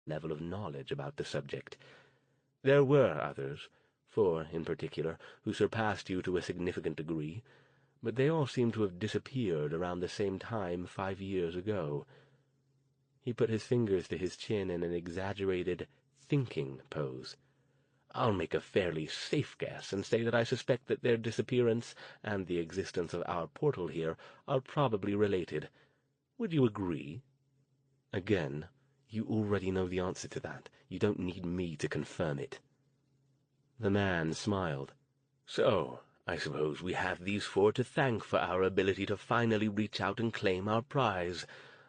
level of knowledge about the subject. There were others, 4 in particular, who surpassed you to a significant degree, but they all seem to have disappeared around the same time 5 years ago. He put his fingers to his chin in an exaggerated, thinking pose. I'll make a fairly safe guess and say that I suspect that their disappearance and the existence of our portal here are probably related. Would you agree? Again, you already know the answer to that. You don't need me to confirm it. The man smiled. So, I suppose we have these 4 to thank for our ability to finally reach out and claim our prize,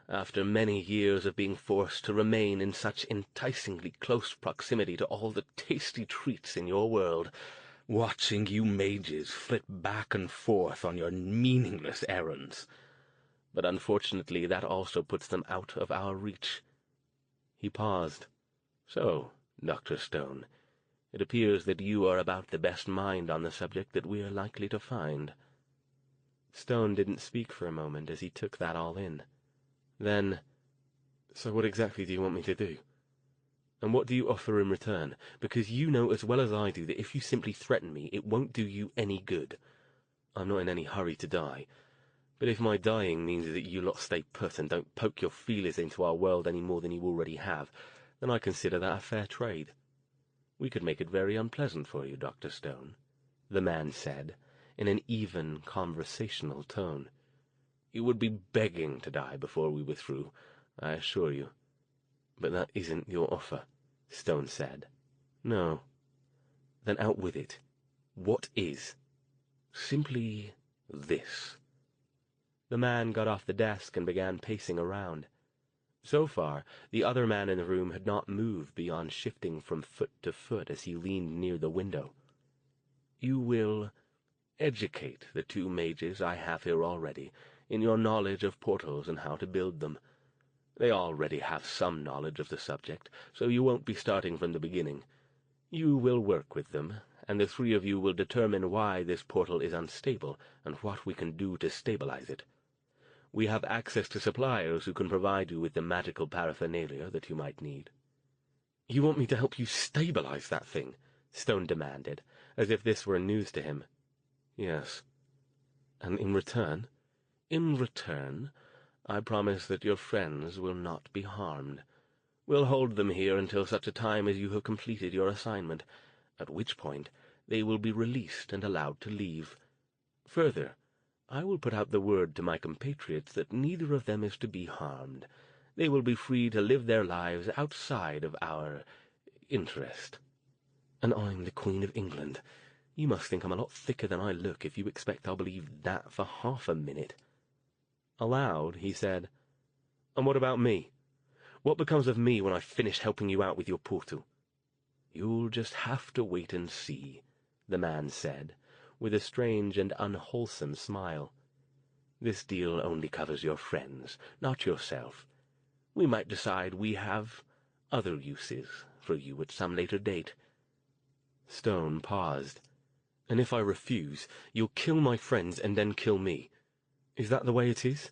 after many years of being forced to remain in such enticingly close proximity to all the tasty treats in your world, watching you mages flit back and forth on your meaningless errands. But unfortunately that also puts them out of our reach. He paused. So, Dr. Stone, it appears that you are about the best mind on the subject that we are likely to find. Stone didn't speak for a moment as he took that all in. Then, so what exactly do you want me to do? And what do you offer in return? Because you know as well as I do that if you simply threaten me, it won't do you any good. I'm not in any hurry to die. But if my dying means that you lot stay put and don't poke your feelers into our world any more than you already have, then I consider that a fair trade. We could make it very unpleasant for you, Dr. Stone, the man said, in an even, conversational tone. You would be begging to die before we were through, I assure you. But that isn't your offer, Stone said. No. Then out with it. What is? Simply this. The man got off the desk and began pacing around. So far, the other man in the room had not moved beyond shifting from foot to foot as he leaned near the window. You will educate the 2 mages I have here already in your knowledge of portals and how to build them. They already have some knowledge of the subject, so you won't be starting from the beginning. You will work with them, and the 3 of you will determine why this portal is unstable and what we can do to stabilize it. We have access to suppliers who can provide you with the magical paraphernalia that you might need. You want me to help you stabilize that thing? Stone demanded, as if this were news to him. Yes. And in return? In return, I promise that your friends will not be harmed. We'll hold them here until such a time as you have completed your assignment, at which point they will be released and allowed to leave. Further, I will put out the word to my compatriots that neither of them is to be harmed. They will be free to live their lives outside of our interest. And I'm the Queen of England. You must think I'm a lot thicker than I look if you expect I'll believe that for half a minute. Aloud, he said, And what about me? What becomes of me when I finish helping you out with your portal? You'll just have to wait and see, the man said, with a strange and unwholesome smile. This deal only covers your friends, not yourself. We might decide we have other uses for you at some later date. Stone paused. And if I refuse, you'll kill my friends and then kill me. Is that the way it is?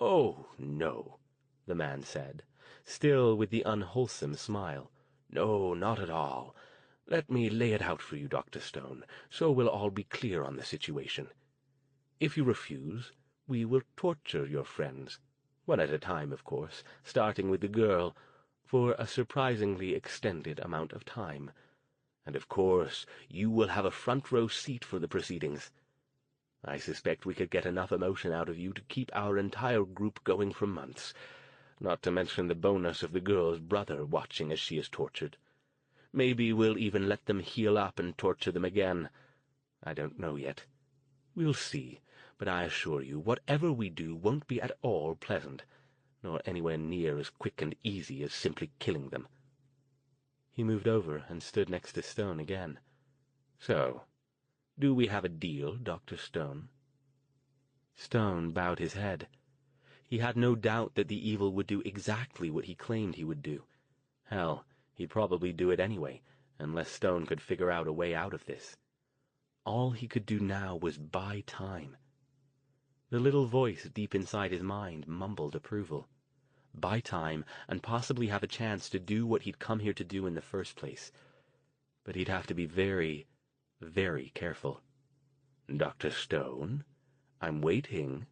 Oh, no, the man said, still with the unwholesome smile. No, not at all. Let me lay it out for you, Dr. Stone, so we'll all be clear on the situation. If you refuse, we will torture your friends, 1 at a time, of course, starting with the girl, for a surprisingly extended amount of time. And of course, you will have a front-row seat for the proceedings. I suspect we could get enough emotion out of you to keep our entire group going for months, not to mention the bonus of the girl's brother watching as she is tortured. Maybe we'll even let them heal up and torture them again. I don't know yet. We'll see, but I assure you, whatever we do won't be at all pleasant, nor anywhere near as quick and easy as simply killing them. He moved over and stood next to Stone again. So, do we have a deal, Dr. Stone? Stone bowed his head. He had no doubt that the evil would do exactly what he claimed he would do. Hell, he'd probably do it anyway, unless Stone could figure out a way out of this. All he could do now was buy time. The little voice deep inside his mind mumbled approval. buy time, and possibly have a chance to do what he'd come here to do in the first place. But he'd have to be very, very careful. "Dr. Stone, I'm waiting."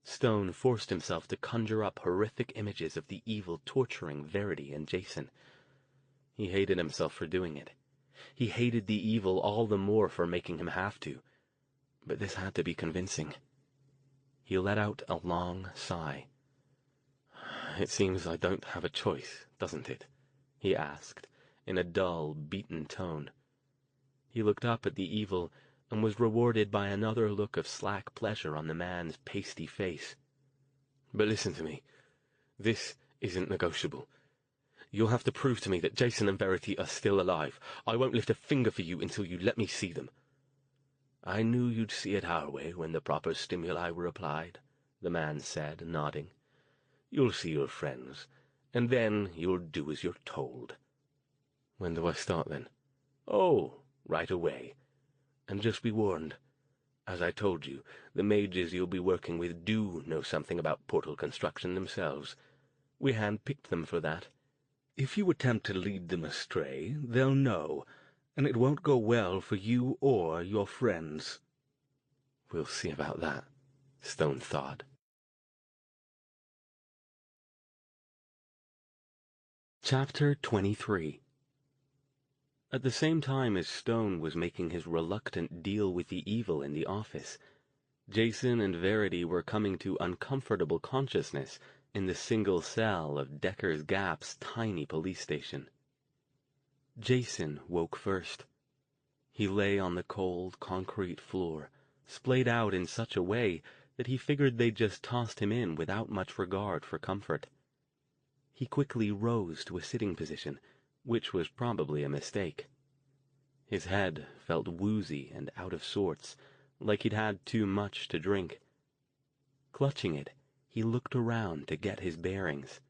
Stone forced himself to conjure up horrific images of the evil torturing Verity and Jason. He hated himself for doing it. He hated the evil all the more for making him have to. But this had to be convincing. He let out a long sigh. "It seems I don't have a choice, doesn't it?" he asked, in a dull, beaten tone. He looked up at the evil and was rewarded by another look of slack pleasure on the man's pasty face. "But listen to me. This isn't negotiable. You'll have to prove to me that Jason and Verity are still alive. I won't lift a finger for you until you let me see them." "I knew you'd see it our way when the proper stimuli were applied," the man said, nodding. "You'll see your friends, and then you'll do as you're told." "When do I start, then?" "Oh, right away. And just be warned. As I told you, the mages you'll be working with do know something about portal construction themselves. We handpicked them for that. If you attempt to lead them astray, they'll know, and it won't go well for you or your friends." "We'll see about that," Stone thought. Chapter 23. At the same time as Stone was making his reluctant deal with the evil in the office, Jason and Verity were coming to uncomfortable consciousness in the single cell of Decker's Gap's tiny police station. Jason woke first. He lay on the cold, concrete floor, splayed out in such a way that he figured they'd just tossed him in without much regard for comfort. He quickly rose to a sitting position, which was probably a mistake. His head felt woozy and out of sorts, like he'd had too much to drink. Clutching it, he looked around to get his bearings.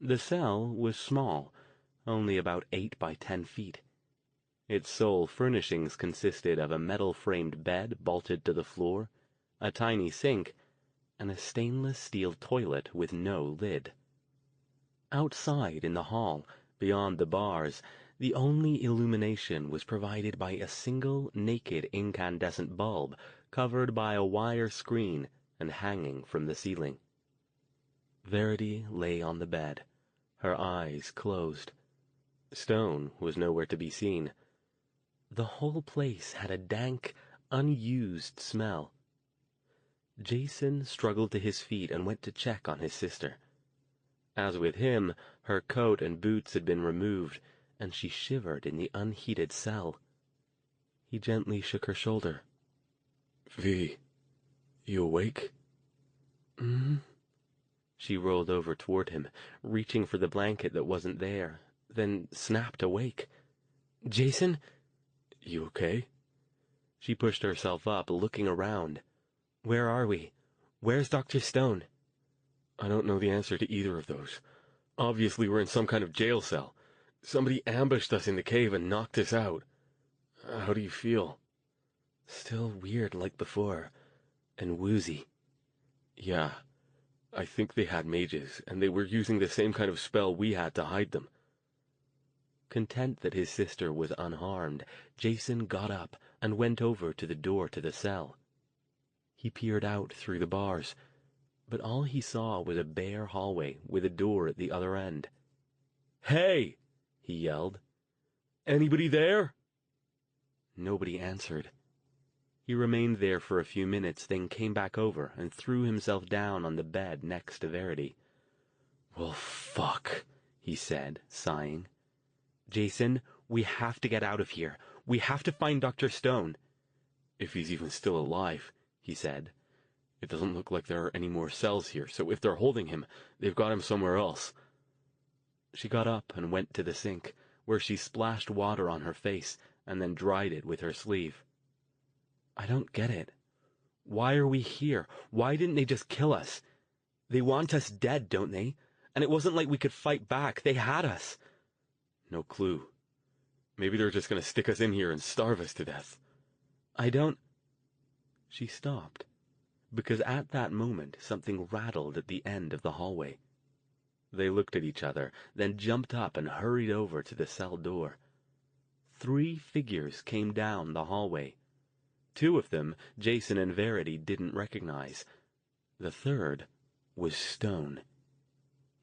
The cell was small, only about 8 by 10 feet. Its sole furnishings consisted of a metal-framed bed bolted to the floor, a tiny sink, and a stainless steel toilet with no lid. Outside in the hall, beyond the bars, the only illumination was provided by a single naked incandescent bulb covered by a wire screen and hanging from the ceiling. Verity lay on the bed, her eyes closed. Stone was nowhere to be seen. The whole place had a dank, unused smell. Jason struggled to his feet and went to check on his sister. As with him, her coat and boots had been removed, and she shivered in the unheated cell. He gently shook her shoulder. "V, you awake?" "Mm-hmm." She rolled over toward him, reaching for the blanket that wasn't there, then snapped awake. "Jason?" "You okay?" She pushed herself up, looking around. "Where are we? Where's Dr. Stone?" "I don't know the answer to either of those. Obviously we're in some kind of jail cell. Somebody ambushed us in the cave and knocked us out. How do you feel?" "Still weird like before, and woozy." "Yeah, I think they had mages, and they were using the same kind of spell we had to hide them." Content that his sister was unharmed, Jason got up and went over to the door to the cell. He peered out through the bars, but all he saw was a bare hallway with a door at the other end. "Hey!" he yelled. "Anybody there?" Nobody answered. He remained there for a few minutes, then came back over and threw himself down on the bed next to Verity. "Well, fuck," he said, sighing. "Jason, we have to get out of here. We have to find Dr. Stone." "If he's even still alive," he said. "It doesn't look like there are any more cells here, so if they're holding him, they've got him somewhere else." She got up and went to the sink, where she splashed water on her face and then dried it with her sleeve. "I don't get it. Why are we here? Why didn't they just kill us? They want us dead, don't they? And it wasn't like we could fight back. They had us." "No clue. Maybe they're just going to stick us in here and starve us to death." "I don't—" She stopped, because at that moment something rattled at the end of the hallway. They looked at each other, then jumped up and hurried over to the cell door. 3 figures came down the hallway. 2 of them Jason and Verity didn't recognize. The third was Stone.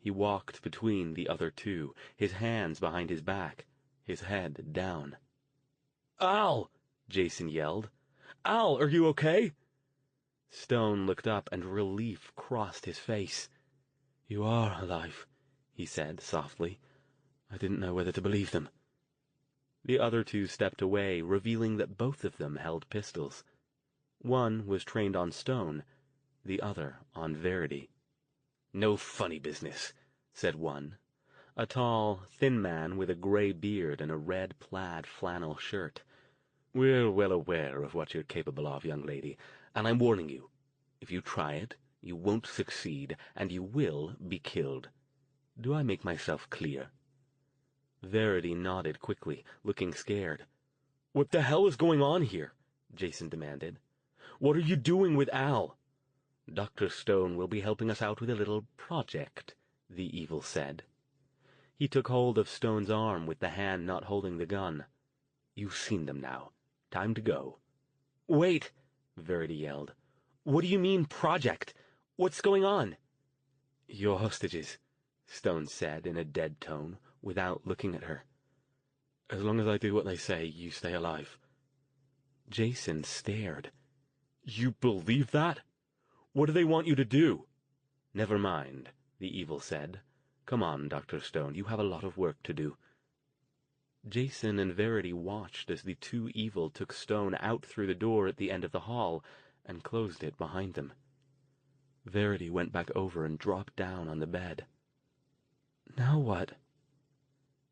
He walked between the other 2, his hands behind his back, his head down. "Al!" Jason yelled. "Al, are you okay?" Stone looked up and relief crossed his face. "You are alive," he said softly. "I didn't know whether to believe them." The other 2 stepped away, revealing that both of them held pistols. One was trained on Stone, the other on Verity. "No funny business," said one, a tall, thin man with a gray beard and a red plaid flannel shirt. "We're well aware of what you're capable of, young lady, and I'm warning you. If you try it, you won't succeed, and you will be killed. Do I make myself clear?" Verity nodded quickly, looking scared. "What the hell is going on here?" Jason demanded. "What are you doing with Al?" "Dr. Stone will be helping us out with a little project," the evil said. He took hold of Stone's arm with the hand not holding the gun. "You've seen them now. Time to go." "Wait!" Verity yelled. "What do you mean, project? What's going on?" "You're hostages," Stone said in a dead tone, without looking at her. "As long as I do what they say, you stay alive." Jason stared. "You believe that? What do they want you to do?" "Never mind," the evil said. "Come on, Dr. Stone, you have a lot of work to do." Jason and Verity watched as the 2 evil took Stone out through the door at the end of the hall and closed it behind them. Verity went back over and dropped down on the bed. "Now what?"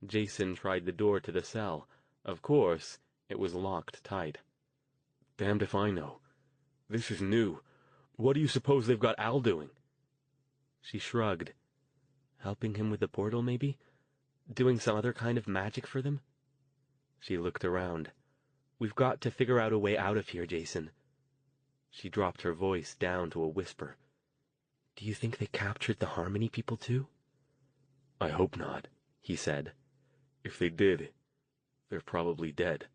Jason tried the door to the cell. Of course, it was locked tight. "Damned if I know. This is new. What do you suppose they've got Al doing?" She shrugged. "Helping him with the portal, maybe? Doing some other kind of magic for them?" She looked around. "We've got to figure out a way out of here, Jason." She dropped her voice down to a whisper. "Do you think they captured the Harmony people too?" "I hope not," he said. "If they did, they're probably dead.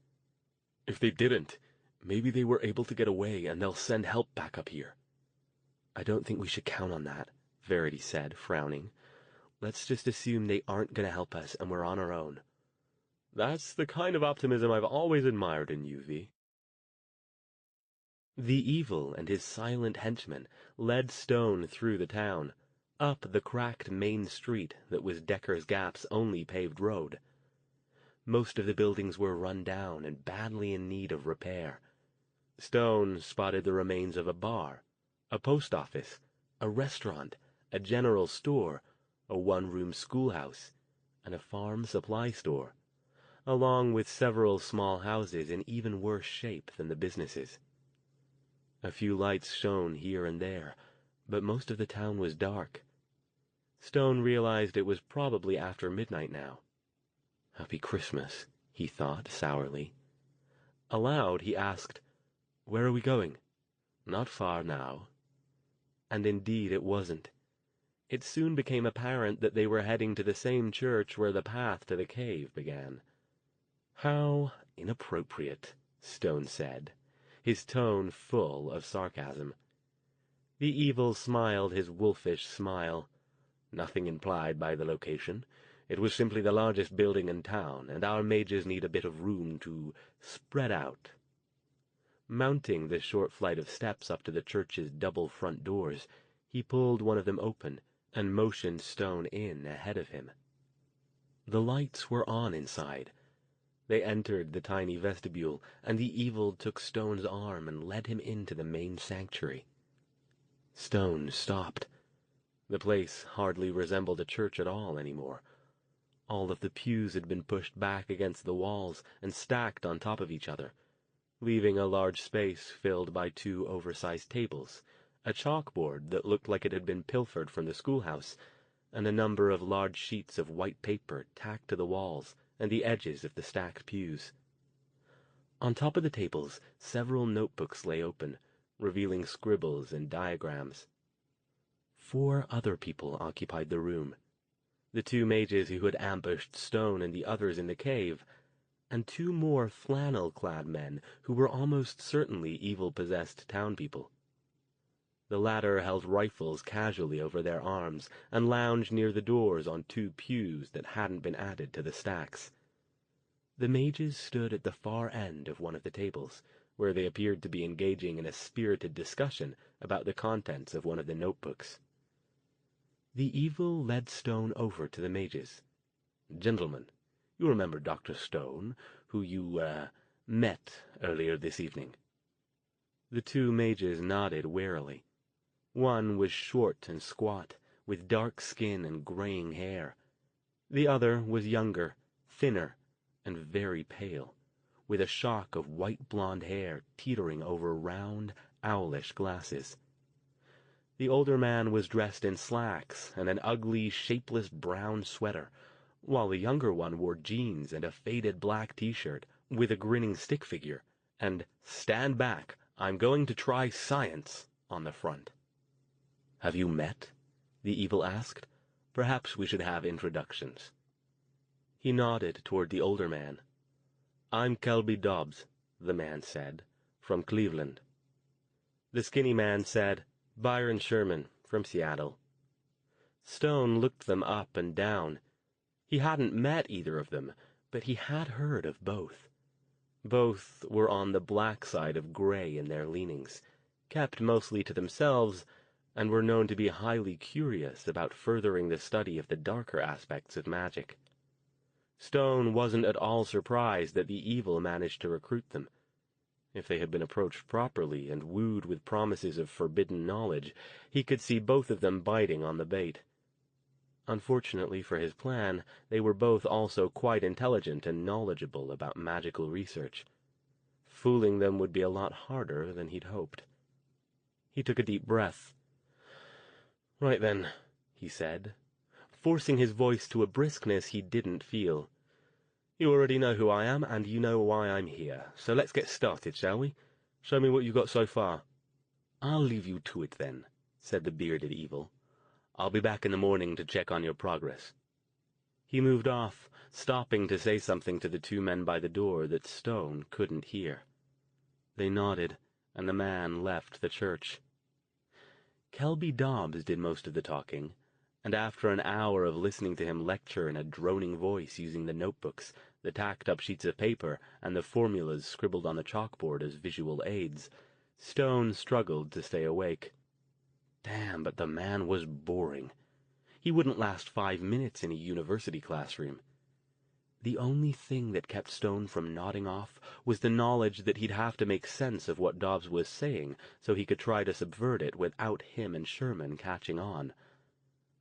If they didn't, maybe they were able to get away and they'll send help back up here." "I don't think we should count on that," Verity said, frowning. "Let's just assume they aren't going to help us and we're on our own." "That's the kind of optimism I've always admired in you, V." The evil and his silent henchmen led Stone through the town, up the cracked main street that was Decker's Gap's only paved road. Most of the buildings were run down and badly in need of repair. Stone spotted the remains of a bar, a post office, a restaurant, a general store, a one-room schoolhouse, and a farm supply store, along with several small houses in even worse shape than the businesses. A few lights shone here and there, but most of the town was dark. Stone realized it was probably after midnight now. Happy Christmas, he thought sourly. Aloud he asked, "Where are we going?" "Not far now." And indeed it wasn't. It soon became apparent that they were heading to the same church where the path to the cave began. "How inappropriate," Stone said, his tone full of sarcasm. The evil smiled his wolfish smile. "Nothing implied by the location. It was simply the largest building in town, and our mages need a bit of room to spread out." Mounting the short flight of steps up to the church's double front doors, he pulled one of them open and motioned Stone in ahead of him. The lights were on inside. They entered the tiny vestibule, and the evil took Stone's arm and led him into the main sanctuary. Stone stopped. The place hardly resembled a church at all anymore. All of the pews had been pushed back against the walls and stacked on top of each other, leaving a large space filled by 2 oversized tables, a chalkboard that looked like it had been pilfered from the schoolhouse, and a number of large sheets of white paper tacked to the walls and the edges of the stacked pews. On top of the tables, several notebooks lay open, revealing scribbles and diagrams. 4 other people occupied the room. the two mages who had ambushed Stone and the others in the cave, and two more flannel-clad men who were almost certainly evil-possessed town-people. The latter held rifles casually over their arms and lounged near the doors on two pews that hadn't been added to the stacks. The mages stood at the far end of one of the tables, where they appeared to be engaging in a spirited discussion about the contents of one of the notebooks. The evil led Stone over to the mages. "Gentlemen, you remember Dr. Stone, who you, met earlier this evening?" The two mages nodded warily. One was short and squat, with dark skin and graying hair. The other was younger, thinner, and very pale, with a shock of white blonde hair teetering over round, owlish glasses. The older man was dressed in slacks and an ugly, shapeless brown sweater, while the younger one wore jeans and a faded black t-shirt with a grinning stick figure and "Stand back, I'm going to try science" on the front. "Have you met?" the evil asked. "Perhaps we should have introductions." He nodded toward the older man. "I'm Kelby Dobbs," the man said, "from Cleveland." The skinny man said, "Byron Sherman, from Seattle." Stone looked them up and down. He hadn't met either of them, but he had heard of both. Both were on the black side of gray in their leanings, kept mostly to themselves, and were known to be highly curious about furthering the study of the darker aspects of magic. Stone wasn't at all surprised that the evil managed to recruit them. If they had been approached properly and wooed with promises of forbidden knowledge, he could see both of them biting on the bait. Unfortunately for his plan, they were both also quite intelligent and knowledgeable about magical research. Fooling them would be a lot harder than he'd hoped. He took a deep breath. "Right then," he said, forcing his voice to a briskness he didn't feel. "You already know who I am, and you know why I'm here, so let's get started, shall we? Show me what you've got so far." "I'll leave you to it, then," said the bearded evil. "I'll be back in the morning to check on your progress." He moved off, stopping to say something to the two men by the door that Stone couldn't hear. They nodded, and the man left the church. Kelby Dobbs did most of the talking, and after an hour of listening to him lecture in a droning voice using the notebooks, the tacked-up sheets of paper, and the formulas scribbled on the chalkboard as visual aids, Stone struggled to stay awake. Damn, but the man was boring. He wouldn't last 5 minutes in a university classroom. The only thing that kept Stone from nodding off was the knowledge that he'd have to make sense of what Dobbs was saying so he could try to subvert it without him and Sherman catching on.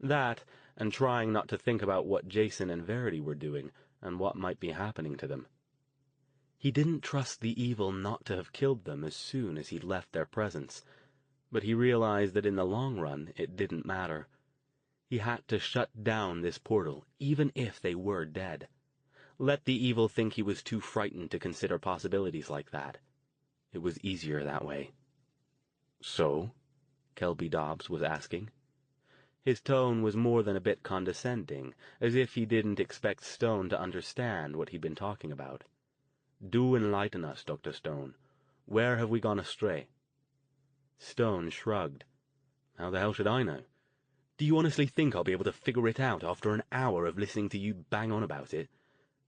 That, and trying not to think about what Jason and Verity were doing, and what might be happening to them. He didn't trust the evil not to have killed them as soon as he'd left their presence, but he realized that in the long run it didn't matter. He had to shut down this portal, even if they were dead. Let the evil think he was too frightened to consider possibilities like that. It was easier that way. "So?" Kelby Dobbs was asking. His tone was more than a bit condescending, as if he didn't expect Stone to understand what he'd been talking about. "Do enlighten us, Dr. Stone. Where have we gone astray?" Stone shrugged. "How the hell should I know? Do you honestly think I'll be able to figure it out after an hour of listening to you bang on about it?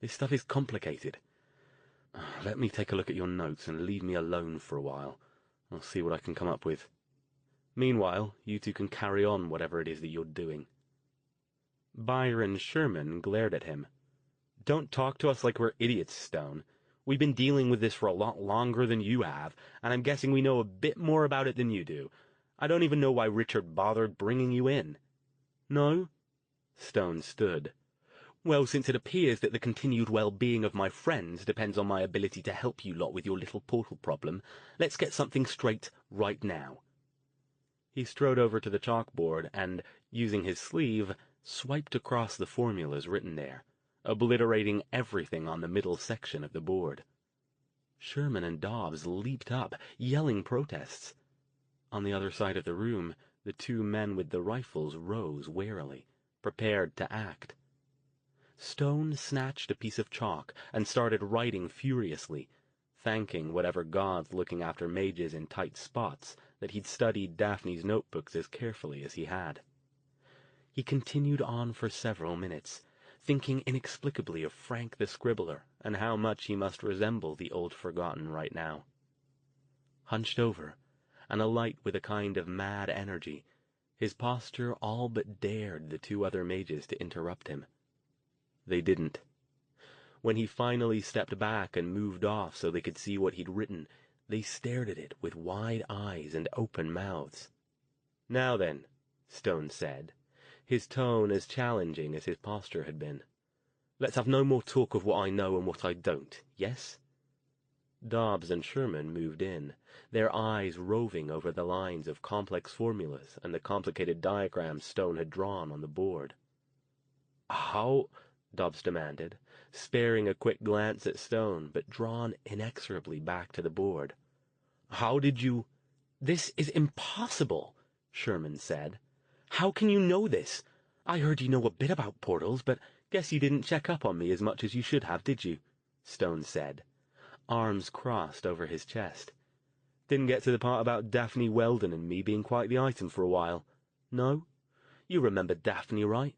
This stuff is complicated. Let me take a look at your notes and leave me alone for a while. I'll see what I can come up with. Meanwhile, you two can carry on whatever it is that you're doing." Byron Sherman glared at him. "Don't talk to us like we're idiots, Stone. We've been dealing with this for a lot longer than you have, and I'm guessing we know a bit more about it than you do. I don't even know why Richard bothered bringing you in." "No?" Stone stood. "Well, since it appears that the continued well-being of my friends depends on my ability to help you lot with your little portal problem, let's get something straight right now." He strode over to the chalkboard and, using his sleeve, swiped across the formulas written there, obliterating everything on the middle section of the board. Sherman and Dobbs leaped up, yelling protests. On the other side of the room, the two men with the rifles rose warily, prepared to act. Stone snatched a piece of chalk and started writing furiously, thanking whatever gods looking after mages in tight spots that he'd studied Daphne's notebooks as carefully as he had. He continued on for several minutes, thinking inexplicably of Frank the Scribbler and how much he must resemble the old forgotten right now. Hunched over, and alight with a kind of mad energy, his posture all but dared the two other mages to interrupt him. They didn't. When he finally stepped back and moved off so they could see what he'd written, they stared at it with wide eyes and open mouths. "Now then," Stone said, his tone as challenging as his posture had been. "Let's have no more talk of what I know and what I don't, yes?" Dobbs and Sherman moved in, their eyes roving over the lines of complex formulas and the complicated diagrams Stone had drawn on the board. "How?" Dobbs demanded, sparing a quick glance at Stone, but drawn inexorably back to the board. "How did you—" "This is impossible," Sherman said. "How can you know this? I heard you know a bit about portals, but guess you didn't check up on me as much as you should have, did you?" Stone said, arms crossed over his chest. "Didn't get to the part about Daphne Weldon and me being quite the item for a while. No? You remember Daphne, right?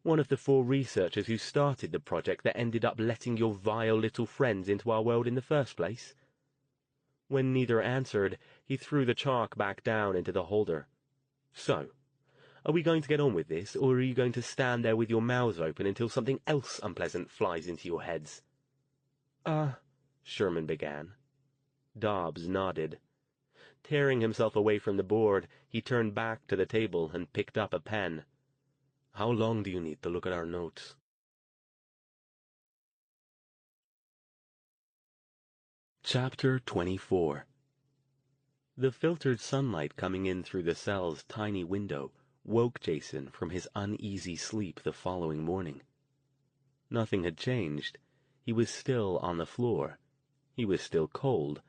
One of the 4 researchers who started the project that ended up letting your vile little friends into our world in the first place?" When neither answered, he threw the chalk back down into the holder. "So, are we going to get on with this, or are you going to stand there with your mouths open until something else unpleasant flies into your heads?" Sherman began. Dobbs nodded. Tearing himself away from the board, he turned back to the table and picked up a pen. "How long do you need to look at our notes?" Chapter 24. The filtered sunlight coming in through the cell's tiny window woke Jason from his uneasy sleep the following morning. Nothing had changed. He was still on the floor. He was still cold,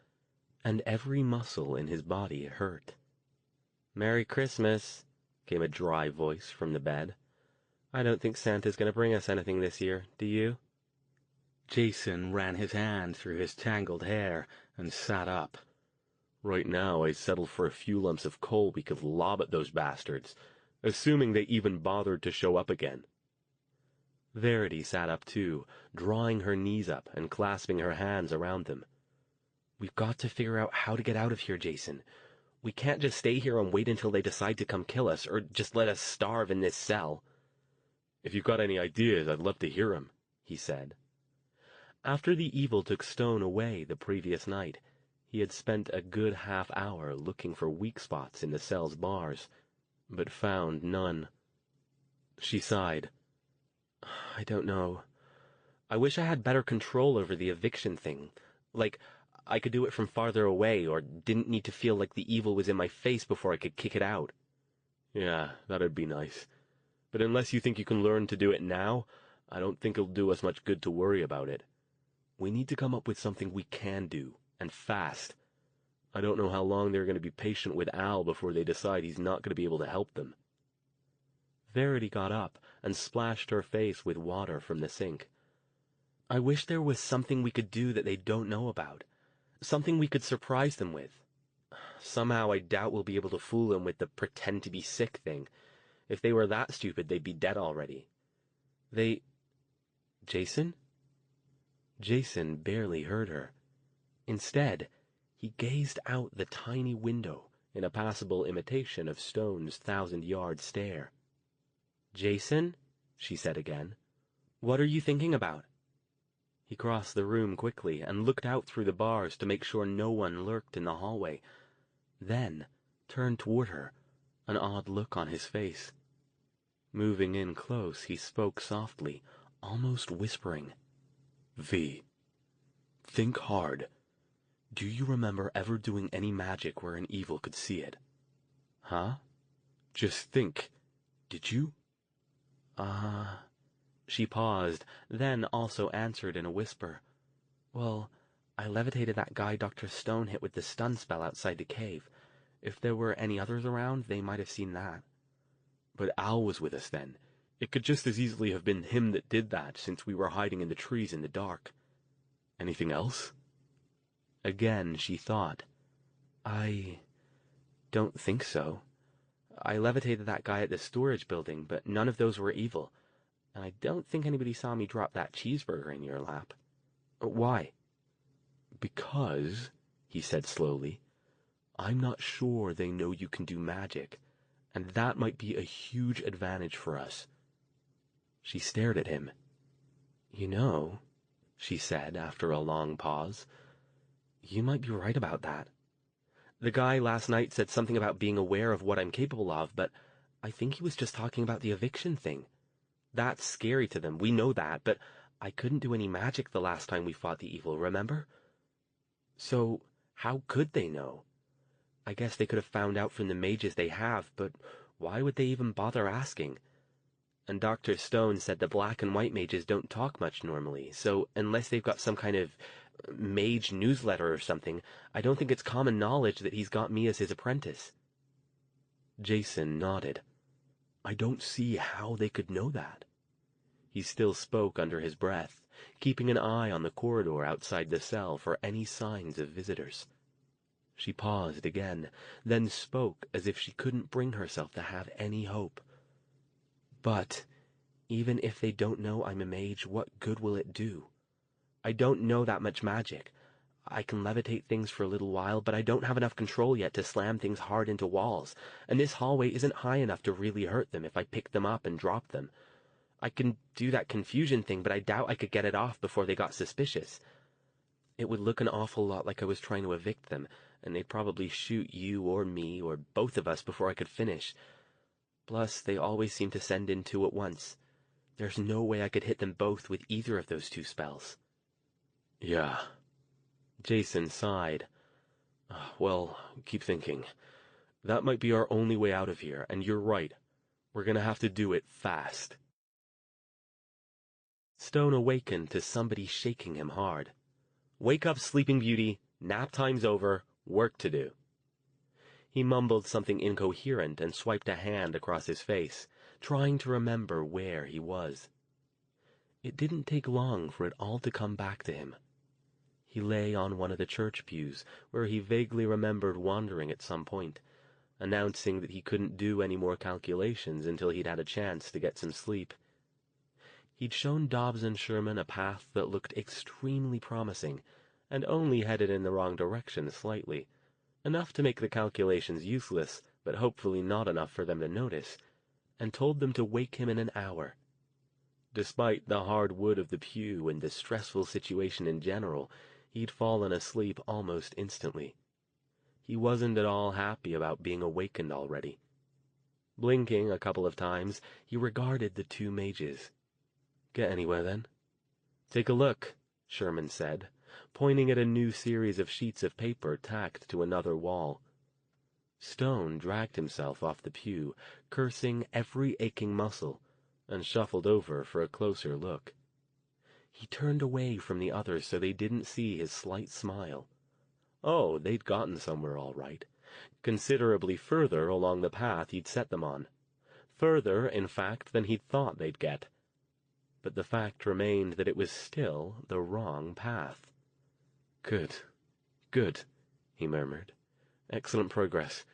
and every muscle in his body hurt. "Merry Christmas," came a dry voice from the bed. "I don't think Santa's going to bring us anything this year, do you?" Jason ran his hand through his tangled hair and sat up. Right now I'd settle for a few lumps of coal we could lob at those bastards, assuming they even bothered to show up again. Verity sat up too, drawing her knees up and clasping her hands around them. "We've got to figure out how to get out of here, Jason. We can't just stay here and wait until they decide to come kill us, or just let us starve in this cell." "If you've got any ideas, I'd love to hear 'em," he said. After the evil took Stone away the previous night, he had spent a good half-hour looking for weak spots in the cell's bars, but found none. She sighed. "I don't know. I wish I had better control over the eviction thing. Like, I could do it from farther away, or didn't need to feel like the evil was in my face before I could kick it out." "Yeah, that'd be nice. But unless you think you can learn to do it now, I don't think it'll do us much good to worry about it. We need to come up with something we can do, and fast. I don't know how long they're going to be patient with Al before they decide he's not going to be able to help them." Verity got up and splashed her face with water from the sink. "I wish there was something we could do that they don't know about. Something we could surprise them with. Somehow I doubt we'll be able to fool them with the pretend to be sick thing. If they were that stupid, they'd be dead already. Jason?" Jason barely heard her. Instead, he gazed out the tiny window in a passable imitation of Stone's 1,000-yard stare. "Jason?" she said again. "What are you thinking about?" He crossed the room quickly and looked out through the bars to make sure no one lurked in the hallway, then turned toward her, an odd look on his face. Moving in close, he spoke softly, almost whispering. "V, think hard. Do you remember ever doing any magic where an evil could see it?" "Huh?" "Just think. Did you?" She paused, then also answered in a whisper. "Well, I levitated that guy Dr. Stone hit with the stun spell outside the cave. If there were any others around, they might have seen that." "But Al was with us then. It could just as easily have been him that did that, since we were hiding in the trees in the dark. Anything else? Again she thought. I don't think so. I levitated that guy at the storage building, but none of those were evil. And I don't think anybody saw me drop that cheeseburger in your lap. Why? Because, he said slowly, I'm not sure they know you can do magic, and that might be a huge advantage for us. She stared at him. You know, she said after a long pause, you might be right about that. The guy last night said something about being aware of what I'm capable of, but I think he was just talking about the eviction thing. That's scary to them, we know that, but I couldn't do any magic the last time we fought the evil, remember? So, how could they know? I guess they could have found out from the mages they have, but why would they even bother asking? And Dr. Stone said the black and white mages don't talk much normally, so unless they've got some kind of mage newsletter or something, I don't think it's common knowledge that he's got me as his apprentice. Jason nodded. I don't see how they could know that. He still spoke under his breath, keeping an eye on the corridor outside the cell for any signs of visitors. She paused again, then spoke as if she couldn't bring herself to have any hope. But, even if they don't know I'm a mage, what good will it do? I don't know that much magic. I can levitate things for a little while, but I don't have enough control yet to slam things hard into walls, and this hallway isn't high enough to really hurt them if I pick them up and drop them. I can do that confusion thing, but I doubt I could get it off before they got suspicious. It would look an awful lot like I was trying to evict them, and they'd probably shoot you or me or both of us before I could finish. Plus, they always seem to send in two at once. There's no way I could hit them both with either of those two spells. Yeah. Jason sighed. Well, keep thinking. That might be our only way out of here, and you're right. We're gonna have to do it fast. Stone awakened to somebody shaking him hard. Wake up, Sleeping Beauty. Nap time's over. Work to do. He mumbled something incoherent and swiped a hand across his face, trying to remember where he was. It didn't take long for it all to come back to him. He lay on one of the church pews, where he vaguely remembered wandering at some point, announcing that he couldn't do any more calculations until he'd had a chance to get some sleep. He'd shown Dobbs and Sherman a path that looked extremely promising, and only headed in the wrong direction slightly. Enough to make the calculations useless, but hopefully not enough for them to notice, and told them to wake him in an hour. Despite the hard wood of the pew and the stressful situation in general, he'd fallen asleep almost instantly. He wasn't at all happy about being awakened already. Blinking a couple of times, he regarded the two mages. Get anywhere, then? Take a look, Sherman said, pointing at a new series of sheets of paper tacked to another wall. Stone dragged himself off the pew, cursing every aching muscle, and shuffled over for a closer look. He turned away from the others so they didn't see his slight smile. Oh, they'd gotten somewhere all right, considerably further along the path he'd set them on. Further, in fact, than he'd thought they'd get. But the fact remained that it was still the wrong path. Good, good, he murmured. Excellent progress.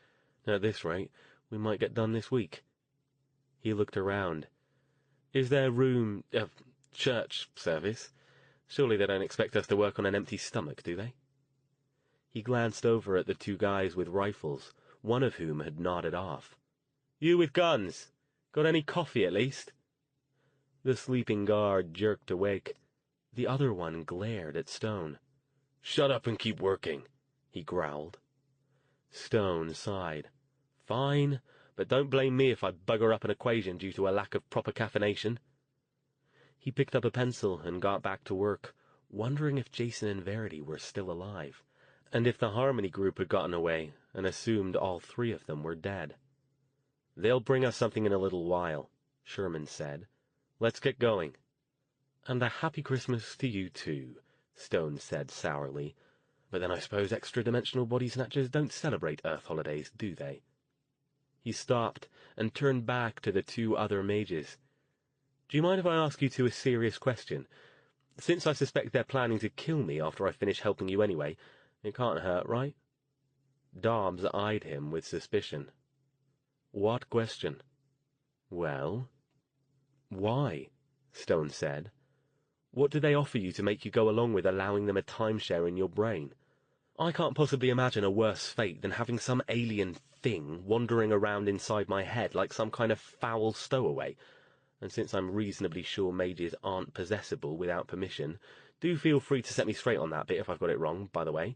At this rate, we might get done this week. He looked around. Is there room, church service? Surely they don't expect us to work on an empty stomach, do they? He glanced over at the two guys with rifles, one of whom had nodded off. You with guns? Got any coffee, at least? The sleeping guard jerked awake. The other one glared at Stone. Shut up and keep working, he growled. Stone sighed. Fine, but don't blame me if I bugger up an equation due to a lack of proper caffeination. He picked up a pencil and got back to work, wondering if Jason and Verity were still alive, and if the Harmony group had gotten away and assumed all three of them were dead. They'll bring us something in a little while, Sherman said. Let's get going. And a happy Christmas to you too, Stone said sourly. But then I suppose extra-dimensional body snatchers don't celebrate Earth holidays, do they? He stopped and turned back to the two other mages. Do you mind if I ask you two a serious question? Since I suspect they're planning to kill me after I finish helping you anyway, it can't hurt, right?" Dobbs eyed him with suspicion. "What question?" "Well, why?" Stone said. "What do they offer you to make you go along with allowing them a timeshare in your brain? I can't possibly imagine a worse fate than having some alien thing wandering around inside my head like some kind of foul stowaway. And since I'm reasonably sure mages aren't possessible without permission, do feel free to set me straight on that bit if I've got it wrong, by the way.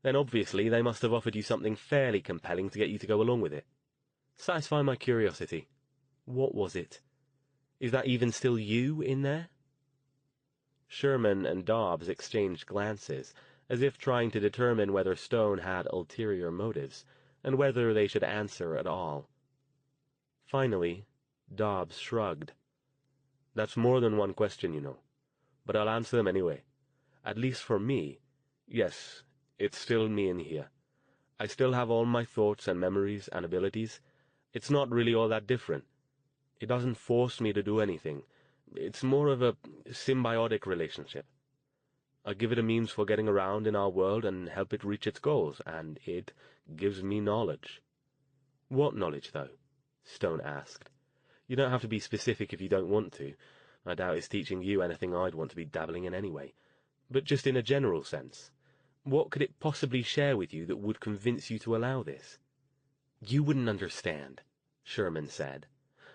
Then obviously they must have offered you something fairly compelling to get you to go along with it. Satisfy my curiosity. What was it? Is that even still you in there?" Sherman and Dobbs exchanged glances, as if trying to determine whether Stone had ulterior motives, and whether they should answer at all. Finally, Dobbs shrugged. "That's more than one question, you know. But I'll answer them anyway. At least for me, yes, it's still me in here. I still have all my thoughts and memories and abilities. It's not really all that different. It doesn't force me to do anything. It's more of a symbiotic relationship. I give it a means for getting around in our world and help it reach its goals, and it gives me knowledge." "What knowledge, though?" Stone asked. "You don't have to be specific if you don't want to. I doubt it's teaching you anything I'd want to be dabbling in anyway. But just in a general sense, what could it possibly share with you that would convince you to allow this?" "You wouldn't understand," Sherman said,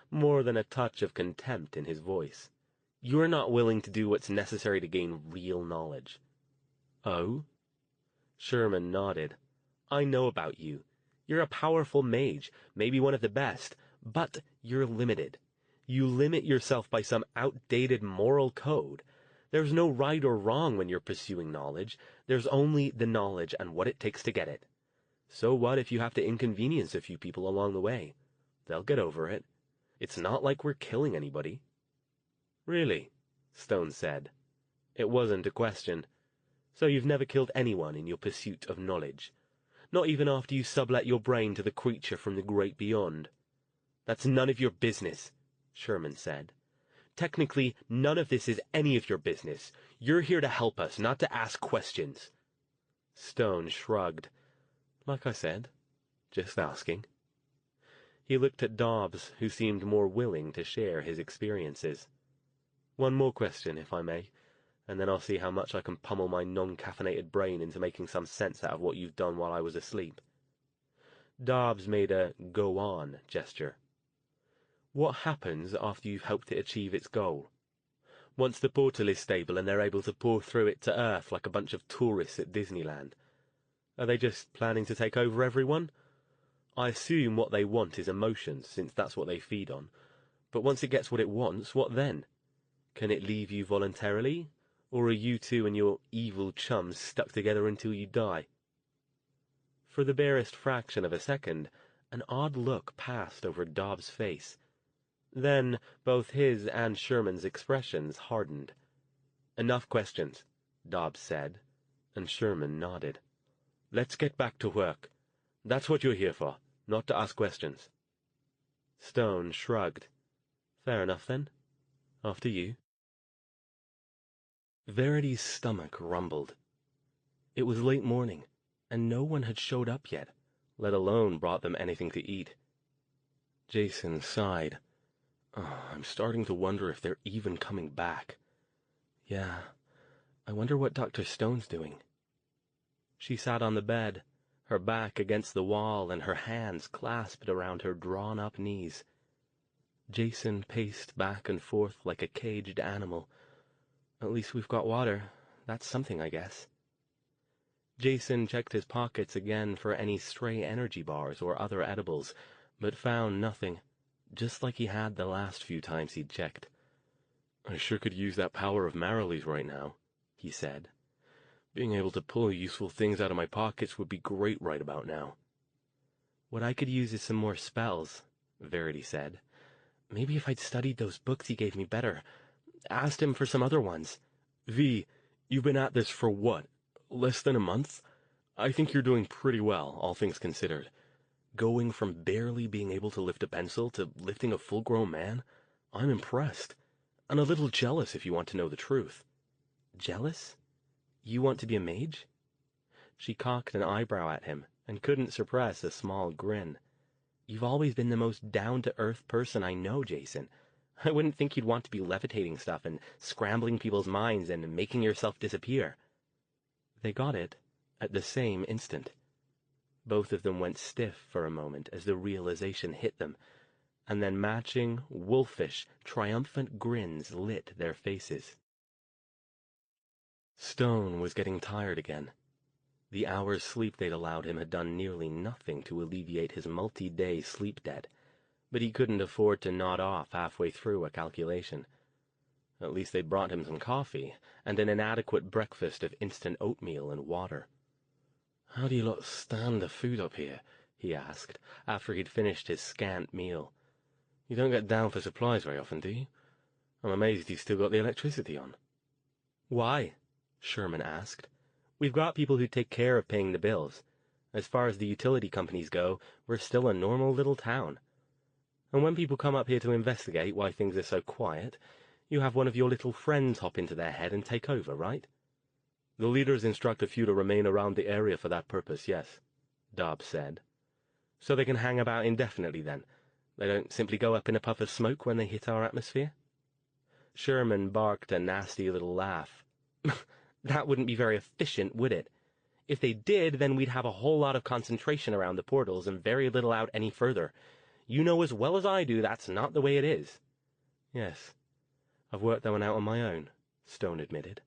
more than a touch of contempt in his voice. "You're not willing to do what's necessary to gain real knowledge." "Oh?" Sherman nodded. "I know about you. You're a powerful mage, maybe one of the best, but you're limited. You limit yourself by some outdated moral code. There's no right or wrong when you're pursuing knowledge. There's only the knowledge and what it takes to get it. So what if you have to inconvenience a few people along the way? They'll get over it. It's not like we're killing anybody." "Really?" Stone said. It wasn't a question. "So you've never killed anyone in your pursuit of knowledge? Not even after you sublet your brain to the creature from the great beyond?" "That's none of your business," Sherman said. "Technically, none of this is any of your business. You're here to help us, not to ask questions." Stone shrugged. "Like I said, just asking." He looked at Dobbs, who seemed more willing to share his experiences. "One more question, if I may, and then I'll see how much I can pummel my non-caffeinated brain into making some sense out of what you've done while I was asleep." Dobbs made a go-on gesture. "What happens after you've helped it achieve its goal? Once the portal is stable and they're able to pour through it to Earth like a bunch of tourists at Disneyland, are they just planning to take over everyone? I assume what they want is emotions, since that's what they feed on. But once it gets what it wants, what then? Can it leave you voluntarily? Or are you two and your evil chums stuck together until you die?" For the barest fraction of a second, an odd look passed over Dobbs' face. Then both his and Sherman's expressions hardened. "Enough questions," Dobbs said, and Sherman nodded. "Let's get back to work. That's what you're here for, not to ask questions." Stone shrugged. "Fair enough, then. After you." Verity's stomach rumbled. It was late morning, and no one had showed up yet, let alone brought them anything to eat. Jason sighed. "Oh, I'm starting to wonder if they're even coming back. Yeah, I wonder what Dr. Stone's doing." She sat on the bed, her back against the wall and her hands clasped around her drawn-up knees. Jason paced back and forth like a caged animal. "At least we've got water. That's something, I guess." Jason checked his pockets again for any stray energy bars or other edibles, but found nothing, just like he had the last few times he'd checked. "I sure could use that power of Marily's right now," he said. "Being able to pull useful things out of my pockets would be great right about now." "What I could use is some more spells," Verity said. "Maybe if I'd studied those books he gave me better. Asked him for some other ones." "V, you've been at this for what? Less than a month? I think you're doing pretty well, all things considered. Going from barely being able to lift a pencil to lifting a full-grown man? I'm impressed. And a little jealous, if you want to know the truth." "Jealous? You want to be a mage?" She cocked an eyebrow at him and couldn't suppress a small grin. "You've always been the most down-to-earth person I know, Jason. I wouldn't think you'd want to be levitating stuff and scrambling people's minds and making yourself disappear." They got it at the same instant. Both of them went stiff for a moment as the realization hit them, and then matching, wolfish, triumphant grins lit their faces. Stone was getting tired again. The hour's sleep they'd allowed him had done nearly nothing to alleviate his multi-day sleep debt, but he couldn't afford to nod off halfway through a calculation. At least they'd brought him some coffee and an inadequate breakfast of instant oatmeal and water. "How do you lot stand the food up here?" he asked, after he'd finished his scant meal. "You don't get down for supplies very often, do you? I'm amazed you've still got the electricity on." "Why?" Sherman asked. "We've got people who take care of paying the bills. As far as the utility companies go, we're still a normal little town. And when people come up here to investigate why things are so quiet, you have one of your little friends hop into their head and take over, right?" "The leaders instruct a few to remain around the area for that purpose, yes," Dobbs said. "So they can hang about indefinitely, then? They don't simply go up in a puff of smoke when they hit our atmosphere?" Sherman barked a nasty little laugh. "That wouldn't be very efficient, would it? If they did, then we'd have a whole lot of concentration around the portals and very little out any further. You know as well as I do that's not the way it is." "Yes, I've worked that one out on my own," Stone admitted.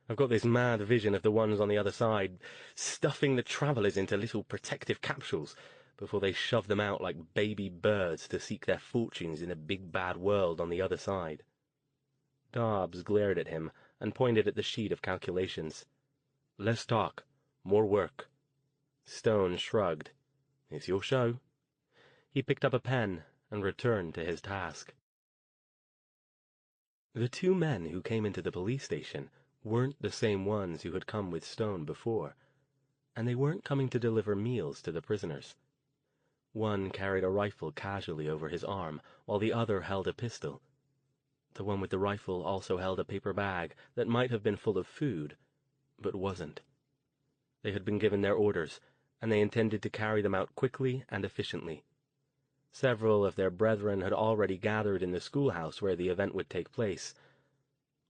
"I've got this mad vision of the ones on the other side stuffing the travelers into little protective capsules before they shove them out like baby birds to seek their fortunes in the big bad world on the other side." Dobbs glared at him and pointed at the sheet of calculations. "Less talk, more work." Stone shrugged. "It's your show." He picked up a pen and returned to his task. The two men who came into the police station weren't the same ones who had come with Stone before, and they weren't coming to deliver meals to the prisoners. One carried a rifle casually over his arm, while the other held a pistol. The one with the rifle also held a paper bag that might have been full of food, but wasn't. They had been given their orders, and they intended to carry them out quickly and efficiently. Several of their brethren had already gathered in the schoolhouse where the event would take place.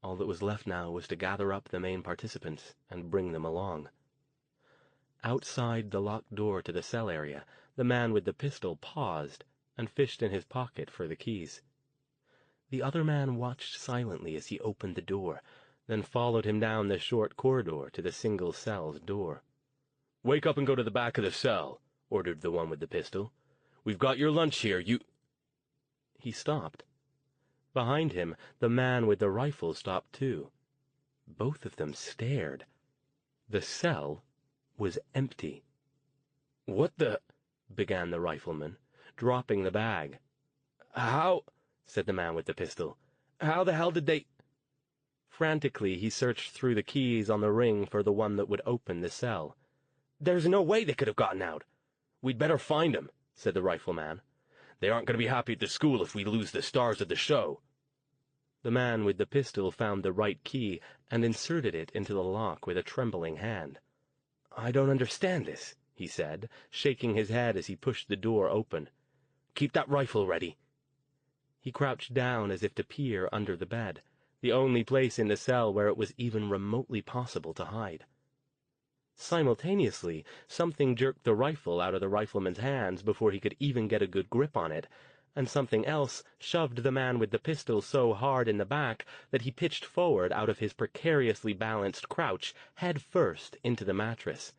All that was left now was to gather up the main participants and bring them along. Outside the locked door to the cell area, the man with the pistol paused and fished in his pocket for the keys. The other man watched silently as he opened the door, then followed him down the short corridor to the single cell's door. "Wake up and go to the back of the cell," ordered the one with the pistol. "We've got your lunch here, you—" He stopped. Behind him, the man with the rifle stopped too. Both of them stared. The cell was empty. "What the—" began the rifleman, dropping the bag. "How—" said the man with the pistol. "How the hell did they—" Frantically, he searched through the keys on the ring for the one that would open the cell. "There's no way they could have gotten out. We'd better find them," said the rifleman. "They aren't going to be happy at the school if we lose the stars of the show." The man with the pistol found the right key and inserted it into the lock with a trembling hand. "I don't understand this," he said, shaking his head as he pushed the door open. "Keep that rifle ready." He crouched down as if to peer under the bed, the only place in the cell where it was even remotely possible to hide. Simultaneously, something jerked the rifle out of the rifleman's hands before he could even get a good grip on it, and something else shoved the man with the pistol so hard in the back that he pitched forward out of his precariously balanced crouch, head first into the mattress.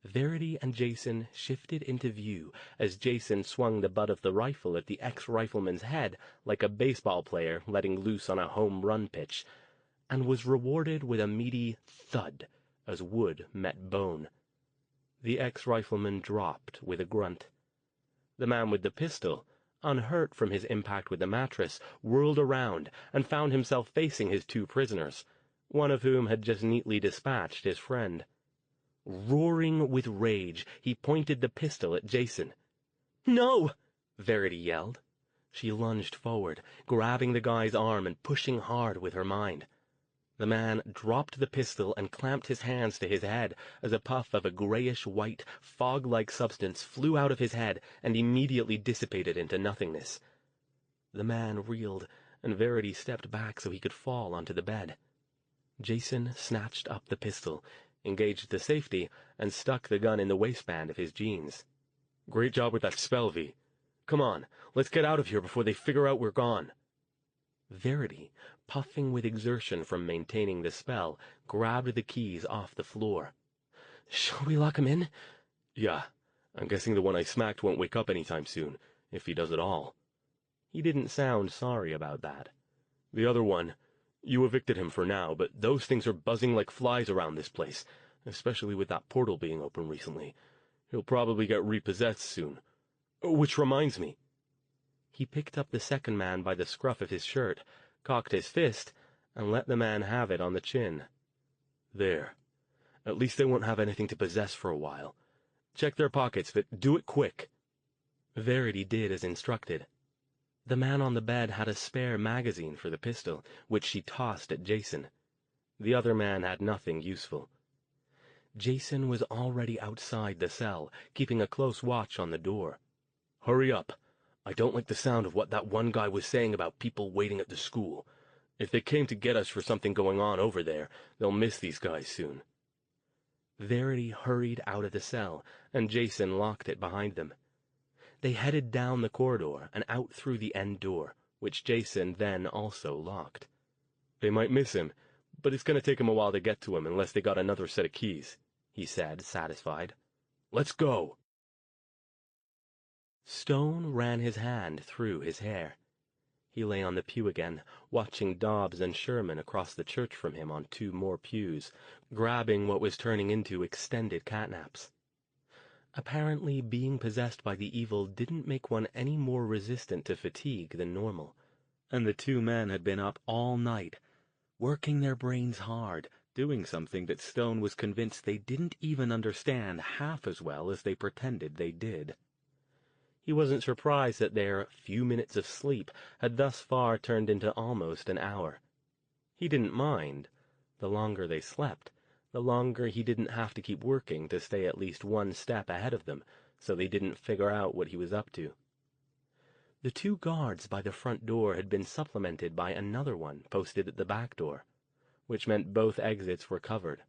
Verity and Jason shifted into view as Jason swung the butt of the rifle at the ex-rifleman's head like a baseball player letting loose on a home run pitch, and was rewarded with a meaty thud as wood met bone. The ex-rifleman dropped with a grunt. The man with the pistol, unhurt from his impact with the mattress, whirled around and found himself facing his two prisoners, one of whom had just neatly dispatched his friend. Roaring with rage, he pointed the pistol at Jason. "No!" Verity yelled. She lunged forward, grabbing the guy's arm and pushing hard with her mind. The man dropped the pistol and clamped his hands to his head as a puff of a grayish-white, fog-like substance flew out of his head and immediately dissipated into nothingness. The man reeled, and Verity stepped back so he could fall onto the bed. Jason snatched up the pistol, engaged the safety, and stuck the gun in the waistband of his jeans. "Great job with that spell, V. Come on, let's get out of here before they figure out we're gone." Verity, puffing with exertion from maintaining the spell, grabbed the keys off the floor. "Shall we lock him in?" "Yeah. I'm guessing the one I smacked won't wake up anytime soon, if he does at all." He didn't sound sorry about that. "The other one, you evicted him for now, but those things are buzzing like flies around this place, especially with that portal being open recently. He'll probably get repossessed soon. Which reminds me." He picked up the second man by the scruff of his shirt, cocked his fist, and let the man have it on the chin. "There. At least they won't have anything to possess for a while. Check their pockets, but do it quick." Verity did as instructed. The man on the bed had a spare magazine for the pistol, which she tossed at Jason. The other man had nothing useful. Jason was already outside the cell, keeping a close watch on the door. "Hurry up. I don't like the sound of what that one guy was saying about people waiting at the school. If they came to get us for something going on over there, they'll miss these guys soon." Verity hurried out of the cell, and Jason locked it behind them. They headed down the corridor and out through the end door, which Jason then also locked. "They might miss him, but it's going to take him a while to get to him unless they got another set of keys," he said, satisfied. "Let's go." Stone ran his hand through his hair. He lay on the pew again, watching Dobbs and Sherman across the church from him on 2 more pews, grabbing what was turning into extended catnaps. Apparently, being possessed by the evil didn't make one any more resistant to fatigue than normal, and the 2 men had been up all night, working their brains hard, doing something that Stone was convinced they didn't even understand half as well as they pretended they did. He wasn't surprised that their few minutes of sleep had thus far turned into almost an hour. He didn't mind. The longer they slept, the longer he didn't have to keep working to stay at least 1 step ahead of them, so they didn't figure out what he was up to. The 2 guards by the front door had been supplemented by another one posted at the back door, which meant both exits were covered.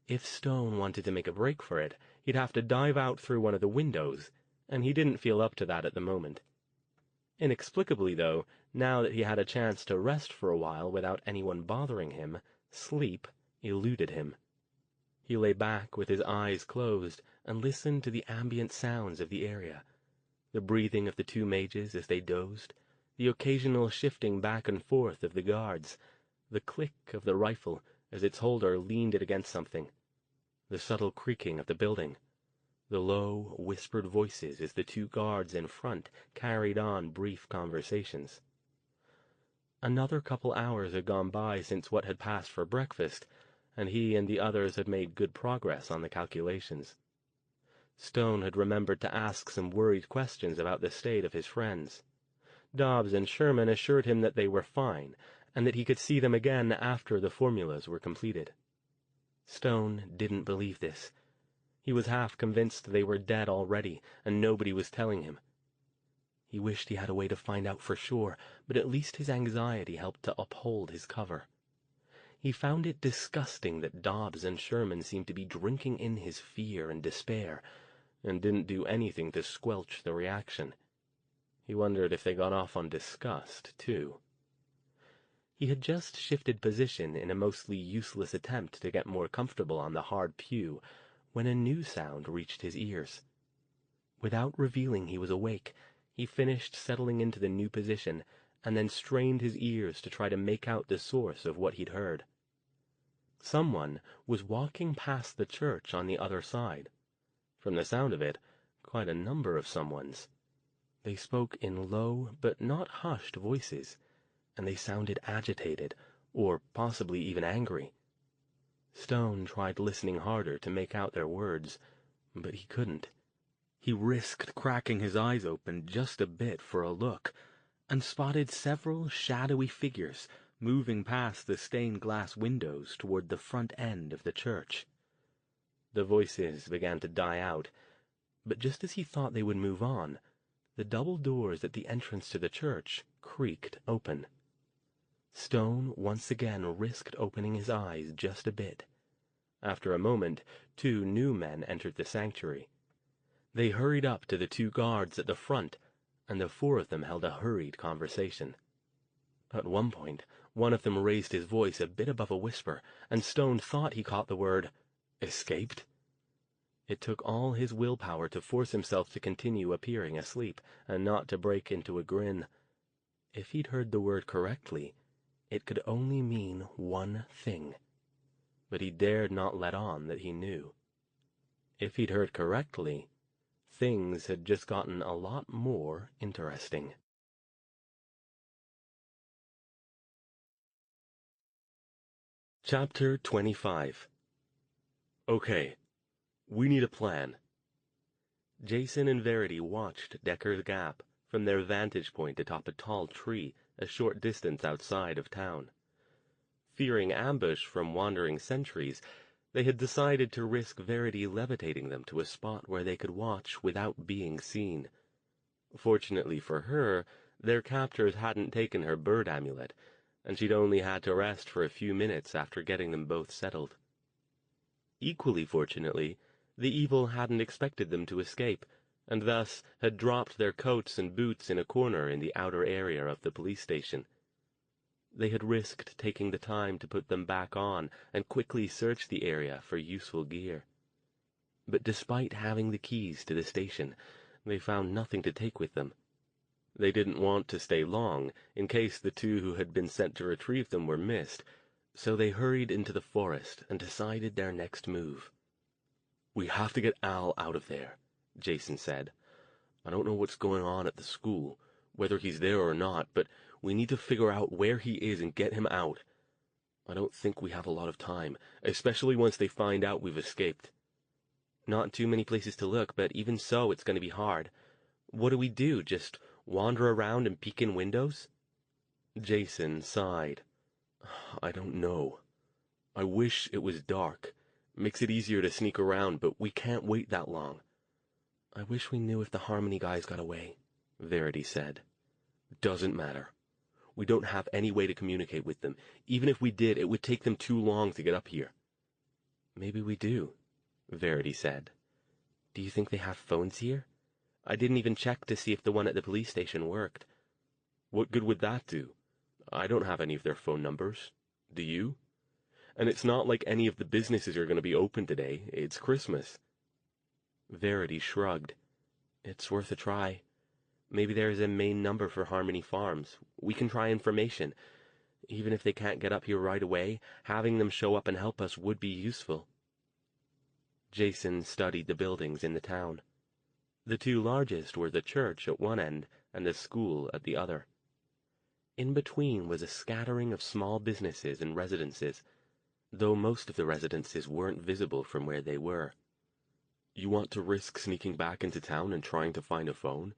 If Stone wanted to make a break for it, he'd have to dive out through one of the windows, and he didn't feel up to that at the moment. Inexplicably, though, now that he had a chance to rest for a while without anyone bothering him, sleep eluded him. He lay back with his eyes closed and listened to the ambient sounds of the area, the breathing of the 2 mages as they dozed, the occasional shifting back and forth of the guards, the click of the rifle as its holder leaned it against something, the subtle creaking of the building, the low, whispered voices as the 2 guards in front carried on brief conversations. Another couple hours had gone by since what had passed for breakfast, and he and the others had made good progress on the calculations. Stone had remembered to ask some worried questions about the state of his friends. Dobbs and Sherman assured him that they were fine, and that he could see them again after the formulas were completed. Stone didn't believe this. He was half convinced they were dead already, and nobody was telling him. He wished he had a way to find out for sure, but at least his anxiety helped to uphold his cover. He found it disgusting that Dobbs and Sherman seemed to be drinking in his fear and despair, and didn't do anything to squelch the reaction. He wondered if they got off on disgust, too. He had just shifted position in a mostly useless attempt to get more comfortable on the hard pew when a new sound reached his ears. Without revealing he was awake, he finished settling into the new position and then strained his ears to try to make out the source of what he'd heard. Someone was walking past the church on the other side. From the sound of it, quite a number of someones. They spoke in low but not hushed voices, and they sounded agitated, or possibly even angry. Stone tried listening harder to make out their words, but he couldn't. He risked cracking his eyes open just a bit for a look, and spotted several shadowy figures moving past the stained glass windows toward the front end of the church. The voices began to die out, but just as he thought they would move on, the double doors at the entrance to the church creaked open. Stone once again risked opening his eyes just a bit. After a moment, 2 new men entered the sanctuary. They hurried up to the 2 guards at the front, and the 4 of them held a hurried conversation. At one point, one of them raised his voice a bit above a whisper, and Stone thought he caught the word, "escaped?" It took all his willpower to force himself to continue appearing asleep, and not to break into a grin. If he'd heard the word correctly, it could only mean one thing. But he dared not let on that he knew. If he'd heard correctly, things had just gotten a lot more interesting. Chapter 25. Okay, we need a plan. Jason and Verity watched Decker's Gap from their vantage point atop a tall tree a short distance outside of town. Fearing ambush from wandering sentries, they had decided to risk Verity levitating them to a spot where they could watch without being seen. Fortunately for her, their captors hadn't taken her bird amulet, and she'd only had to rest for a few minutes after getting them both settled. Equally fortunately, the evil hadn't expected them to escape, and thus had dropped their coats and boots in a corner in the outer area of the police station. They had risked taking the time to put them back on and quickly search the area for useful gear. But despite having the keys to the station, they found nothing to take with them. They didn't want to stay long, in case the 2 who had been sent to retrieve them were missed, so they hurried into the forest and decided their next move. "We have to get Al out of there," Jason said. "I don't know what's going on at the school, whether he's there or not, but we need to figure out where he is and get him out. I don't think we have a lot of time, especially once they find out we've escaped." "Not too many places to look, but even so, it's going to be hard. What do we do, just wander around and peek in windows?" Jason sighed. "I don't know. I wish it was dark. Makes it easier to sneak around, but we can't wait that long." "I wish we knew if the Harmony guys got away," Verity said. "Doesn't matter. We don't have any way to communicate with them. Even if we did, it would take them too long to get up here." "Maybe we do," Verity said. "Do you think they have phones here? I didn't even check to see if the one at the police station worked." "What good would that do? I don't have any of their phone numbers. Do you? And it's not like any of the businesses are going to be open today. It's Christmas." Verity shrugged. "It's worth a try. Maybe there's a main number for Harmony Farms. We can try information. Even if they can't get up here right away, having them show up and help us would be useful." Jason studied the buildings in the town. The 2 largest were the church at one end and the school at the other. In between was a scattering of small businesses and residences, though most of the residences weren't visible from where they were. "You want to risk sneaking back into town and trying to find a phone?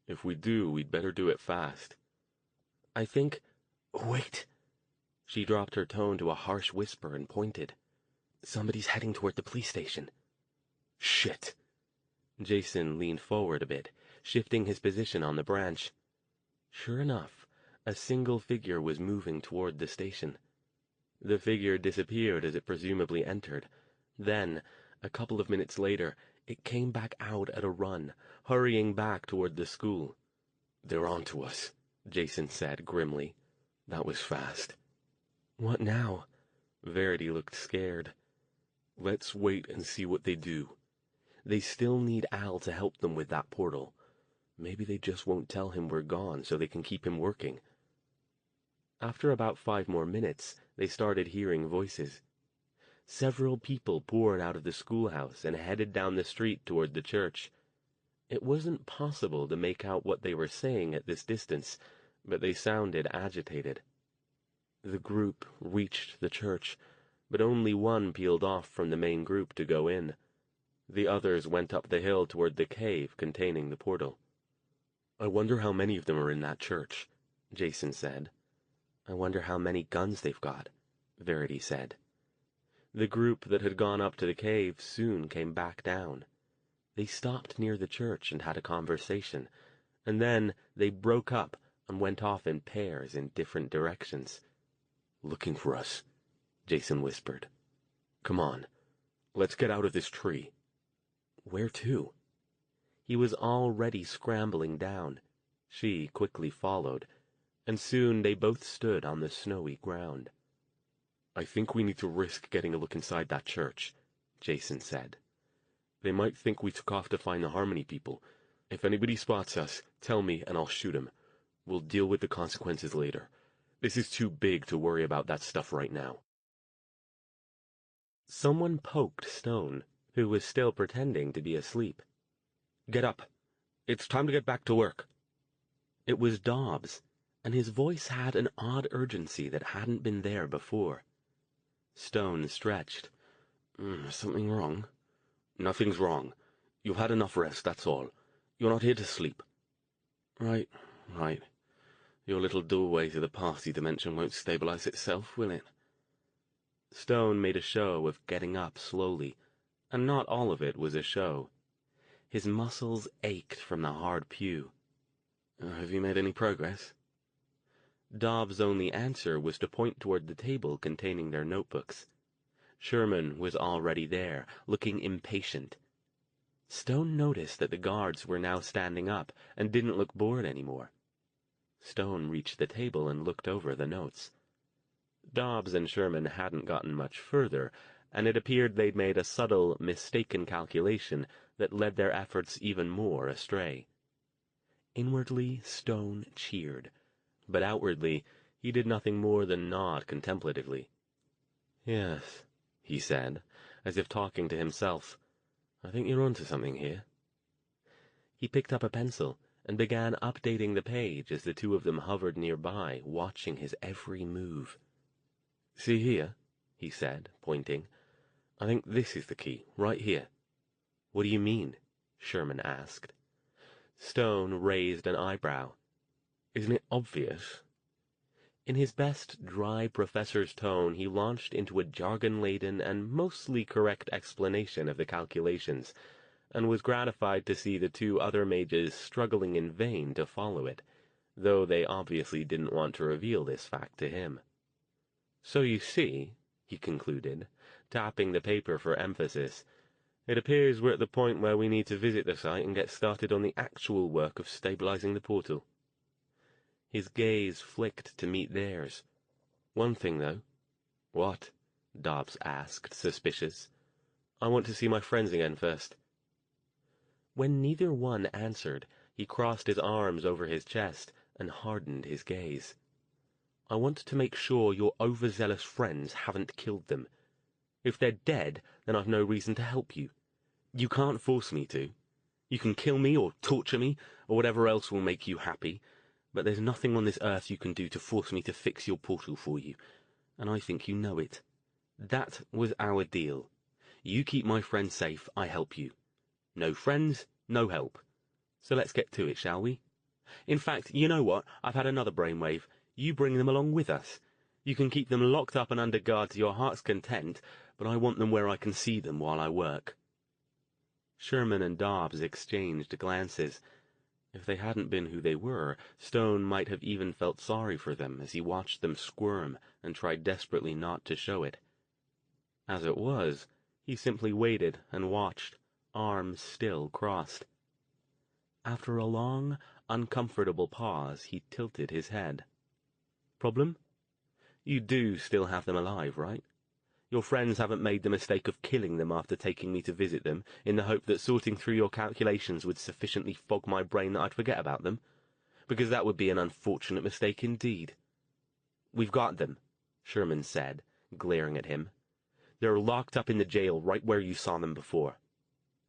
If we do, we'd better do it fast." "I think—" "Wait!" She dropped her tone to a harsh whisper and pointed. "Somebody's heading toward the police station." "Shit!" Jason leaned forward a bit, shifting his position on the branch. Sure enough, a single figure was moving toward the station. The figure disappeared as it presumably entered. Then, a couple of minutes later, it came back out at a run, hurrying back toward the school. "They're on to us," Jason said grimly. "That was fast." "What now?" Verity looked scared. "Let's wait and see what they do. They still need Al to help them with that portal. Maybe they just won't tell him we're gone so they can keep him working." After about 5 more minutes, they started hearing voices. Several people poured out of the schoolhouse and headed down the street toward the church. It wasn't possible to make out what they were saying at this distance, but they sounded agitated. The group reached the church, but only one peeled off from the main group to go in. The others went up the hill toward the cave containing the portal. "I wonder how many of them are in that church," Jason said. "I wonder how many guns they've got," Verity said. The group that had gone up to the cave soon came back down. They stopped near the church and had a conversation, and then they broke up and went off in pairs in different directions. "Looking for us," Jason whispered. "Come on, let's get out of this tree." "Where to?" He was already scrambling down. She quickly followed, and soon they both stood on the snowy ground. "I think we need to risk getting a look inside that church," Jason said. "They might think we took off to find the Harmony people. If anybody spots us, tell me and I'll shoot him. We'll deal with the consequences later. This is too big to worry about that stuff right now." Someone poked Stone, who was still pretending to be asleep. "Get up. It's time to get back to work." It was Dobbs, and his voice had an odd urgency that hadn't been there before. Stone stretched. "Something wrong?" "Nothing's wrong. You've had enough rest, that's all. You're not here to sleep." Right. Your little doorway to the party dimension won't stabilize itself, will it?" Stone made a show of getting up slowly, and not all of it was a show. His muscles ached from the hard pew. "Have you made any progress?" Dobbs' only answer was to point toward the table containing their notebooks. Sherman was already there, looking impatient. Stone noticed that the guards were now standing up and didn't look bored anymore. Stone reached the table and looked over the notes. Dobbs and Sherman hadn't gotten much further, and it appeared they'd made a subtle, mistaken calculation that led their efforts even more astray. Inwardly, Stone cheered, but outwardly he did nothing more than nod contemplatively. "Yes," he said, as if talking to himself. "I think you're onto something here." He picked up a pencil and began updating the page as the two of them hovered nearby, watching his every move. "See here," he said, pointing. "I think this is the key, right here." "What do you mean?" Sherman asked. Stone raised an eyebrow. "Isn't it obvious?" In his best dry professor's tone, he launched into a jargon-laden and mostly correct explanation of the calculations, and was gratified to see the two other mages struggling in vain to follow it, though they obviously didn't want to reveal this fact to him. "So you see," he concluded, tapping the paper for emphasis, "it appears we're at the point where we need to visit the site and get started on the actual work of stabilizing the portal." His gaze flicked to meet theirs. "One thing, though." "What?" Dobbs asked, suspicious. "I want to see my friends again first." When neither one answered, he crossed his arms over his chest and hardened his gaze. "I want to make sure your overzealous friends haven't killed them. If they're dead, then I've no reason to help you. You can't force me to. You can kill me or torture me or whatever else will make you happy, but there's nothing on this earth you can do to force me to fix your portal for you, and I think you know it. That was our deal. You keep my friends safe, I help you. No friends, no help. So let's get to it, shall we? In fact, you know what? I've had another brainwave. You bring them along with us. You can keep them locked up and under guard to your heart's content, but I want them where I can see them while I work." Sherman and Dobbs exchanged glances. If they hadn't been who they were, Stone might have even felt sorry for them as he watched them squirm and tried desperately not to show it. As it was, he simply waited and watched, arms still crossed. After a long, uncomfortable pause, he tilted his head. "Problem? You do still have them alive, right? Your friends haven't made the mistake of killing them after taking me to visit them, in the hope that sorting through your calculations would sufficiently fog my brain that I'd forget about them? Because that would be an unfortunate mistake indeed." "We've got them," Sherman said, glaring at him. "They're locked up in the jail right where you saw them before."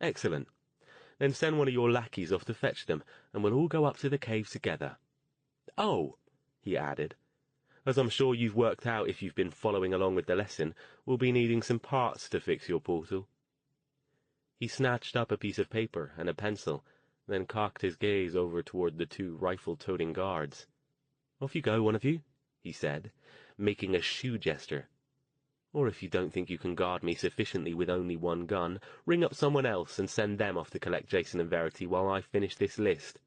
"Excellent. Then send one of your lackeys off to fetch them, and we'll all go up to the cave together. Oh," he added, "as I'm sure you've worked out if you've been following along with the lesson, we'll be needing some parts to fix your portal." He snatched up a piece of paper and a pencil, then cocked his gaze over toward the two rifle-toting guards. "Off you go, one of you," he said, making a shoe gesture. "Or if you don't think you can guard me sufficiently with only one gun, ring up someone else and send them off to collect Jason and Verity while I finish this list."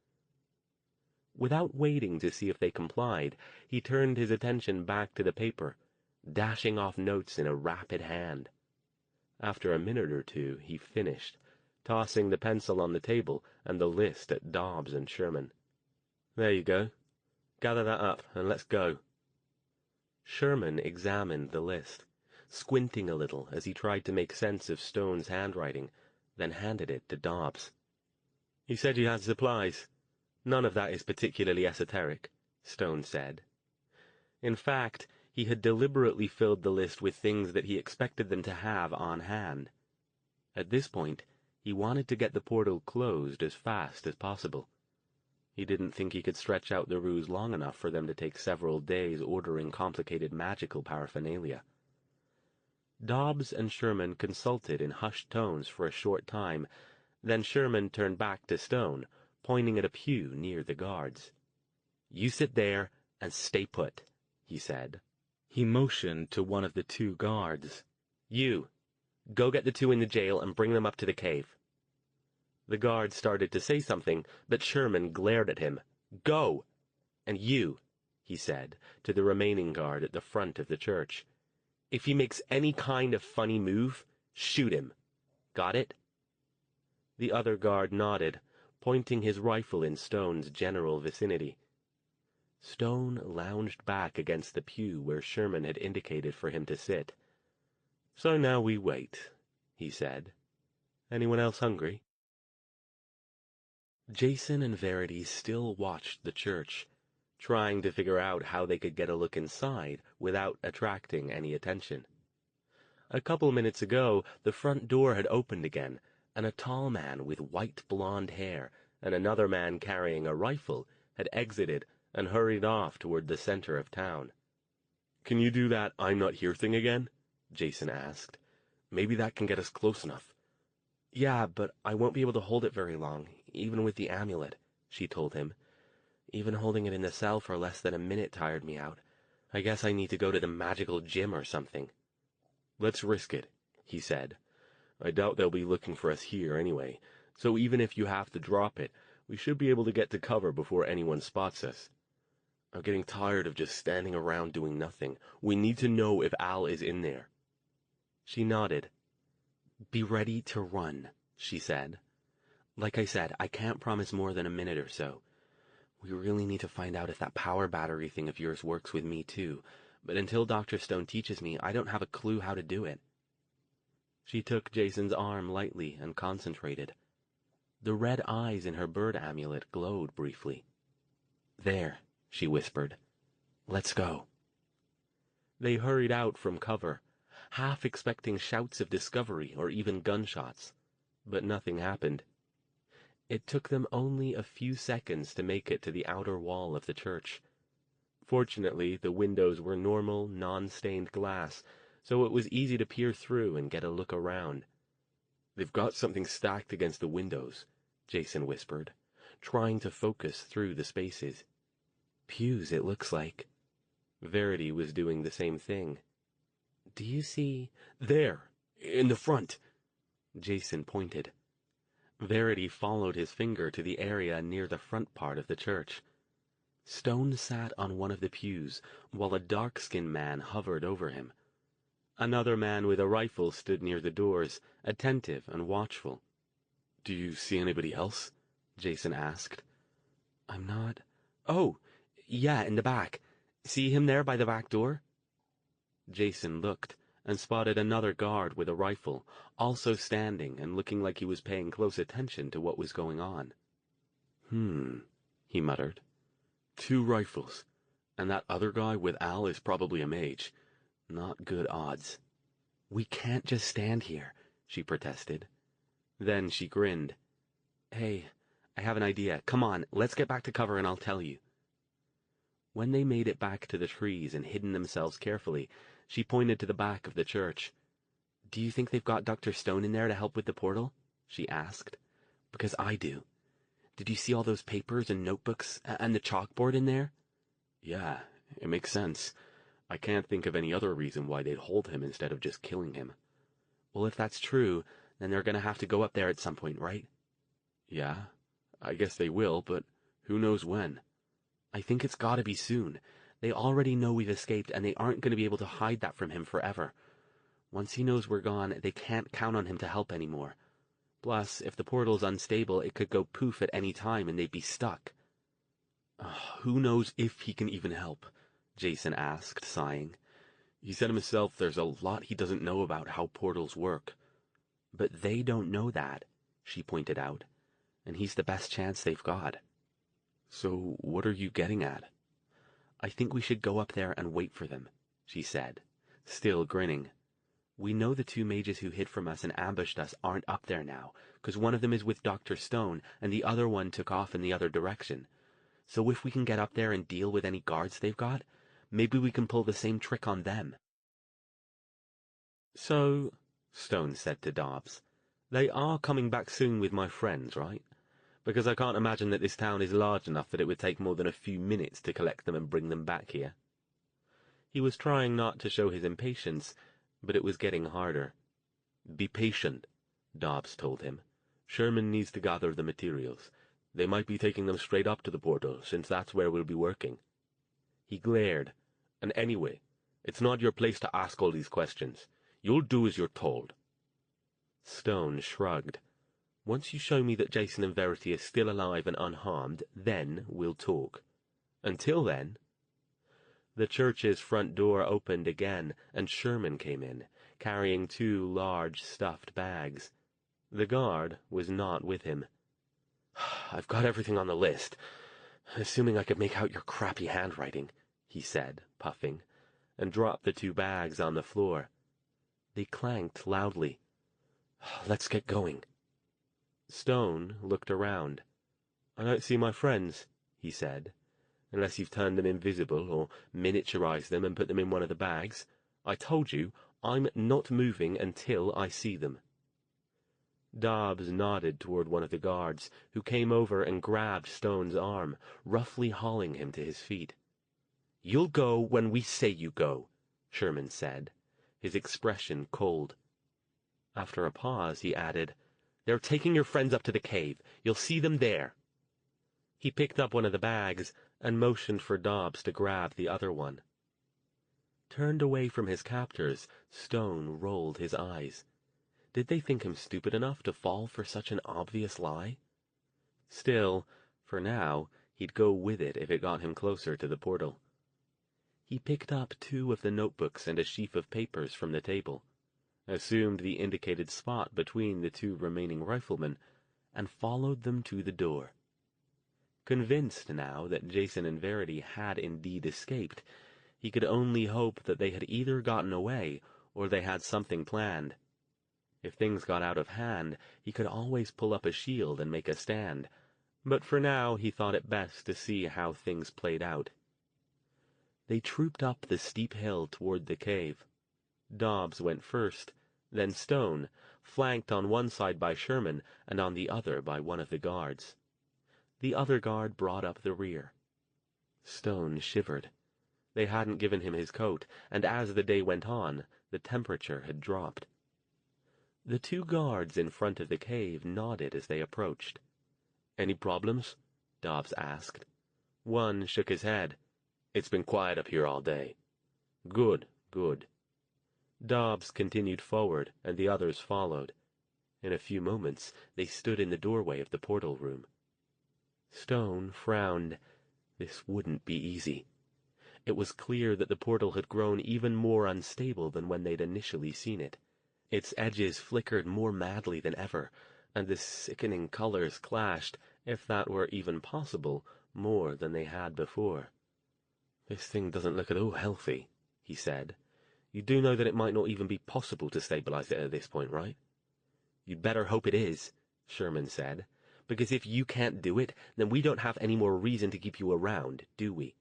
Without waiting to see if they complied, he turned his attention back to the paper, dashing off notes in a rapid hand. After a minute or two, he finished, tossing the pencil on the table and the list at Dobbs and Sherman. "There you go. Gather that up, and let's go." Sherman examined the list, squinting a little as he tried to make sense of Stone's handwriting, then handed it to Dobbs. "You said you had supplies. None of that is particularly esoteric," Stone said. In fact, he had deliberately filled the list with things that he expected them to have on hand. At this point, he wanted to get the portal closed as fast as possible. He didn't think he could stretch out the ruse long enough for them to take several days ordering complicated magical paraphernalia. Dobbs and Sherman consulted in hushed tones for a short time, then Sherman turned back to Stone, pointing at a pew near the guards. "You sit there and stay put," he said. He motioned to one of the two guards. "You, go get the two in the jail and bring them up to the cave." The guard started to say something, but Sherman glared at him. "Go! And you," he said, to the remaining guard at the front of the church. "If he makes any kind of funny move, shoot him. Got it?" The other guard nodded, pointing his rifle in Stone's general vicinity. Stone lounged back against the pew where Sherman had indicated for him to sit. "So now we wait," he said. "Anyone else hungry?" Jason and Verity still watched the church, trying to figure out how they could get a look inside without attracting any attention. A couple minutes ago, the front door had opened again, and a tall man with white blonde hair and another man carrying a rifle had exited and hurried off toward the center of town. "Can you do that I'm not here thing again?" Jason asked. "Maybe that can get us close enough." "Yeah, but I won't be able to hold it very long, even with the amulet," she told him. "Even holding it in the cell for less than a minute tired me out. I guess I need to go to the magical gym or something." "Let's risk it," he said. "I doubt they'll be looking for us here anyway, so even if you have to drop it, we should be able to get to cover before anyone spots us. I'm getting tired of just standing around doing nothing. We need to know if Al is in there." She nodded. "Be ready to run," she said. "Like I said, I can't promise more than a minute or so. We really need to find out if that power battery thing of yours works with me too, but until Dr. Stone teaches me, I don't have a clue how to do it." She took Jason's arm lightly and concentrated. The red eyes in her bird amulet glowed briefly. "There," she whispered. "Let's go." They hurried out from cover, half expecting shouts of discovery or even gunshots, but nothing happened. It took them only a few seconds to make it to the outer wall of the church. Fortunately, the windows were normal, non-stained glass, so it was easy to peer through and get a look around. "They've got something stacked against the windows," Jason whispered, trying to focus through the spaces. "Pews, it looks like." Verity was doing the same thing. "Do you see—" "There! In the front!" Jason pointed. Verity followed his finger to the area near the front part of the church. Stone sat on one of the pews, while a dark-skinned man hovered over him. Another man with a rifle stood near the doors, attentive and watchful. "Do you see anybody else?" Jason asked. "I'm not—" "Oh, yeah, in the back. See him there by the back door?" Jason looked and spotted another guard with a rifle, also standing and looking like he was paying close attention to what was going on. He muttered. "Two rifles, and that other guy with Al is probably a mage. Not good odds." "We can't just stand here," she protested. Then she grinned. "Hey, I have an idea. Come on, let's get back to cover and I'll tell you." When they made it back to the trees and hidden themselves carefully, she pointed to the back of the church. "Do you think they've got Dr. Stone in there to help with the portal?" she asked. "Because I do. Did you see all those papers and notebooks and the chalkboard in there?" "Yeah, it makes sense. I can't think of any other reason why they'd hold him instead of just killing him." "Well, if that's true, then they're going to have to go up there at some point, right?" "Yeah, I guess they will, but who knows when." "I think it's got to be soon. They already know we've escaped, and they aren't going to be able to hide that from him forever. Once he knows we're gone, they can't count on him to help anymore. Plus, if the portal's unstable, it could go poof at any time and they'd be stuck." Who knows if he can even help?" Jason asked, sighing. "He said himself there's a lot he doesn't know about how portals work." "But they don't know that," she pointed out, "and he's the best chance they've got." "So what are you getting at?" "I think we should go up there and wait for them," she said, still grinning. "We know the two mages who hid from us and ambushed us aren't up there now, because one of them is with Dr. Stone, and the other one took off in the other direction. So if we can get up there and deal with any guards they've got, maybe we can pull the same trick on them." "So," Stone said to Dobbs, "they are coming back soon with my friends, right? Because I can't imagine that this town is large enough that it would take more than a few minutes to collect them and bring them back here." He was trying not to show his impatience, but it was getting harder. "Be patient," Dobbs told him. "Sherman needs to gather the materials. They might be taking them straight up to the portal, since that's where we'll be working." He glared. "And anyway, it's not your place to ask all these questions. You'll do as you're told." Stone shrugged. "Once you show me that Jason and Verity are still alive and unharmed, then we'll talk. Until then—" The church's front door opened again, and Sherman came in, carrying 2 large stuffed bags. The guard was not with him. "I've got everything on the list, assuming I could make out your crappy handwriting," he said, puffing, and dropped the 2 bags on the floor. They clanked loudly. "Let's get going." Stone looked around. "I don't see my friends," he said, "unless you've turned them invisible or miniaturized them and put them in one of the bags. I told you, I'm not moving until I see them." Dobbs nodded toward one of the guards, who came over and grabbed Stone's arm, roughly hauling him to his feet. "You'll go when we say you go," Sherman said, his expression cold. After a pause, he added, "They're taking your friends up to the cave. You'll see them there." He picked up one of the bags and motioned for Dobbs to grab the other one. Turned away from his captors, Stone rolled his eyes. Did they think him stupid enough to fall for such an obvious lie? Still, for now, he'd go with it if it got him closer to the portal. He picked up 2 of the notebooks and a sheaf of papers from the table, assumed the indicated spot between the 2 remaining riflemen, and followed them to the door. Convinced now that Jason and Verity had indeed escaped, he could only hope that they had either gotten away or they had something planned. If things got out of hand, he could always pull up a shield and make a stand, but for now he thought it best to see how things played out. They trooped up the steep hill toward the cave. Dobbs went first, then Stone, flanked on one side by Sherman and on the other by one of the guards. The other guard brought up the rear. Stone shivered. They hadn't given him his coat, and as the day went on, the temperature had dropped. The 2 guards in front of the cave nodded as they approached. "Any problems?" Dobbs asked. One shook his head. "It's been quiet up here all day." "Good, good." Dobbs continued forward, and the others followed. In a few moments, they stood in the doorway of the portal room. Stone frowned. This wouldn't be easy. It was clear that the portal had grown even more unstable than when they'd initially seen it. Its edges flickered more madly than ever, and the sickening colors clashed, if that were even possible, more than they had before. "This thing doesn't look at all healthy," he said. "You do know that it might not even be possible to stabilize it at this point, right?" "You'd better hope it is," Sherman said, "because if you can't do it, then we don't have any more reason to keep you around, do we?"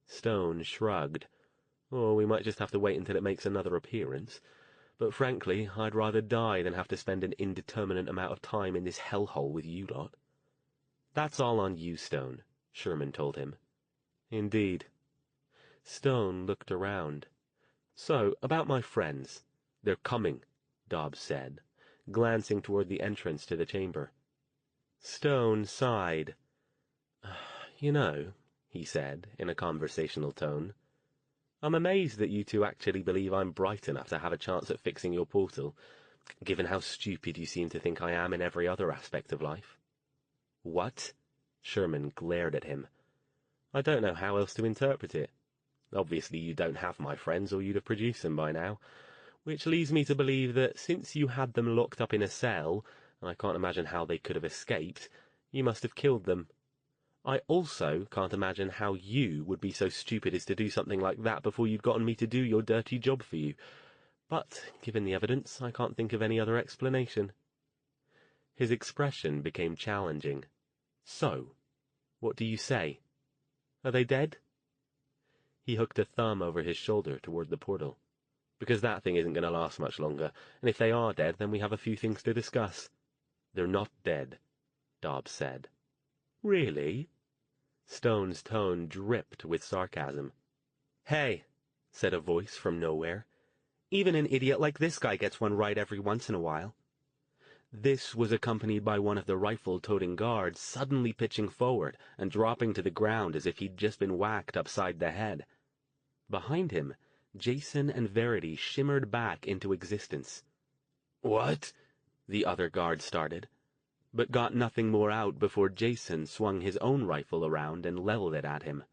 Stone shrugged. "Oh, we might just have to wait until it makes another appearance. But frankly, I'd rather die than have to spend an indeterminate amount of time in this hellhole with you lot." "That's all on you, Stone," Sherman told him. "Indeed." Stone looked around. "So, about my friends. They're coming," Dobbs said, glancing toward the entrance to the chamber. Stone sighed. "You know," he said, in a conversational tone, "I'm amazed that you two actually believe I'm bright enough to have a chance at fixing your portal, given how stupid you seem to think I am in every other aspect of life." "What?" Sherman glared at him. "I don't know how else to interpret it. Obviously you don't have my friends, or you'd have produced them by now, which leads me to believe that since you had them locked up in a cell, and I can't imagine how they could have escaped, you must have killed them. I also can't imagine how you would be so stupid as to do something like that before you'd gotten me to do your dirty job for you. But, given the evidence, I can't think of any other explanation." His expression became challenging. "So, what do you say? "Are they dead?" He hooked a thumb over his shoulder toward the portal. "Because that thing isn't going to last much longer, and if they are dead, then we have a few things to discuss." "They're not dead," Dobbs said. "Really?" Stone's tone dripped with sarcasm. "Hey," said a voice from nowhere. "Even an idiot like this guy gets one right every once in a while." This was accompanied by one of the rifle-toting guards suddenly pitching forward and dropping to the ground as if he'd just been whacked upside the head. Behind him, Jason and Verity shimmered back into existence. "What?" the other guard started, but got nothing more out before Jason swung his own rifle around and leveled it at him.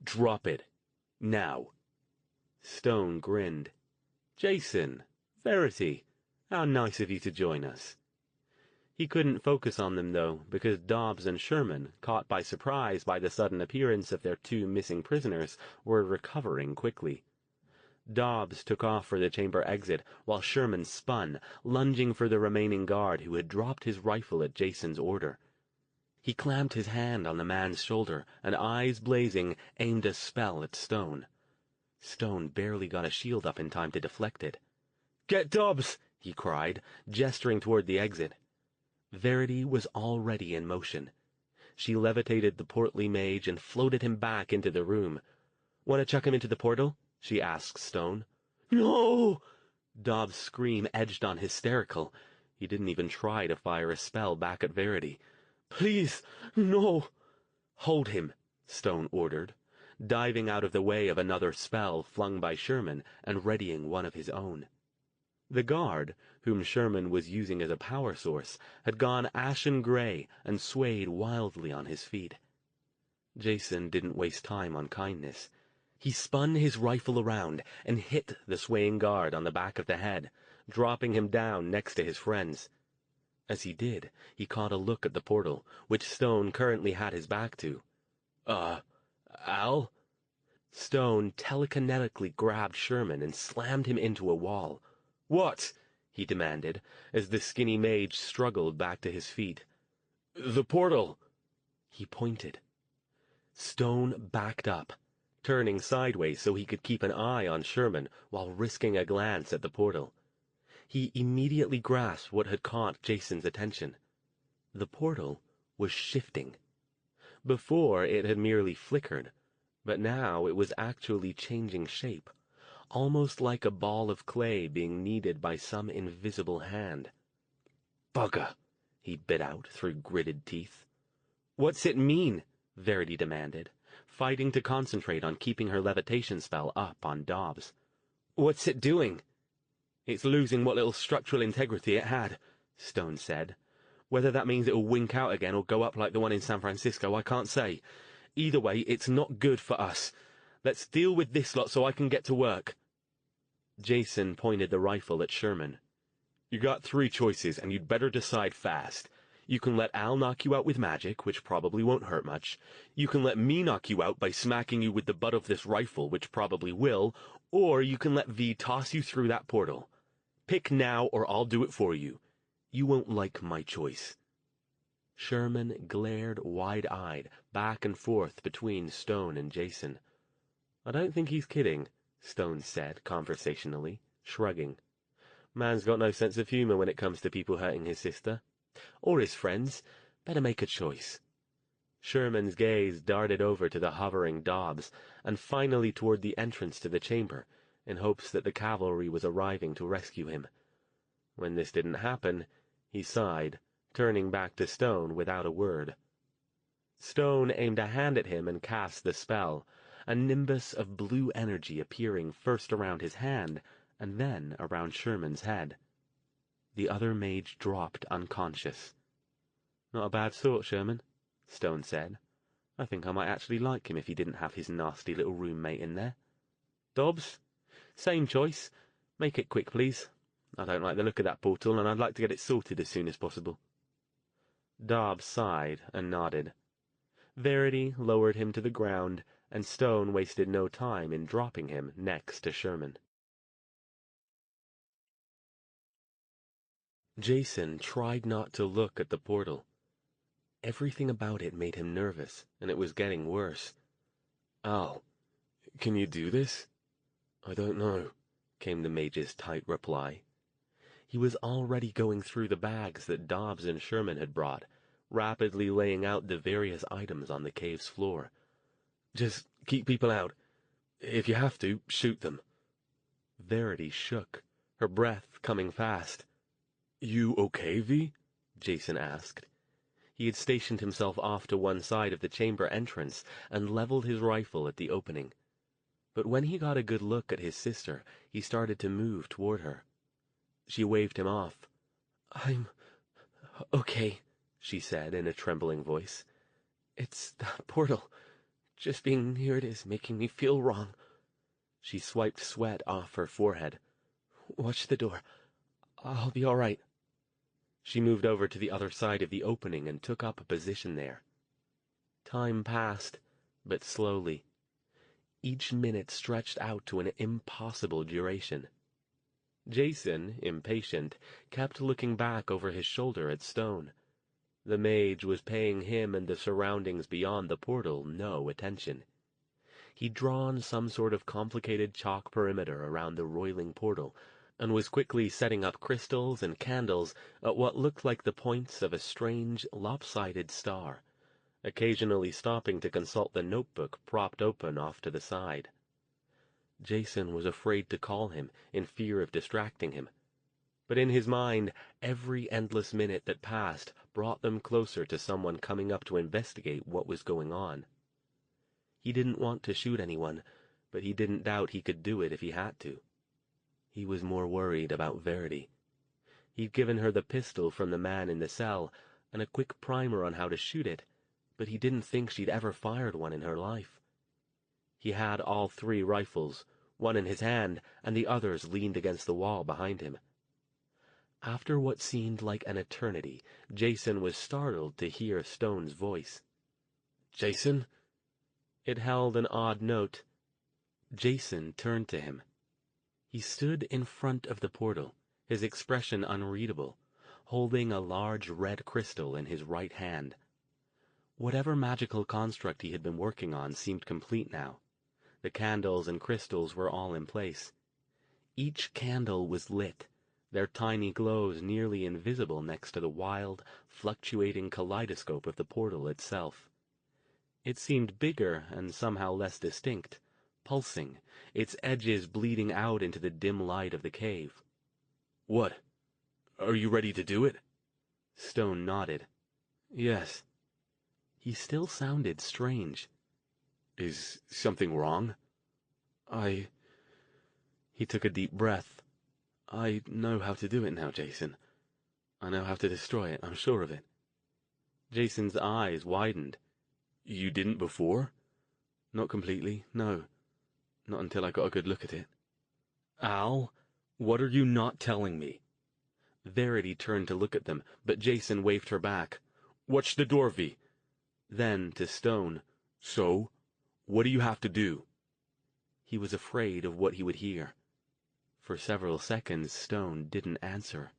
"Drop it. Now." Stone grinned. "Jason, Verity, how nice of you to join us." He couldn't focus on them, though, because Dobbs and Sherman, caught by surprise by the sudden appearance of their two missing prisoners, were recovering quickly. Dobbs took off for the chamber exit, while Sherman spun, lunging for the remaining guard who had dropped his rifle at Jason's order. He clamped his hand on the man's shoulder, and, eyes blazing, aimed a spell at Stone. Stone barely got a shield up in time to deflect it. "Get Dobbs!" he cried, gesturing toward the exit. Verity was already in motion. She levitated the portly mage and floated him back into the room. "Want to chuck him into the portal?" she asked Stone. "No!" Dobbs' scream edged on hysterical. He didn't even try to fire a spell back at Verity. "Please, no!" "Hold him," Stone ordered, diving out of the way of another spell flung by Sherman and readying one of his own. The guard, whom Sherman was using as a power source, had gone ashen gray and swayed wildly on his feet. Jason didn't waste time on kindness. He spun his rifle around and hit the swaying guard on the back of the head, dropping him down next to his friends. As he did, he caught a look at the portal, which Stone currently had his back to. Al?" Stone telekinetically grabbed Sherman and slammed him into a wall. "What?" he demanded, as the skinny mage struggled back to his feet. "The portal." He pointed. Stone backed up, turning sideways so he could keep an eye on Sherman while risking a glance at the portal. He immediately grasped what had caught Jason's attention. The portal was shifting. Before, it had merely flickered, but now it was actually changing shape, almost like a ball of clay being kneaded by some invisible hand. "Bugger," he bit out through gritted teeth. "What's it mean?" Verity demanded, fighting to concentrate on keeping her levitation spell up on Dobbs. "What's it doing?" "It's losing what little structural integrity it had," Stone said. "Whether that means it'll wink out again or go up like the one in San Francisco, I can't say. Either way, it's not good for us. Let's deal with this lot so I can get to work." Jason pointed the rifle at Sherman. "You got 3 choices, and you'd better decide fast. You can let Al knock you out with magic, which probably won't hurt much. You can let me knock you out by smacking you with the butt of this rifle, which probably will. Or you can let V toss you through that portal. Pick now, or I'll do it for you. You won't like my choice." Sherman glared wide-eyed back and forth between Stone and Jason. "I don't think he's kidding," Stone said conversationally, shrugging. Man's got no sense of humour when it comes to people hurting his sister. Or his friends. Better make a choice. Sherman's gaze darted over to the hovering Dobbs, and finally toward the entrance to the chamber, in hopes that the cavalry was arriving to rescue him. When this didn't happen, he sighed, turning back to Stone without a word. Stone aimed a hand at him and cast the spell, a nimbus of blue energy appearing first around his hand and then around Sherman's head. The other mage dropped unconscious. "Not a bad sort, Sherman," Stone said. "I think I might actually like him if he didn't have his nasty little roommate in there. Dobbs? Same choice. Make it quick, please. I don't like the look of that portal, and I'd like to get it sorted as soon as possible." Dobbs sighed and nodded. Verity lowered him to the ground, and Stone wasted no time in dropping him next to Sherman. Jason tried not to look at the portal. Everything about it made him nervous, and it was getting worse. "Al, can you do this?" "I don't know," came the mage's tight reply. He was already going through the bags that Dobbs and Sherman had brought, rapidly laying out the various items on the cave's floor. "Just keep people out. If you have to, shoot them." Verity shook, her breath coming fast. "You okay, V?" Jason asked. He had stationed himself off to one side of the chamber entrance and leveled his rifle at the opening. But when he got a good look at his sister, he started to move toward her. She waved him off. "I'm okay," she said in a trembling voice. "It's that portal. Just being near it is making me feel wrong." She swiped sweat off her forehead. "Watch the door. I'll be all right." She moved over to the other side of the opening and took up a position there. Time passed, but slowly. Each minute stretched out to an impossible duration. Jason, impatient, kept looking back over his shoulder at Stone. The mage was paying him and the surroundings beyond the portal no attention. He'd drawn some sort of complicated chalk perimeter around the roiling portal, and was quickly setting up crystals and candles at what looked like the points of a strange, lopsided star, occasionally stopping to consult the notebook propped open off to the side. Jason was afraid to call him, in fear of distracting him. But in his mind, every endless minute that passed brought them closer to someone coming up to investigate what was going on. He didn't want to shoot anyone, but he didn't doubt he could do it if he had to. He was more worried about Verity. He'd given her the pistol from the man in the cell, and a quick primer on how to shoot it, but he didn't think she'd ever fired one in her life. He had all 3 rifles, one in his hand, and the others leaned against the wall behind him. After what seemed like an eternity, Jason was startled to hear Stone's voice. "Jason?" It held an odd note. Jason turned to him. He stood in front of the portal, his expression unreadable, holding a large red crystal in his right hand. Whatever magical construct he had been working on seemed complete now. The candles and crystals were all in place. Each candle was lit, their tiny glows nearly invisible next to the wild, fluctuating kaleidoscope of the portal itself. It seemed bigger and somehow less distinct, pulsing, its edges bleeding out into the dim light of the cave. "What? Are you ready to do it?" Stone nodded. "Yes." He still sounded strange. "Is something wrong?" He took a deep breath. "I know how to do it now, Jason. I know how to destroy it, I'm sure of it." Jason's eyes widened. "You didn't before?" "Not completely, no. Not until I got a good look at it." "Al, what are you not telling me?" Verity turned to look at them, but Jason waved her back. "Watch the door, V." Then, to Stone, "So? What do you have to do?" He was afraid of what he would hear. For several seconds, Stone didn't answer.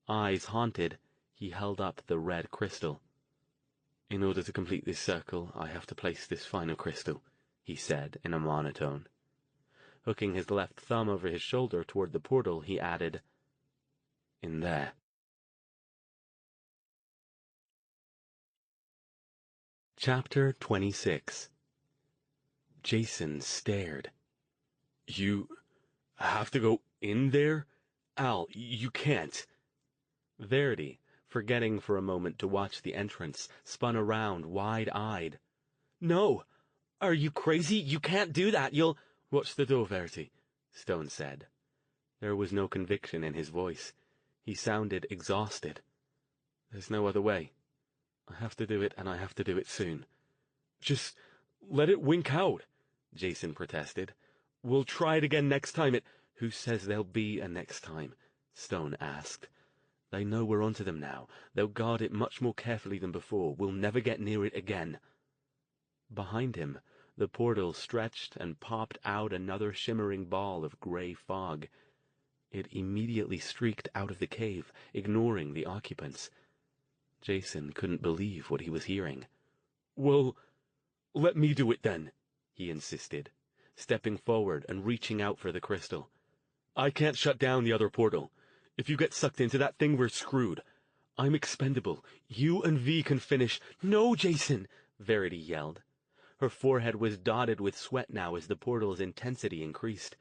Eyes haunted, he held up the red crystal. "In order to complete this circle, I have to place this final crystal," he said in a monotone. Hooking his left thumb over his shoulder toward the portal, he added, in there. Chapter 26. Jason stared. You have to go in there? Al, you can't. Verity, forgetting for a moment to watch the entrance, spun around wide-eyed. No! Are you crazy? You can't do that. You'll— Watch the door, Verity, Stone said. There was no conviction in his voice. He sounded exhausted. There's no other way. I have to do it, and I have to do it soon. Just let it wink out, Jason protested. We'll try it again next time. Who says there'll be a next time? Stone asked. They know we're onto them now. They'll guard it much more carefully than before. We'll never get near it again. Behind him, the portal stretched and popped out another shimmering ball of gray fog. It immediately streaked out of the cave, ignoring the occupants. Jason couldn't believe what he was hearing. Well, let me do it then, he insisted, stepping forward and reaching out for the crystal. I can't shut down the other portal. If you get sucked into that thing, we're screwed. I'm expendable. You and V can finish— No, Jason! Verity yelled. Her forehead was dotted with sweat now as the portal's intensity increased.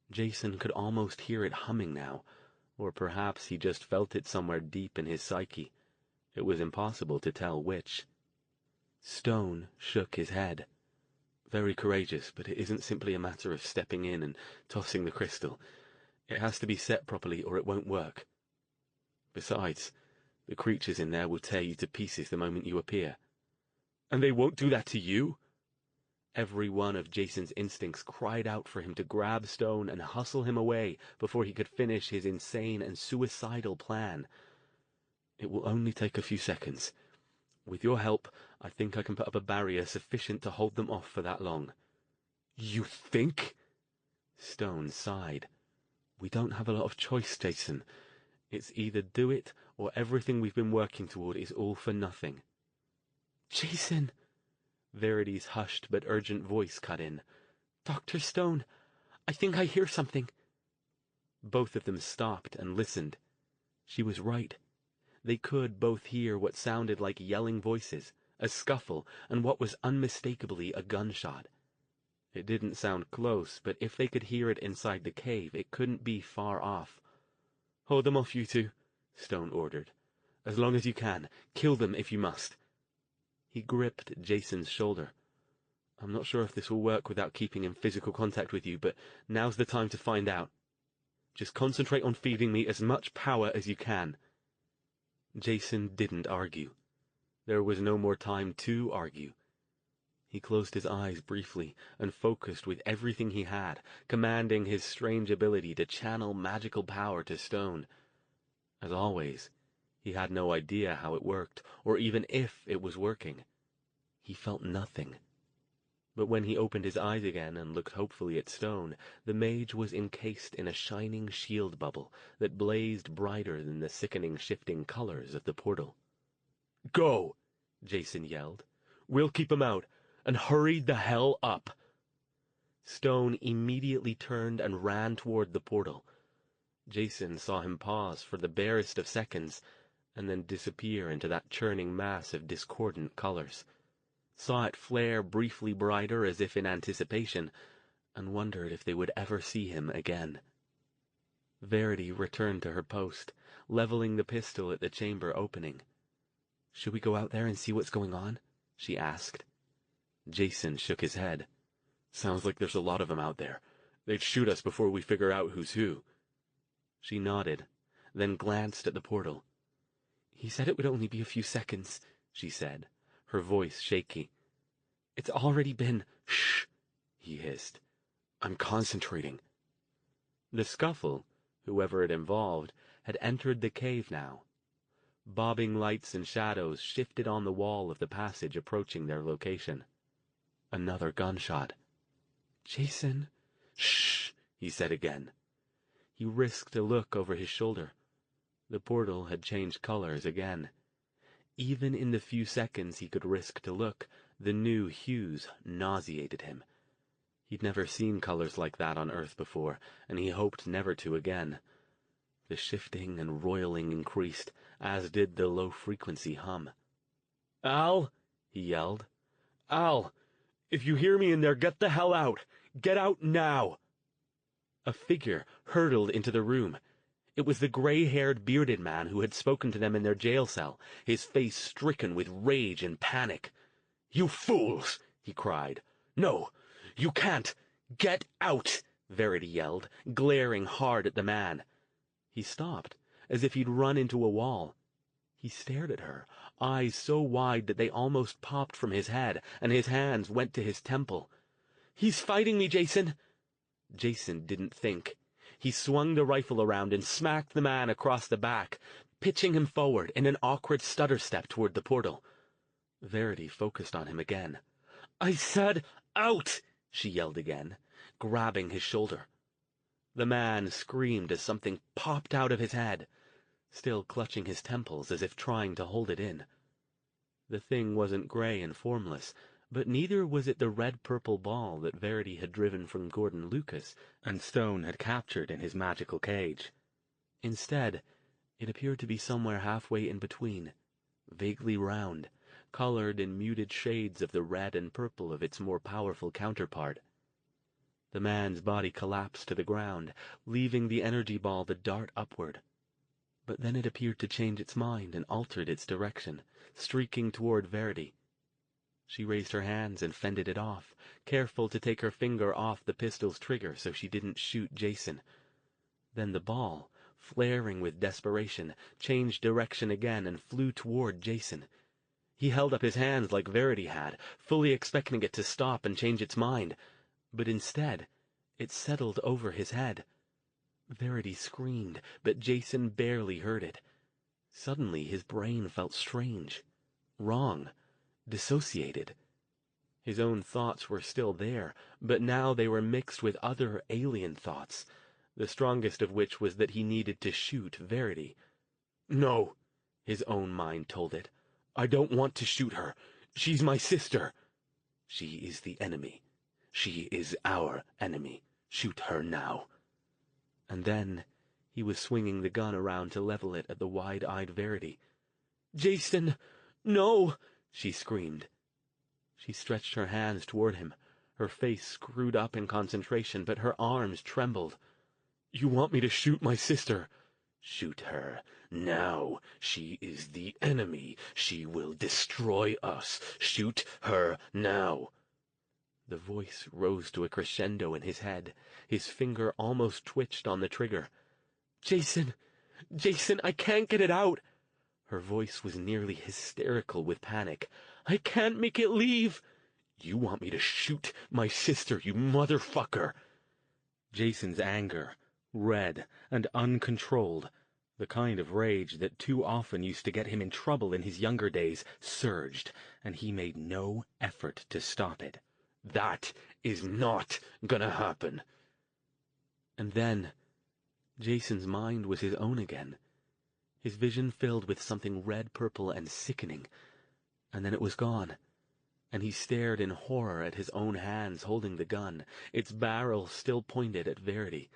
Jason could almost hear it humming now, or perhaps he just felt it somewhere deep in his psyche. It was impossible to tell which. Stone shook his head. Very courageous, but it isn't simply a matter of stepping in and tossing the crystal. It has to be set properly or it won't work. Besides, the creatures in there will tear you to pieces the moment you appear. And they won't do that to you? Every one of Jason's instincts cried out for him to grab Stone and hustle him away before he could finish his insane and suicidal plan. It will only take a few seconds. With your help, I think I can put up a barrier sufficient to hold them off for that long. You think? Stone sighed. We don't have a lot of choice, Jason. It's either do it or everything we've been working toward is all for nothing. Jason! Verity's hushed but urgent voice cut in. Dr. Stone, I think I hear something. Both of them stopped and listened. She was right. They could both hear what sounded like yelling voices, a scuffle, and what was unmistakably a gunshot. It didn't sound close, but if they could hear it inside the cave, it couldn't be far off. Hold them off, you two, Stone ordered. As long as you can. Kill them if you must. He gripped Jason's shoulder. I'm not sure if this will work without keeping in physical contact with you, but now's the time to find out. Just concentrate on feeding me as much power as you can. Jason didn't argue. There was no more time to argue. He closed his eyes briefly and focused with everything he had, commanding his strange ability to channel magical power to Stone. As always, he had no idea how it worked, or even if it was working. He felt nothing. But when he opened his eyes again and looked hopefully at Stone, the mage was encased in a shining shield bubble that blazed brighter than the sickening shifting colors of the portal. Go! Jason yelled. We'll keep him out, and hurry the hell up! Stone immediately turned and ran toward the portal. Jason saw him pause for the barest of seconds, and then disappear into that churning mass of discordant colors. Saw it flare briefly brighter as if in anticipation, and wondered if they would ever see him again. Verity returned to her post, leveling the pistol at the chamber opening. Should we go out there and see what's going on? She asked. Jason shook his head. Sounds like there's a lot of them out there. They'd shoot us before we figure out who's who. She nodded, then glanced at the portal. He said it would only be a few seconds, she said, her voice shaky. It's already been— Shh, he hissed. I'm concentrating. The scuffle, whoever it involved, had entered the cave now. Bobbing lights and shadows shifted on the wall of the passage approaching their location. Another gunshot. Jason. Shh, he said again. He risked a look over his shoulder. The portal had changed colors again. Even in the few seconds he could risk to look, the new hues nauseated him. He'd never seen colors like that on Earth before, and he hoped never to again. The shifting and roiling increased, as did the low-frequency hum. "Al!" he yelled. "Al! If you hear me in there, get the hell out! Get out now!" A figure hurtled into the room. It was the gray-haired, bearded man who had spoken to them in their jail cell, his face stricken with rage and panic. "You fools!" he cried. "No, you can't! Get out!" Verity yelled, glaring hard at the man. He stopped, as if he'd run into a wall. He stared at her, eyes so wide that they almost popped from his head, and his hands went to his temple. "He's fighting me, Jason!" Jason didn't think. He swung the rifle around and smacked the man across the back, pitching him forward in an awkward stutter step toward the portal. Verity focused on him again. "I said out!" she yelled again, grabbing his shoulder. The man screamed as something popped out of his head, still clutching his temples as if trying to hold it in. The thing wasn't gray and formless, but neither was it the red-purple ball that Verity had driven from Gordon Lucas and Stone had captured in his magical cage. Instead, it appeared to be somewhere halfway in between, vaguely round, colored in muted shades of the red and purple of its more powerful counterpart. The man's body collapsed to the ground, leaving the energy ball to dart upward. But then it appeared to change its mind and altered its direction, streaking toward Verity. She raised her hands and fended it off, careful to take her finger off the pistol's trigger so she didn't shoot Jason. Then the ball, flaring with desperation, changed direction again and flew toward Jason. He held up his hands like Verity had, fully expecting it to stop and change its mind, but instead it settled over his head. Verity screamed, but Jason barely heard it. Suddenly his brain felt strange, wrong, dissociated. His own thoughts were still there, but now they were mixed with other alien thoughts, the strongest of which was that he needed to shoot Verity. "No," his own mind told it. "I don't want to shoot her. She's my sister. She is the enemy. She is our enemy. Shoot her now." And then he was swinging the gun around to level it at the wide-eyed Verity. "Jason, no!" she screamed. She stretched her hands toward him, her face screwed up in concentration, but her arms trembled. "You want me to shoot my sister?" "Shoot her now. She is the enemy. She will destroy us. Shoot her now." The voice rose to a crescendo in his head. His finger almost twitched on the trigger. Jason, I can't get it out." Her voice was nearly hysterical with panic. "I can't make it leave." "You want me to shoot my sister, you motherfucker!" Jason's anger, red and uncontrolled, the kind of rage that too often used to get him in trouble in his younger days, surged, and he made no effort to stop it. "That is not gonna happen." And then Jason's mind was his own again, his vision filled with something red-purple and sickening, and then it was gone, and he stared in horror at his own hands holding the gun, its barrel still pointed at Verity.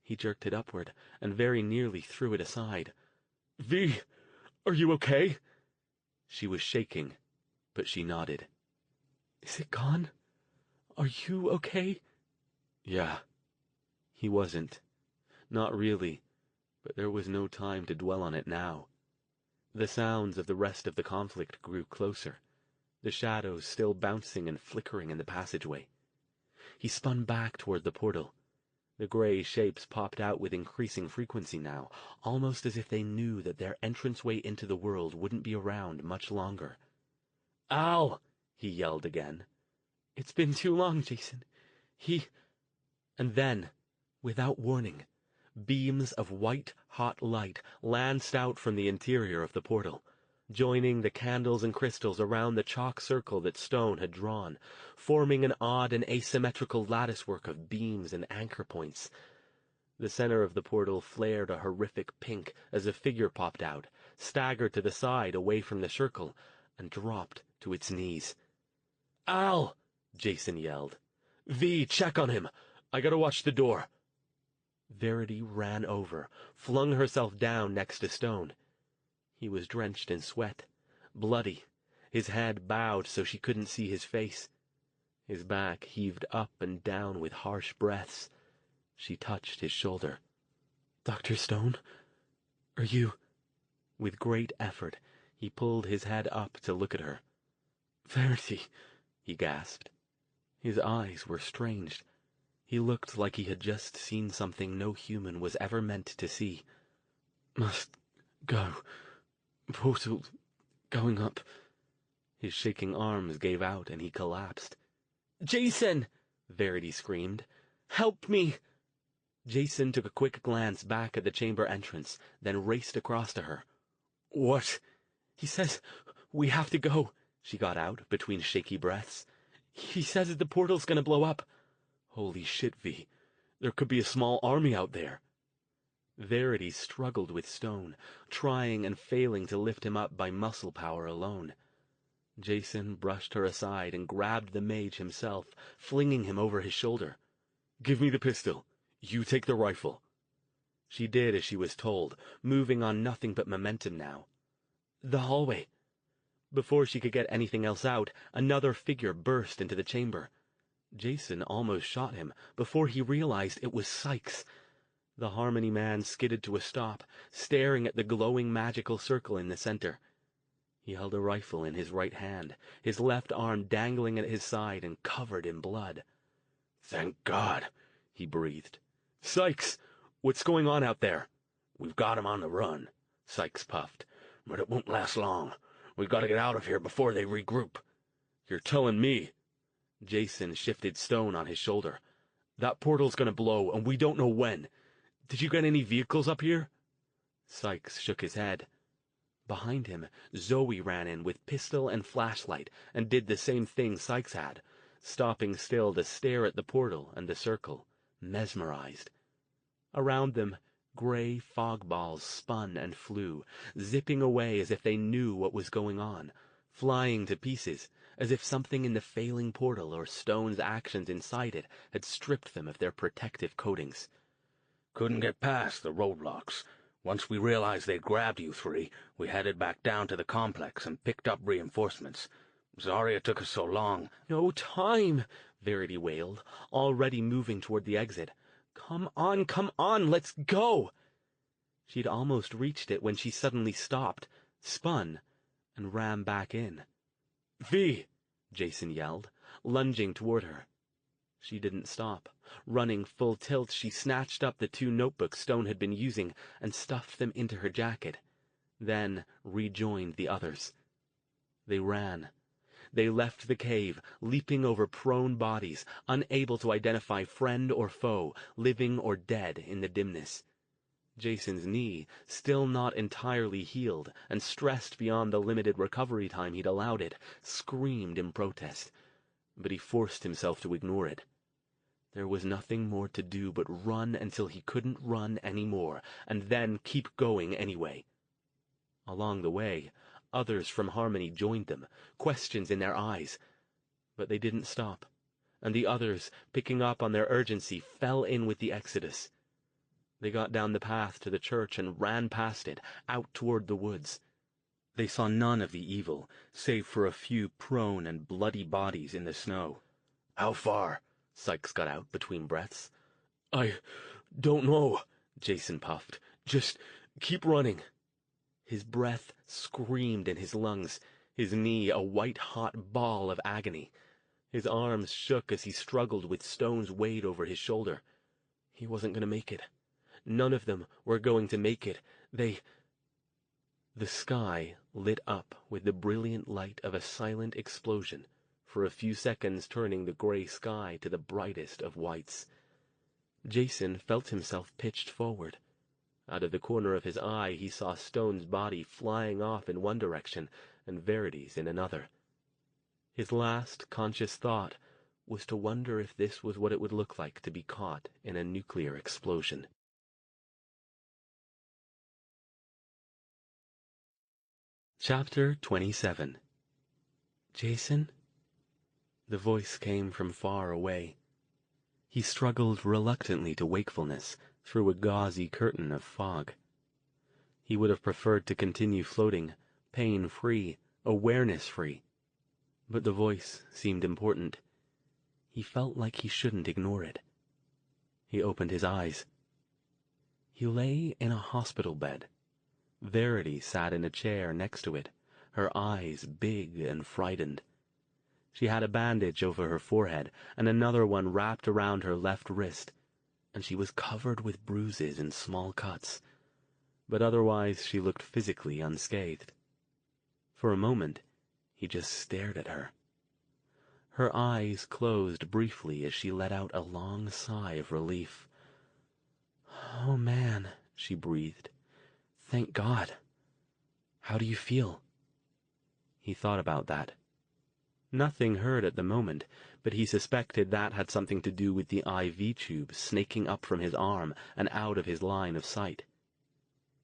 He jerked it upward, and very nearly threw it aside. "V, are you okay?" She was shaking, but she nodded. "Is it gone? Are you okay?" "Yeah." He wasn't. Not really, but there was no time to dwell on it now. The sounds of the rest of the conflict grew closer, the shadows still bouncing and flickering in the passageway. He spun back toward the portal. The gray shapes popped out with increasing frequency now, almost as if they knew that their entranceway into the world wouldn't be around much longer. "Al!" he yelled again. "It's been too long, Jason. And then, without warning, beams of white-hot light lanced out from the interior of the portal, joining the candles and crystals around the chalk circle that Stone had drawn, forming an odd and asymmetrical latticework of beams and anchor points. The center of the portal flared a horrific pink as a figure popped out, staggered to the side away from the circle, and dropped to its knees. "Al!" Jason yelled. "V, check on him. I gotta watch the door." Verity ran over, flung herself down next to Stone. He was drenched in sweat, bloody, his head bowed so she couldn't see his face. His back heaved up and down with harsh breaths. She touched his shoulder. "Dr. Stone? Are you—" With great effort, he pulled his head up to look at her. "Verity," he gasped. His eyes were strange. He looked like he had just seen something no human was ever meant to see. "Must go. Portal going up." His shaking arms gave out and he collapsed. "Jason!" Verity screamed. "Help me!" Jason took a quick glance back at the chamber entrance, then raced across to her. "What?" "He says we have to go," she got out between shaky breaths. "He says the portal's gonna blow up." "Holy shit, V. There could be a small army out there." Verity struggled with Stone, trying and failing to lift him up by muscle power alone. Jason brushed her aside and grabbed the mage himself, flinging him over his shoulder. "Give me the pistol. You take the rifle." She did as she was told, moving on nothing but momentum now. "The hallway." Before she could get anything else out, another figure burst into the chamber. Jason almost shot him before he realized it was Sykes. The Harmony man skidded to a stop, staring at the glowing magical circle in the center. He held a rifle in his right hand, his left arm dangling at his side and covered in blood. "Thank God," he breathed. "Sykes, what's going on out there?" "We've got him on the run," Sykes puffed. "But it won't last long. We've got to get out of here before they regroup." "You're telling me?" Jason shifted Stone on his shoulder. "That portal's gonna blow, and we don't know when. Did you get any vehicles up here?" Sykes shook his head. Behind him, Zoe ran in with pistol and flashlight and did the same thing Sykes had, stopping still to stare at the portal and the circle, mesmerized. Around them, gray fog balls spun and flew, zipping away as if they knew what was going on, flying to pieces, as if something in the failing portal or Stone's actions inside it had stripped them of their protective coatings. "Couldn't get past the roadblocks. Once we realized they'd grabbed you three, we headed back down to the complex and picked up reinforcements. Sorry it took us so long." "No time," Verity wailed, already moving toward the exit. Come on, let's go!" She'd almost reached it when she suddenly stopped, spun, and ran back in. "V!" Jason yelled, lunging toward her. She didn't stop. Running full tilt, she snatched up the 2 notebooks Stone had been using and stuffed them into her jacket, then rejoined the others. They ran. They left the cave, leaping over prone bodies, unable to identify friend or foe, living or dead in the dimness. Jason's knee, still not entirely healed and stressed beyond the limited recovery time he'd allowed it, screamed in protest, but he forced himself to ignore it. There was nothing more to do but run until he couldn't run anymore, and then keep going anyway. Along the way, others from Harmony joined them, questions in their eyes. But they didn't stop, and the others, picking up on their urgency, fell in with the exodus. They got down the path to the church and ran past it, out toward the woods. They saw none of the evil, save for a few prone and bloody bodies in the snow. "How far?" Sykes got out between breaths. "I don't know," Jason puffed. "Just keep running." His breath screamed in his lungs, his knee a white-hot ball of agony. His arms shook as he struggled with Stone's weight over his shoulder. He wasn't going to make it. None of them were going to make it. The sky lit up with the brilliant light of a silent explosion, for a few seconds turning the gray sky to the brightest of whites. Jason felt himself pitched forward. Out of the corner of his eye he saw Stone's body flying off in one direction and Verity's in another. His last conscious thought was to wonder if this was what it would look like to be caught in a nuclear explosion. Chapter 27. "Jason?" The voice came from far away. He struggled reluctantly to wakefulness, through a gauzy curtain of fog. He would have preferred to continue floating, pain-free, awareness-free. But the voice seemed important. He felt like he shouldn't ignore it. He opened his eyes. He lay in a hospital bed. Verity sat in a chair next to it, her eyes big and frightened. She had a bandage over her forehead and another one wrapped around her left wrist, and she was covered with bruises and small cuts. But otherwise she looked physically unscathed. For a moment, he just stared at her. Her eyes closed briefly as she let out a long sigh of relief. "Oh, man," she breathed. "Thank God. How do you feel?" He thought about that. Nothing hurt at the moment, but he suspected that had something to do with the IV tube snaking up from his arm and out of his line of sight.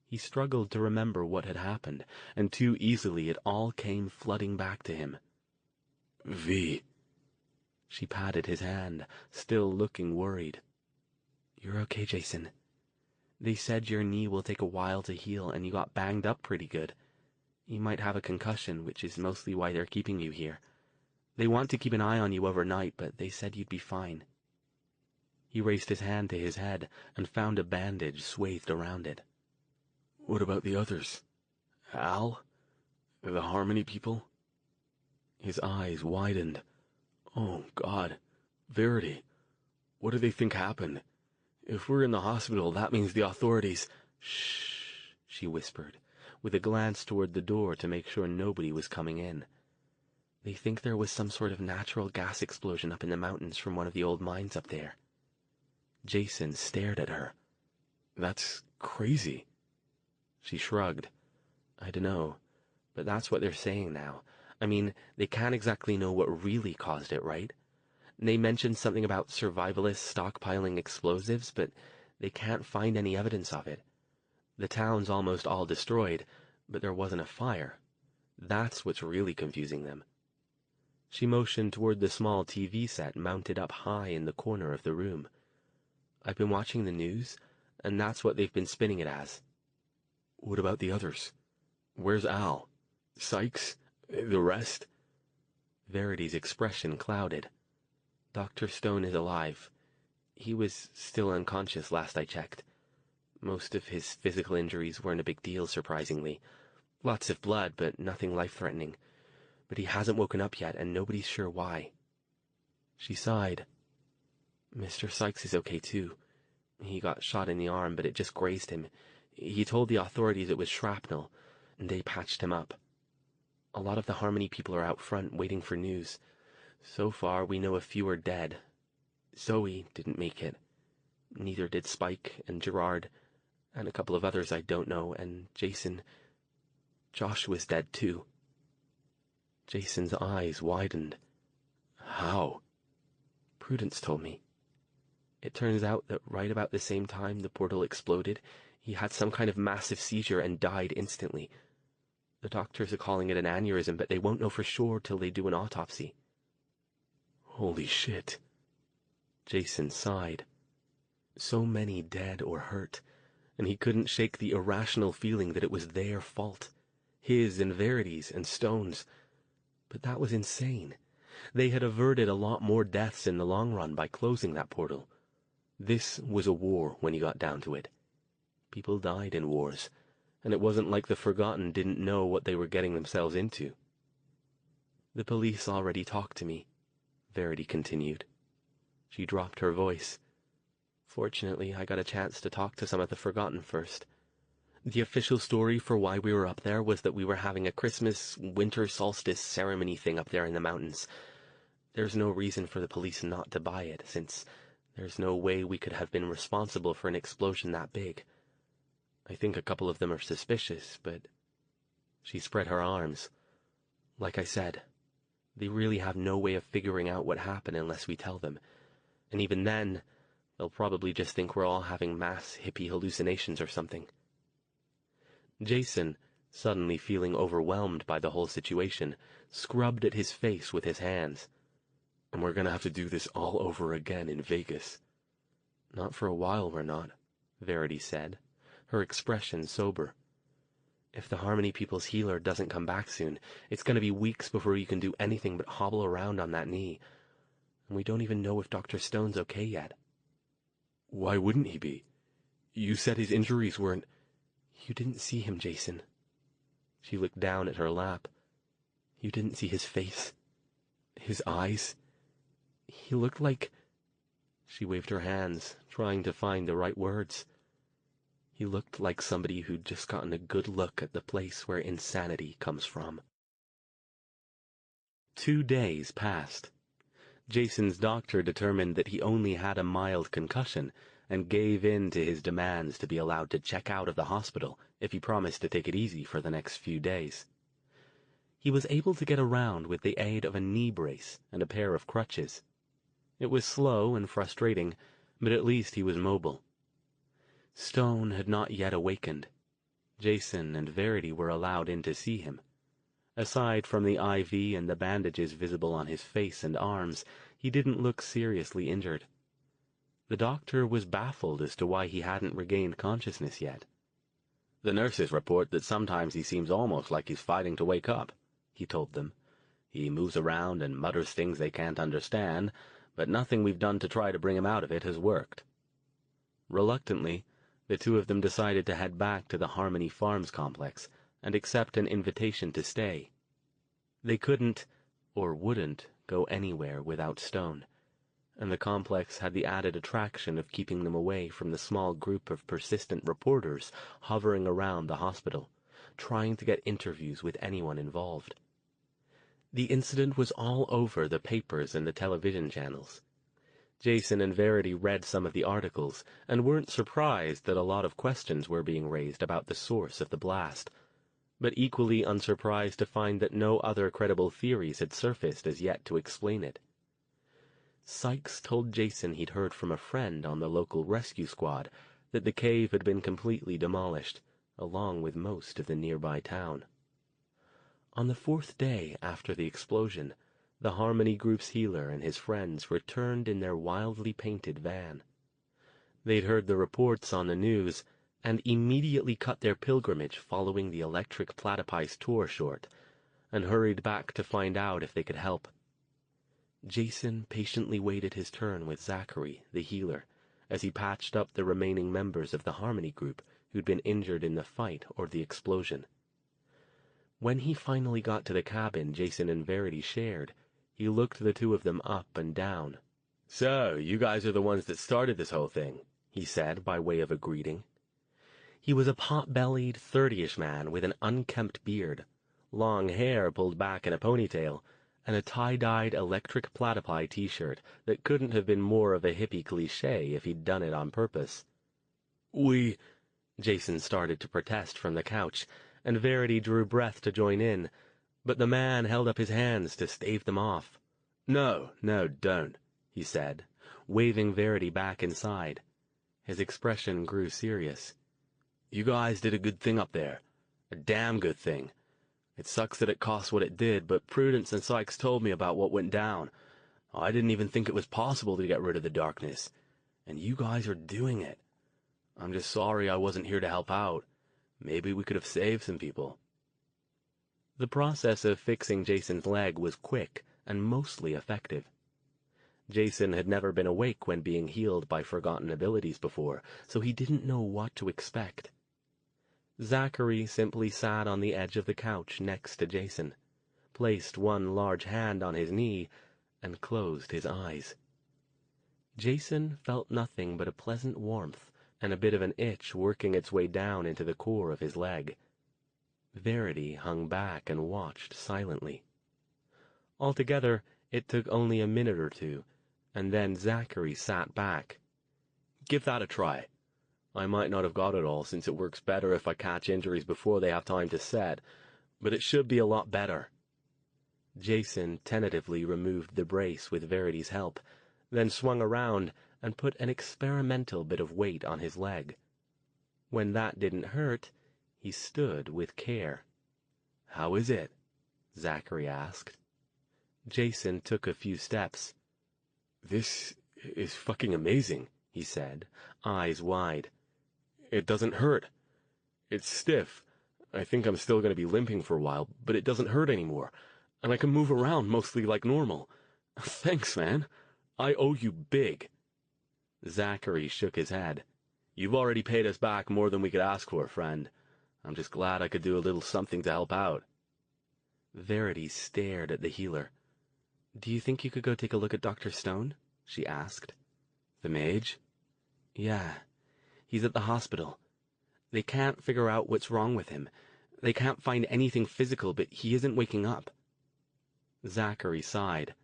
He struggled to remember what had happened, and too easily it all came flooding back to him. "V." She patted his hand, still looking worried. "You're okay, Jason. They said your knee will take a while to heal, and you got banged up pretty good. You might have a concussion, which is mostly why they're keeping you here. They want to keep an eye on you overnight, but they said you'd be fine." He raised his hand to his head and found a bandage swathed around it. "What about the others? Al? The Harmony people?" His eyes widened. "Oh, God. Verity. What do they think happened? If we're in the hospital, that means the authorities—" "Shh," she whispered, with a glance toward the door to make sure nobody was coming in. "They think there was some sort of natural gas explosion up in the mountains from one of the old mines up there." Jason stared at her. "That's crazy." She shrugged. "I dunno, but that's what they're saying now. I mean, they can't exactly know what really caused it, right? They mentioned something about survivalists stockpiling explosives, but they can't find any evidence of it. The town's almost all destroyed, but there wasn't a fire. That's what's really confusing them." She motioned toward the small TV set mounted up high in the corner of the room. "I've been watching the news, and that's what they've been spinning it as." "What about the others? Where's Al? Sykes? The rest?" Verity's expression clouded. "Dr. Stone is alive. He was still unconscious last I checked. Most of his physical injuries weren't a big deal, surprisingly. Lots of blood, but nothing life-threatening. But he hasn't woken up yet, and nobody's sure why." She sighed. "Mr. Sykes is okay, too. He got shot in the arm, but it just grazed him. He told the authorities it was shrapnel, and they patched him up. A lot of the Harmony people are out front waiting for news. So far, we know a few are dead. Zoe didn't make it. Neither did Spike and Gerard, and a couple of others I don't know, and Jason. Joshua's dead, too." Jason's eyes widened. "How?" "Prudence told me. It turns out that right about the same time the portal exploded, he had some kind of massive seizure and died instantly. The doctors are calling it an aneurysm, but they won't know for sure till they do an autopsy." "Holy shit." Jason sighed. So many dead or hurt, and he couldn't shake the irrational feeling that it was their fault. His and Verity's and Stone's. But that was insane. They had averted a lot more deaths in the long run by closing that portal. This was a war when you got down to it. People died in wars, and it wasn't like the Forgotten didn't know what they were getting themselves into. "The police already talked to me," Verity continued. She dropped her voice. "Fortunately, I got a chance to talk to some of the Forgotten first. The official story for why we were up there was that we were having a Christmas winter solstice ceremony thing up there in the mountains. There's no reason for the police not to buy it, since there's no way we could have been responsible for an explosion that big. I think a couple of them are suspicious, but—" She spread her arms. "Like I said, they really have no way of figuring out what happened unless we tell them. And even then, they'll probably just think we're all having mass hippie hallucinations or something." Jason, suddenly feeling overwhelmed by the whole situation, scrubbed at his face with his hands. "And we're gonna have to do this all over again in Vegas." "Not for a while, we're not," Verity said, her expression sober. "If the Harmony People's healer doesn't come back soon, it's going to be weeks before you can do anything but hobble around on that knee. And we don't even know if Dr. Stone's okay yet." "Why wouldn't he be? You said his injuries weren't—" "You didn't see him, Jason." She looked down at her lap. "You didn't see his face. His eyes. He looked like—" She waved her hands, trying to find the right words. "He looked like somebody who'd just gotten a good look at the place where insanity comes from." 2 days passed. Jason's doctor determined that he only had a mild concussion and gave in to his demands to be allowed to check out of the hospital if he promised to take it easy for the next few days. He was able to get around with the aid of a knee brace and a pair of crutches. It was slow and frustrating, but at least he was mobile. Stone had not yet awakened. Jason and Verity were allowed in to see him. Aside from the IV and the bandages visible on his face and arms, he didn't look seriously injured. The doctor was baffled as to why he hadn't regained consciousness yet. "The nurses report that sometimes he seems almost like he's fighting to wake up," he told them. "He moves around and mutters things they can't understand, but nothing we've done to try to bring him out of it has worked." Reluctantly, the two of them decided to head back to the Harmony Farms complex and accept an invitation to stay. They couldn't, or wouldn't, go anywhere without Stone, and the complex had the added attraction of keeping them away from the small group of persistent reporters hovering around the hospital, trying to get interviews with anyone involved. The incident was all over the papers and the television channels. Jason and Verity read some of the articles and weren't surprised that a lot of questions were being raised about the source of the blast, but equally unsurprised to find that no other credible theories had surfaced as yet to explain it. Sykes told Jason he'd heard from a friend on the local rescue squad that the cave had been completely demolished, along with most of the nearby town. On the 4th day after the explosion, the Harmony Group's healer and his friends returned in their wildly painted van. They'd heard the reports on the news and immediately cut their pilgrimage following the electric platypus tour short, and hurried back to find out if they could help. Jason patiently waited his turn with Zachary, the healer, as he patched up the remaining members of the Harmony Group who'd been injured in the fight or the explosion. When he finally got to the cabin Jason and Verity shared, he looked the two of them up and down. "So, you guys are the ones that started this whole thing," he said by way of a greeting. He was a pot-bellied, 30-ish man with an unkempt beard, long hair pulled back in a ponytail, and a tie-dyed electric platypi t-shirt that couldn't have been more of a hippie cliché if he'd done it on purpose. Jason started to protest from the couch, and Verity drew breath to join in, but the man held up his hands to stave them off. No, don't," he said, waving Verity back inside. His expression grew serious. "You guys did a good thing up there. A damn good thing. It sucks that it cost what it did, but Prudence and Sykes told me about what went down. I didn't even think it was possible to get rid of the darkness. And you guys are doing it. I'm just sorry I wasn't here to help out. Maybe we could have saved some people." The process of fixing Jason's leg was quick and mostly effective. Jason had never been awake when being healed by forgotten abilities before, so he didn't know what to expect. Zachary simply sat on the edge of the couch next to Jason, placed one large hand on his knee, and closed his eyes. Jason felt nothing but a pleasant warmth and a bit of an itch working its way down into the core of his leg. Verity hung back and watched silently. Altogether, it took only a minute or two, and then Zachary sat back. "Give that a try. I might not have got it all, since it works better if I catch injuries before they have time to set, but it should be a lot better." Jason tentatively removed the brace with Verity's help, then swung around and put an experimental bit of weight on his leg. When that didn't hurt, he stood with care. "How is it?" Zachary asked. Jason took a few steps. "This is fucking amazing," he said, eyes wide. It doesn't hurt. It's stiff. I think I'm still going to be limping for a while, but it doesn't hurt anymore, and I can move around mostly like normal. Thanks, man. I owe you big." Zachary shook his head. "You've already paid us back more than we could ask for, friend. I'm just glad I could do a little something to help out." Verity stared at the healer. "Do you think you could go take a look at Dr. Stone?" she asked. "The mage?" "Yeah. He's at the hospital. They can't figure out what's wrong with him. They can't find anything physical, but he isn't waking up." Zachary sighed.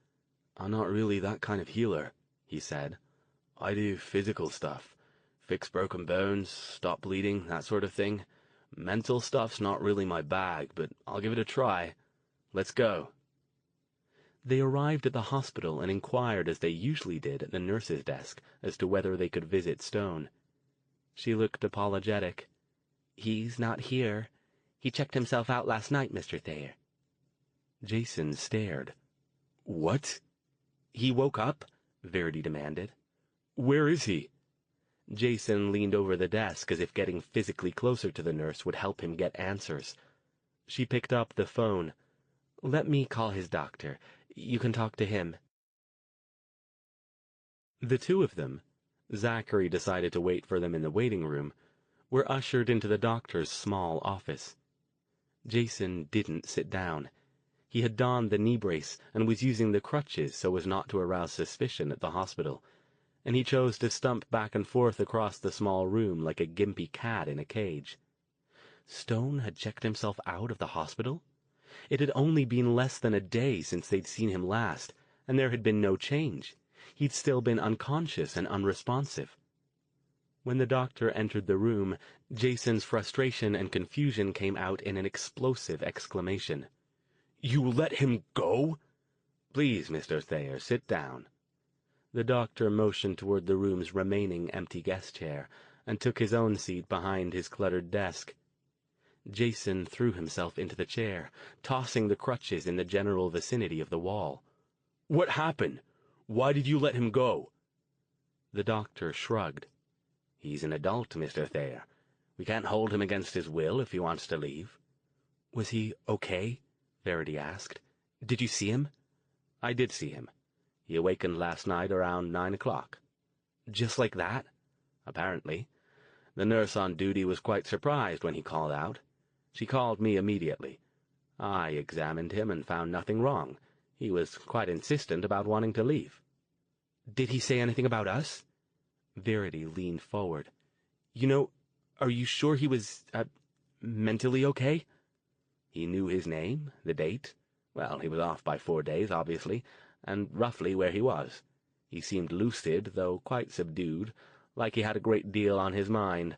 "I'm not really that kind of healer," he said. "I do physical stuff. Fix broken bones, stop bleeding, that sort of thing. Mental stuff's not really my bag, but I'll give it a try. Let's go." They arrived at the hospital and inquired, as they usually did at the nurse's desk, as to whether they could visit Stone. She looked apologetic. "He's not here. He checked himself out last night, Mr. Thayer." Jason stared. "What?" "He woke up?" Verity demanded. "Where is he?" Jason leaned over the desk as if getting physically closer to the nurse would help him get answers. She picked up the phone. "Let me call his doctor. You can talk to him." The two of them, Zachary decided to wait for them in the waiting room, were ushered into the doctor's small office. Jason didn't sit down. He had donned the knee brace and was using the crutches so as not to arouse suspicion at the hospital, and he chose to stump back and forth across the small room like a gimpy cat in a cage. Stone had checked himself out of the hospital? It had only been less than a day since they'd seen him last, and there had been no change. He'd still been unconscious and unresponsive. When the doctor entered the room, Jason's frustration and confusion came out in an explosive exclamation. "You let him go?" "Please, Mr. Thayer, sit down." The doctor motioned toward the room's remaining empty guest chair, and took his own seat behind his cluttered desk. Jason threw himself into the chair, tossing the crutches in the general vicinity of the wall. "What happened? Why did you let him go?" The doctor shrugged. "He's an adult, Mr. Thayer. We can't hold him against his will if he wants to leave." "Was he okay?" Verity asked. "Did you see him?" "I did see him. He awakened last night around 9 o'clock. "Just like that?" "Apparently. The nurse on duty was quite surprised when he called out. She called me immediately. I examined him and found nothing wrong. He was quite insistent about wanting to leave." "Did he say anything about us?" Verity leaned forward. Are you sure he was, mentally okay?" "He knew his name, the date. Well, he was off by 4 days, obviously, and roughly where he was. He seemed lucid, though quite subdued, like he had a great deal on his mind.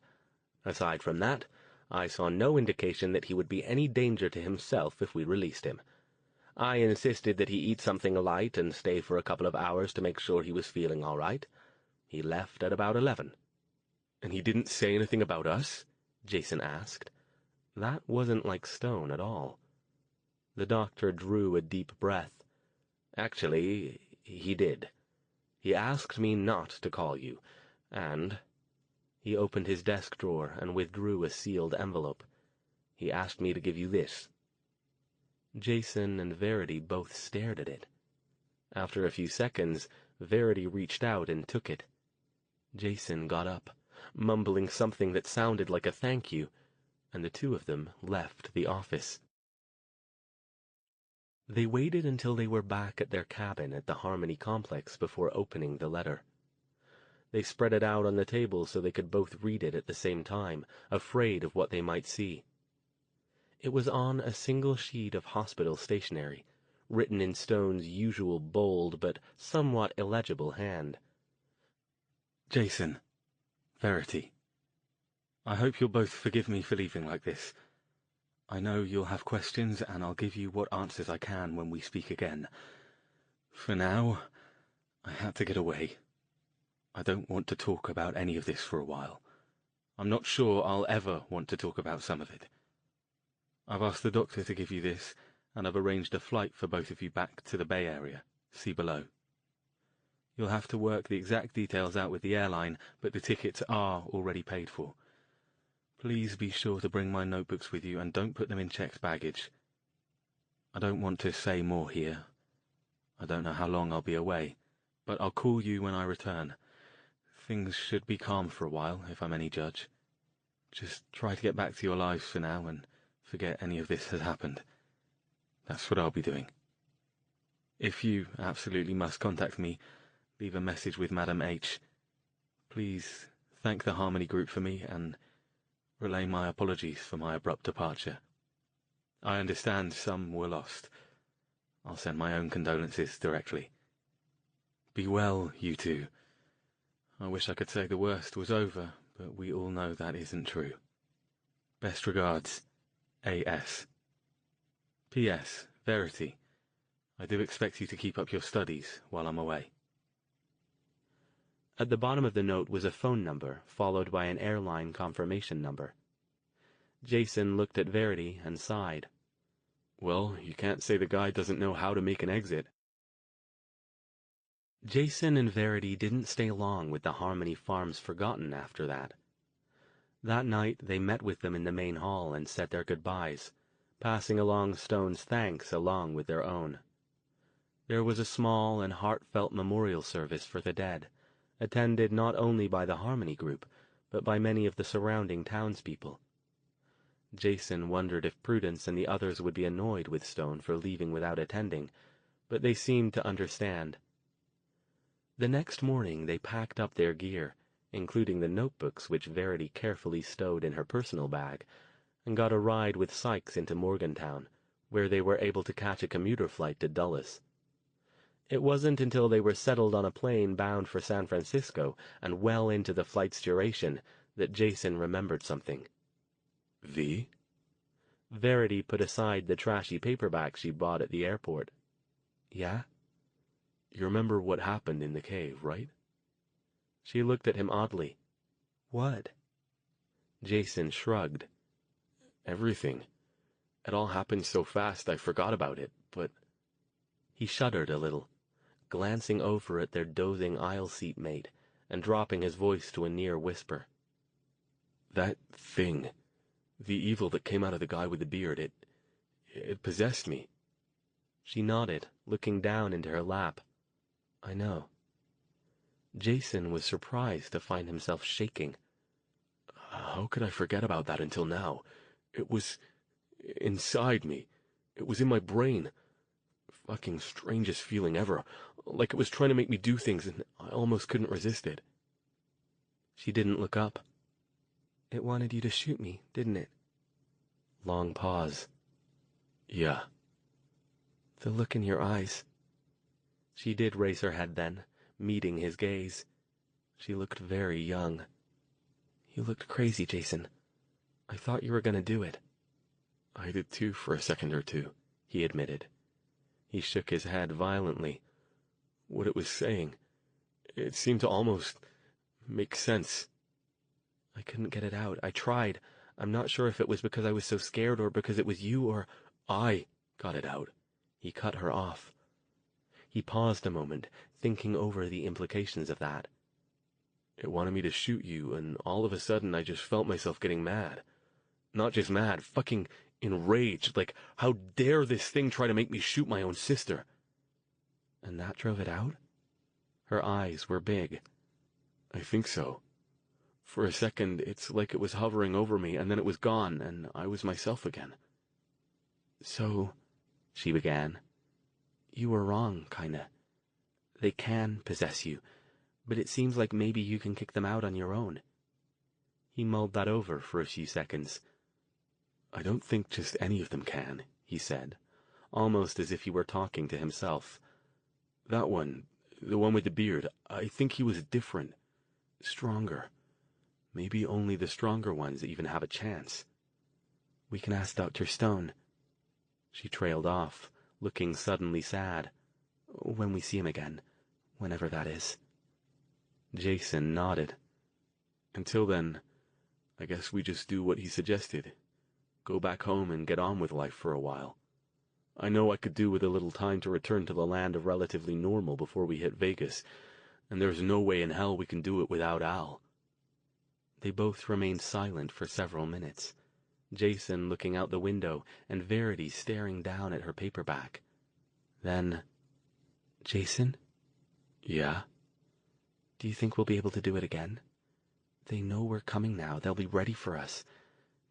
Aside from that, I saw no indication that he would be any danger to himself if we released him. I insisted that he eat something light and stay for a couple of hours to make sure he was feeling all right. He left at about 11. "And he didn't say anything about us?" Jason asked. That wasn't like Stone at all. The doctor drew a deep breath. "Actually, he did. He asked me not to call you, and—" He opened his desk drawer and withdrew a sealed envelope. "He asked me to give you this." Jason and Verity both stared at it. After a few seconds, Verity reached out and took it. Jason got up, mumbling something that sounded like a thank you, and the two of them left the office. They waited until they were back at their cabin at the Harmony Complex before opening the letter. They spread it out on the table so they could both read it at the same time, afraid of what they might see. It was on a single sheet of hospital stationery, written in Stone's usual bold but somewhat illegible hand. "Jason, Verity, I hope you'll both forgive me for leaving like this. I know you'll have questions, and I'll give you what answers I can when we speak again. For now, I had to get away. I don't want to talk about any of this for a while. I'm not sure I'll ever want to talk about some of it. I've asked the doctor to give you this, and I've arranged a flight for both of you back to the Bay Area. See below. You'll have to work the exact details out with the airline, but the tickets are already paid for. Please be sure to bring my notebooks with you and don't put them in checked baggage. I don't want to say more here. I don't know how long I'll be away, but I'll call you when I return. Things should be calm for a while, if I'm any judge. Just try to get back to your lives for now and forget any of this has happened. That's what I'll be doing. If you absolutely must contact me, leave a message with Madam H. Please thank the Harmony Group for me and relay my apologies for my abrupt departure. I understand some were lost. I'll send my own condolences directly. Be well, you two. I wish I could say the worst was over, but we all know that isn't true. Best regards, A.S. P.S. Verity. I do expect you to keep up your studies while I'm away. At the bottom of the note was a phone number, followed by an airline confirmation number. Jason looked at Verity and sighed. Well, you can't say the guy doesn't know how to make an exit. Jason and Verity didn't stay long with the Harmony Farms Forgotten after that. That night they met with them in the main hall and said their goodbyes, passing along Stone's thanks along with their own. There was a small and heartfelt memorial service for the dead, attended not only by the Harmony Group, but by many of the surrounding townspeople. Jason wondered if Prudence and the others would be annoyed with Stone for leaving without attending, but they seemed to understand. The next morning they packed up their gear, including the notebooks which Verity carefully stowed in her personal bag, and got a ride with Sykes into Morgantown, where they were able to catch a commuter flight to Dulles. It wasn't until they were settled on a plane bound for San Francisco and well into the flight's duration that Jason remembered something. V? Verity put aside the trashy paperback she bought at the airport. Yeah? You remember what happened in the cave, right? She looked at him oddly. What? Jason shrugged. Everything. It all happened so fast I forgot about it, but... He shuddered a little, glancing over at their dozing aisle seat mate and dropping his voice to a near whisper. That thing, the evil that came out of the guy with the beard, it possessed me. She nodded, looking down into her lap. I know. Jason was surprised to find himself shaking. How could I forget about that until now? It was inside me. It was in my brain. Fucking strangest feeling ever. Like it was trying to make me do things and I almost couldn't resist it. She didn't look up. It wanted you to shoot me, didn't it? Long pause. Yeah. The look in your eyes. She did raise her head then, meeting his gaze. She looked very young. You looked crazy, Jason. I thought you were going to do it. I did too for a second or two, he admitted. He shook his head violently. What it was saying, it seemed to almost make sense. I couldn't get it out. I tried. I'm not sure if it was because I was so scared or because it was you or... I got it out. He cut her off. He paused a moment, thinking over the implications of that. It wanted me to shoot you, and all of a sudden I just felt myself getting mad. Not just mad, fucking enraged, like, how dare this thing try to make me shoot my own sister? And that drove it out? Her eyes were big. I think so. For a second, it's like it was hovering over me, and then it was gone, and I was myself again. So, she began, you were wrong, kinda. They can possess you, but it seems like maybe you can kick them out on your own. He mulled that over for a few seconds. I don't think just any of them can, he said, almost as if he were talking to himself. That one, the one with the beard, I think he was different, stronger. Maybe only the stronger ones even have a chance. We can ask Dr. Stone. She trailed off, looking suddenly sad. When we see him again, whenever that is. Jason nodded. Until then, I guess we just do what he suggested. Go back home and get on with life for a while. I know I could do with a little time to return to the land of relatively normal before we hit Vegas, and there's no way in hell we can do it without Al. They both remained silent for several minutes, Jason looking out the window and Verity staring down at her paperback. Then, "Jason?" "Yeah?" "Do you think we'll be able to do it again? They know we're coming now. They'll be ready for us.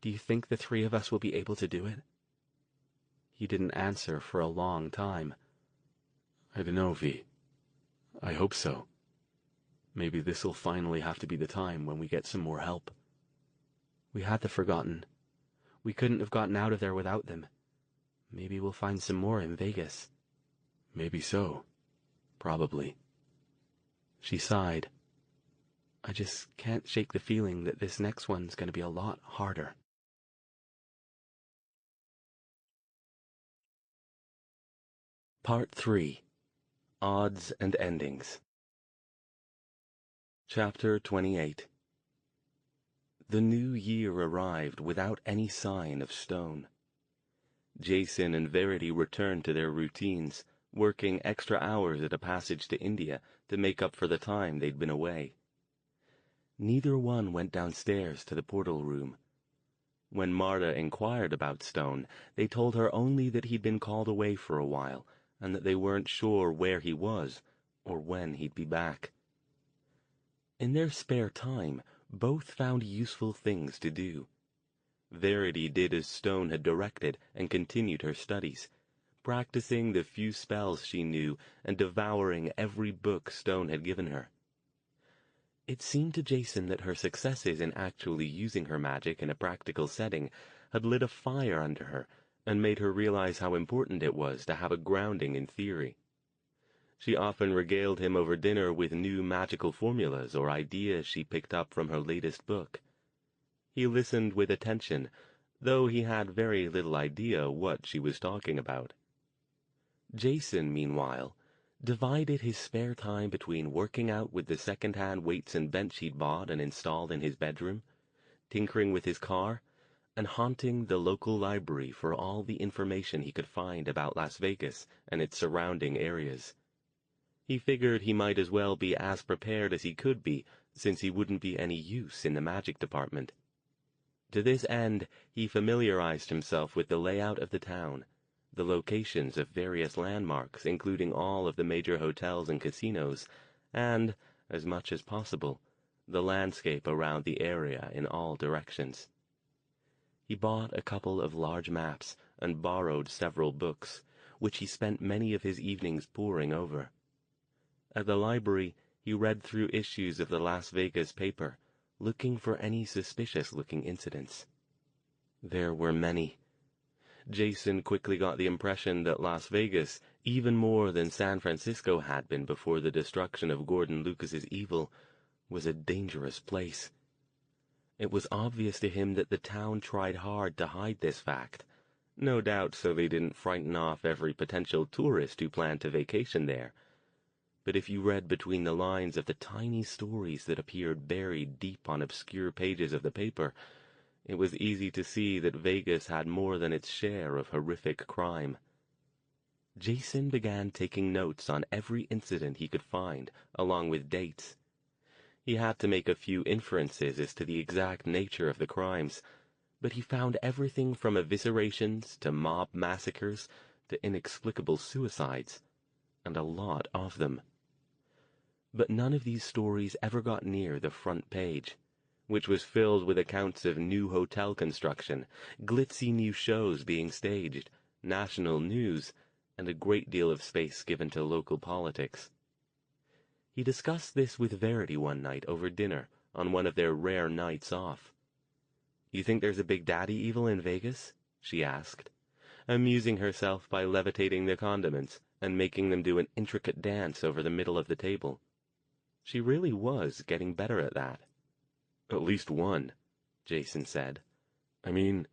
Do you think the three of us will be able to do it?" He didn't answer for a long time. "I dunno, V. I hope so. Maybe this'll finally have to be the time when we get some more help." "We had the Forgotten. We couldn't have gotten out of there without them. Maybe we'll find some more in Vegas." "Maybe so. Probably." She sighed. "I just can't shake the feeling that this next one's going to be a lot harder." Part 3. Odds and Endings. Chapter 28. The new year arrived without any sign of Stone. Jason and Verity returned to their routines, working extra hours at a passage to India to make up for the time they'd been away. Neither one went downstairs to the portal room. When Marta inquired about Stone, they told her only that he'd been called away for a while, and that they weren't sure where he was, or when he'd be back. In their spare time, both found useful things to do. Verity did as Stone had directed and continued her studies, practicing the few spells she knew and devouring every book Stone had given her. It seemed to Jason that her successes in actually using her magic in a practical setting had lit a fire under her and made her realize how important it was to have a grounding in theory. She often regaled him over dinner with new magical formulas or ideas she picked up from her latest book. He listened with attention, though he had very little idea what she was talking about. Jason, meanwhile, divided his spare time between working out with the second-hand weights and bench he'd bought and installed in his bedroom, tinkering with his car, and haunting the local library for all the information he could find about Las Vegas and its surrounding areas. He figured he might as well be as prepared as he could be, since he wouldn't be any use in the magic department. To this end, he familiarized himself with the layout of the town, the locations of various landmarks, including all of the major hotels and casinos, and, as much as possible, the landscape around the area in all directions. He bought a couple of large maps and borrowed several books, which he spent many of his evenings poring over. At the library, he read through issues of the Las Vegas paper, looking for any suspicious-looking incidents. There were many. Jason quickly got the impression that Las Vegas, even more than San Francisco had been before the destruction of Gordon Lucas's evil, was a dangerous place. It was obvious to him that the town tried hard to hide this fact, no doubt so they didn't frighten off every potential tourist who planned to vacation there. But if you read between the lines of the tiny stories that appeared buried deep on obscure pages of the paper, it was easy to see that Vegas had more than its share of horrific crime. Jason began taking notes on every incident he could find, along with dates. He had to make a few inferences as to the exact nature of the crimes, but he found everything from eviscerations to mob massacres to inexplicable suicides, and a lot of them. But none of these stories ever got near the front page, which was filled with accounts of new hotel construction, glitzy new shows being staged, national news, and a great deal of space given to local politics. He discussed this with Verity one night over dinner on one of their rare nights off. "You think there's a big daddy evil in Vegas?" she asked, amusing herself by levitating the condiments and making them do an intricate dance over the middle of the table. She really was getting better at that. "At least one," Jason said. "I mean,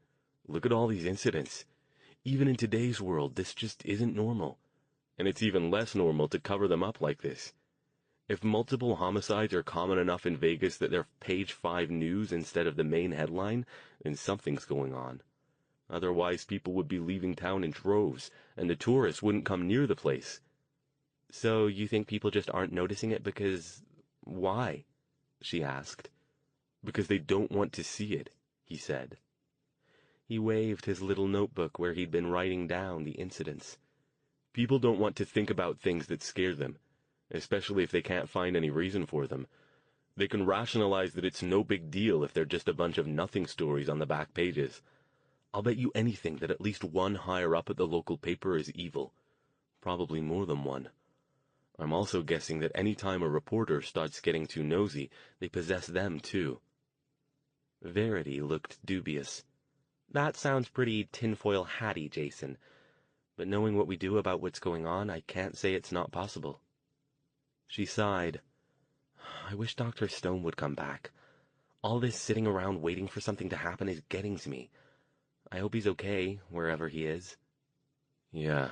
look at all these incidents. Even in today's world, this just isn't normal. And it's even less normal to cover them up like this. If multiple homicides are common enough in Vegas that they're page 5 news instead of the main headline, then something's going on. Otherwise, people would be leaving town in droves, and the tourists wouldn't come near the place." "So you think people just aren't noticing it because... why?" she asked. Because they don't want to see it, he said. He waved his little notebook where he'd been writing down the incidents. People don't want to think about things that scare them, especially if they can't find any reason for them. They can rationalize that it's no big deal if they're just a bunch of nothing stories on the back pages. I'll bet you anything that at least one higher up at the local paper is evil. Probably more than one. I'm also guessing that any time a reporter starts getting too nosy, they possess them too. Verity looked dubious. That sounds pretty tinfoil hatty, Jason. But knowing what we do about what's going on, I can't say it's not possible. She sighed. I wish Dr. Stone would come back. All this sitting around waiting for something to happen is getting to me. I hope he's okay, wherever he is. Yeah.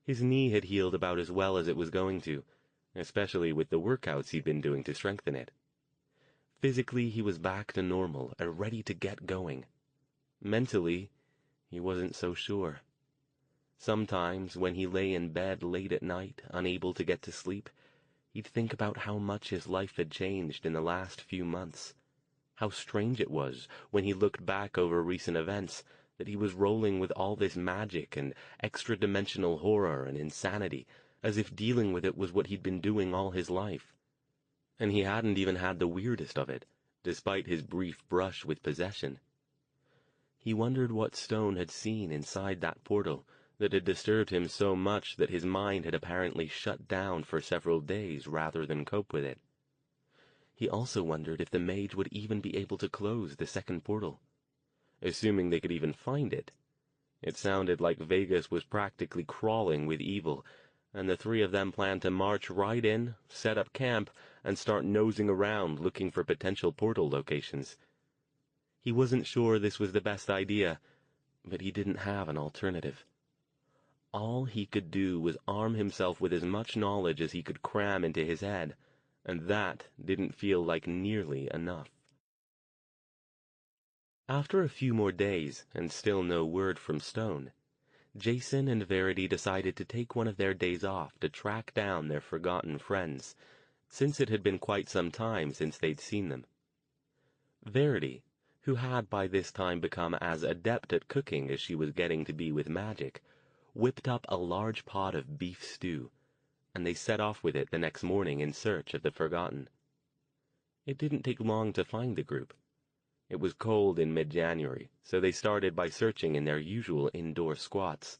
His knee had healed about as well as it was going to, especially with the workouts he'd been doing to strengthen it. Physically, he was back to normal and ready to get going. Mentally, he wasn't so sure. Sometimes, when he lay in bed late at night, unable to get to sleep, he'd think about how much his life had changed in the last few months. How strange it was, when he looked back over recent events, that he was rolling with all this magic and extra-dimensional horror and insanity, as if dealing with it was what he'd been doing all his life. And he hadn't even had the weirdest of it, despite his brief brush with possession. He wondered what Stone had seen inside that portal that had disturbed him so much that his mind had apparently shut down for several days rather than cope with it. He also wondered if the mage would even be able to close the second portal. Assuming they could even find it. It sounded like Vegas was practically crawling with evil, and the three of them planned to march right in, set up camp, and start nosing around looking for potential portal locations. He wasn't sure this was the best idea, but he didn't have an alternative. All he could do was arm himself with as much knowledge as he could cram into his head, and that didn't feel like nearly enough. After a few more days, and still no word from Stone, Jason and Verity decided to take one of their days off to track down their forgotten friends, since it had been quite some time since they'd seen them. Verity, who had by this time become as adept at cooking as she was getting to be with magic, whipped up a large pot of beef stew, and they set off with it the next morning in search of the forgotten. It didn't take long to find the group. It was cold in mid-January, so they started by searching in their usual indoor squats,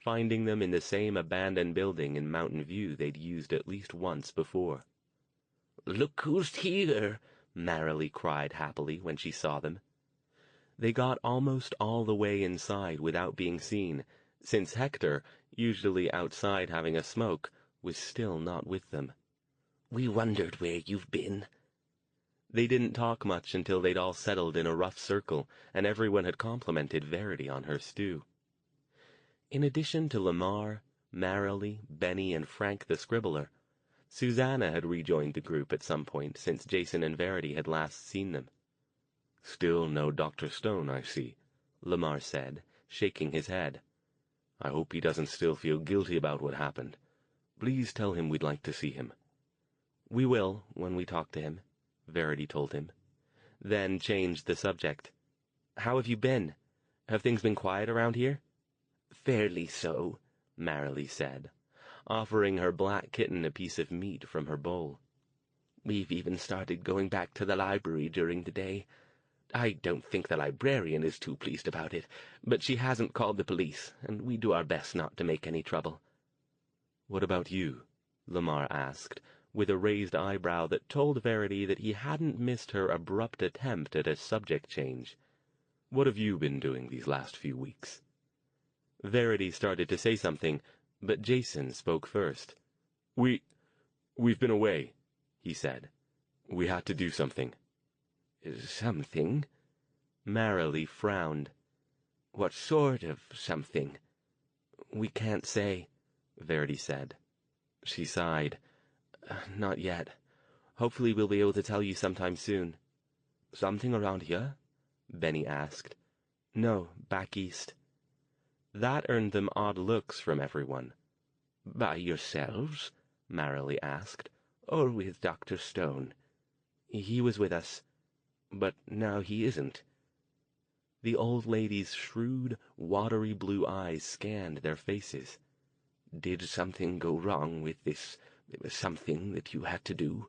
finding them in the same abandoned building in Mountain View they'd used at least once before. "Look who's here!" Marilee cried happily when she saw them. They got almost all the way inside without being seen, since Hector, usually outside having a smoke, was still not with them. "We wondered where you've been." They didn't talk much until they'd all settled in a rough circle, and everyone had complimented Verity on her stew. In addition to Lamar, Marilee, Benny, and Frank the Scribbler, Susanna had rejoined the group at some point since Jason and Verity had last seen them. "Still no Dr. Stone, I see," Lamar said, shaking his head. "I hope he doesn't still feel guilty about what happened. Please tell him we'd like to see him." "We will, when we talk to him," Verity told him, then changed the subject. "How have you been? Have things been quiet around here?" "Fairly so," Marilee said, offering her black kitten a piece of meat from her bowl. "We've even started going back to the library during the day. I don't think the librarian is too pleased about it, but she hasn't called the police, and we do our best not to make any trouble." "What about you?" Lamar asked, with a raised eyebrow that told Verity that he hadn't missed her abrupt attempt at a subject change. "What have you been doing these last few weeks?" Verity started to say something, but Jason spoke first. We've been away," he said. "We had to do something." "Something?" Marilee frowned. "What sort of something?" "We can't say," Verity said. She sighed. "Not yet. Hopefully we'll be able to tell you sometime soon." "Something around here?" Benny asked. "No, back east." That earned them odd looks from everyone. "By yourselves?" Marilee asked. "Or with Dr. Stone?" "He was with us," But now he isn't." The old lady's shrewd, watery blue eyes scanned their faces. "Did something go wrong with this something that you had to do?"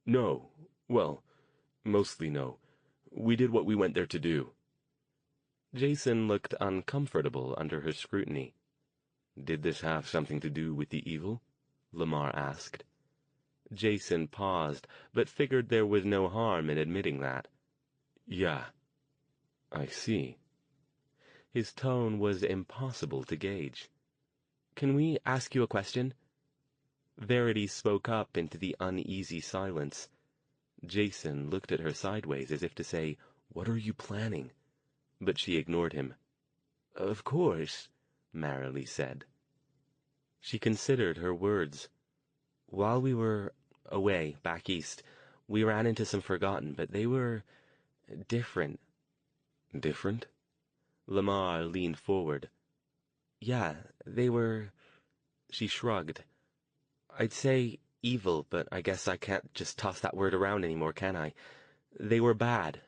"No. Well, mostly no. We did what we went there to do." Jason looked uncomfortable under her scrutiny. "Did this have something to do with the evil?" Lamar asked. Jason paused, but figured there was no harm in admitting that. "Yeah. I see." His tone was impossible to gauge. "Can we ask you a question?" Verity spoke up into the uneasy silence. Jason looked at her sideways as if to say, "What are you planning?" But she ignored him. "Of course," Marilee said. She considered her words. "While we were away, back east, we ran into some Forgotten, but they were different." "Different?" Lamar leaned forward. "Yeah, they were—" She shrugged. "I'd say evil, but I guess I can't just toss that word around anymore, can I? They were bad,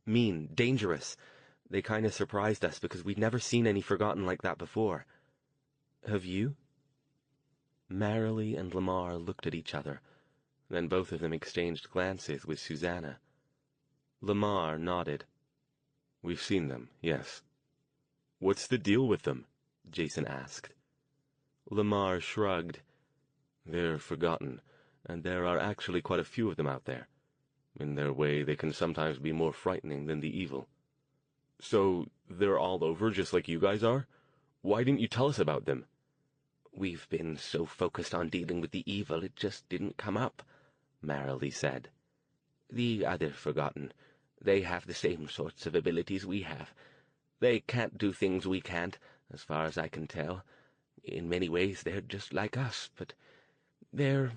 mean, dangerous. They kind of surprised us because we'd never seen any Forgotten like that before. Have you?" Marilee and Lamar looked at each other. Then both of them exchanged glances with Susanna. Lamar nodded. "We've seen them, yes." "What's the deal with them?" Jason asked. Lamar shrugged. "They're Forgotten, and there are actually quite a few of them out there. In their way, they can sometimes be more frightening than the evil." "So they're all over just like you guys are? Why didn't you tell us about them?" "We've been so focused on dealing with the evil it just didn't come up," Marilee said. "The other Forgotten, they have the same sorts of abilities we have. They can't do things we can't, as far as I can tell. In many ways they're just like us, but they're—"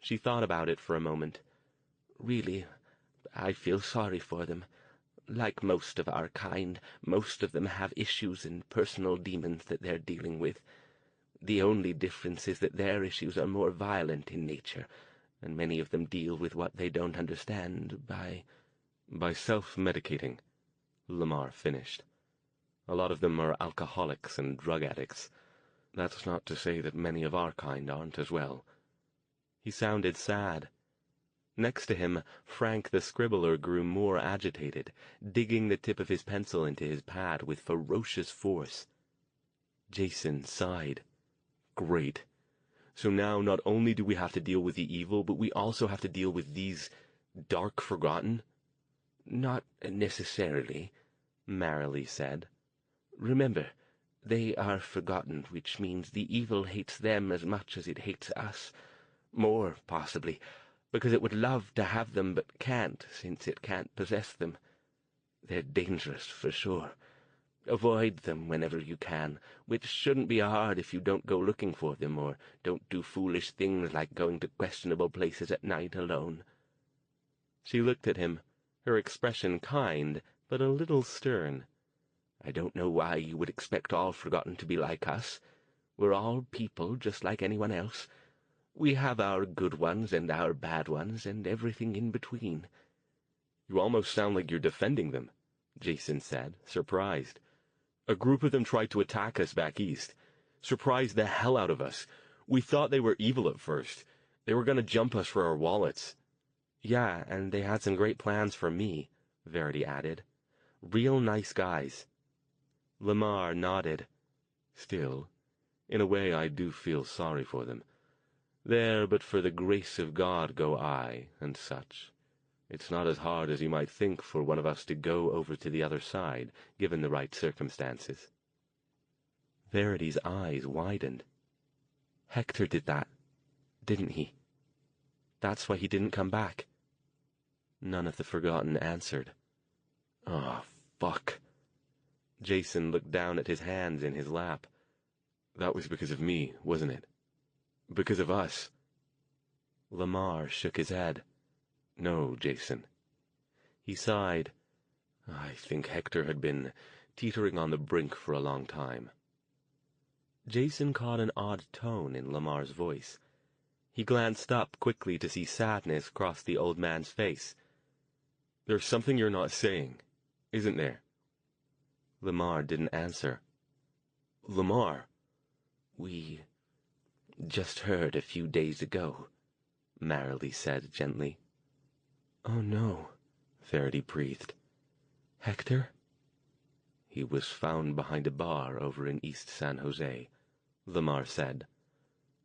She thought about it for a moment. "Really, I feel sorry for them. Like most of our kind, most of them have issues and personal demons that they're dealing with. The only difference is that their issues are more violent in nature, and many of them deal with what they don't understand by self-medicating," Lamar finished. "A lot of them are alcoholics and drug addicts. That's not to say that many of our kind aren't as well." He sounded sad. Next to him, Frank the scribbler grew more agitated, digging the tip of his pencil into his pad with ferocious force. Jason sighed. "Great. So now not only do we have to deal with the evil, but we also have to deal with these dark Forgotten?" "Not necessarily," Marilee said. "Remember, they are Forgotten, which means the evil hates them as much as it hates us. More, possibly, because it would love to have them but can't, since it can't possess them. They're dangerous, for sure. Avoid them whenever you can, which shouldn't be hard if you don't go looking for them or don't do foolish things like going to questionable places at night alone." She looked at him, her expression kind, but a little stern. "I don't know why you would expect all Forgotten to be like us. We're all people just like anyone else. We have our good ones and our bad ones and everything in between." "You almost sound like you're defending them," Jason said, surprised. "A group of them tried to attack us back east. Surprised the hell out of us. We thought they were evil at first. They were going to jump us for our wallets." "Yeah, and they had some great plans for me," Verity added. "Real nice guys." Lamar nodded. "Still, in a way I do feel sorry for them. There but for the grace of God go I, and such. It's not as hard as you might think for one of us to go over to the other side, given the right circumstances." Verity's eyes widened. "Hector did that, didn't he? That's why he didn't come back." None of the Forgotten answered. "Oh, fuck." Jason looked down at his hands in his lap. "That was because of me, wasn't it? Because of us?" Lamar shook his head. "No, Jason." He sighed. "I think Hector had been teetering on the brink for a long time." Jason caught an odd tone in Lamar's voice. He glanced up quickly to see sadness cross the old man's face. There's something you're not saying, isn't there? Lamar didn't answer. Lamar. We just heard a few days ago, Marilee said gently. Oh no, Verity breathed. Hector? He was found behind a bar over in East San Jose, Lamar said.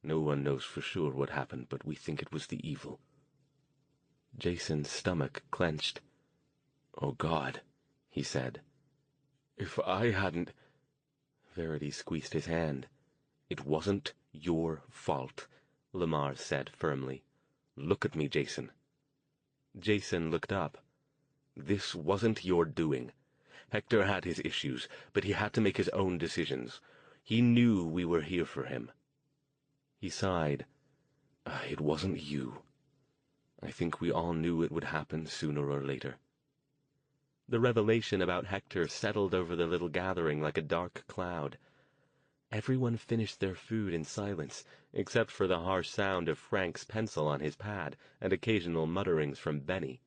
No one knows for sure what happened, but we think it was the evil. Jason's stomach clenched. Oh God, he said. If I hadn't... Verity squeezed his hand. It wasn't your fault, Lamar said firmly. Look at me, Jason. Jason looked up. This wasn't your doing. Hector had his issues, but he had to make his own decisions. He knew we were here for him. He sighed. It wasn't you. I think we all knew it would happen sooner or later. The revelation about Hector settled over the little gathering like a dark cloud. Everyone finished their food in silence, except for the harsh sound of Frank's pencil on his pad and occasional mutterings from Benny,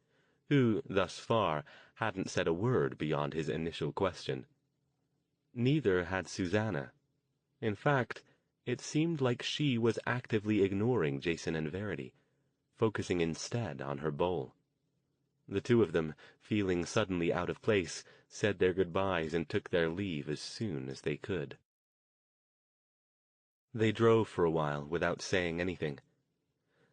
who, thus far, hadn't said a word beyond his initial question. Neither had Susanna. In fact, it seemed like she was actively ignoring Jason and Verity, focusing instead on her bowl. The two of them, feeling suddenly out of place, said their goodbyes and took their leave as soon as they could. They drove for a while without saying anything.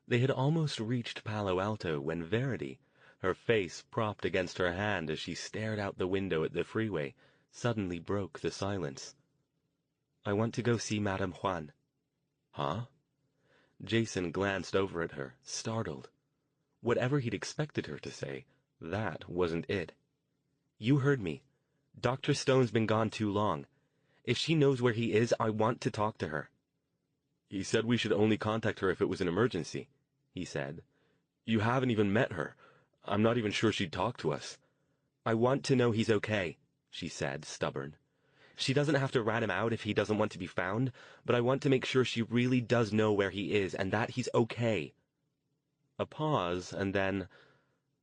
They had almost reached Palo Alto when Verity, her face propped against her hand as she stared out the window at the freeway, suddenly broke the silence. "I want to go see Madame Juan." Huh? Jason glanced over at her, startled. Whatever he'd expected her to say, that wasn't it. "You heard me. Dr. Stone's been gone too long. If she knows where he is, I want to talk to her." He said we should only contact her if it was an emergency, he said. You haven't even met her. I'm not even sure she'd talk to us. "I want to know he's okay," she said, stubborn. "She doesn't have to rat him out if he doesn't want to be found, but I want to make sure she really does know where he is and that he's okay." A pause, and then,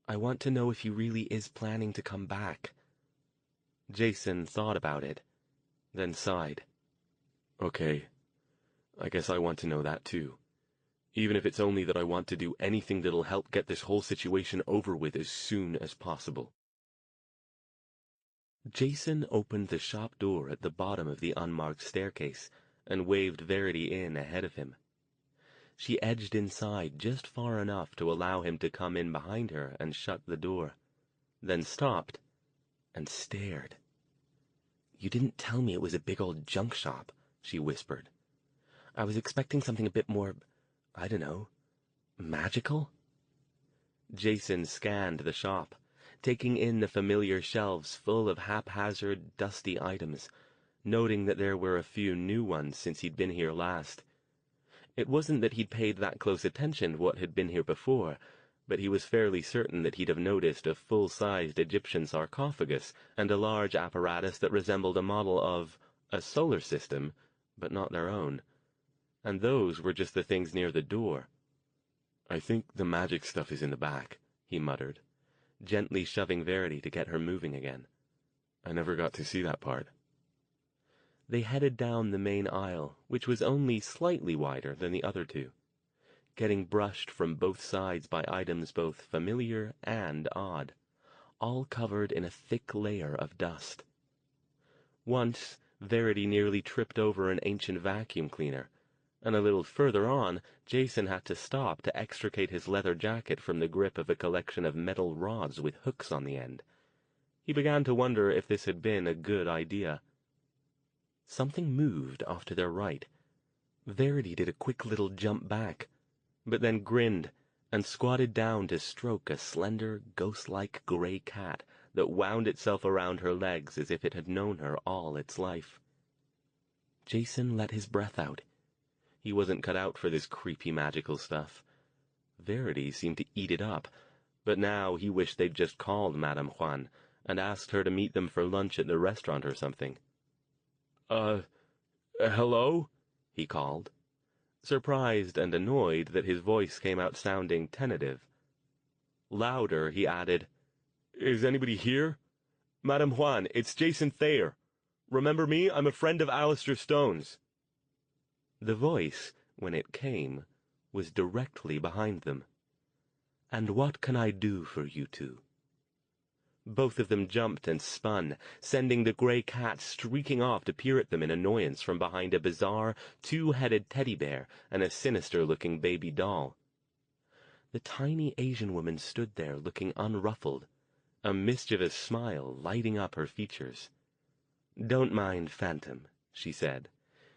"I want to know if he really is planning to come back." Jason thought about it, then sighed. Okay. I guess I want to know that too. Even if it's only that I want to do anything that'll help get this whole situation over with as soon as possible. Jason opened the shop door at the bottom of the unmarked staircase and waved Verity in ahead of him. She edged inside just far enough to allow him to come in behind her and shut the door, then stopped and stared. "You didn't tell me it was a big old junk shop," she whispered. "I was expecting something a bit more, I don't know, magical?" Jason scanned the shop, taking in the familiar shelves full of haphazard, dusty items, noting that there were a few new ones since he'd been here last. It wasn't that he'd paid that close attention to what had been here before, but he was fairly certain that he'd have noticed a full-sized Egyptian sarcophagus and a large apparatus that resembled a model of a solar system, but not their own. And those were just the things near the door. "I think the magic stuff is in the back," he muttered, gently shoving Verity to get her moving again. "I never got to see that part." They headed down the main aisle, which was only slightly wider than the other two, getting brushed from both sides by items both familiar and odd, all covered in a thick layer of dust. Once, Verity nearly tripped over an ancient vacuum cleaner, and a little further on, Jason had to stop to extricate his leather jacket from the grip of a collection of metal rods with hooks on the end. He began to wonder if this had been a good idea. Something moved off to their right. Verity did a quick little jump back, but then grinned and squatted down to stroke a slender, ghost-like gray cat that wound itself around her legs as if it had known her all its life. Jason let his breath out. He wasn't cut out for this creepy magical stuff. Verity seemed to eat it up, but now he wished they'd just called Madame Juan and asked her to meet them for lunch at the restaurant or something. Hello?" he called, surprised and annoyed that his voice came out sounding tentative. Louder, he added, Is anybody here? Madame Juan, it's Jason Thayer. Remember me? I'm a friend of Alastair Stone's." The voice, when it came, was directly behind them. "And what can I do for you two?" Both of them jumped and spun, sending the gray cat streaking off to peer at them in annoyance from behind a bizarre, two-headed teddy bear and a sinister-looking baby doll. The tiny Asian woman stood there looking unruffled, a mischievous smile lighting up her features. "Don't mind Phantom," she said.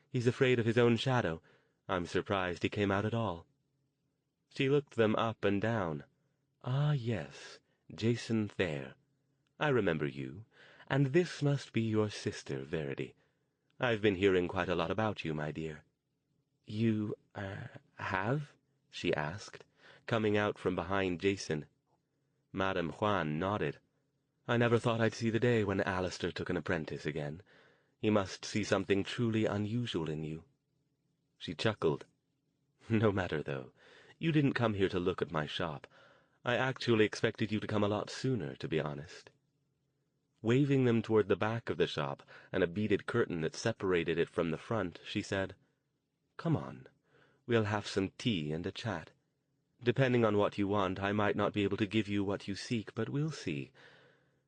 "He's afraid of his own shadow. I'm surprised he came out at all." She looked them up and down. "Ah, yes, Jason Thayer. I remember you, and this must be your sister, Verity. I've been hearing quite a lot about you, my dear." "You, have?" she asked, coming out from behind Jason. Madame Juan nodded. "I never thought I'd see the day when Alastair took an apprentice again. He must see something truly unusual in you." She chuckled. "No matter, though. You didn't come here to look at my shop. I actually expected you to come a lot sooner, to be honest." Waving them toward the back of the shop and a beaded curtain that separated it from the front, she said, "Come on. We'll have some tea and a chat. Depending on what you want, I might not be able to give you what you seek, but we'll see.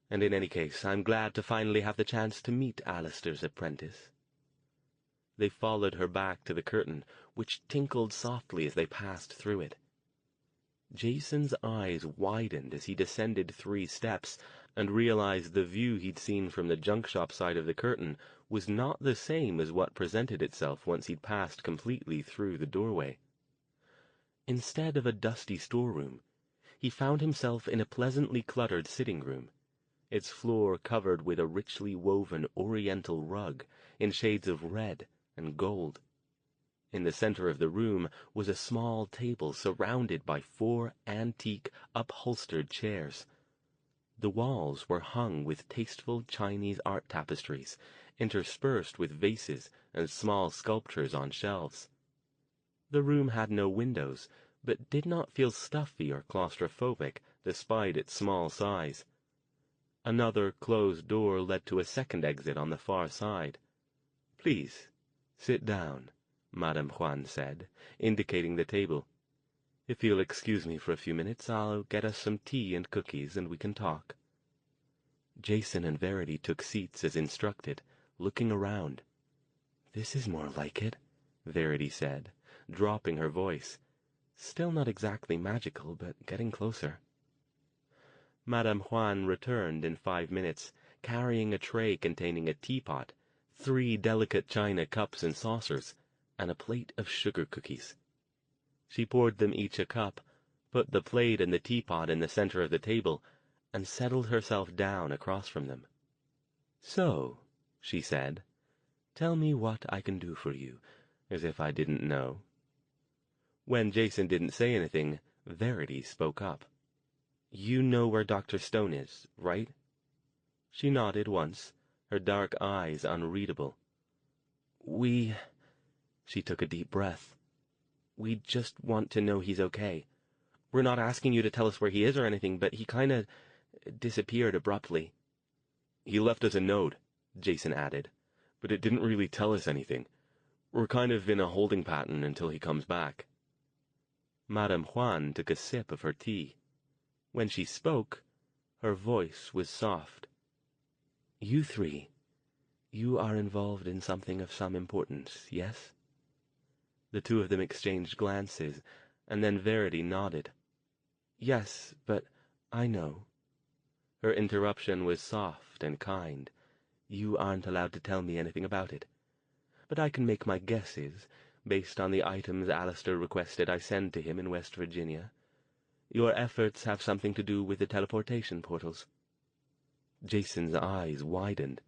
And in any case, I'm glad to finally have the chance to meet Alastair's apprentice." They followed her back to the curtain, which tinkled softly as they passed through it. Jason's eyes widened as he descended 3 steps and realized the view he'd seen from the junk shop side of the curtain was not the same as what presented itself once he'd passed completely through the doorway. Instead of a dusty storeroom, he found himself in a pleasantly cluttered sitting room, its floor covered with a richly woven oriental rug in shades of red and gold. In the center of the room was a small table surrounded by 4 antique, upholstered chairs. The walls were hung with tasteful Chinese art tapestries, interspersed with vases and small sculptures on shelves. The room had no windows, but did not feel stuffy or claustrophobic, despite its small size. Another closed door led to a second exit on the far side. "Please, sit down," Madame Juan said, indicating the table. "If you'll excuse me for a few minutes, I'll get us some tea and cookies, and we can talk." Jason and Verity took seats as instructed, looking around. "This is more like it," Verity said, dropping her voice. "Still not exactly magical, but getting closer." Madame Juan returned in 5 minutes, carrying a tray containing a teapot, 3 delicate china cups and saucers, and a plate of sugar cookies. She poured them each a cup, put the plate and the teapot in the center of the table, and settled herself down across from them. "So," she said, "tell me what I can do for you, as if I didn't know." When Jason didn't say anything, Verity spoke up. "You know where Dr. Stone is, right?" She nodded once, her dark eyes unreadable. She took a deep breath. "We just want to know he's okay. We're not asking you to tell us where he is or anything, but he kinda disappeared abruptly." "He left us a note," Jason added, "but it didn't really tell us anything. We're kind of in a holding pattern until he comes back." Madame Juan took a sip of her tea. When she spoke, her voice was soft. "You 3, you are involved in something of some importance, yes?" The 2 of them exchanged glances, and then Verity nodded. "Yes, but I know." Her interruption was soft and kind. "You aren't allowed to tell me anything about it. But I can make my guesses, based on the items Alastair requested I send to him in West Virginia. Your efforts have something to do with the teleportation portals." Jason's eyes widened.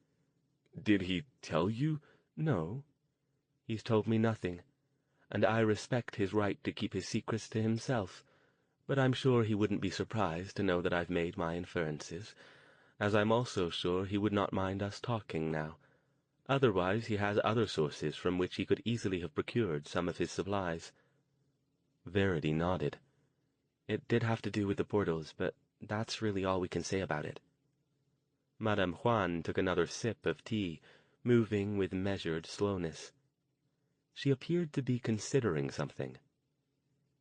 "Did he tell you?" "No. He's told me nothing, and I respect his right to keep his secrets to himself, but I'm sure he wouldn't be surprised to know that I've made my inferences, as I'm also sure he would not mind us talking now. Otherwise he has other sources from which he could easily have procured some of his supplies." Verity nodded. "It did have to do with the portals, but that's really all we can say about it." Madame Juan took another sip of tea, moving with measured slowness. She appeared to be considering something.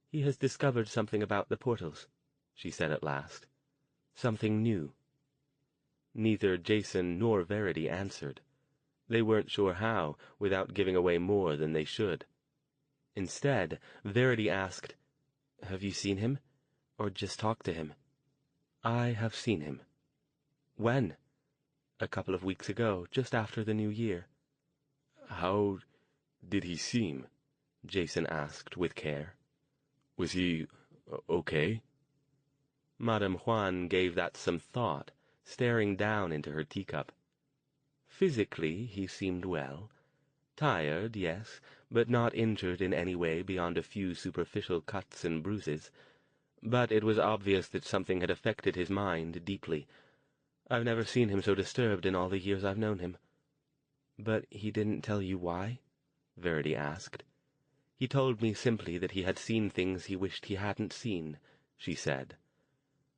"He has discovered something about the portals," she said at last. "Something new." Neither Jason nor Verity answered. They weren't sure how, without giving away more than they should. Instead, Verity asked, "Have you seen him? Or just talked to him?" "I have seen him." "When?" "A couple of weeks ago, just after the New Year." "How did he seem?" Jason asked with care. "Was he okay?" Madame Juan gave that some thought, staring down into her teacup. "Physically, he seemed well. Tired, yes, but not injured in any way beyond a few superficial cuts and bruises. But it was obvious that something had affected his mind deeply. I've never seen him so disturbed in all the years I've known him." "But he didn't tell you why?" Verity asked. "He told me simply that he had seen things he wished he hadn't seen," she said.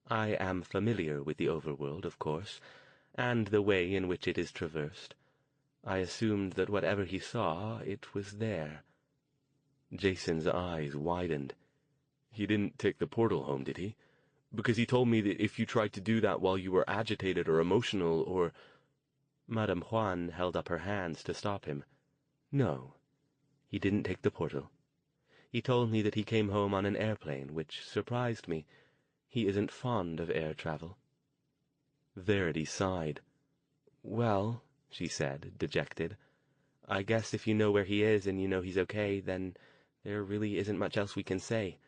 "I am familiar with the overworld, of course, and the way in which it is traversed. I assumed that whatever he saw, it was there." Jason's eyes widened. "He didn't take the portal home, did he? Because he told me that if you tried to do that while you were agitated or emotional or—" Madame Juan held up her hands to stop him. "No, he didn't take the portal. He told me that he came home on an airplane, which surprised me. He isn't fond of air travel." Verity sighed. "Well," she said, dejected, "I guess if you know where he is and you know he's okay, then there really isn't much else we can say.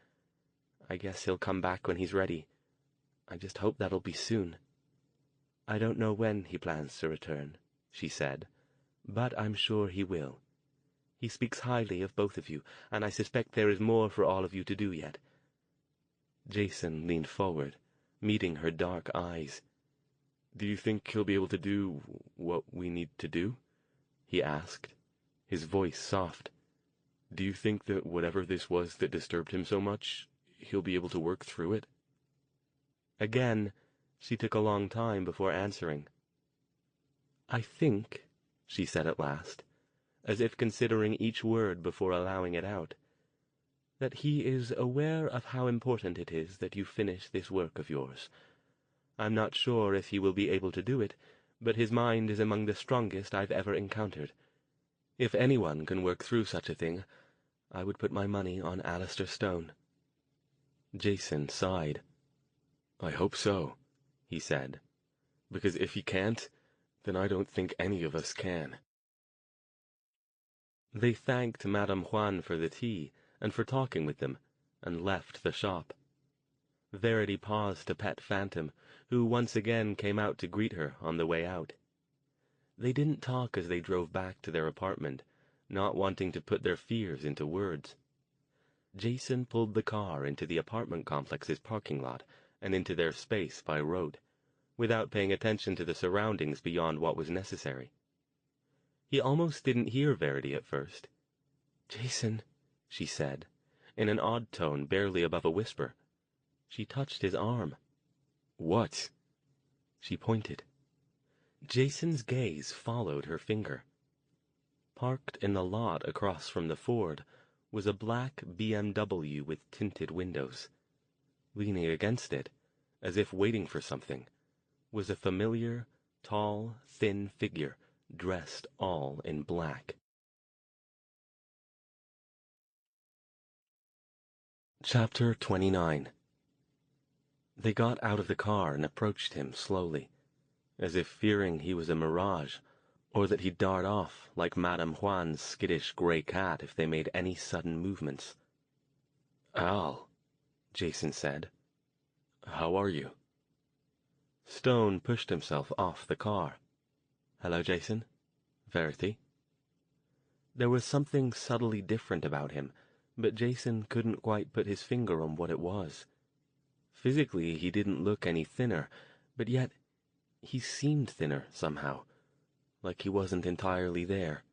I guess he'll come back when he's ready. I just hope that'll be soon." "I don't know when he plans to return," she said, "but I'm sure he will. He speaks highly of both of you, and I suspect there is more for all of you to do yet." Jason leaned forward, meeting her dark eyes. "Do you think he'll be able to do what we need to do?" he asked, his voice soft. "Do you think that whatever this was that disturbed him so much, he'll be able to work through it?" Again, she took a long time before answering. "I think," she said at last, as if considering each word before allowing it out, "that he is aware of how important it is that you finish this work of yours. I'm not sure if he will be able to do it, but his mind is among the strongest I've ever encountered. If anyone can work through such a thing, I would put my money on Alastair Stone." Jason sighed. "I hope so," he said, "because if he can't, then I don't think any of us can." They thanked Madame Juan for the tea and for talking with them, and left the shop. Verity paused to pet Phantom, who once again came out to greet her on the way out. They didn't talk as they drove back to their apartment, not wanting to put their fears into words. Jason pulled the car into the apartment complex's parking lot and into their space by road, without paying attention to the surroundings beyond what was necessary. He almost didn't hear Verity at first. "Jason," she said, in an odd tone barely above a whisper. She touched his arm. "What?" She pointed. Jason's gaze followed her finger. Parked in the lot across from the Ford was a black BMW with tinted windows. Leaning against it, as if waiting for something, was a familiar, tall, thin figure, dressed all in black. Chapter 29. They got out of the car and approached him slowly, as if fearing he was a mirage, or that he'd dart off like Madame Juan's skittish gray cat if they made any sudden movements. "Al," Jason said. "How are you?" Stone pushed himself off the car. "Hello, Jason. Verity." There was something subtly different about him, but Jason couldn't quite put his finger on what it was. Physically, he didn't look any thinner, but yet he seemed thinner somehow, like he wasn't entirely there.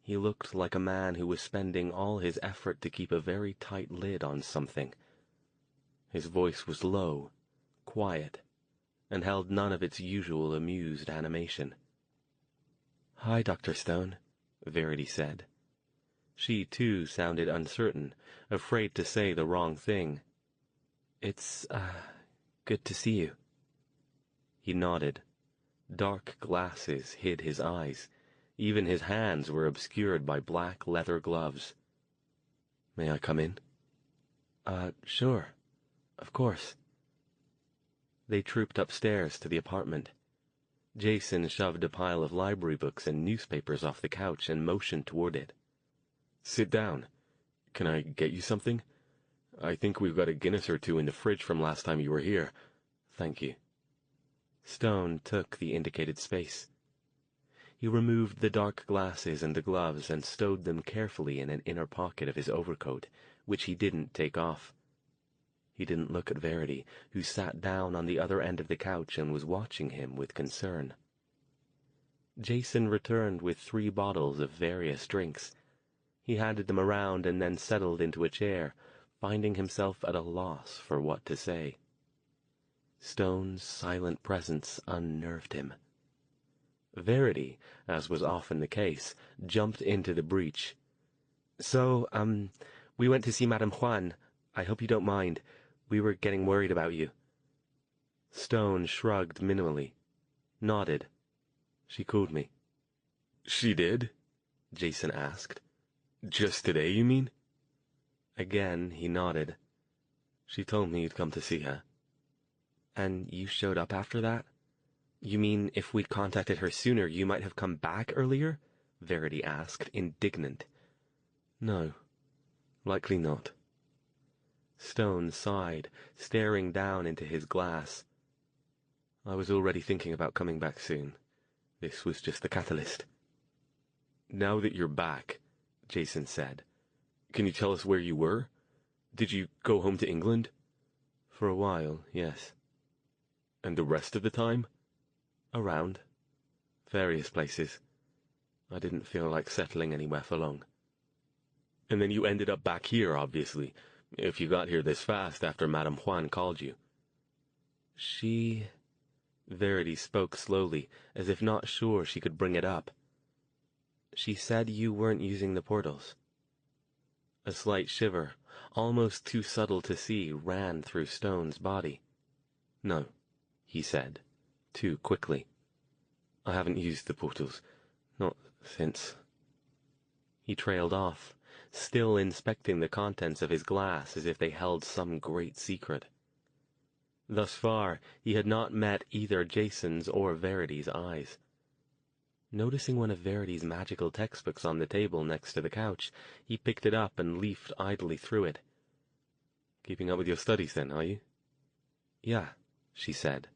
He looked like a man who was spending all his effort to keep a very tight lid on something. His voice was low, quiet, and held none of its usual amused animation. "Hi, Dr. Stone," Verity said. She, too, sounded uncertain, afraid to say the wrong thing. "It's, good to see you." He nodded. Dark glasses hid his eyes. Even his hands were obscured by black leather gloves. "May I come in?" Sure. Of course." They trooped upstairs to the apartment. Jason shoved a pile of library books and newspapers off the couch and motioned toward it. "Sit down. Can I get you something? I think we've got a Guinness or two in the fridge from last time you were here. Thank you." Stone took the indicated space. He removed the dark glasses and the gloves and stowed them carefully in an inner pocket of his overcoat, which he didn't take off. He didn't look at Verity, who sat down on the other end of the couch and was watching him with concern. Jason returned with 3 bottles of various drinks. He handed them around and then settled into a chair, finding himself at a loss for what to say. Stone's silent presence unnerved him. Verity, as was often the case, jumped into the breach. "So, we went to see Madame Juan. I hope you don't mind. We were getting worried about you." Stone shrugged minimally, nodded. "She called me." "She did?" Jason asked. "Just today, you mean?" Again he nodded. "She told me you'd come to see her." "And you showed up after that? You mean if we'd contacted her sooner, you might have come back earlier?" Verity asked, indignant. "No, likely not." Stone sighed, staring down into his glass. "I was already thinking about coming back soon. This was just the catalyst." "Now that you're back," Jason said, "can you tell us where you were? Did you go home to England?" "For a while, yes." "And the rest of the time?" "Around. Various places. I didn't feel like settling anywhere for long." "And then you ended up back here, obviously, if you got here this fast after Madame Juan called you." She... Verity spoke slowly, as if not sure she could bring it up. "She said you weren't using the portals." A slight shiver, almost too subtle to see, ran through Stone's body. "No," he said, too quickly. "I haven't used the portals. Not since." He trailed off, still inspecting the contents of his glass as if they held some great secret. Thus far, he had not met either Jason's or Verity's eyes. Noticing one of Verity's magical textbooks on the table next to the couch, he picked it up and leafed idly through it. "Keeping up with your studies then, are you?" "Yeah," she said.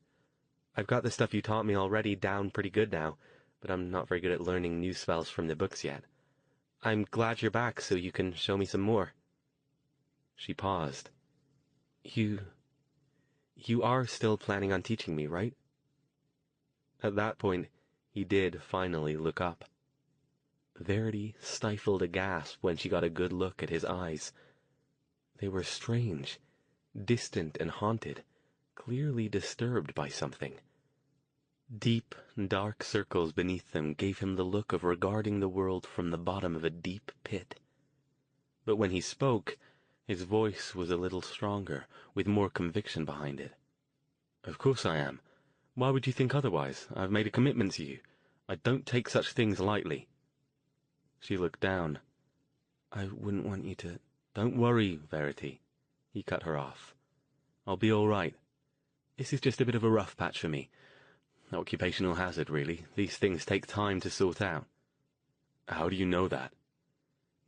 "I've got the stuff you taught me already down pretty good now, but I'm not very good at learning new spells from the books yet. I'm glad you're back so you can show me some more." She paused. You are still planning on teaching me, right?" At that point, he did finally look up. Verity stifled a gasp when she got a good look at his eyes. They were strange, distant and haunted, clearly disturbed by something. Deep, dark circles beneath them gave him the look of regarding the world from the bottom of a deep pit. But when he spoke, his voice was a little stronger, with more conviction behind it. "Of course I am. Why would you think otherwise? I've made a commitment to you. I don't take such things lightly." She looked down. "I wouldn't want you to—" "Don't worry, Verity," he cut her off. "I'll be all right. This is just a bit of a rough patch for me. Occupational hazard, really. These things take time to sort out." "How do you know that?"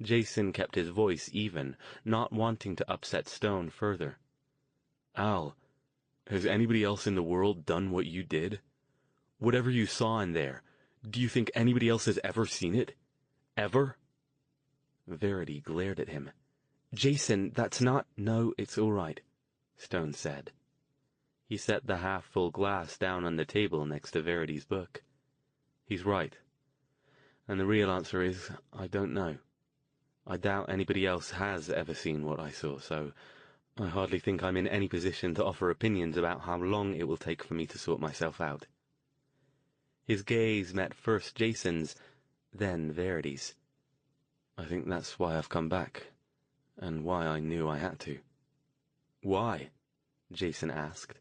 Jason kept his voice even, not wanting to upset Stone further. "Al, has anybody else in the world done what you did? Whatever you saw in there, do you think anybody else has ever seen it? Ever?" Verity glared at him. "Jason, that's not—" "No, it's all right," Stone said. He set the half-full glass down on the table next to Verity's book. "He's right. And the real answer is, I don't know. I doubt anybody else has ever seen what I saw, so I hardly think I'm in any position to offer opinions about how long it will take for me to sort myself out. His gaze met first Jason's, then Verity's. I think that's why I've come back, and why I knew I had to. Why? Jason asked,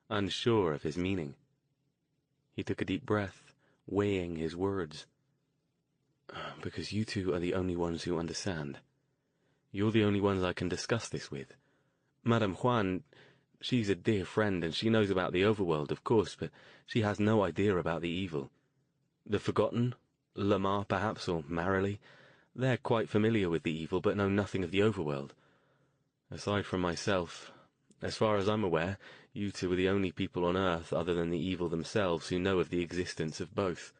unsure of his meaning. He took a deep breath, weighing his words. Because you two are the only ones who understand. You're the only ones I can discuss this with. Madame Juan, she's a dear friend, and she knows about the overworld, of course, but she has no idea about the evil. The Forgotten, Lamar perhaps, or Marilee, they're quite familiar with the evil, but know nothing of the overworld. Aside from myself, as far as I'm aware, you two are the only people on Earth other than the evil themselves who know of the existence of both.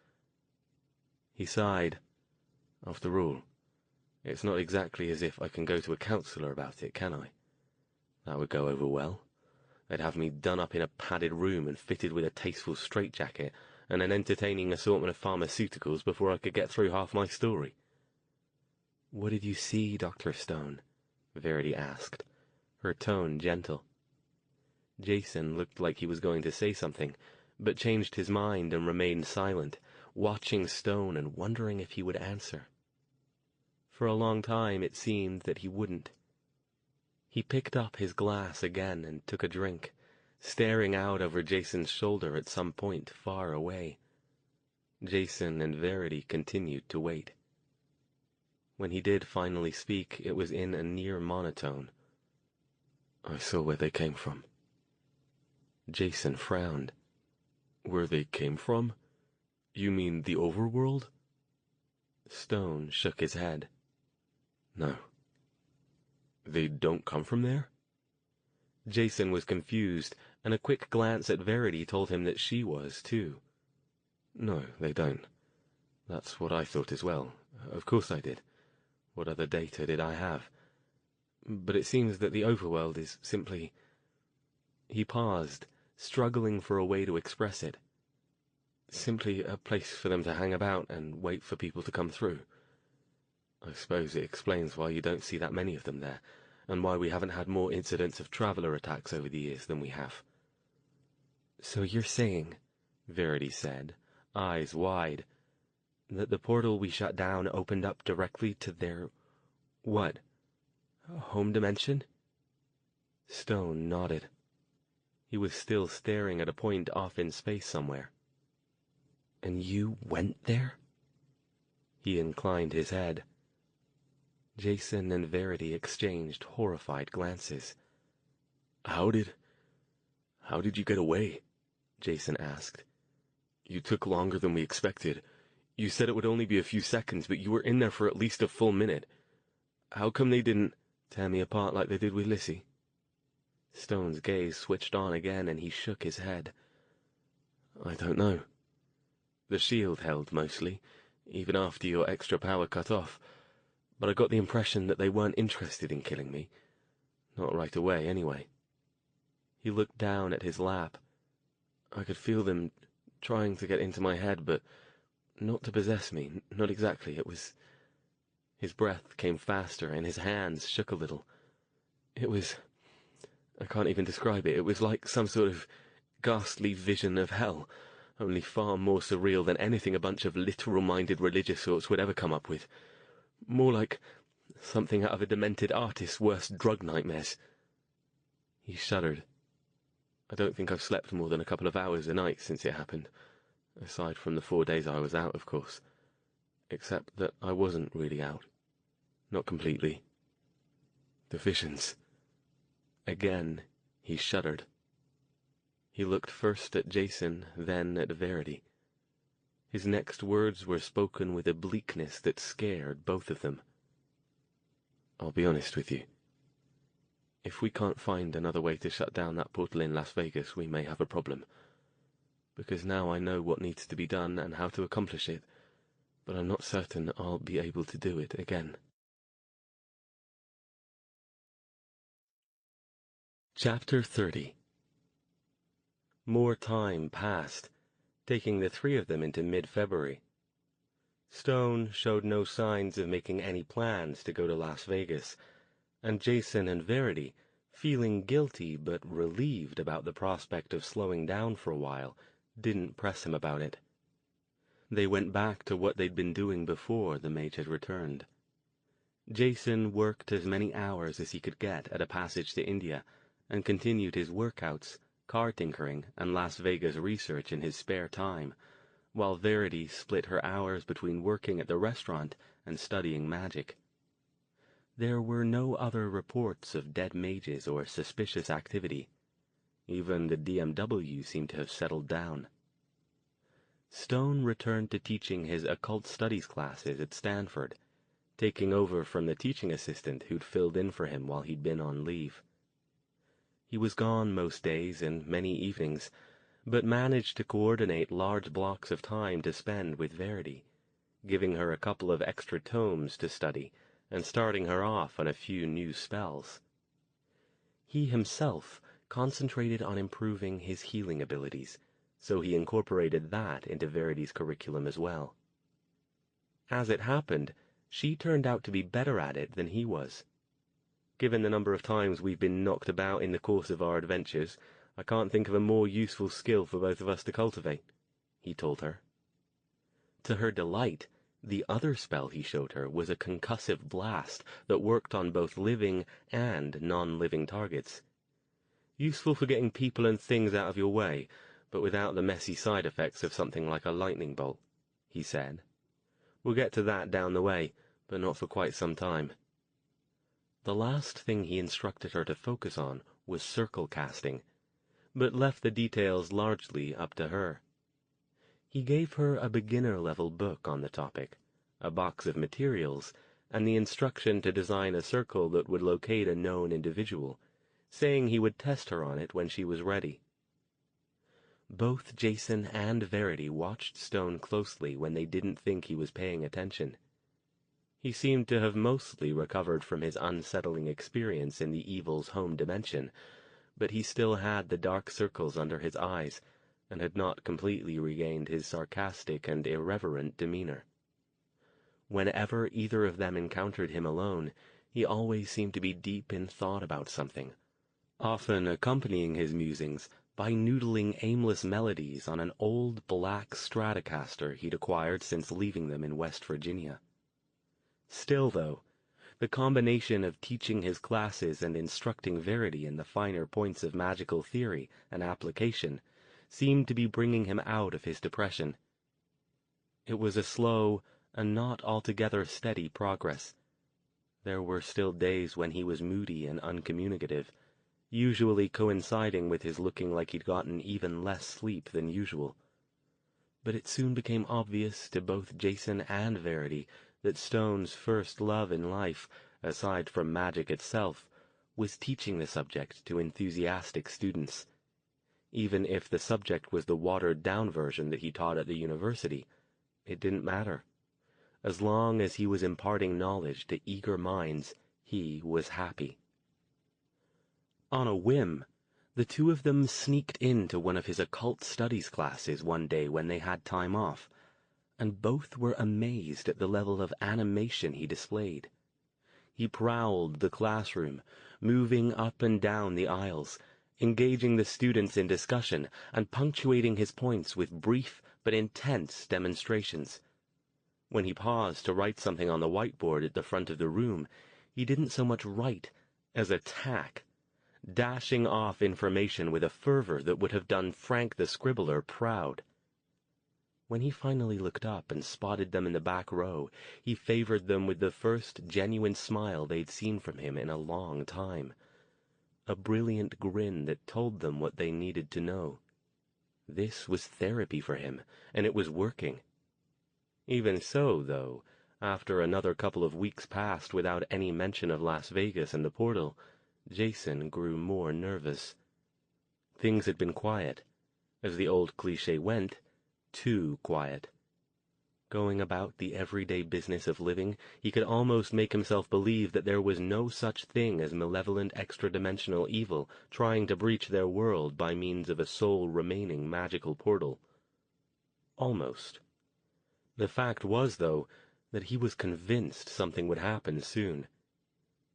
He sighed. After all, it's not exactly as if I can go to a counselor about it, can I? That would go over well. They'd have me done up in a padded room and fitted with a tasteful straitjacket and an entertaining assortment of pharmaceuticals before I could get through half my story. "What did you see, Dr. Stone?" Verity asked, her tone gentle. Jason looked like he was going to say something, but changed his mind and remained silent, watching Stone and wondering if he would answer. For a long time it seemed that he wouldn't. He picked up his glass again and took a drink, staring out over Jason's shoulder at some point far away. Jason and Verity continued to wait. When he did finally speak, it was in a near monotone. "I saw where they came from." Jason frowned. "Where they came from? You mean the overworld?" Stone shook his head. "No." "They don't come from there?" Jason was confused, and a quick glance at Verity told him that she was, too. "No, they don't. That's what I thought as well. Of course I did. What other data did I have? But it seems that the overworld is simply—" He paused, struggling for a way to express it. "Simply a place for them to hang about and wait for people to come through. I suppose it explains why you don't see that many of them there, and why we haven't had more incidents of traveler attacks over the years than we have." "So you're saying," Verity said, eyes wide, "that the portal we shut down opened up directly to their... what? Home dimension?" Stone nodded. He was still staring at a point off in space somewhere. "And you went there?" He inclined his head. Jason and Verity exchanged horrified glances. How did you get away?" Jason asked. "You took longer than we expected. You said it would only be a few seconds, but you were in there for at least a full minute. How come they didn't tear me apart like they did with Lissy?" Stone's gaze switched on again, and he shook his head. "I don't know. The shield held mostly, even after your extra power cut off. But I got the impression that they weren't interested in killing me. Not right away, anyway." He looked down at his lap. "I could feel them trying to get into my head, but not to possess me, not exactly. It was—" His breath came faster, and his hands shook a little. "It was— I can't even describe it. It was like some sort of ghastly vision of hell, only far more surreal than anything a bunch of literal-minded religious sorts would ever come up with. More like something out of a demented artist's worst drug nightmares." He shuddered. "I don't think I've slept more than a couple of hours a night since it happened, aside from the 4 days I was out, of course. Except that I wasn't really out. Not completely. The visions—" Again, he shuddered. He looked first at Jason, then at Verity. His next words were spoken with a bleakness that scared both of them. "I'll be honest with you. If we can't find another way to shut down that portal in Las Vegas, we may have a problem. Because now I know what needs to be done and how to accomplish it, but I'm not certain I'll be able to do it again." Chapter 30. More time passed, taking the three of them into mid-February. Stone showed no signs of making any plans to go to Las Vegas, and Jason and Verity feeling guilty but relieved about the prospect of slowing down for a while, didn't press him about it. They went back to what they'd been doing before the mage had returned. Jason worked as many hours as he could get at a passage to India, and continued his workouts, car tinkering, and Las Vegas research in his spare time, while Verity split her hours between working at the restaurant and studying magic. There were no other reports of dead mages or suspicious activity. Even the DMW seemed to have settled down. Stone returned to teaching his occult studies classes at Stanford, taking over from the teaching assistant who'd filled in for him while he'd been on leave. He was gone most days and many evenings, but managed to coordinate large blocks of time to spend with Verity, giving her a couple of extra tomes to study and starting her off on a few new spells. He himself concentrated on improving his healing abilities, so he incorporated that into Verity's curriculum as well. As it happened, she turned out to be better at it than he was. Given the number of times we've been knocked about in the course of our adventures, I can't think of a more useful skill for both of us to cultivate, he told her. To her delight, the other spell he showed her was a concussive blast that worked on both living and non-living targets. Useful for getting people and things out of your way, but without the messy side effects of something like a lightning bolt, he said. We'll get to that down the way, but not for quite some time. The last thing he instructed her to focus on was circle casting, but left the details largely up to her. He gave her a beginner-level book on the topic, a box of materials, and the instruction to design a circle that would locate a known individual, saying he would test her on it when she was ready. Both Jason and Verity watched Stone closely when they didn't think he was paying attention. He seemed to have mostly recovered from his unsettling experience in the evil's home dimension, but he still had the dark circles under his eyes, and had not completely regained his sarcastic and irreverent demeanor. Whenever either of them encountered him alone, he always seemed to be deep in thought about something, often accompanying his musings by noodling aimless melodies on an old black Stratocaster he'd acquired since leaving them in West Virginia. Still, though, the combination of teaching his classes and instructing Verity in the finer points of magical theory and application seemed to be bringing him out of his depression. It was a slow and not altogether steady progress. There were still days when he was moody and uncommunicative, usually coinciding with his looking like he'd gotten even less sleep than usual. But it soon became obvious to both Jason and Verity that Stone's first love in life, aside from magic itself, was teaching the subject to enthusiastic students. Even if the subject was the watered-down version that he taught at the university, it didn't matter. As long as he was imparting knowledge to eager minds, he was happy. On a whim, the two of them sneaked into one of his occult studies classes one day when they had time off, and both were amazed at the level of animation he displayed. He prowled the classroom, moving up and down the aisles, engaging the students in discussion and punctuating his points with brief but intense demonstrations. When he paused to write something on the whiteboard at the front of the room, he didn't so much write as attack, dashing off information with a fervor that would have done Frank the Scribbler proud. When he finally looked up and spotted them in the back row, he favored them with the first genuine smile they'd seen from him in a long time, a brilliant grin that told them what they needed to know. This was therapy for him, and it was working. Even so, though, after another couple of weeks passed without any mention of Las Vegas and the portal, Jason grew more nervous. Things had been quiet. As the old cliché went, too quiet. Going about the everyday business of living, he could almost make himself believe that there was no such thing as malevolent extra-dimensional evil trying to breach their world by means of a sole remaining magical portal. Almost. The fact was, though, that he was convinced something would happen soon.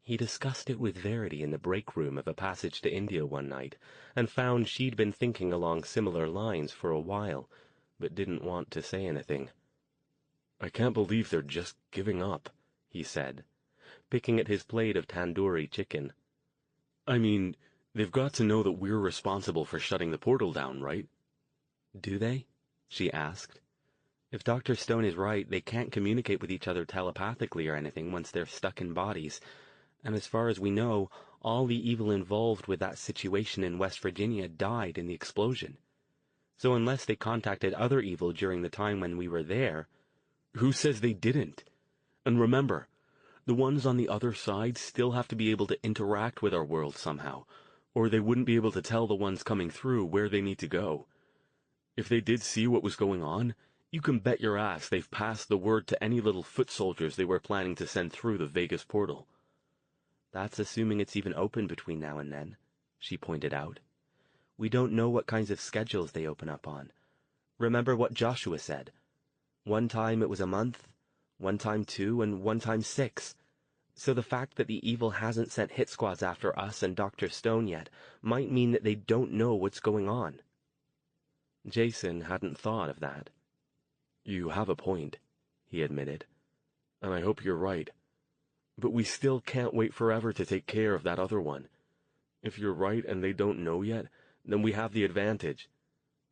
He discussed it with Verity in the break room of A Passage to India one night, and found she'd been thinking along similar lines for a while, but didn't want to say anything. "I can't believe they're just giving up," he said, picking at his plate of tandoori chicken. "I mean, they've got to know that we're responsible for shutting the portal down, right?" "Do they?" she asked. "If Dr. Stone is right, they can't communicate with each other telepathically or anything once they're stuck in bodies. And as far as we know, all the evil involved with that situation in West Virginia died in the explosion. So unless they contacted other evil during the time when we were there—" "Who says they didn't? And remember, the ones on the other side still have to be able to interact with our world somehow, or they wouldn't be able to tell the ones coming through where they need to go. If they did see what was going on, you can bet your ass they've passed the word to any little foot soldiers they were planning to send through the Vegas portal." "That's assuming it's even open between now and then," she pointed out. "We don't know what kinds of schedules they open up on. Remember what Joshua said. One time it was a month, one time 2, and one time 6. So the fact that the evil hasn't sent hit squads after us and Dr. Stone yet might mean that they don't know what's going on." Jason hadn't thought of that. "You have a point," he admitted, "and I hope you're right. But we still can't wait forever to take care of that other one. If you're right and they don't know yet, then we have the advantage.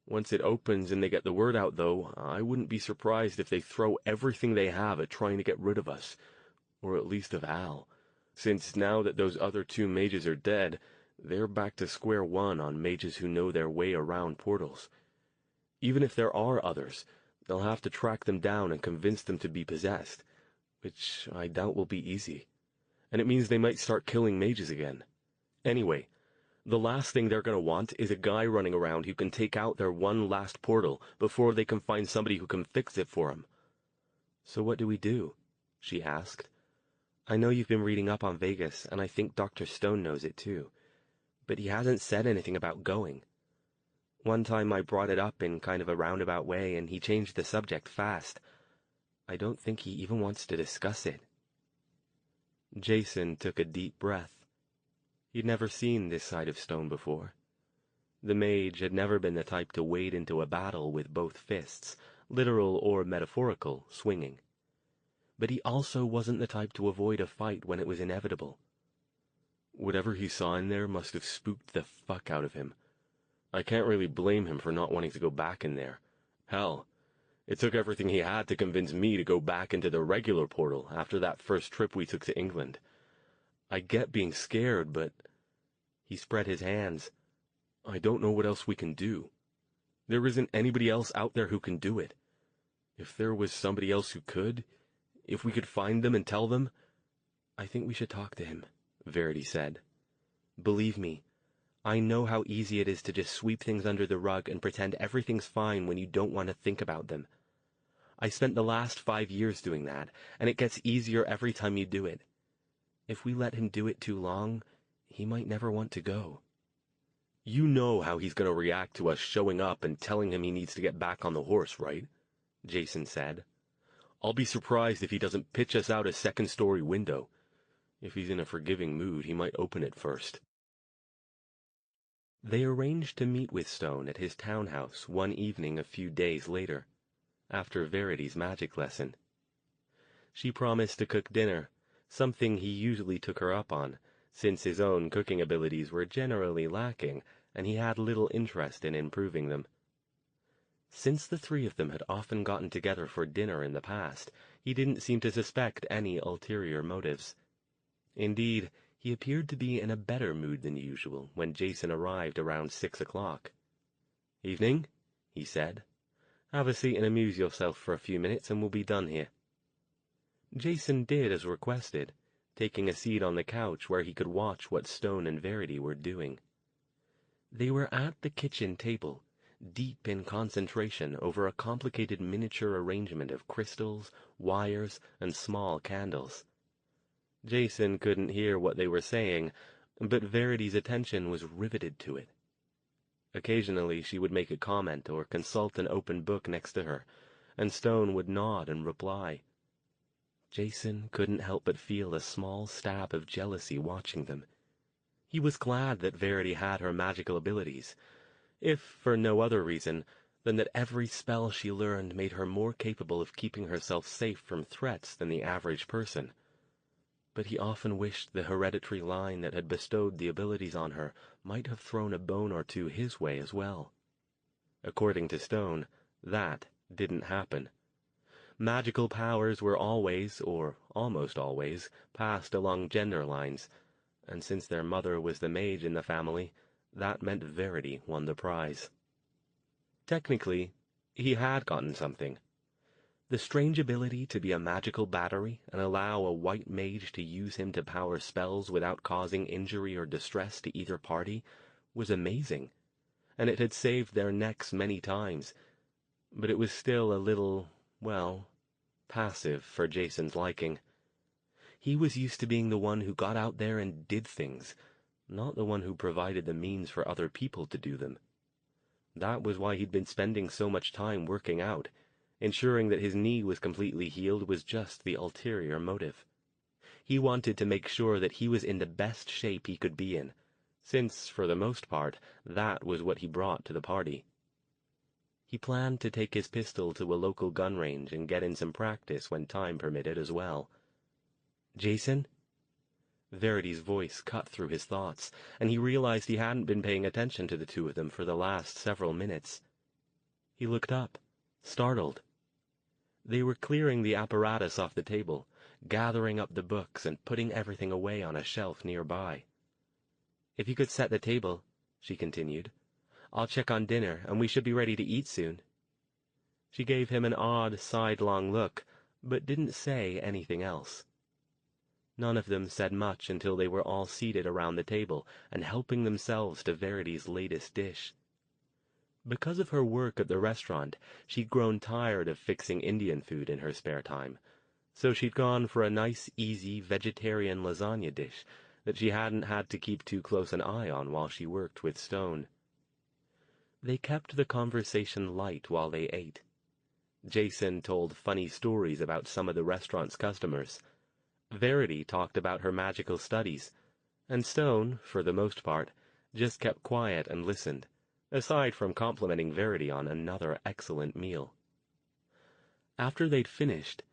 Once it opens and they get the word out, though, I wouldn't be surprised if they throw everything they have at trying to get rid of us, or at least of Al, since now that those other 2 mages are dead, they're back to square one on mages who know their way around portals. Even if there are others, they'll have to track them down and convince them to be possessed, which I doubt will be easy. And it means they might start killing mages again. Anyway, the last thing they're going to want is a guy running around who can take out their one last portal before they can find somebody who can fix it for them." "So what do we do?" she asked. "I know you've been reading up on Vegas, and I think Dr. Stone knows it too. But he hasn't said anything about going. One time I brought it up in kind of a roundabout way, and he changed the subject fast. I don't think he even wants to discuss it." Jason took a deep breath. He'd never seen this side of Stone before. The mage had never been the type to wade into a battle with both fists, literal or metaphorical, swinging. But he also wasn't the type to avoid a fight when it was inevitable. Whatever he saw in there must have spooked the fuck out of him. I can't really blame him for not wanting to go back in there. Hell, it took everything he had to convince me to go back into the regular portal after that first trip we took to England. I get being scared, but—" He spread his hands. "I don't know what else we can do. There isn't anybody else out there who can do it. If there was somebody else who could, if we could find them and tell them—" "I think we should talk to him," Verity said. "Believe me, I know how easy it is to just sweep things under the rug and pretend everything's fine when you don't want to think about them. I spent the last 5 years doing that, and it gets easier every time you do it. If we let him do it too long, he might never want to go." "You know how he's going to react to us showing up and telling him he needs to get back on the horse, right?" Jason said. "I'll be surprised if he doesn't pitch us out a second-story window. If he's in a forgiving mood, he might open it first." They arranged to meet with Stone at his townhouse one evening a few days later, after Verity's magic lesson. She promised to cook dinner, something he usually took her up on, since his own cooking abilities were generally lacking, and he had little interest in improving them. Since the 3 of them had often gotten together for dinner in the past, he didn't seem to suspect any ulterior motives. Indeed, he appeared to be in a better mood than usual when Jason arrived around 6 o'clock. "Evening," he said. "Have a seat and amuse yourself for a few minutes, and we'll be done here." Jason did as requested, taking a seat on the couch where he could watch what Stone and Verity were doing. They were at the kitchen table, deep in concentration over a complicated miniature arrangement of crystals, wires, and small candles. Jason couldn't hear what they were saying, but Verity's attention was riveted to it. Occasionally she would make a comment or consult an open book next to her, and Stone would nod and reply. Jason couldn't help but feel a small stab of jealousy watching them. He was glad that Verity had her magical abilities, if for no other reason than that every spell she learned made her more capable of keeping herself safe from threats than the average person. But he often wished the hereditary line that had bestowed the abilities on her might have thrown a bone or two his way as well. According to Stone, that didn't happen. Magical powers were always, or almost always, passed along gender lines, and since their mother was the mage in the family, that meant Verity won the prize. Technically, he had gotten something. The strange ability to be a magical battery and allow a white mage to use him to power spells without causing injury or distress to either party was amazing, and it had saved their necks many times, but it was still a little, well, passive for Jason's liking. He was used to being the one who got out there and did things, not the one who provided the means for other people to do them. That was why he'd been spending so much time working out. Ensuring that his knee was completely healed was just the ulterior motive. He wanted to make sure that he was in the best shape he could be in, since, for the most part, that was what he brought to the party. He planned to take his pistol to a local gun range and get in some practice when time permitted as well. "Jason?" Verity's voice cut through his thoughts, and he realized he hadn't been paying attention to the two of them for the last several minutes. He looked up, startled. They were clearing the apparatus off the table, gathering up the books and putting everything away on a shelf nearby. "If you could set the table," she continued, "I'll check on dinner, and we should be ready to eat soon." She gave him an odd, sidelong look, but didn't say anything else. None of them said much until they were all seated around the table and helping themselves to Verity's latest dish. Because of her work at the restaurant, she'd grown tired of fixing Indian food in her spare time, so she'd gone for a nice, easy, vegetarian lasagna dish that she hadn't had to keep too close an eye on while she worked with Stone. They kept the conversation light while they ate. Jason told funny stories about some of the restaurant's customers. Verity talked about her magical studies, and Stone, for the most part, just kept quiet and listened, aside from complimenting Verity on another excellent meal. After they'd finished,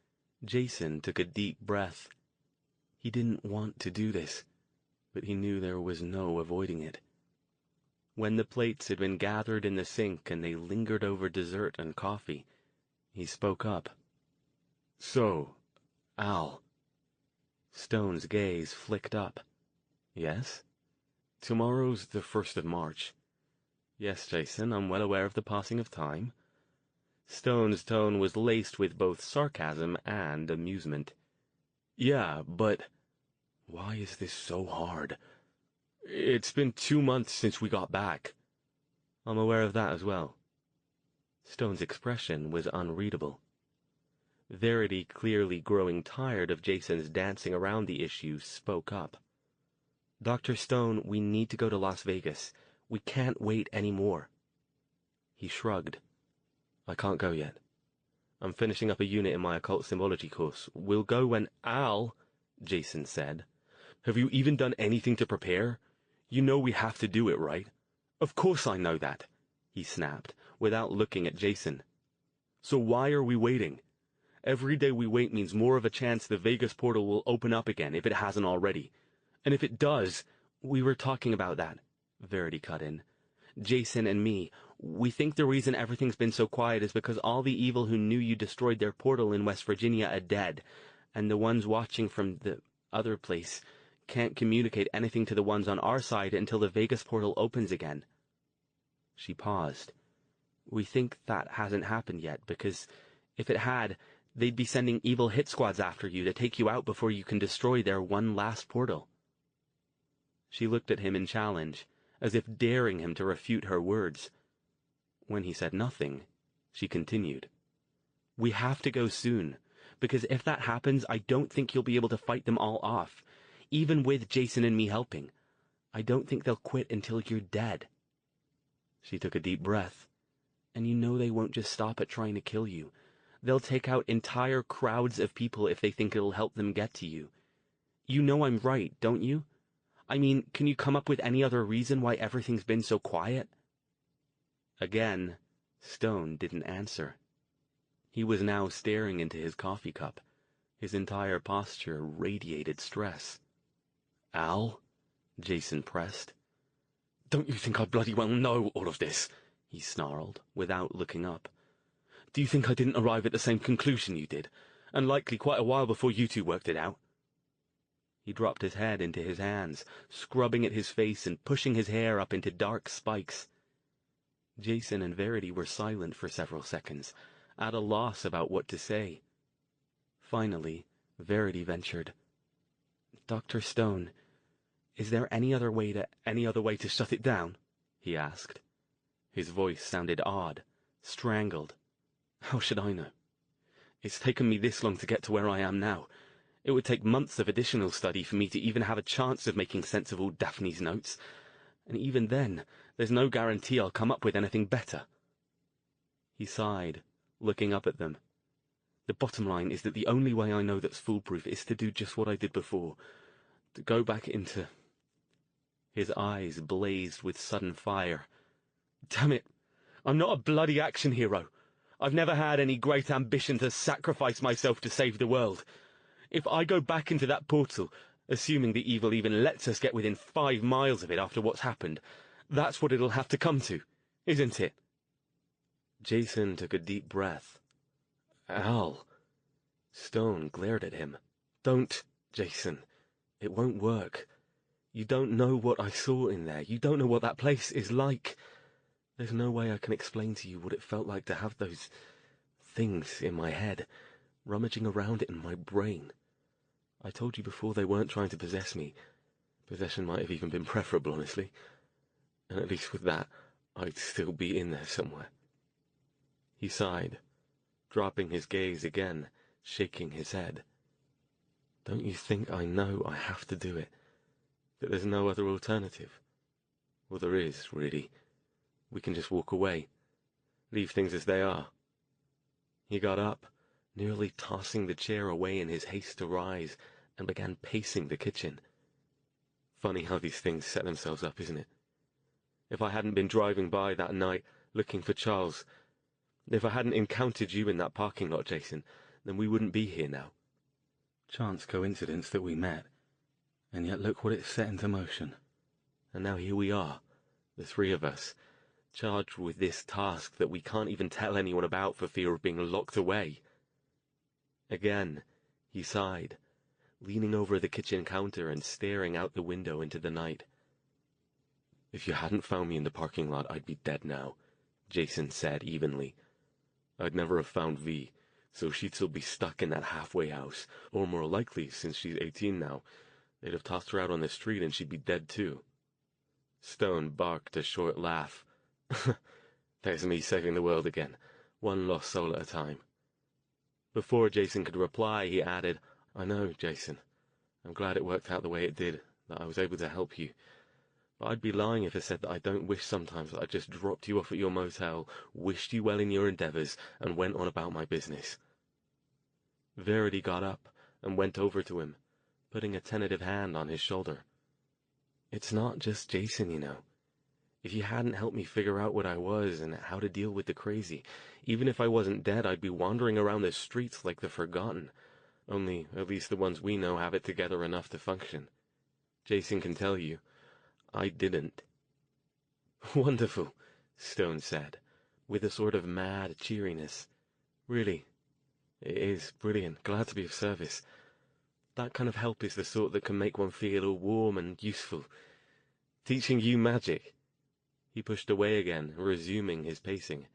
Jason took a deep breath. He didn't want to do this, but he knew there was no avoiding it. When the plates had been gathered in the sink and they lingered over dessert and coffee, he spoke up. "So, Al." Stone's gaze flicked up. "Yes?" "Tomorrow's the 1st of March. "Yes, Jason, I'm well aware of the passing of time." Stone's tone was laced with both sarcasm and amusement. "Yeah, but why is this so hard?" "It's been 2 months since we got back." "I'm aware of that as well." Stone's expression was unreadable. Verity, clearly growing tired of Jason's dancing around the issue, spoke up. "Dr. Stone, we need to go to Las Vegas. We can't wait any more." He shrugged. "I can't go yet. I'm finishing up a unit in my occult symbology course. We'll go when—" "Al," Jason said. "Have you even done anything to prepare? You know we have to do it, right?" "Of course I know that," he snapped, without looking at Jason. "So why are we waiting? Every day we wait means more of a chance the Vegas portal will open up again if it hasn't already. And if it does—" "We were talking about that," Verity cut in. "Jason and me. We think the reason everything's been so quiet is because all the evil who knew you destroyed their portal in West Virginia are dead, and the ones watching from the other place can't communicate anything to the ones on our side until the Vegas portal opens again." She paused. "We think that hasn't happened yet, because if it had, they'd be sending evil hit squads after you to take you out before you can destroy their one last portal." She looked at him in challenge, as if daring him to refute her words. When he said nothing, she continued. "We have to go soon, because if that happens, I don't think you'll be able to fight them all off, even with Jason and me helping. I don't think they'll quit until you're dead." She took a deep breath. "And you know they won't just stop at trying to kill you. They'll take out entire crowds of people if they think it'll help them get to you. You know I'm right, don't you? I mean, can you come up with any other reason why everything's been so quiet?" Again, Stone didn't answer. He was now staring into his coffee cup. His entire posture radiated stress. "Al?" Jason pressed. "Don't you think I bloody well know all of this?" he snarled, without looking up. "Do you think I didn't arrive at the same conclusion you did, and likely quite a while before you two worked it out?" He dropped his head into his hands, scrubbing at his face and pushing his hair up into dark spikes. Jason and Verity were silent for several seconds, at a loss about what to say. Finally, Verity ventured, "Dr. Stone, is there any other way to shut it down?" he asked. His voice sounded odd, strangled. "How should I know? It's taken me this long to get to where I am now. It would take months of additional study for me to even have a chance of making sense of all Daphne's notes. And even then, there's no guarantee I'll come up with anything better." He sighed, looking up at them. "The bottom line is that the only way I know that's foolproof is to do just what I did before. To go back into—" His eyes blazed with sudden fire. "Damn it! I'm not a bloody action hero. I've never had any great ambition to sacrifice myself to save the world. If I go back into that portal, assuming the evil even lets us get within 5 miles of it after what's happened, that's what it'll have to come to, isn't it?" Jason took a deep breath. "Al." Stone glared at him. "Don't, Jason. It won't work. You don't know what I saw in there. You don't know what that place is like. There's no way I can explain to you what it felt like to have those things in my head, rummaging around in my brain. I told you before they weren't trying to possess me. Possession might have even been preferable, honestly. And at least with that, I'd still be in there somewhere." He sighed, dropping his gaze again, shaking his head. "Don't you think I know I have to do it? That there's no other alternative? Well, there is, really. We can just walk away. Leave things as they are." He got up, nearly tossing the chair away in his haste to rise, and began pacing the kitchen. Funny how these things set themselves up, isn't it? If I hadn't been driving by that night, looking for Charles, if I hadn't encountered you in that parking lot, Jason, then we wouldn't be here now. Chance coincidence that we met, and yet look what it set into motion. And now here we are, the 3 of us, charged with this task that we can't even tell anyone about for fear of being locked away. Again, he sighed, leaning over the kitchen counter and staring out the window into the night. "If you hadn't found me in the parking lot, I'd be dead now," Jason said evenly. "I'd never have found Vi, so she'd still be stuck in that halfway house, or more likely, since she's 18 now, they'd have tossed her out on the street and she'd be dead too." Stone barked a short laugh. "There's me saving the world again, one lost soul at a time." Before Jason could reply, he added, "I know, Jason. I'm glad it worked out the way it did, that I was able to help you. But I'd be lying if I said that I don't wish sometimes that I just dropped you off at your motel, wished you well in your endeavors, and went on about my business." Verity got up and went over to him, putting a tentative hand on his shoulder. "It's not just Jason, you know. If you hadn't helped me figure out what I was and how to deal with the crazy, even if I wasn't dead, I'd be wandering around the streets like the forgotten. Only, at least the ones we know have it together enough to function. Jason can tell you, I didn't." "Wonderful," Stone said, with a sort of mad cheeriness. "Really, it is brilliant. Glad to be of service. That kind of help is the sort that can make one feel all warm and useful. Teaching you magic." He pushed away again, resuming his pacing.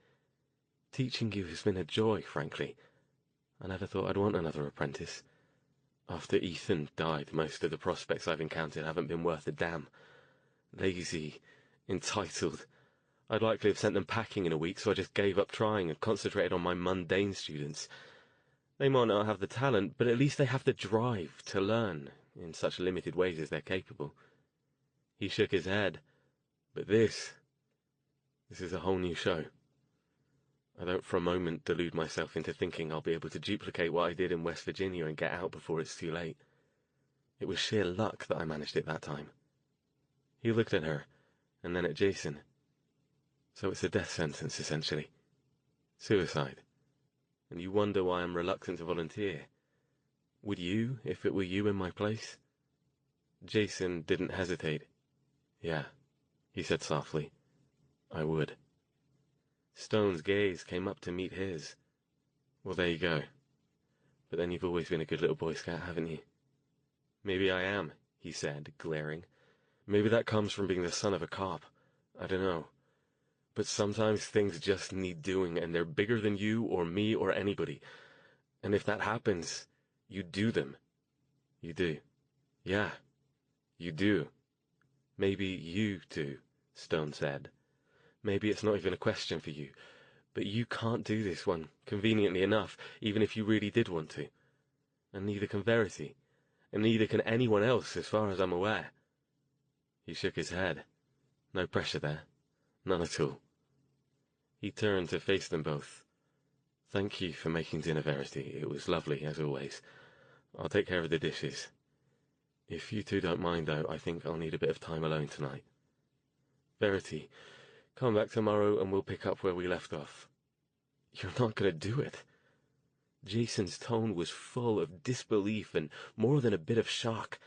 "Teaching you has been a joy, frankly. I never thought I'd want another apprentice. After Ethan died, most of the prospects I've encountered haven't been worth a damn. Lazy, entitled. I'd likely have sent them packing in a week, so I just gave up trying and concentrated on my mundane students. They might not have the talent, but at least they have the drive to learn in such limited ways as they're capable." He shook his head. "But this is a whole new show." I don't for a moment delude myself into thinking I'll be able to duplicate what I did in West Virginia and get out before it's too late. It was sheer luck that I managed it that time. He looked at her, and then at Jason. So it's a death sentence, essentially. Suicide. And you wonder why I'm reluctant to volunteer. Would you, if it were you in my place? Jason didn't hesitate. Yeah, he said softly. I would. Stone's gaze came up to meet his. Well, there you go. But then you've always been a good little Boy Scout, haven't you? Maybe I am, he said, glaring. Maybe that comes from being the son of a cop. I don't know. But sometimes things just need doing, and they're bigger than you or me or anybody. And if that happens, you do them. You do. Yeah, you do. Maybe you do, Stone said. Maybe it's not even a question for you. But you can't do this one, conveniently enough, even if you really did want to. And neither can Verity. And neither can anyone else, as far as I'm aware. He shook his head. No pressure there. None at all. He turned to face them both. Thank you for making dinner, Verity. It was lovely, as always. I'll take care of the dishes. If you two don't mind, though, I think I'll need a bit of time alone tonight. Verity, come back tomorrow and we'll pick up where we left off. You're not going to do it. Jason's tone was full of disbelief and more than a bit of shock.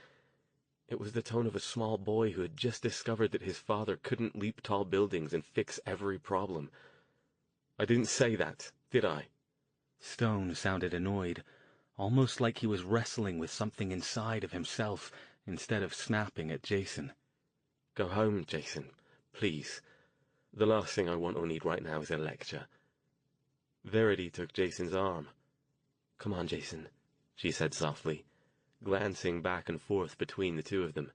It was the tone of a small boy who had just discovered that his father couldn't leap tall buildings and fix every problem. I didn't say that, did I? Stone sounded annoyed, almost like he was wrestling with something inside of himself instead of snapping at Jason. Go home, Jason, please. The last thing I want or need right now is a lecture. Verity took Jason's arm. Come on, Jason, she said softly, glancing back and forth between the two of them.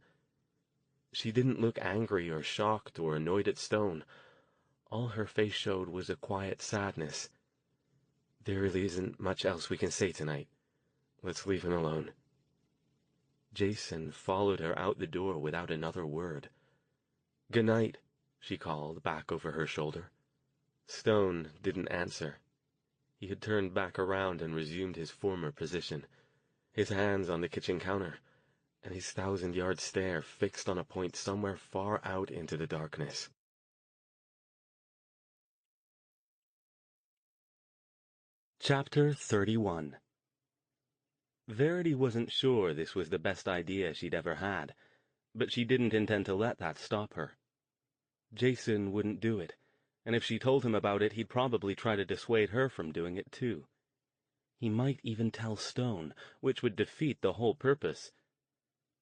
She didn't look angry or shocked or annoyed at Stone. All her face showed was a quiet sadness. There really isn't much else we can say tonight. Let's leave him alone. Jason followed her out the door without another word. Good night, she called back over her shoulder. Stone didn't answer. He had turned back around and resumed his former position, his hands on the kitchen counter, and his 1,000-yard stare fixed on a point somewhere far out into the darkness. Chapter 31. Verity wasn't sure this was the best idea she'd ever had, but she didn't intend to let that stop her. Jason wouldn't do it, and if she told him about it, he'd probably try to dissuade her from doing it too. He might even tell Stone, which would defeat the whole purpose.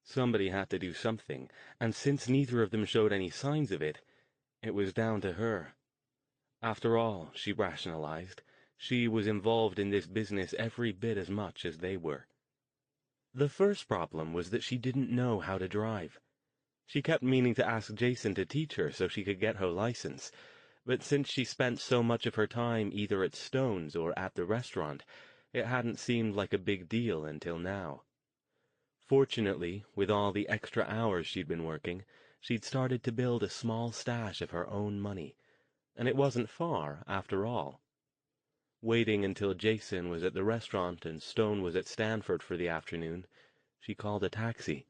Somebody had to do something, and since neither of them showed any signs of it, it was down to her. After all, she rationalized, she was involved in this business every bit as much as they were. The first problem was that she didn't know how to drive. She kept meaning to ask Jason to teach her so she could get her license, but since she spent so much of her time either at Stone's or at the restaurant, it hadn't seemed like a big deal until now. Fortunately, with all the extra hours she'd been working, she'd started to build a small stash of her own money, and it wasn't far, after all. Waiting until Jason was at the restaurant and Stone was at Stanford for the afternoon, she called a taxi.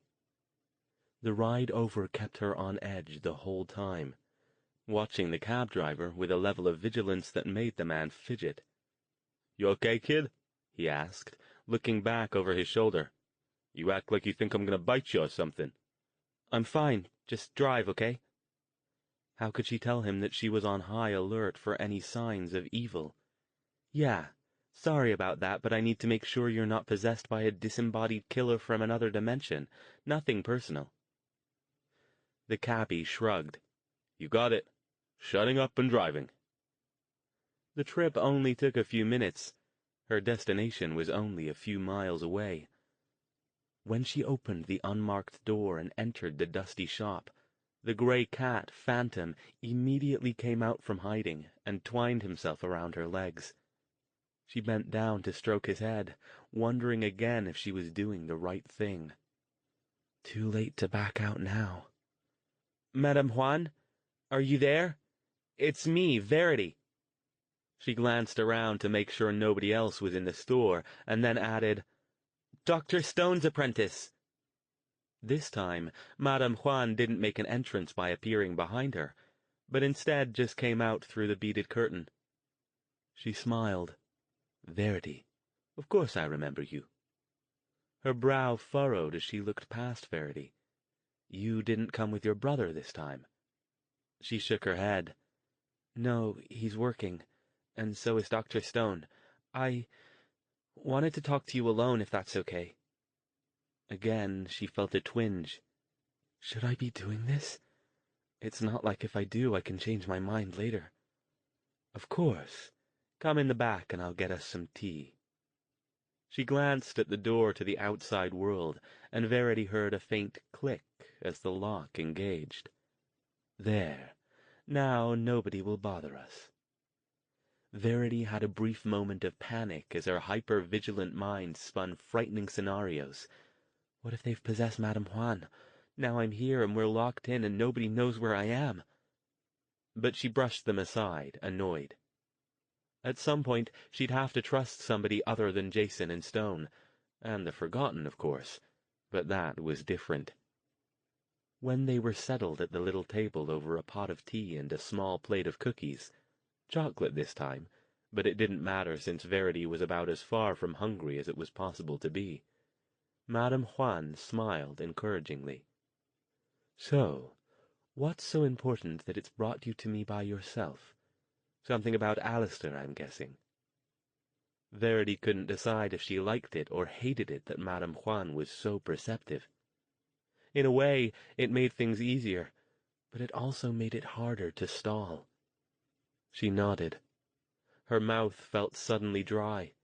The ride over kept her on edge the whole time, watching the cab driver with a level of vigilance that made the man fidget. "You okay, kid?" he asked, looking back over his shoulder. "You act like you think I'm gonna bite you or something." "I'm fine. Just drive, okay?" How could she tell him that she was on high alert for any signs of evil? "Yeah, sorry about that, but I need to make sure you're not possessed by a disembodied killer from another dimension. Nothing personal." The cabbie shrugged. "You got it. Shutting up and driving." The trip only took a few minutes. Her destination was only a few miles away. When she opened the unmarked door and entered the dusty shop, the gray cat, Phantom, immediately came out from hiding and twined himself around her legs. She bent down to stroke his head, wondering again if she was doing the right thing. Too late to back out now. "Madame Juan, are you there? It's me, Verity." She glanced around to make sure nobody else was in the store, and then added, "Dr. Stone's apprentice." This time, Madame Juan didn't make an entrance by appearing behind her, but instead just came out through the beaded curtain. She smiled. "Verity, of course I remember you." Her brow furrowed as she looked past Verity. "You didn't come with your brother this time?" She shook her head. "No, he's working, and so is Dr. Stone. I wanted to talk to you alone, if that's okay." Again, she felt a twinge. Should I be doing this? It's not like if I do, I can change my mind later. "Of course. Come in the back and I'll get us some tea." She glanced at the door to the outside world, and Verity heard a faint click as the lock engaged. There. Now nobody will bother us. Verity had a brief moment of panic as her hyper-vigilant mind spun frightening scenarios. What if they've possessed Madame Juan? Now I'm here and we're locked in and nobody knows where I am. But she brushed them aside, annoyed. At some point, she'd have to trust somebody other than Jason and Stone, and the Forgotten, of course, but that was different. When they were settled at the little table over a pot of tea and a small plate of cookies, chocolate this time, but it didn't matter since Verity was about as far from hungry as it was possible to be, Madame Juan smiled encouragingly. "So, what's so important that it's brought you to me by yourself? Something about Alastair, I'm guessing." Verity couldn't decide if she liked it or hated it that Madame Juan was so perceptive. In a way, it made things easier, but it also made it harder to stall. She nodded. Her mouth felt suddenly dry.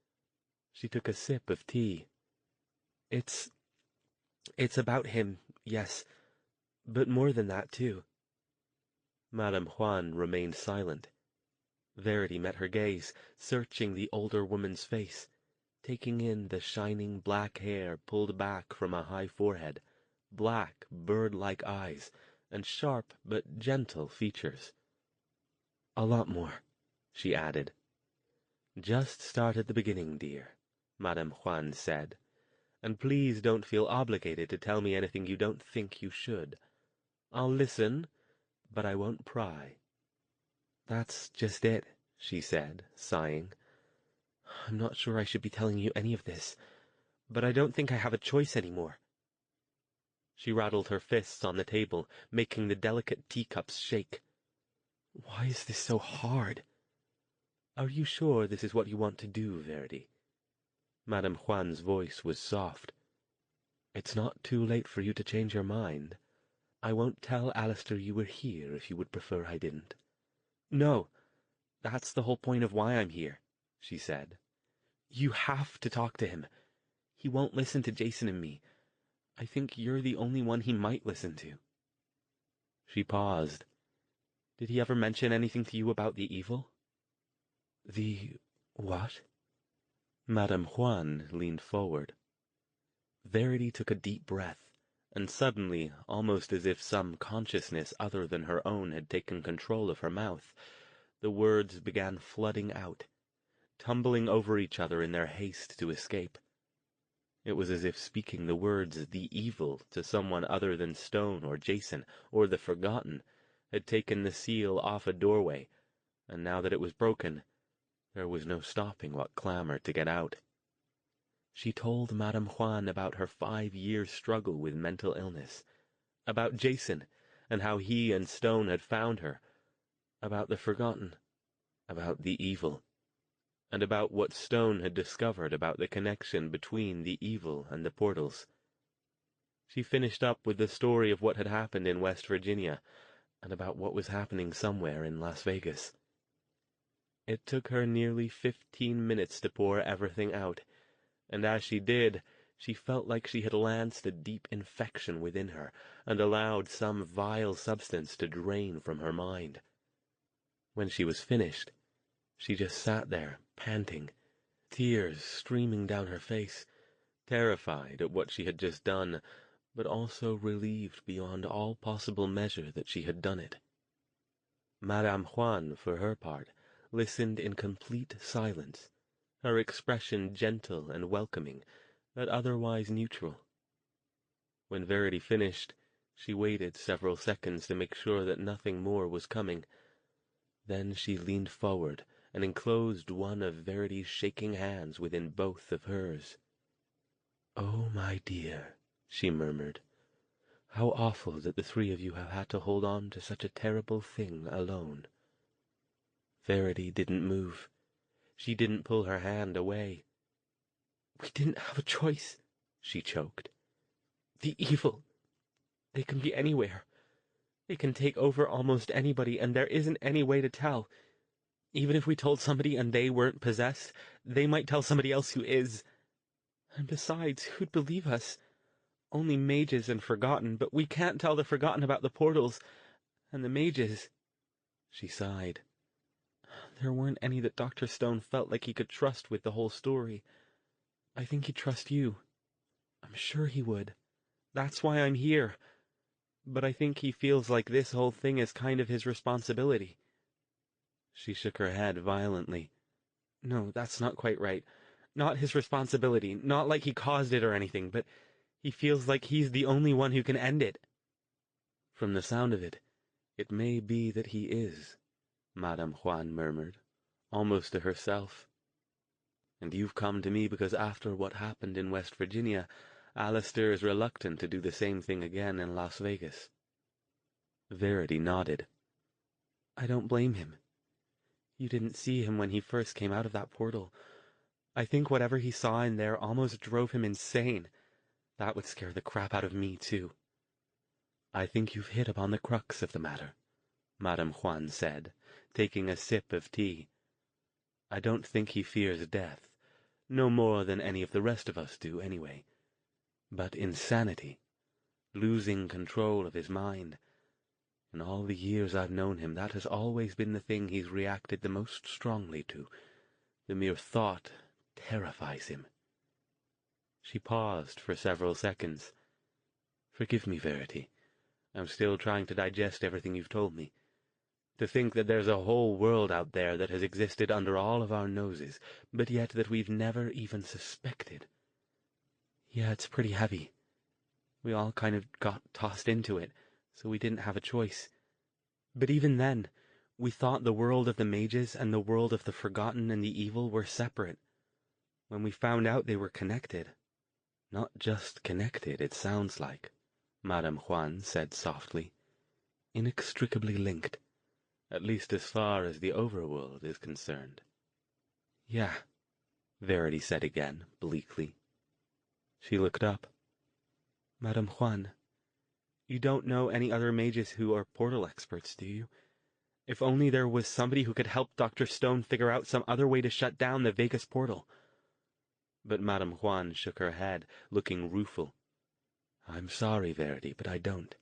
She took a sip of tea. It's about him, yes, but more than that, too." Madame Juan remained silent. Verity met her gaze, searching the older woman's face, taking in the shining black hair pulled back from a high forehead, black, bird-like eyes, and sharp but gentle features. "A lot more," she added. "Just start at the beginning, dear," Madame Juan said, "and please don't feel obligated to tell me anything you don't think you should. I'll listen, but I won't pry." "That's just it," she said, sighing. "I'm not sure I should be telling you any of this, but I don't think I have a choice anymore." She rattled her fists on the table, making the delicate teacups shake. "Why is this so hard?" "Are you sure this is what you want to do, Verity?" Madame Juan's voice was soft. "It's not too late for you to change your mind. I won't tell Alastair you were here if you would prefer I didn't." "No, that's the whole point of why I'm here," she said. "You have to talk to him. He won't listen to Jason and me. I think you're the only one he might listen to." She paused. "Did he ever mention anything to you about the evil?" "The what?" Madame Juan leaned forward. Verity took a deep breath, and suddenly, almost as if some consciousness other than her own had taken control of her mouth, the words began flooding out, tumbling over each other in their haste to escape. It was as if speaking the words "the evil" to someone other than Stone or Jason or the Forgotten had taken the seal off a doorway, and now that it was broken, there was no stopping what clamor to get out. She told Madame Juan about her 5-year struggle with mental illness, about Jason and how he and Stone had found her, about the Forgotten, about the evil, and about what Stone had discovered about the connection between the evil and the portals. She finished up with the story of what had happened in West Virginia, and about what was happening somewhere in Las Vegas. It took her nearly 15 minutes to pour everything out, and as she did, she felt like she had lanced a deep infection within her and allowed some vile substance to drain from her mind. When she was finished, she just sat there, panting, tears streaming down her face, terrified at what she had just done, but also relieved beyond all possible measure that she had done it. Madame Juan, for her part, listened in complete silence, her expression gentle and welcoming, but otherwise neutral. When Verity finished, she waited several seconds to make sure that nothing more was coming. Then she leaned forward and enclosed one of Verity's shaking hands within both of hers. "Oh, my dear," she murmured, "how awful that the three of you have had to hold on to such a terrible thing alone." Verity didn't move. She didn't pull her hand away. "We didn't have a choice," she choked. "The evil, they can be anywhere. They can take over almost anybody, and there isn't any way to tell. Even if we told somebody and they weren't possessed, they might tell somebody else who is. And besides, who'd believe us? Only mages and Forgotten, but we can't tell the Forgotten about the portals. And the mages—" She sighed. "There weren't any that Dr. Stone felt like he could trust with the whole story. I think he'd trust you. I'm sure he would. That's why I'm here. But I think he feels like this whole thing is kind of his responsibility." She shook her head violently. "No, that's not quite right. Not his responsibility, not like he caused it or anything, but he feels like he's the only one who can end it." "From the sound of it, it may be that he is," Madame Juan murmured, almost to herself. "And you've come to me because after what happened in West Virginia, Alastair is reluctant to do the same thing again in Las Vegas." Verity nodded. "I don't blame him. You didn't see him when he first came out of that portal. I think whatever he saw in there almost drove him insane. That would scare the crap out of me, too." "I think you've hit upon the crux of the matter," Madame Juan said, taking a sip of tea. "I don't think he fears death, no more than any of the rest of us do, anyway. But insanity, losing control of his mind. In all the years I've known him, that has always been the thing he's reacted the most strongly to. The mere thought terrifies him." She paused for several seconds. "Forgive me, Verity. I'm still trying to digest everything you've told me. To think that there's a whole world out there that has existed under all of our noses, but yet that we've never even suspected. Yeah, it's pretty heavy. We all kind of got tossed into it, so we didn't have a choice. But even then, we thought the world of the mages and the world of the Forgotten and the evil were separate. When we found out they were connected—" "Not just connected, it sounds like," Madame Juan said softly. "Inextricably linked, at least as far as the overworld is concerned." "Yeah," Verity said again, bleakly. She looked up. "Madame Juan, you don't know any other mages who are portal experts, do you? If only there was somebody who could help Dr. Stone figure out some other way to shut down the Vegas portal." But Madame Juan shook her head, looking rueful. "I'm sorry, Verity, but I don't.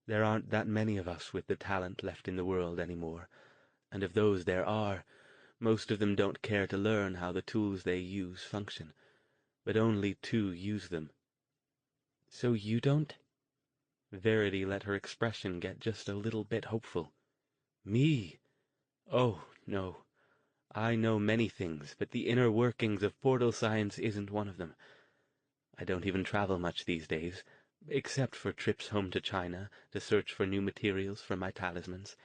There aren't that many of us with the talent left in the world anymore, and of those there are, most of them don't care to learn how the tools they use function, but only to use them." "So you don't?" Verity let her expression get just a little bit hopeful. "Me? Oh, no. I know many things, but the inner workings of portal science isn't one of them. I don't even travel much these days, except for trips home to China to search for new materials for my talismans.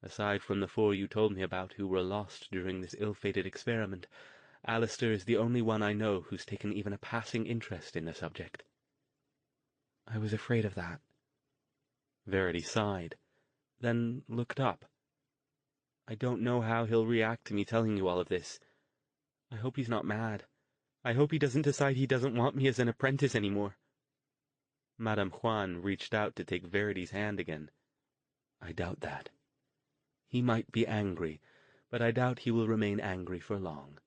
Aside from the 4 you told me about who were lost during this ill-fated experiment, Alastair is the only one I know who's taken even a passing interest in the subject." "I was afraid of that." Verity sighed, then looked up. "I don't know how he'll react to me telling you all of this. I hope he's not mad. I hope he doesn't decide he doesn't want me as an apprentice anymore." Madame Juan reached out to take Verity's hand again. "I doubt that. He might be angry, but I doubt he will remain angry for long.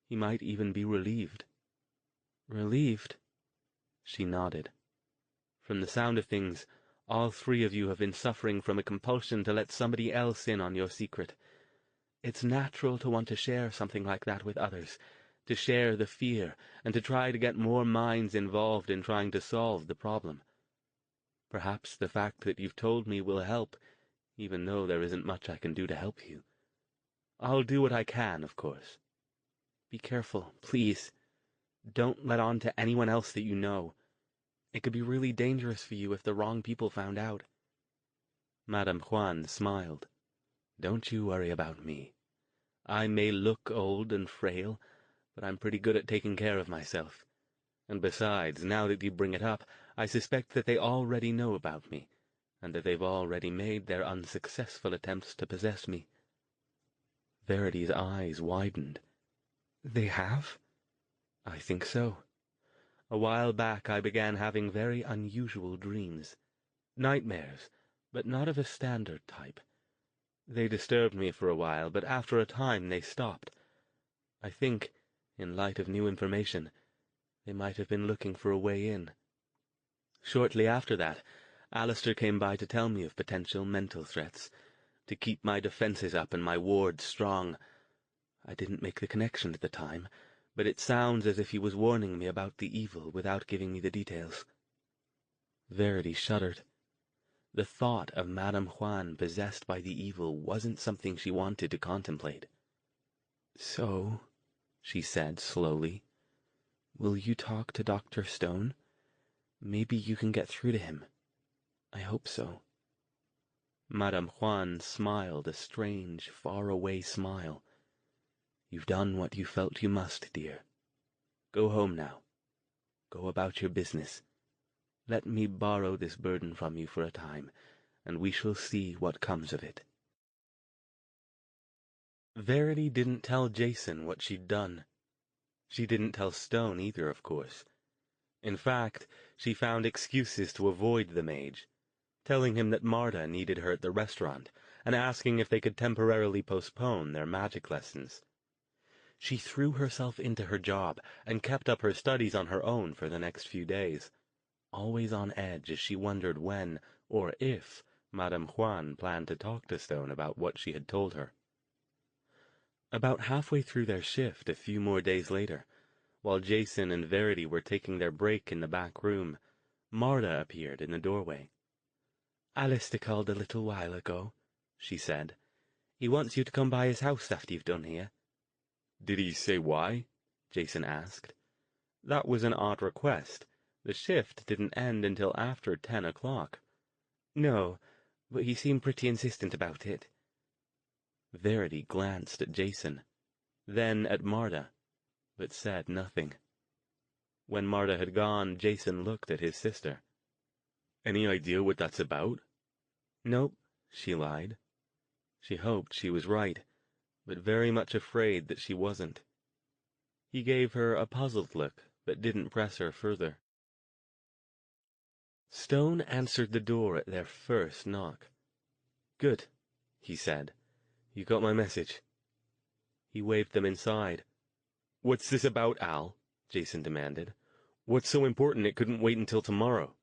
He might even be relieved." "Relieved?" She nodded. "From the sound of things, all 3 of you have been suffering from a compulsion to let somebody else in on your secret. It's natural to want to share something like that with others, to share the fear, and to try to get more minds involved in trying to solve the problem. Perhaps the fact that you've told me will help, even though there isn't much I can do to help you. I'll do what I can, of course. Be careful, please. Don't let on to anyone else that you know. It could be really dangerous for you if the wrong people found out." Madame Juan smiled. "Don't you worry about me. I may look old and frail, but I'm pretty good at taking care of myself. And besides, now that you bring it up, I suspect that they already know about me, and that they've already made their unsuccessful attempts to possess me." Verity's eyes widened. "They have?" "I think so. A while back I began having very unusual dreams. Nightmares, but not of a standard type. They disturbed me for a while, but after a time they stopped. I think, in light of new information, they might have been looking for a way in. Shortly after that, Alastair came by to tell me of potential mental threats, to keep my defenses up and my wards strong. I didn't make the connection at the time, but it sounds as if he was warning me about the evil without giving me the details." Verity shuddered. The thought of Madame Juan possessed by the evil wasn't something she wanted to contemplate. "So," she said slowly, "will you talk to Dr. Stone? Maybe you can get through to him. I hope so." Madame Juan smiled a strange, far-away smile. "You've done what you felt you must, dear. Go home now. Go about your business. Let me borrow this burden from you for a time, and we shall see what comes of it." Verity didn't tell Jason what she'd done. She didn't tell Stone either, of course. In fact, she found excuses to avoid the mage, telling him that Marta needed her at the restaurant, and asking if they could temporarily postpone their magic lessons. She threw herself into her job and kept up her studies on her own for the next few days, always on edge as she wondered when, or if, Madame Juan planned to talk to Stone about what she had told her. About halfway through their shift a few more days later, while Jason and Verity were taking their break in the back room, Marta appeared in the doorway. "Alastair called a little while ago," she said. "He wants you to come by his house after you've done here." "Did he say why?" Jason asked. That was an odd request. The shift didn't end until after 10 o'clock. "No, but he seemed pretty insistent about it." Verity glanced at Jason, then at Marta, but said nothing. When Marta had gone, Jason looked at his sister. "Any idea what that's about?" "Nope," she lied. She hoped she was right, but very much afraid that she wasn't. He gave her a puzzled look, but didn't press her further. Stone answered the door at their first knock. "Good," he said. "You got my message." He waved them inside. "What's this about, Al?" Jason demanded. "What's so important it couldn't wait until tomorrow?"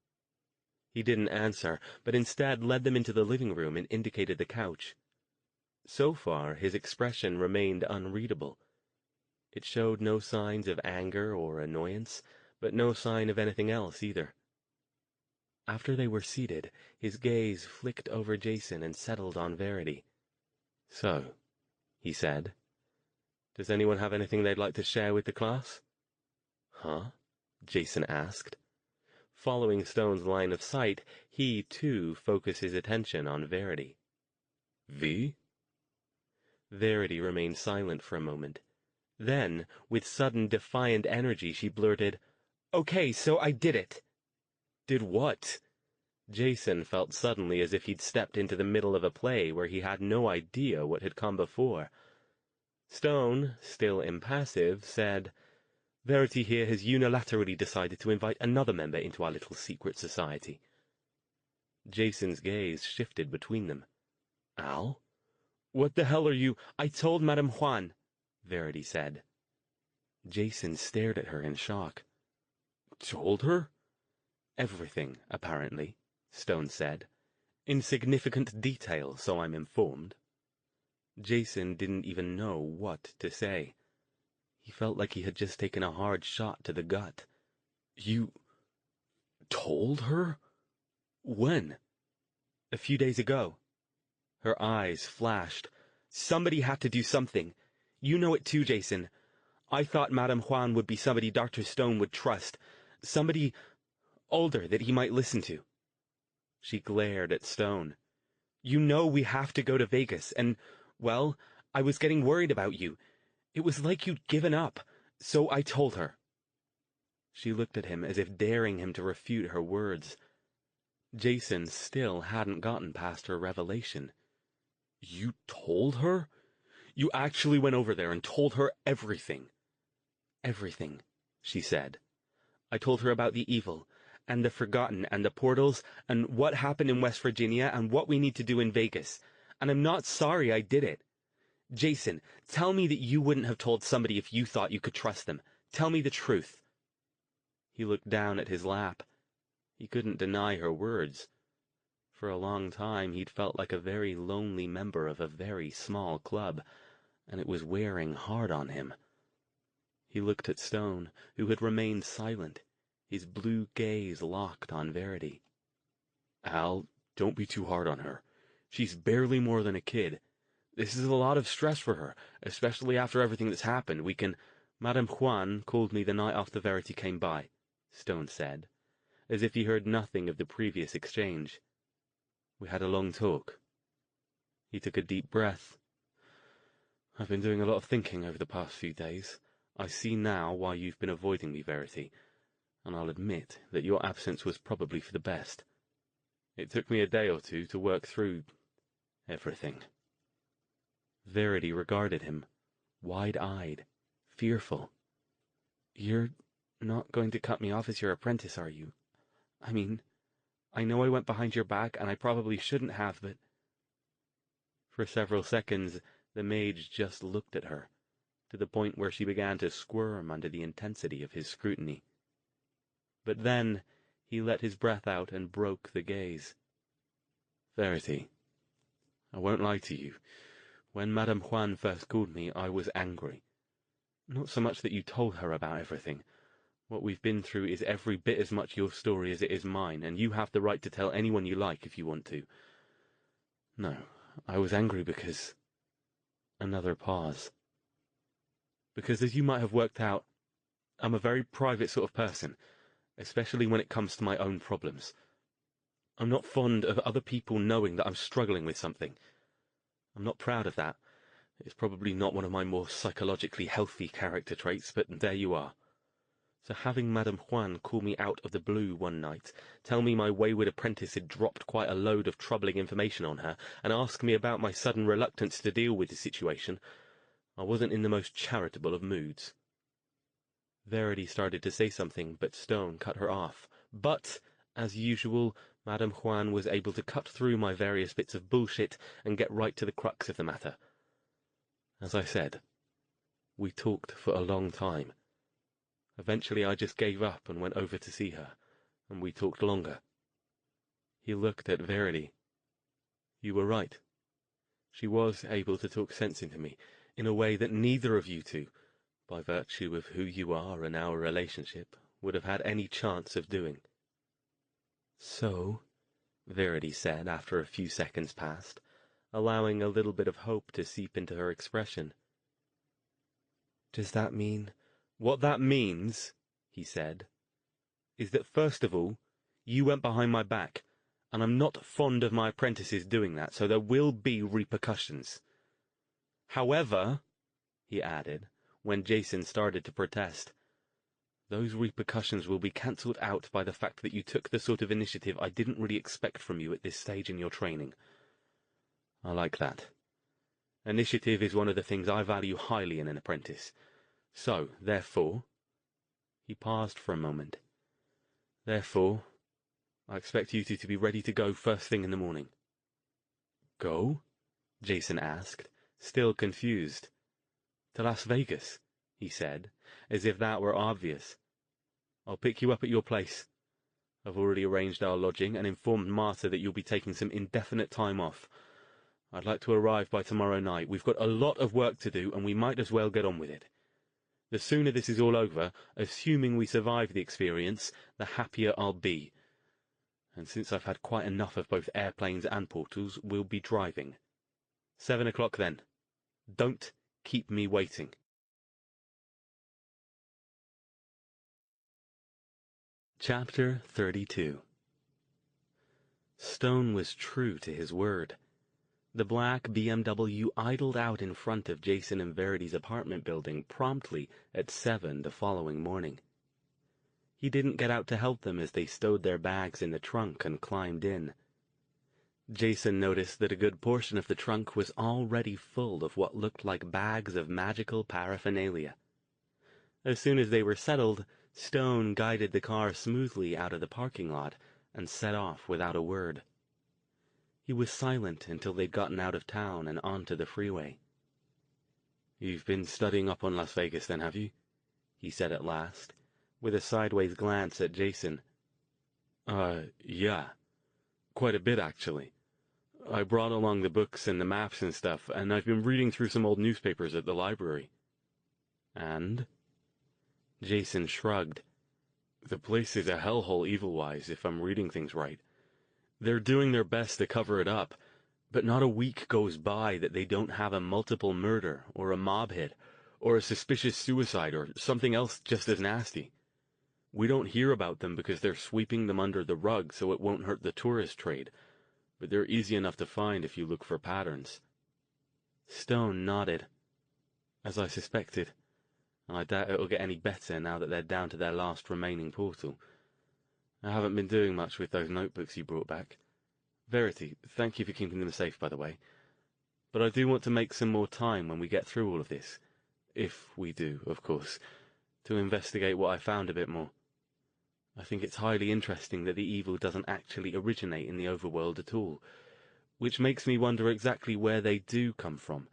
He didn't answer, but instead led them into the living room and indicated the couch. So far, his expression remained unreadable. It showed no signs of anger or annoyance, but no sign of anything else either. After they were seated, his gaze flicked over Jason and settled on Verity. "So," he said, "does anyone have anything they'd like to share with the class?" "Huh?" Jason asked. Following Stone's line of sight, he, too, focused his attention on Verity. "V?" Verity remained silent for a moment. Then, with sudden defiant energy, she blurted, "Okay, so I did it." "Did what?" Jason felt suddenly as if he'd stepped into the middle of a play where he had no idea what had come before. Stone, still impassive, said, "Verity here has unilaterally decided to invite another member into our little secret society." Jason's gaze shifted between them. "Al? "What the hell are you—" "I told Madame Juan," Verity said. Jason stared at her in shock. "Told her?" "Everything, apparently," Stone said. "In significant detail, so I'm informed." Jason didn't even know what to say. He felt like he had just taken a hard shot to the gut. "You told her? When?" "A few days ago." Her eyes flashed. Somebody had to do something. You know it too, Jason. I thought Madame Juan would be somebody Dr. Stone would trust. Somebody older that he might listen to. She glared at Stone. You know we have to go to Vegas, and, well, I was getting worried about you. It was like you'd given up, so I told her. She looked at him as if daring him to refute her words. Jason still hadn't gotten past her revelation. You told her? You actually went over there and told her everything? Everything, she said. I told her about the evil, and the Forgotten, and the portals, and what happened in West Virginia, and what we need to do in Vegas. And I'm not sorry I did it. Jason, tell me that you wouldn't have told somebody if you thought you could trust them. Tell me the truth. He looked down at his lap. He couldn't deny her words. For a long time he'd felt like a very lonely member of a very small club, and it was wearing hard on him. He looked at Stone, who had remained silent, his blue gaze locked on Verity. Al, don't be too hard on her. She's barely more than a kid. This is a lot of stress for her, especially after everything that's happened. Madame Juan called me the night after Verity came by, Stone said, as if he heard nothing of the previous exchange. We had a long talk. He took a deep breath. I've been doing a lot of thinking over the past few days. I see now why you've been avoiding me, Verity, and I'll admit that your absence was probably for the best. It took me a day or two to work through everything. Verity regarded him, wide-eyed, fearful. You're not going to cut me off as your apprentice, are you? I mean, I know I went behind your back, and I probably shouldn't have, but... For several seconds, the mage just looked at her, to the point where she began to squirm under the intensity of his scrutiny. But then he let his breath out and broke the gaze. Verity, I won't lie to you. When Madame Juan first called me, I was angry. Not so much that you told her about everything. What we've been through is every bit as much your story as it is mine, and you have the right to tell anyone you like if you want to. No, I was angry because... Another pause. Because as you might have worked out, I'm a very private sort of person, especially when it comes to my own problems. I'm not fond of other people knowing that I'm struggling with something. I'm not proud of that. It's probably not one of my more psychologically healthy character traits, but there you are. So having Madame Juan call me out of the blue one night, tell me my wayward apprentice had dropped quite a load of troubling information on her, and ask me about my sudden reluctance to deal with the situation, I wasn't in the most charitable of moods. Verity started to say something, but Stone cut her off. But, as usual, Madame Juan was able to cut through my various bits of bullshit and get right to the crux of the matter. As I said, we talked for a long time. Eventually I just gave up and went over to see her, and we talked longer. He looked at Verity. You were right. She was able to talk sense into me, in a way that neither of you two, by virtue of who you are and our relationship, would have had any chance of doing. So, Verity said after a few seconds passed, allowing a little bit of hope to seep into her expression. Does that mean... What that means, he said, is that first of all, you went behind my back, and I'm not fond of my apprentices doing that, so there will be repercussions. However, he added, when Jason started to protest, those repercussions will be cancelled out by the fact that you took the sort of initiative I didn't really expect from you at this stage in your training. I like that. Initiative is one of the things I value highly in an apprentice. So, therefore... He paused for a moment. Therefore, I expect you two to be ready to go first thing in the morning. Go? Jason asked, still confused. To Las Vegas, he said, as if that were obvious. I'll pick you up at your place. I've already arranged our lodging and informed Martha that you'll be taking some indefinite time off. I'd like to arrive by tomorrow night. We've got a lot of work to do, and we might as well get on with it. The sooner this is all over, assuming we survive the experience, the happier I'll be. And since I've had quite enough of both airplanes and portals, we'll be driving. 7 o'clock then. Don't keep me waiting. Chapter 32. Stone was true to his word. The black BMW idled out in front of Jason and Verity's apartment building promptly at 7 the following morning. He didn't get out to help them as they stowed their bags in the trunk and climbed in. Jason noticed that a good portion of the trunk was already full of what looked like bags of magical paraphernalia. As soon as they were settled, Stone guided the car smoothly out of the parking lot and set off without a word. He was silent until they'd gotten out of town and onto the freeway. "You've been studying up on Las Vegas then, have you?" he said at last, with a sideways glance at Jason. Yeah. Quite a bit, actually. I brought along the books and the maps and stuff, and I've been reading through some old newspapers at the library." "And?" Jason shrugged. "The place is a hellhole evil-wise, if I'm reading things right. They're doing their best to cover it up, but not a week goes by that they don't have a multiple murder, or a mob hit, or a suspicious suicide, or something else just as nasty. We don't hear about them because they're sweeping them under the rug so it won't hurt the tourist trade, but they're easy enough to find if you look for patterns." Stone nodded. "As I suspected. I doubt it'll get any better now that they're down to their last remaining portal. I haven't been doing much with those notebooks you brought back. Verity, thank you for keeping them safe, by the way. But I do want to make some more time when we get through all of this, if we do, of course, to investigate what I found a bit more. I think it's highly interesting that the evil doesn't actually originate in the overworld at all, which makes me wonder exactly where they do come from,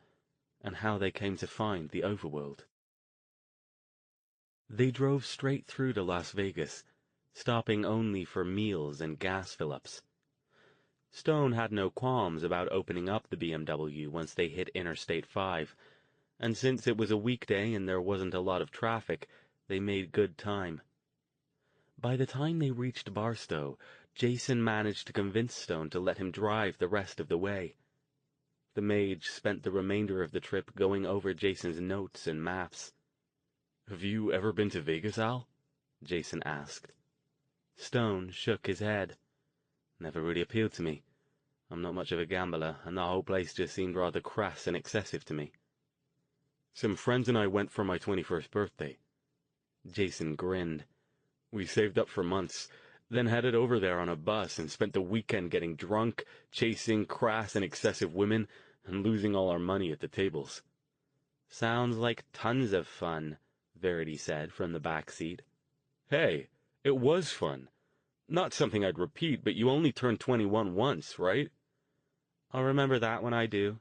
and how they came to find the overworld." They drove straight through to Las Vegas, stopping only for meals and gas fill-ups. Stone had no qualms about opening up the BMW once they hit Interstate 5, and since it was a weekday and there wasn't a lot of traffic, they made good time. By the time they reached Barstow, Jason managed to convince Stone to let him drive the rest of the way. The mage spent the remainder of the trip going over Jason's notes and maps. "Have you ever been to Vegas, Al?" Jason asked. Stone shook his head. "Never really appealed to me. I'm not much of a gambler, and the whole place just seemed rather crass and excessive to me." "Some friends and I went for my 21st birthday." Jason grinned. "We saved up for months, then headed over there on a bus and spent the weekend getting drunk, chasing crass and excessive women, and losing all our money at the tables." "Sounds like tons of fun," Verity said from the back seat. "Hey, it was fun. Not something I'd repeat, but you only turn 21 once, right?" "I'll remember that when I do."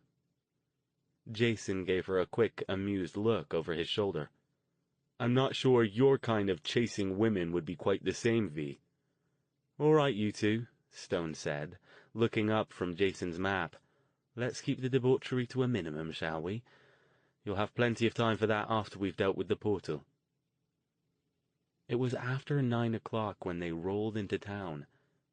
Jason gave her a quick, amused look over his shoulder. "I'm not sure your kind of chasing women would be quite the same, V." "All right, you two," Stone said, looking up from Jason's map. "Let's keep the debauchery to a minimum, shall we? You'll have plenty of time for that after we've dealt with the portal." It was after 9 o'clock when they rolled into town,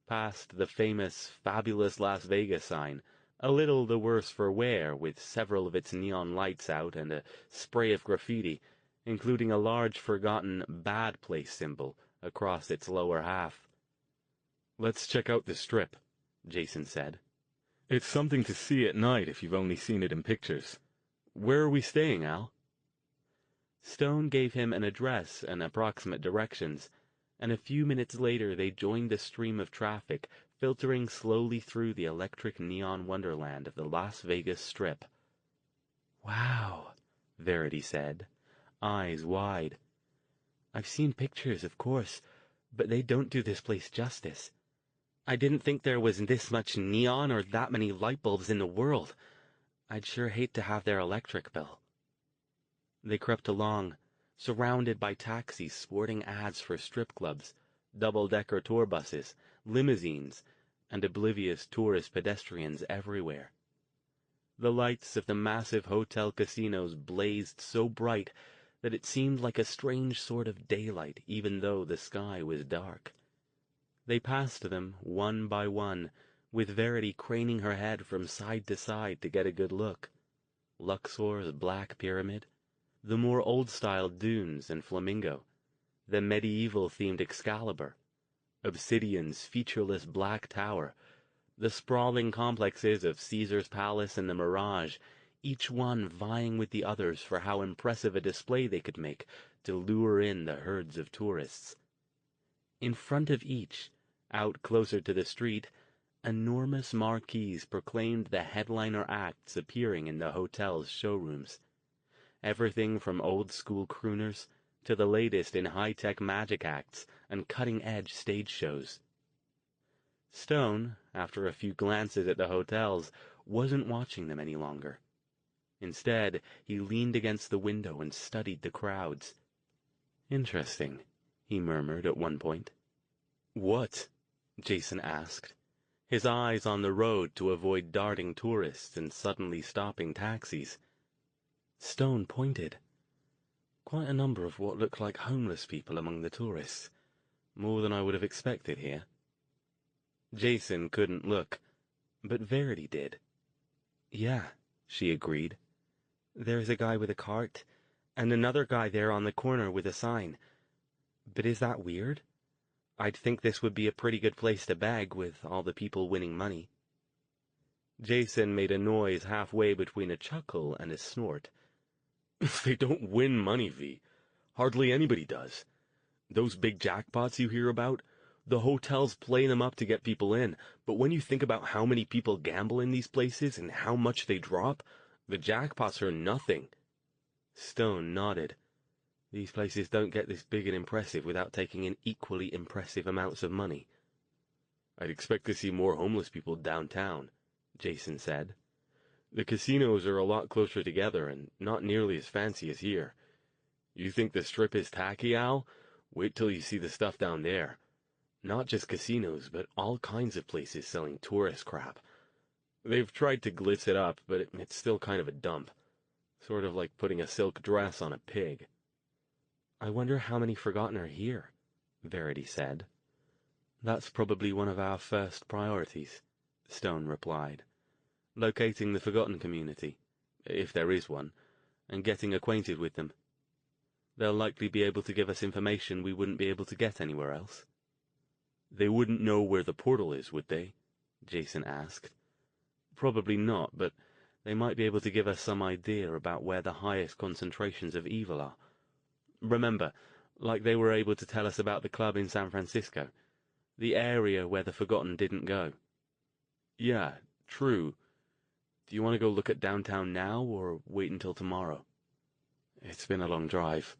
past the famous Fabulous Las Vegas sign, a little the worse for wear, with several of its neon lights out and a spray of graffiti, including a large forgotten Bad Place symbol across its lower half. "Let's check out the Strip," Jason said. "It's something to see at night if you've only seen it in pictures. Where are we staying, Al?" Stone gave him an address and approximate directions, and a few minutes later they joined the stream of traffic filtering slowly through the electric neon wonderland of the Las Vegas Strip. "Wow," Verity said, eyes wide. "I've seen pictures, of course, but they don't do this place justice. I didn't think there was this much neon or that many light bulbs in the world. I'd sure hate to have their electric bill." They crept along, surrounded by taxis sporting ads for strip clubs, double-decker tour buses, limousines, and oblivious tourist pedestrians everywhere. The lights of the massive hotel casinos blazed so bright that it seemed like a strange sort of daylight even though the sky was dark. They passed them one by one, with Verity craning her head from side to side to get a good look. Luxor's Black Pyramid, the more old-style dunes and Flamingo, the medieval-themed Excalibur, Obsidian's featureless Black Tower, the sprawling complexes of Caesar's Palace and the Mirage, each one vying with the others for how impressive a display they could make to lure in the herds of tourists. In front of each, out closer to the street, enormous marquees proclaimed the headliner acts appearing in the hotel's showrooms. Everything from old-school crooners to the latest in high-tech magic acts and cutting-edge stage shows. Stone, after a few glances at the hotels, wasn't watching them any longer. Instead, he leaned against the window and studied the crowds. "Interesting," he murmured at one point. "What?" Jason asked, his eyes on the road to avoid darting tourists and suddenly stopping taxis. Stone pointed. "Quite a number of what looked like homeless people among the tourists. More than I would have expected here." Jason couldn't look, but Verity did. "Yeah," she agreed. "There's a guy with a cart, and another guy there on the corner with a sign. But is that weird? I'd think this would be a pretty good place to beg, with all the people winning money." Jason made a noise halfway between a chuckle and a snort. They don't win money, V. Hardly anybody does. Those big jackpots you hear about, the hotels play them up to get people in, but when you think about how many people gamble in these places and how much they drop, the jackpots are nothing." Stone nodded. "These places don't get this big and impressive without taking in equally impressive amounts of money." "I'd expect to see more homeless people downtown," Jason said. "The casinos are a lot closer together and not nearly as fancy as here. You think the Strip is tacky, Al? Wait till you see the stuff down there. Not just casinos, but all kinds of places selling tourist crap. They've tried to glitz it up, but it's still kind of a dump. Sort of like putting a silk dress on a pig." "I wonder how many Forgotten are here," Verity said. "That's probably one of our first priorities," Stone replied. "Locating the Forgotten community, if there is one, and getting acquainted with them. They'll likely be able to give us information we wouldn't be able to get anywhere else." "They wouldn't know where the portal is, would they?" Jason asked. "Probably not, but they might be able to give us some idea about where the highest concentrations of evil are. Remember, like they were able to tell us about the club in San Francisco, the area where the Forgotten didn't go." "Yeah, true. Do you want to go look at downtown now, or wait until tomorrow?" "It's been a long drive.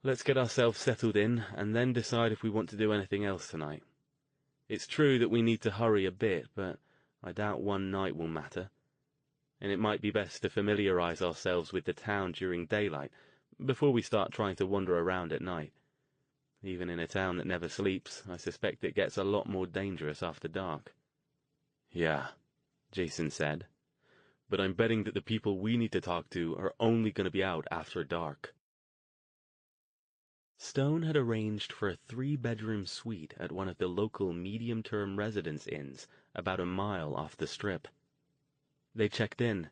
Let's get ourselves settled in, and then decide if we want to do anything else tonight. It's true that we need to hurry a bit, but I doubt one night will matter. And it might be best to familiarize ourselves with the town during daylight, before we start trying to wander around at night. Even in a town that never sleeps, I suspect it gets a lot more dangerous after dark." "Yeah," Jason said. "But I'm betting that the people we need to talk to are only going to be out after dark." Stone had arranged for a 3-bedroom suite at one of the local medium-term residence inns about a mile off the Strip. They checked in,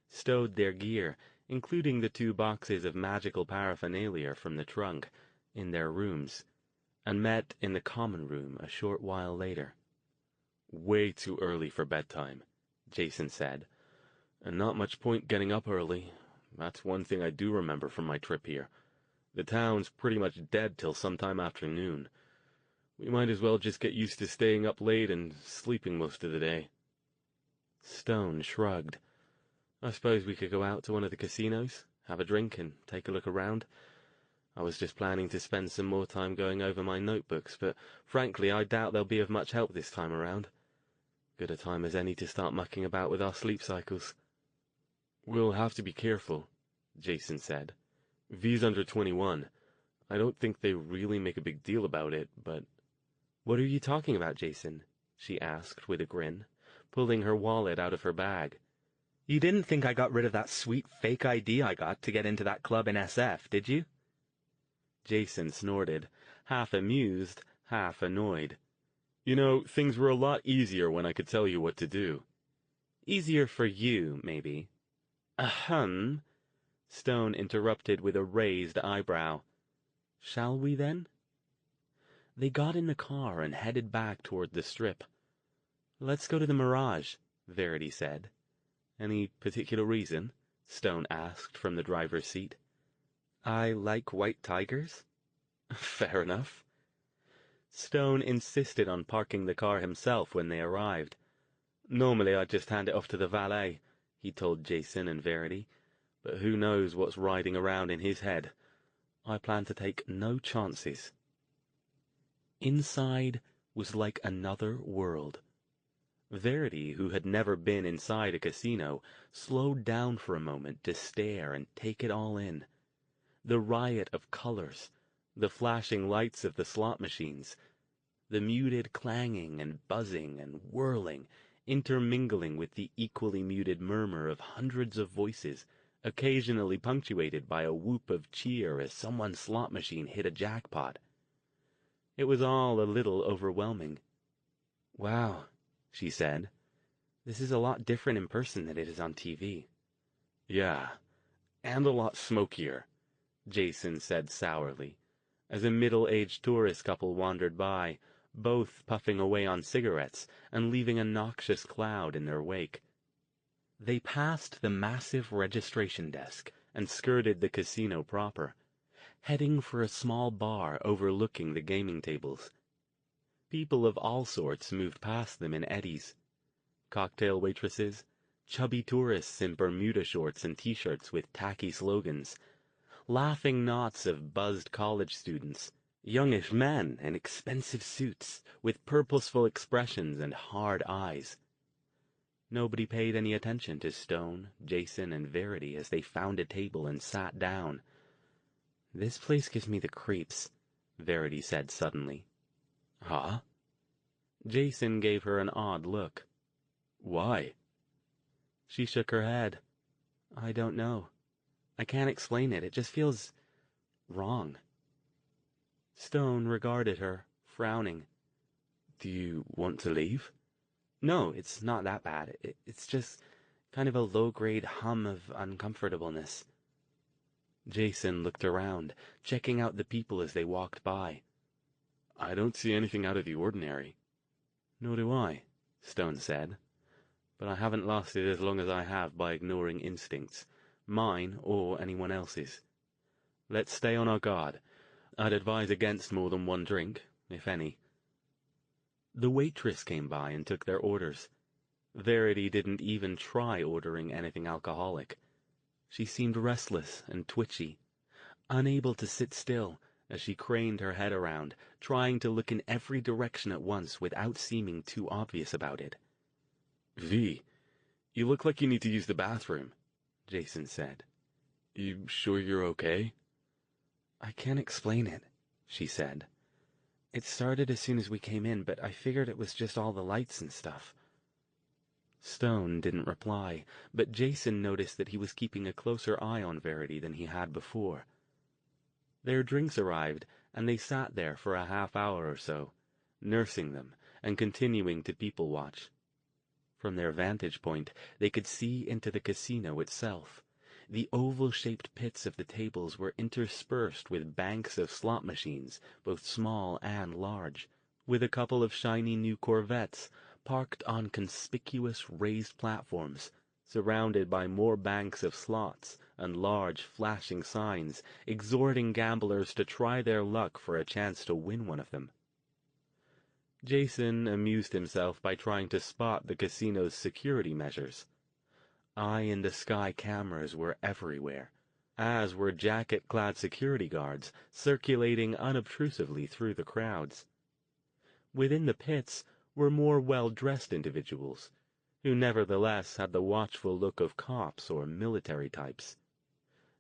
stowed their gear, including the 2 boxes of magical paraphernalia from the trunk, in their rooms, and met in the common room a short while later. "Way too early for bedtime," Jason said. "And not much point getting up early. That's one thing I do remember from my trip here. The town's pretty much dead till sometime after noon. We might as well just get used to staying up late and sleeping most of the day." Stone shrugged. "I suppose we could go out to one of the casinos, have a drink, and take a look around. I was just planning to spend some more time going over my notebooks, but frankly I doubt they'll be of much help this time around. Good a time as any to start mucking about with our sleep cycles." "We'll have to be careful," Jason said. "V's under 21. I don't think they really make a big deal about it, but—" "What are you talking about, Jason?" she asked with a grin, pulling her wallet out of her bag. "You didn't think I got rid of that sweet fake ID I got to get into that club in SF, did you?" Jason snorted, half amused, half annoyed. "You know, things were a lot easier when I could tell you what to do." "Easier for you, maybe." Ahem, Stone interrupted with a raised eyebrow. Shall we, then? They got in the car and headed back toward the Strip. Let's go to the Mirage, Verity said. Any particular reason? Stone asked from the driver's seat. I like white tigers. Fair enough. Stone insisted on parking the car himself when they arrived. Normally I'd just hand it off to the valet, he told Jason and Verity, but who knows what's riding around in his head. I plan to take no chances. Inside was like another world. Verity, who had never been inside a casino, slowed down for a moment to stare and take it all in. The riot of colors, the flashing lights of the slot machines, the muted clanging and buzzing and whirling, intermingling with the equally muted murmur of hundreds of voices, occasionally punctuated by a whoop of cheer as someone's slot machine hit a jackpot. It was all a little overwhelming. Wow, she said. This is a lot different in person than it is on TV. Yeah, and a lot smokier, Jason said sourly, as a middle-aged tourist couple wandered by, both puffing away on cigarettes and leaving a noxious cloud in their wake. They passed the massive registration desk and skirted the casino proper, heading for a small bar overlooking the gaming tables. People of all sorts moved past them in eddies. Cocktail waitresses, chubby tourists in Bermuda shorts and T-shirts with tacky slogans, laughing knots of buzzed college students, youngish men in expensive suits with purposeful expressions and hard eyes. Nobody paid any attention to Stone, Jason, and Verity as they found a table and sat down. This place gives me the creeps, Verity said suddenly. Huh? Jason gave her an odd look. Why? She shook her head. I don't know. I can't explain it. It just feels wrong. Stone regarded her, frowning. Do you want to leave? No, it's not that bad. It's just kind of a low-grade hum of uncomfortableness. Jason looked around, checking out the people as they walked by. I don't see anything out of the ordinary. Nor do I, Stone said. But I haven't lasted as long as I have by ignoring instincts, mine or anyone else's. Let's stay on our guard. I'd advise against more than one drink, if any. The waitress came by and took their orders. Verity didn't even try ordering anything alcoholic. She seemed restless and twitchy, unable to sit still as she craned her head around, trying to look in every direction at once without seeming too obvious about it. V, you look like you need to use the bathroom, Jason said. You sure you're okay? I can't explain it, she said. It started as soon as we came in, but I figured it was just all the lights and stuff. Stone didn't reply, but Jason noticed that he was keeping a closer eye on Verity than he had before. Their drinks arrived, and they sat there for a half-hour or so, nursing them and continuing to people-watch. From their vantage point, they could see into the casino itself. The oval-shaped pits of the tables were interspersed with banks of slot machines, both small and large, with a couple of shiny new Corvettes parked on conspicuous raised platforms, surrounded by more banks of slots and large flashing signs exhorting gamblers to try their luck for a chance to win one of them. Jason amused himself by trying to spot the casino's security measures. Eye-in-the-sky cameras were everywhere, as were jacket-clad security guards circulating unobtrusively through the crowds. Within the pits were more well-dressed individuals, who nevertheless had the watchful look of cops or military types.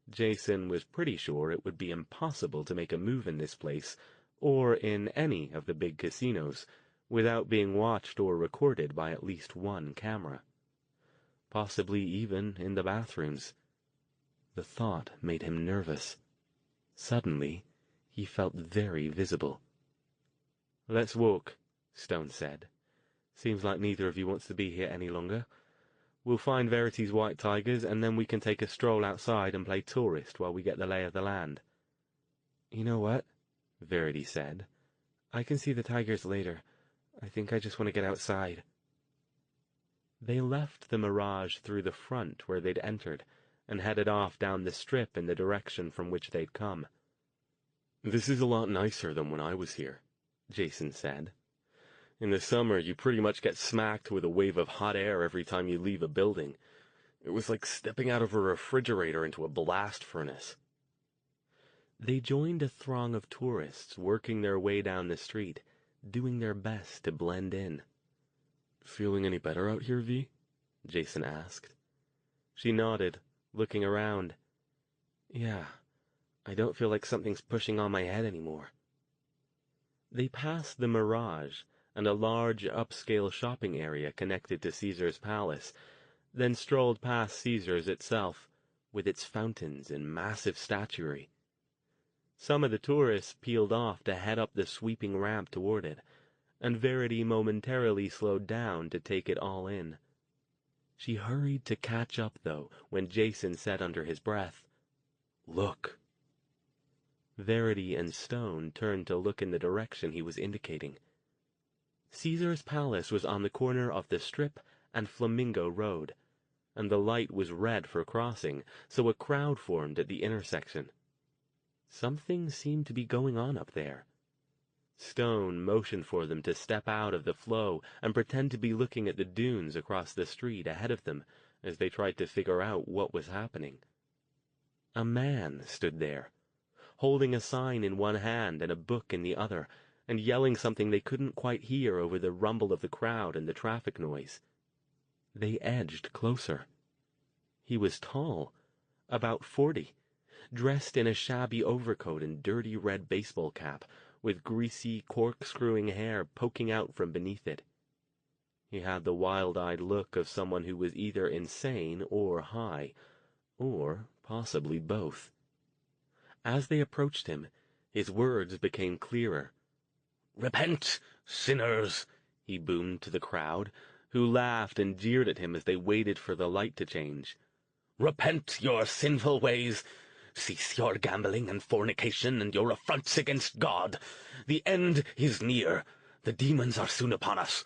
Jason was pretty sure it would be impossible to make a move in this place, or in any of the big casinos, without being watched or recorded by at least one camera. Possibly even in the bathrooms. The thought made him nervous. Suddenly, he felt very visible. Let's walk, Stone said. Seems like neither of you wants to be here any longer. We'll find Verity's white tigers, and then we can take a stroll outside and play tourist while we get the lay of the land." "You know what?" Verity said. "I can see the tigers later. I think I just want to get outside." They left the Mirage through the front where they'd entered, and headed off down the strip in the direction from which they'd come. "This is a lot nicer than when I was here," Jason said. "In the summer, you pretty much get smacked with a wave of hot air every time you leave a building. It was like stepping out of a refrigerator into a blast furnace." They joined a throng of tourists working their way down the street, doing their best to blend in. "Feeling any better out here, V?" Jason asked. She nodded, looking around. "Yeah, I don't feel like something's pushing on my head anymore." They passed the Mirage and a large upscale shopping area connected to Caesar's Palace, then strolled past Caesar's itself, with its fountains and massive statuary. Some of the tourists peeled off to head up the sweeping ramp toward it, and Verity momentarily slowed down to take it all in. She hurried to catch up, though, when Jason said under his breath, "Look." Verity and Stone turned to look in the direction he was indicating. Caesar's Palace was on the corner of the Strip and Flamingo Road, and the light was red for crossing, so a crowd formed at the intersection. Something seemed to be going on up there. Stone motioned for them to step out of the flow and pretend to be looking at the dunes across the street ahead of them as they tried to figure out what was happening. A man stood there, holding a sign in one hand and a book in the other, and yelling something they couldn't quite hear over the rumble of the crowd and the traffic noise. They edged closer. He was tall, about 40, dressed in a shabby overcoat and dirty red baseball cap, with greasy, corkscrewing hair poking out from beneath it. He had the wild-eyed look of someone who was either insane or high, or possibly both. As they approached him, his words became clearer. "Repent, sinners," he boomed to the crowd, who laughed and jeered at him as they waited for the light to change. "Repent your sinful ways. Cease your gambling and fornication and your affronts against God. The end is near. The demons are soon upon us.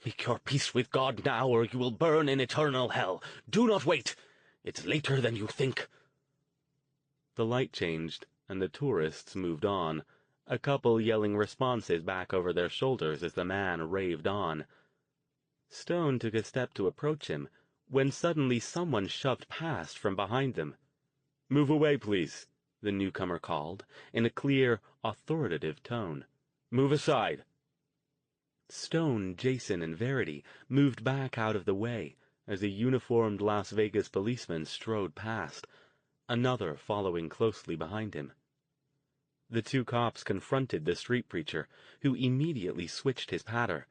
Make your peace with God now, or you will burn in eternal hell. Do not wait. It's later than you think." The light changed, and the tourists moved on, a couple yelling responses back over their shoulders as the man raved on. Stone took a step to approach him, when suddenly someone shoved past from behind them. "Move away, please," the newcomer called, in a clear, authoritative tone. "Move aside." Stone, Jason, and Verity moved back out of the way as a uniformed Las Vegas policeman strode past, another following closely behind him. The two cops confronted the street preacher, who immediately switched his patter.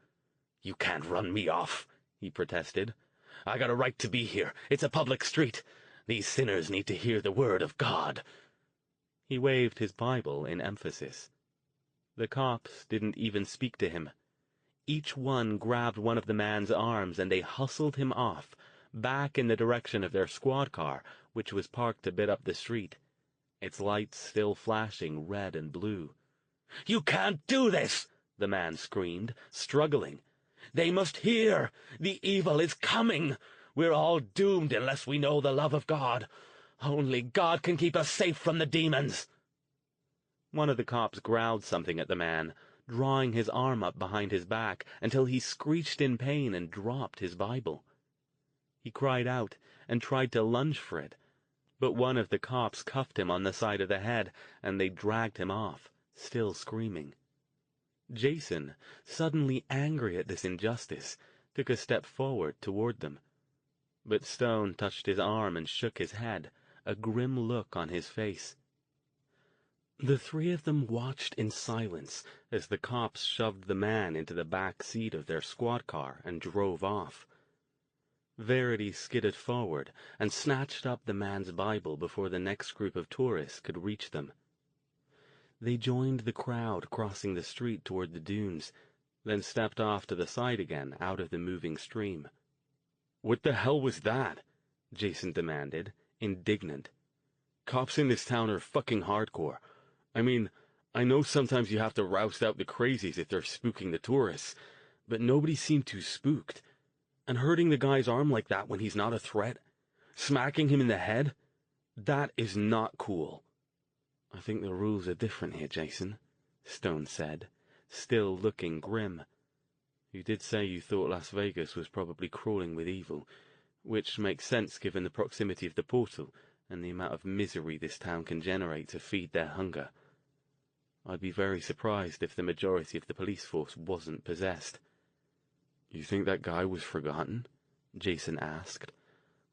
"You can't run me off," he protested. "I got a right to be here. It's a public street. These sinners need to hear the word of God." He waved his Bible in emphasis. The cops didn't even speak to him. Each one grabbed one of the man's arms and they hustled him off, back in the direction of their squad car, which was parked a bit up the street, its lights still flashing red and blue. "You can't do this!" the man screamed, struggling. "They must hear! The evil is coming! We're all doomed unless we know the love of God. Only God can keep us safe from the demons." One of the cops growled something at the man, drawing his arm up behind his back until he screeched in pain and dropped his Bible. He cried out and tried to lunge for it, but one of the cops cuffed him on the side of the head, and they dragged him off, still screaming. Jason, suddenly angry at this injustice, took a step forward toward them. But Stone touched his arm and shook his head, a grim look on his face. The three of them watched in silence as the cops shoved the man into the back seat of their squad car and drove off. Verity skidded forward and snatched up the man's Bible before the next group of tourists could reach them. They joined the crowd crossing the street toward the dunes, then stepped off to the side again out of the moving stream. "What the hell was that?" Jason demanded, indignant. "Cops in this town are fucking hardcore. I mean, I know sometimes you have to roust out the crazies if they're spooking the tourists, but nobody seemed too spooked. And hurting the guy's arm like that when he's not a threat, smacking him in the head, that is not cool." "I think the rules are different here, Jason," Stone said, still looking grim. "You did say you thought Las Vegas was probably crawling with evil, which makes sense given the proximity of the portal and the amount of misery this town can generate to feed their hunger. I'd be very surprised if the majority of the police force wasn't possessed." "You think that guy was forgotten?" Jason asked,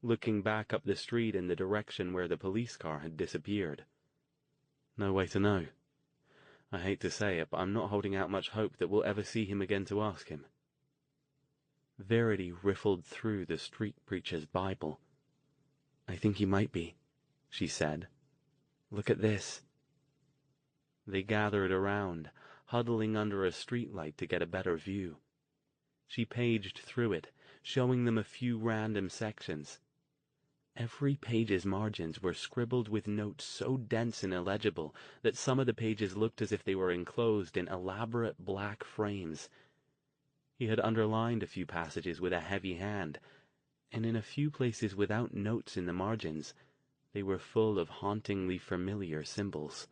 looking back up the street in the direction where the police car had disappeared. "No way to know. I hate to say it, but I'm not holding out much hope that we'll ever see him again to ask him." Verity riffled through the street preacher's Bible. "I think he might be," she said. "Look at this." They gathered around, huddling under a streetlight to get a better view. She paged through it, showing them a few random sections. Every page's margins were scribbled with notes so dense and illegible that some of the pages looked as if they were enclosed in elaborate black frames. He had underlined a few passages with a heavy hand, and in a few places without notes in the margins, they were full of hauntingly familiar symbols.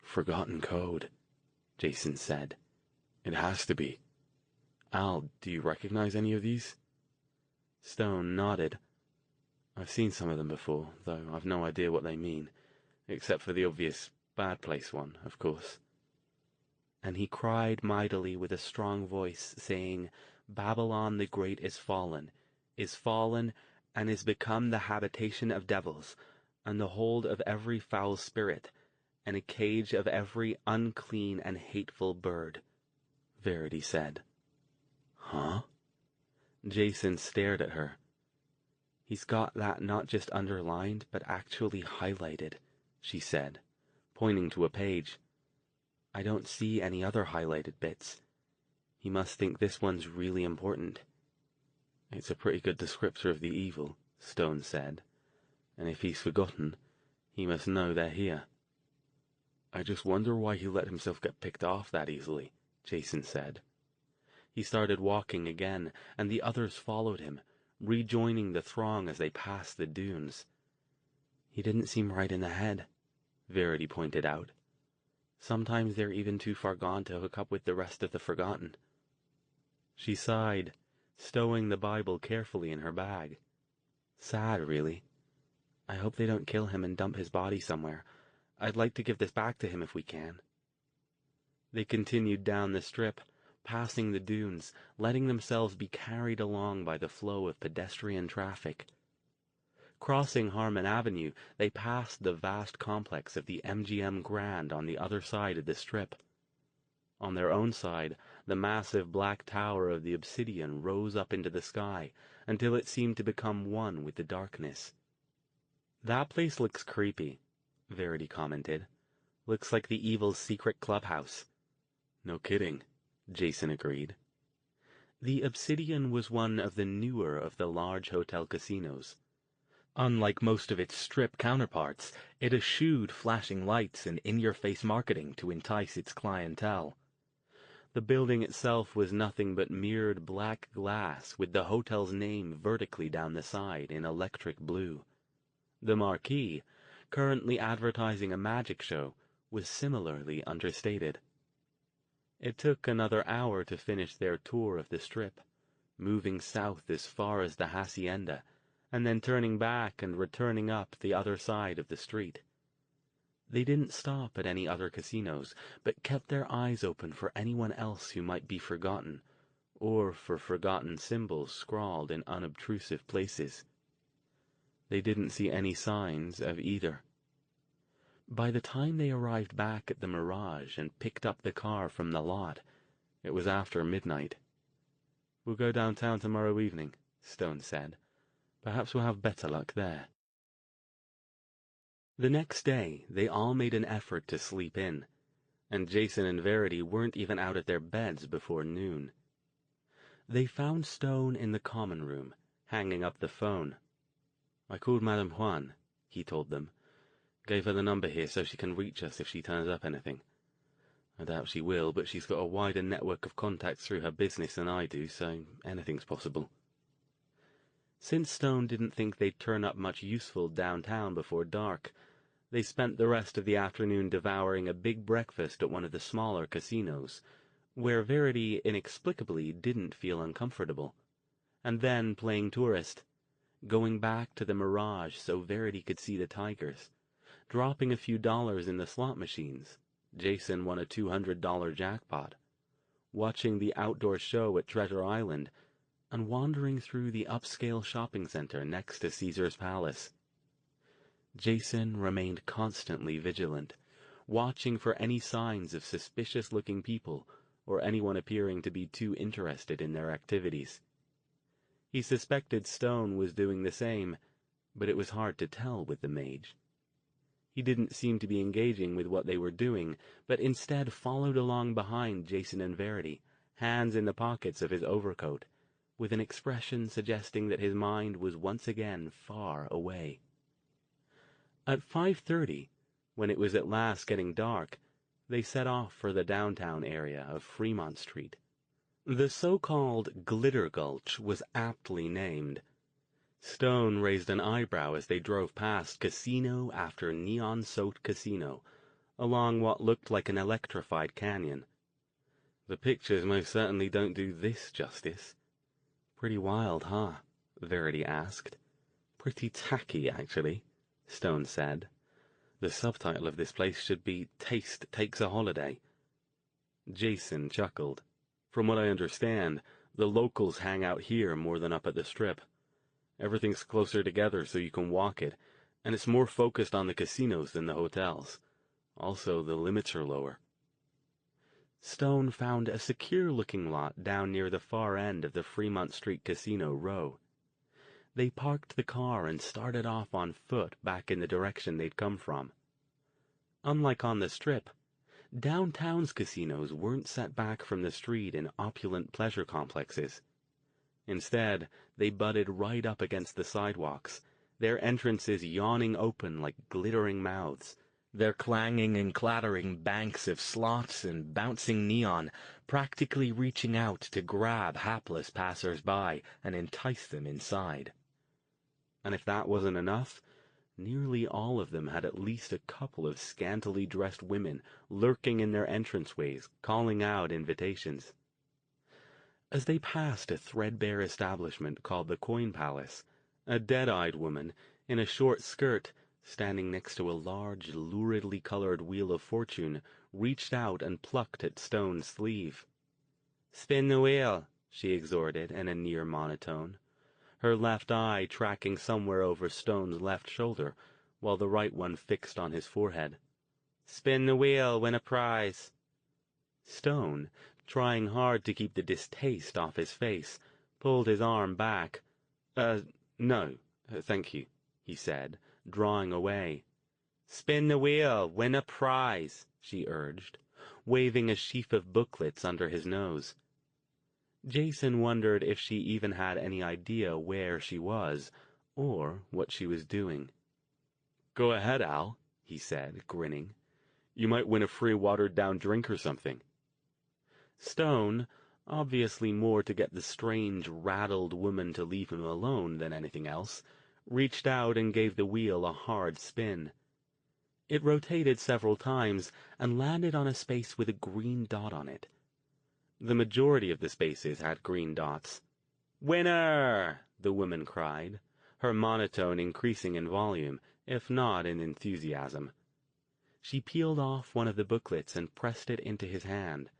"Forgotten code," Jason said. "It has to be. Al, do you recognize any of these?" Stone nodded. "I've seen some of them before, though I've no idea what they mean, except for the obvious bad place one, of course." And he cried mightily with a strong voice, saying, "Babylon the Great is fallen, and is become the habitation of devils, and the hold of every foul spirit, and a cage of every unclean and hateful bird," Verity said. "Huh?" Jason stared at her. "He's got that not just underlined, but actually highlighted," she said, pointing to a page. "I don't see any other highlighted bits. He must think this one's really important." "It's a pretty good descriptor of the evil," Stone said. "And if he's forgotten, he must know they're here." "I just wonder why he let himself get picked off that easily," Jason said. He started walking again, and the others followed him, rejoining the throng as they passed the dunes. "He didn't seem right in the head," Verity pointed out. "Sometimes they're even too far gone to hook up with the rest of the forgotten." She sighed, stowing the Bible carefully in her bag. "Sad, really. I hope they don't kill him and dump his body somewhere. I'd like to give this back to him if we can." They continued down the strip, passing the dunes, letting themselves be carried along by the flow of pedestrian traffic. Crossing Harmon Avenue, they passed the vast complex of the MGM Grand on the other side of the strip. On their own side, the massive black tower of the Obsidian rose up into the sky until it seemed to become one with the darkness. "That place looks creepy," Verity commented. "Looks like the evil's secret clubhouse." "No kidding," Jason agreed. The Obsidian was one of the newer of the large hotel casinos. Unlike most of its strip counterparts, it eschewed flashing lights and in-your-face marketing to entice its clientele. The building itself was nothing but mirrored black glass with the hotel's name vertically down the side in electric blue. The marquee, currently advertising a magic show, was similarly understated. It took another hour to finish their tour of the strip, moving south as far as the hacienda, and then turning back and returning up the other side of the street. They didn't stop at any other casinos, but kept their eyes open for anyone else who might be forgotten, or for forgotten symbols scrawled in unobtrusive places. They didn't see any signs of either. By the time they arrived back at the Mirage and picked up the car from the lot, it was after midnight. "We'll go downtown tomorrow evening," Stone said. "Perhaps we'll have better luck there." The next day, they all made an effort to sleep in, and Jason and Verity weren't even out of their beds before noon. They found Stone in the common room, hanging up the phone. "I called Madame Juan," he told them. "Gave her the number here so she can reach us if she turns up anything. I doubt she will, but she's got a wider network of contacts through her business than I do, so anything's possible." Since Stone didn't think they'd turn up much useful downtown before dark, they spent the rest of the afternoon devouring a big breakfast at one of the smaller casinos, where Verity inexplicably didn't feel uncomfortable, and then playing tourist, going back to the Mirage so Verity could see the tigers, dropping a few dollars in the slot machines. Jason won a $200 jackpot, watching the outdoor show at Treasure Island, and wandering through the upscale shopping center next to Caesar's Palace. Jason remained constantly vigilant, watching for any signs of suspicious-looking people or anyone appearing to be too interested in their activities. He suspected Stone was doing the same, but it was hard to tell with the mage. He didn't seem to be engaging with what they were doing, but instead followed along behind Jason and Verity, hands in the pockets of his overcoat, with an expression suggesting that his mind was once again far away. At 5:30, when it was at last getting dark, they set off for the downtown area of Fremont Street. The so-called Glitter Gulch was aptly named. Stone raised an eyebrow as they drove past casino after neon-soaked casino, along what looked like an electrified canyon. "The pictures most certainly don't do this justice." "Pretty wild, huh?" Verity asked. "Pretty tacky, actually," Stone said. "The subtitle of this place should be Taste Takes a Holiday." Jason chuckled. "From what I understand, the locals hang out here more than up at the Strip. Everything's closer together so you can walk it, and it's more focused on the casinos than the hotels. Also, the limits are lower." Stone found a secure-looking lot down near the far end of the Fremont Street Casino row. They parked the car and started off on foot back in the direction they'd come from. Unlike on the Strip, downtown's casinos weren't set back from the street in opulent pleasure complexes. Instead, they butted right up against the sidewalks, their entrances yawning open like glittering mouths, their clanging and clattering banks of slots and bouncing neon practically reaching out to grab hapless passers-by and entice them inside. And if that wasn't enough, nearly all of them had at least a couple of scantily dressed women lurking in their entranceways, calling out invitations. As they passed a threadbare establishment called the Coin Palace, a dead-eyed woman, in a short skirt, standing next to a large, luridly colored wheel of fortune, reached out and plucked at Stone's sleeve. "Spin the wheel," she exhorted in a near monotone, her left eye tracking somewhere over Stone's left shoulder, while the right one fixed on his forehead. "Spin the wheel, win a prize." Stone, trying hard to keep the distaste off his face, pulled his arm back. No, thank you," he said, drawing away. "Spin the wheel, win a prize," she urged, waving a sheaf of booklets under his nose. Jason wondered if she even had any idea where she was, or what she was doing. "Go ahead, Al," he said, grinning. "You might win a free watered-down drink or something." Stone, obviously more to get the strange, rattled woman to leave him alone than anything else, reached out and gave the wheel a hard spin. It rotated several times and landed on a space with a green dot on it. The majority of the spaces had green dots. "Winner!" the woman cried, her monotone increasing in volume, if not in enthusiasm. She peeled off one of the booklets and pressed it into his hand.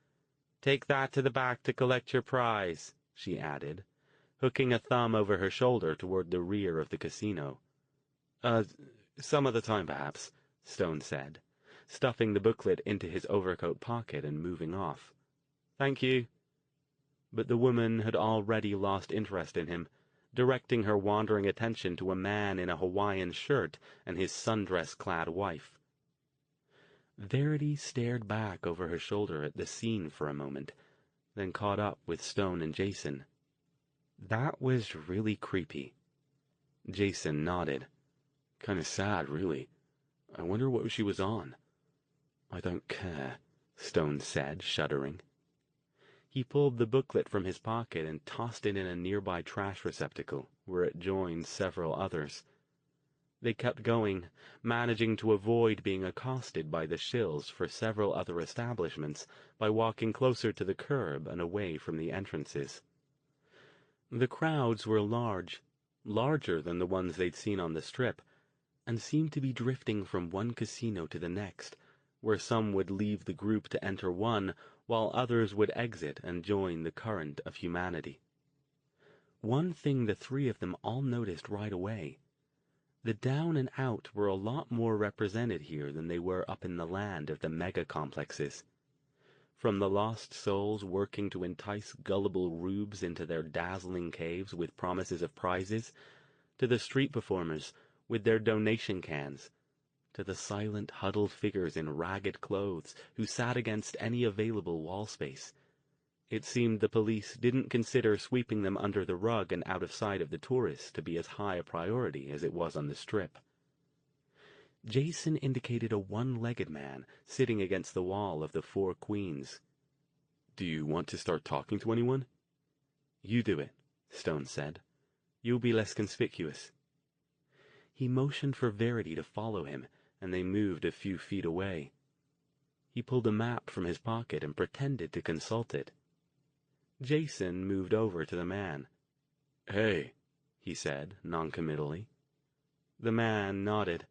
"Take that to the back to collect your prize," she added, hooking a thumb over her shoulder toward the rear of the casino. Some other time, perhaps," Stone said, stuffing the booklet into his overcoat pocket and moving off. "Thank you." But the woman had already lost interest in him, directing her wandering attention to a man in a Hawaiian shirt and his sundress-clad wife. Verity stared back over her shoulder at the scene for a moment, then caught up with Stone and Jason. That was really creepy. Jason nodded. Kinda sad, really. I wonder what she was on. I don't care, Stone said, shuddering. He pulled the booklet from his pocket and tossed it in a nearby trash receptacle, where it joined several others. They kept going, managing to avoid being accosted by the shills for several other establishments by walking closer to the curb and away from the entrances. The crowds were large, larger than the ones they'd seen on the Strip, and seemed to be drifting from one casino to the next, where some would leave the group to enter one, while others would exit and join the current of humanity. One thing the three of them all noticed right away: the down and out were a lot more represented here than they were up in the land of the mega-complexes. From the lost souls working to entice gullible rubes into their dazzling caves with promises of prizes, to the street performers with their donation cans, to the silent, huddled figures in ragged clothes who sat against any available wall space. It seemed the police didn't consider sweeping them under the rug and out of sight of the tourists to be as high a priority as it was on the Strip. Jason indicated a one-legged man sitting against the wall of the Four Queens. "Do you want to start talking to anyone?" "You do it," Stone said. "You'll be less conspicuous." He motioned for Verity to follow him, and they moved a few feet away. He pulled a map from his pocket and pretended to consult it. Jason moved over to the man. "Hey," he said, noncommittally. The man nodded.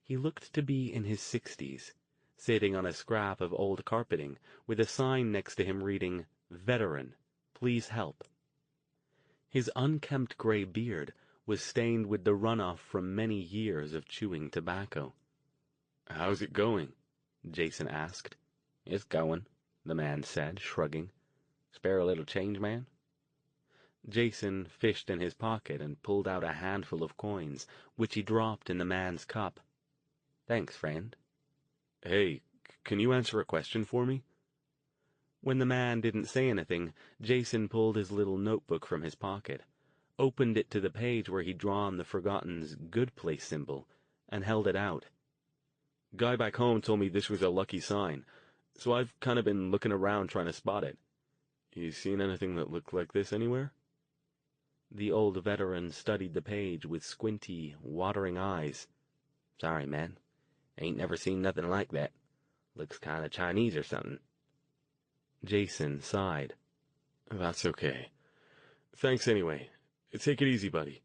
He looked to be in his 60s, sitting on a scrap of old carpeting, with a sign next to him reading, "Veteran, please help." His unkempt gray beard was stained with the runoff from many years of chewing tobacco. "How's it going?" Jason asked. "It's going," the man said, shrugging. "Spare a little change, man?" Jason fished in his pocket and pulled out a handful of coins, which he dropped in the man's cup. "Thanks, friend." "Hey, can you answer a question for me?" When the man didn't say anything, Jason pulled his little notebook from his pocket, opened it to the page where he'd drawn the Forgotten's good place symbol, and held it out. "Guy back home told me this was a lucky sign, so I've kind of been looking around trying to spot it. You seen anything that looked like this anywhere?" The old veteran studied the page with squinty, watering eyes. "Sorry, man. Ain't never seen nothing like that. Looks kind of Chinese or something." Jason sighed. "That's okay. Thanks anyway. Take it easy, buddy."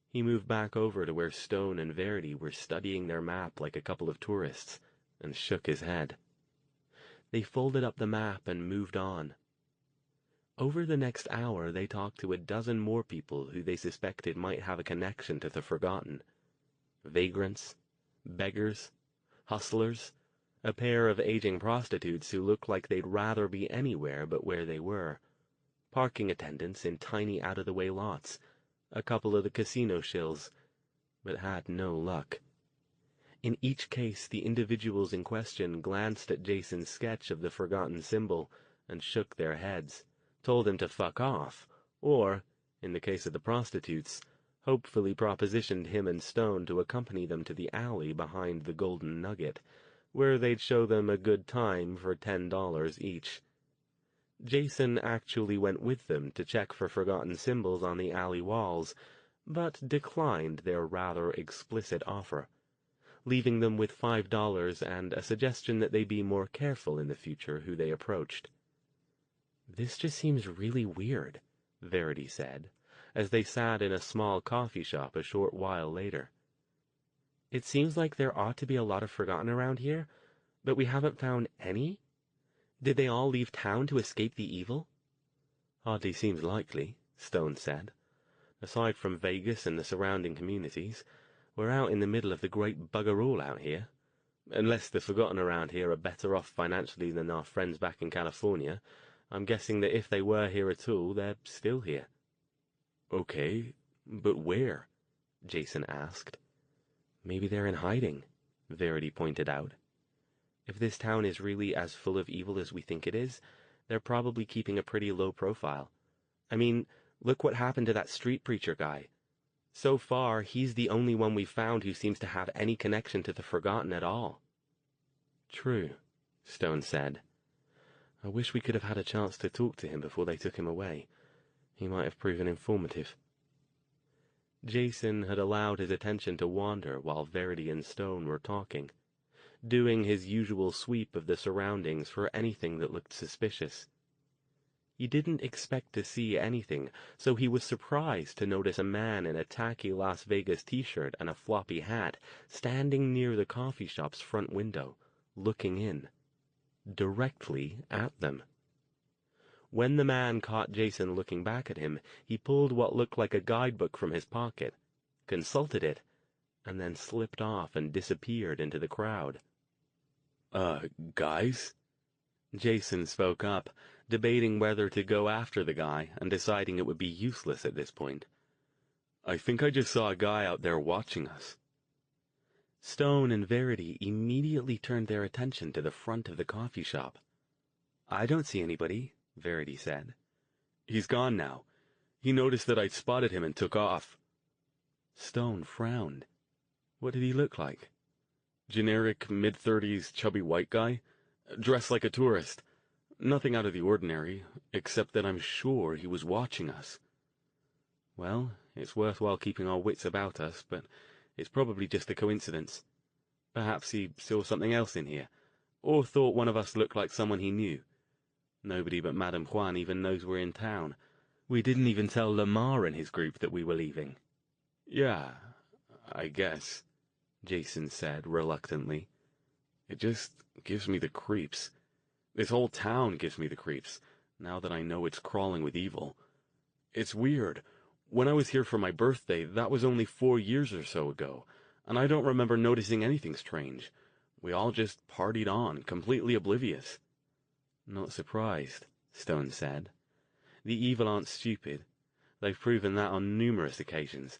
He moved back over to where Stone and Verity were studying their map like a couple of tourists, and shook his head. They folded up the map and moved on. Over the next hour they talked to a dozen more people who they suspected might have a connection to the Forgotten. Vagrants, beggars, hustlers, a pair of aging prostitutes who looked like they'd rather be anywhere but where they were, parking attendants in tiny out-of-the-way lots, a couple of the casino shills, but had no luck. In each case, the individuals in question glanced at Jason's sketch of the Forgotten symbol and shook their heads, told him to fuck off, or, in the case of the prostitutes, hopefully propositioned him and Stone to accompany them to the alley behind the Golden Nugget, where they'd show them a good time for $10 each. Jason actually went with them to check for Forgotten symbols on the alley walls, but declined their rather explicit offer, leaving them with $5 and a suggestion that they be more careful in the future who they approached. "This just seems really weird," Verity said, as they sat in a small coffee shop a short while later. "It seems like there ought to be a lot of Forgotten around here, but we haven't found any? Did they all leave town to escape the evil?" "Hardly seems likely," Stone said. "Aside from Vegas and the surrounding communities, we're out in the middle of the great bugger-all out here. Unless the Forgotten around here are better off financially than our friends back in California, I'm guessing that if they were here at all, they're still here." "Okay, but where?" Jason asked. "Maybe they're in hiding," Verity pointed out. "If this town is really as full of evil as we think it is, they're probably keeping a pretty low profile. I mean, Look what happened to that street preacher guy. So far, he's the only one we've found who seems to have any connection to the Forgotten at all." "True," Stone said. "I wish we could have had a chance to talk to him before they took him away. He might have proven informative." Jason had allowed his attention to wander while Verity and Stone were talking, doing his usual sweep of the surroundings for anything that looked suspicious. He didn't expect to see anything, so he was surprised to notice a man in a tacky Las Vegas t-shirt and a floppy hat standing near the coffee shop's front window, looking in, directly at them. When the man caught Jason looking back at him, he pulled what looked like a guidebook from his pocket, consulted it, and then slipped off and disappeared into the crowd. Guys?" Jason spoke up, debating whether to go after the guy and deciding it would be useless at this point. "I think I just saw a guy out there watching us." Stone and Verity immediately turned their attention to the front of the coffee shop. "I don't see anybody," Verity said. "He's gone now. He noticed that I'd spotted him and took off." Stone frowned. "What did he look like?" "Generic, mid-30s, chubby white guy. Dressed like a tourist. Nothing out of the ordinary, except that I'm sure he was watching us." "Well, it's worthwhile keeping our wits about us, but it's probably just a coincidence. Perhaps he saw something else in here, or thought one of us looked like someone he knew. Nobody but Madame Juan even knows we're in town. We didn't even tell Lamar and his group that we were leaving." "Yeah, I guess," Jason said reluctantly. "It just gives me the creeps. This whole town gives me the creeps, now that I know it's crawling with evil. It's weird. When I was here for my birthday, that was only 4 years or so ago, and I don't remember noticing anything strange. We all just partied on, completely oblivious." "Not surprised," Stone said. "The evil aren't stupid. They've proven that on numerous occasions.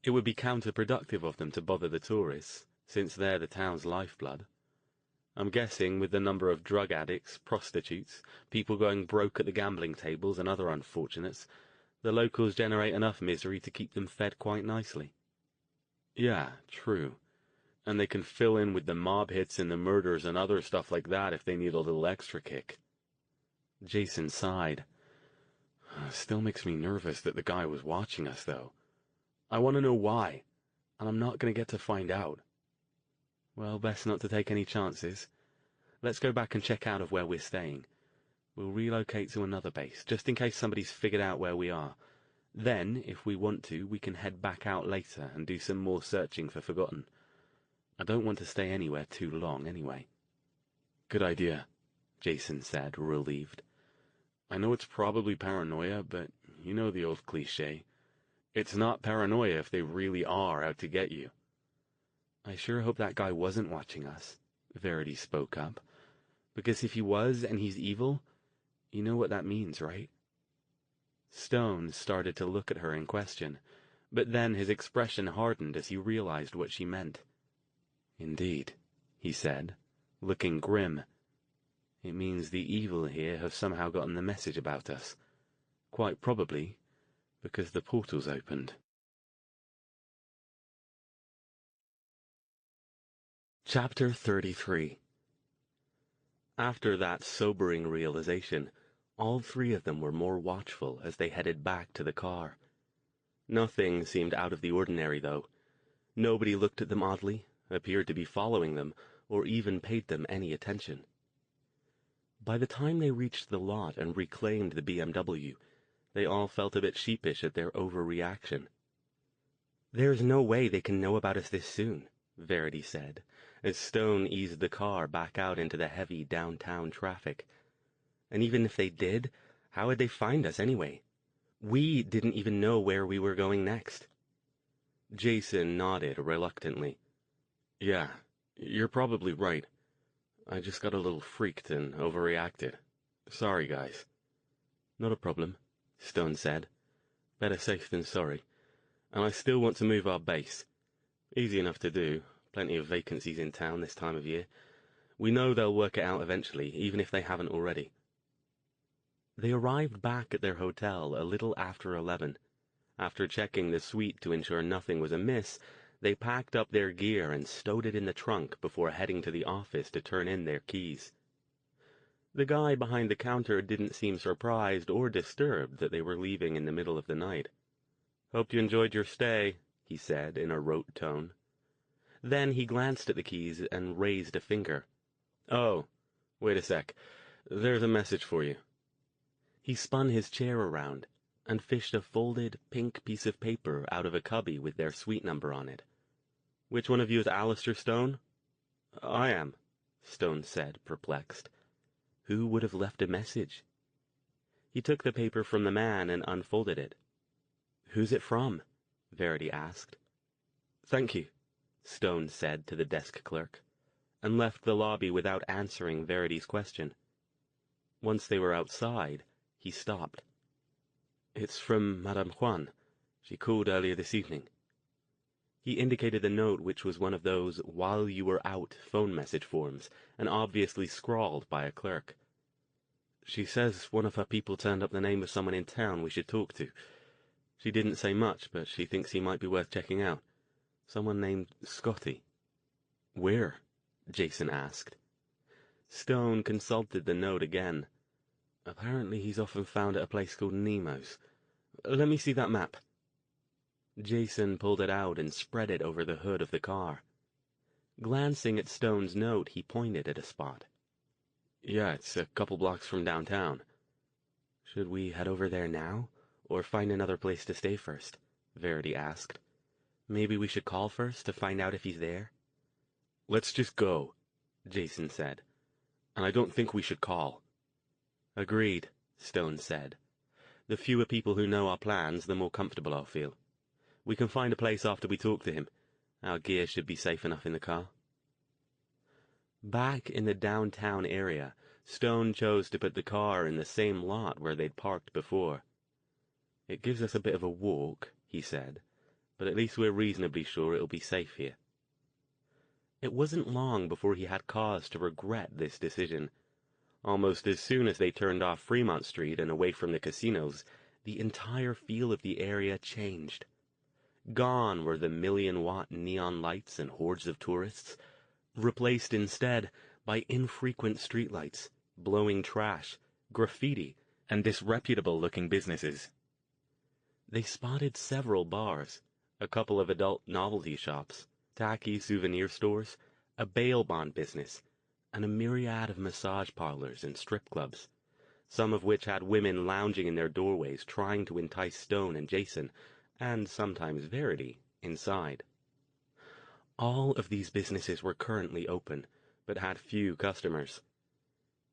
It would be counterproductive of them to bother the tourists, since they're the town's lifeblood. I'm guessing with the number of drug addicts, prostitutes, people going broke at the gambling tables, and other unfortunates, the locals generate enough misery to keep them fed quite nicely." "Yeah, true. And they can fill in with the mob hits and the murders and other stuff like that if they need a little extra kick." Jason sighed. "Still makes me nervous that the guy was watching us, though. I want to know why, and I'm not going to get to find out." "Well, best not to take any chances. Let's go back and check out of where we're staying. We'll relocate to another base, just in case somebody's figured out where we are. Then, if we want to, we can head back out later and do some more searching for Forgotten. I don't want to stay anywhere too long, anyway." "Good idea," Jason said, relieved. "I know it's probably paranoia, but you know the old cliché. It's not paranoia if they really are out to get you." "I sure hope that guy wasn't watching us," Verity spoke up. "Because if he was, and he's evil, you know what that means, right?" Stone started to look at her in question, but then his expression hardened as he realized what she meant. "Indeed," he said, looking grim. "It means the evil here have somehow gotten the message about us. Quite probably because the portal's opened." Chapter 33. After that sobering realization, all three of them were more watchful as they headed back to the car. Nothing seemed out of the ordinary, though. Nobody looked at them oddly, appeared to be following them, or even paid them any attention. By the time they reached the lot and reclaimed the BMW, they all felt a bit sheepish at their overreaction. "There's no way they can know about us this soon," Verity said, as Stone eased the car back out into the heavy downtown traffic. "And even if they did, how would they find us anyway? We didn't even know where we were going next." Jason nodded reluctantly. "Yeah, you're probably right. I just got a little freaked and overreacted. Sorry, guys." "Not a problem," Stone said. "Better safe than sorry. And I still want to move our base. Easy enough to do. Plenty of vacancies in town this time of year. We know they'll work it out eventually, even if they haven't already." They arrived back at their hotel a little after 11. After checking the suite to ensure nothing was amiss, they packed up their gear and stowed it in the trunk before heading to the office to turn in their keys. The guy behind the counter didn't seem surprised or disturbed that they were leaving in the middle of the night. "Hope you enjoyed your stay," he said in a rote tone. Then he glanced at the keys and raised a finger. "Oh, wait a sec. There's a message for you." He spun his chair around and fished a folded, pink piece of paper out of a cubby with their suite number on it. "Which one of you is Alastair Stone?" "I am," Stone said, perplexed. Who would have left a message? He took the paper from the man and unfolded it. "Who's it from?" Verity asked. "Thank you," Stone said to the desk clerk, and left the lobby without answering Verity's question. Once they were outside, he stopped. "It's from Madame Juan. She called earlier this evening." He indicated the note, which was one of those "while you were out" phone message forms, and obviously scrawled by a clerk. "She says one of her people turned up the name of someone in town we should talk to. She didn't say much, but she thinks he might be worth checking out. Someone named Scotty." "Where?" Jason asked. Stone consulted the note again. "Apparently he's often found at a place called Nemo's. Let me see that map." Jason pulled it out and spread it over the hood of the car. Glancing at Stone's note, he pointed at a spot. "Yeah, it's a couple blocks from downtown." "Should we head over there now, or find another place to stay first?" Verity asked. "Maybe we should call first to find out if he's there?" "Let's just go," Jason said. "And I don't think we should call." "Agreed," Stone said. "The fewer people who know our plans, the more comfortable I'll feel. We can find a place after we talk to him. Our gear should be safe enough in the car." Back in the downtown area, Stone chose to put the car in the same lot where they'd parked before. "It gives us a bit of a walk," he said, "but at least we're reasonably sure it'll be safe here." It wasn't long before he had cause to regret this decision. Almost as soon as they turned off Fremont Street and away from the casinos, the entire feel of the area changed. Gone were the million-watt neon lights and hordes of tourists, replaced instead by infrequent streetlights, blowing trash, graffiti, and disreputable-looking businesses. They spotted several bars, a couple of adult novelty shops, tacky souvenir stores, a bail bond business, and a myriad of massage parlors and strip clubs, some of which had women lounging in their doorways trying to entice Stone and Jason, and sometimes Verity, inside. All of these businesses were currently open, but had few customers.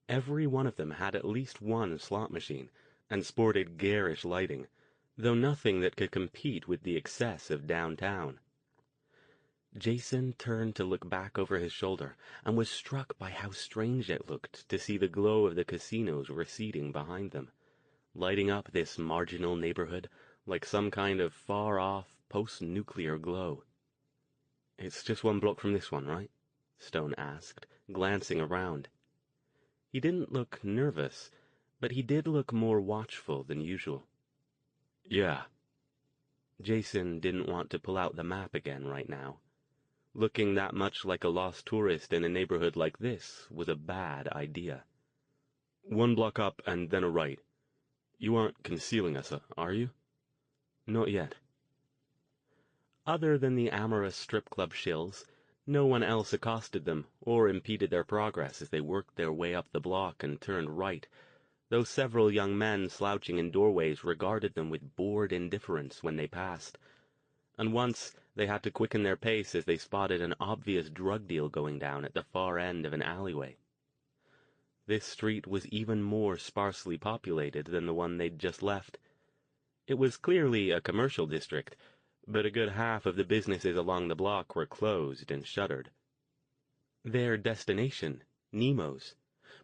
Every one of them had at least one slot machine, and sported garish lighting, though nothing that could compete with the excess of downtown. Jason turned to look back over his shoulder, and was struck by how strange it looked to see the glow of the casinos receding behind them, lighting up this marginal neighborhood like some kind of far-off, post-nuclear glow. "It's just one block from this one, right?" Stone asked, glancing around. He didn't look nervous, but he did look more watchful than usual. "Yeah." Jason didn't want to pull out the map again right now. Looking that much like a lost tourist in a neighborhood like this was a bad idea. "One block up and then a right. You aren't concealing us, are you?" "Not yet." Other than the amorous strip club shills, no one else accosted them or impeded their progress as they worked their way up the block and turned right, though several young men slouching in doorways regarded them with bored indifference when they passed, and once they had to quicken their pace as they spotted an obvious drug deal going down at the far end of an alleyway. This street was even more sparsely populated than the one they'd just left. It was clearly a commercial district, but a good half of the businesses along the block were closed and shuttered. Their destination, Nemo's,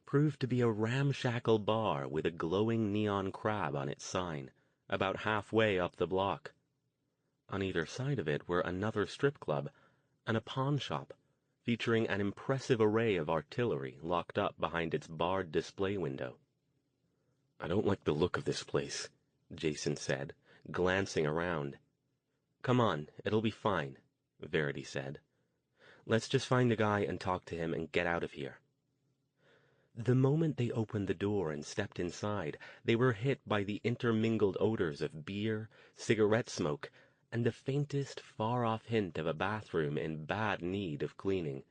proved to be a ramshackle bar with a glowing neon crab on its sign, about halfway up the block. On either side of it were another strip club and a pawn shop, featuring an impressive array of artillery locked up behind its barred display window. "I don't like the look of this place," Jason said, glancing around. "Come on, it'll be fine," Verity said. "Let's just find the guy and talk to him and get out of here." The moment they opened the door and stepped inside, they were hit by the intermingled odors of beer, cigarette smoke, and the faintest, far-off hint of a bathroom in bad need of cleaning.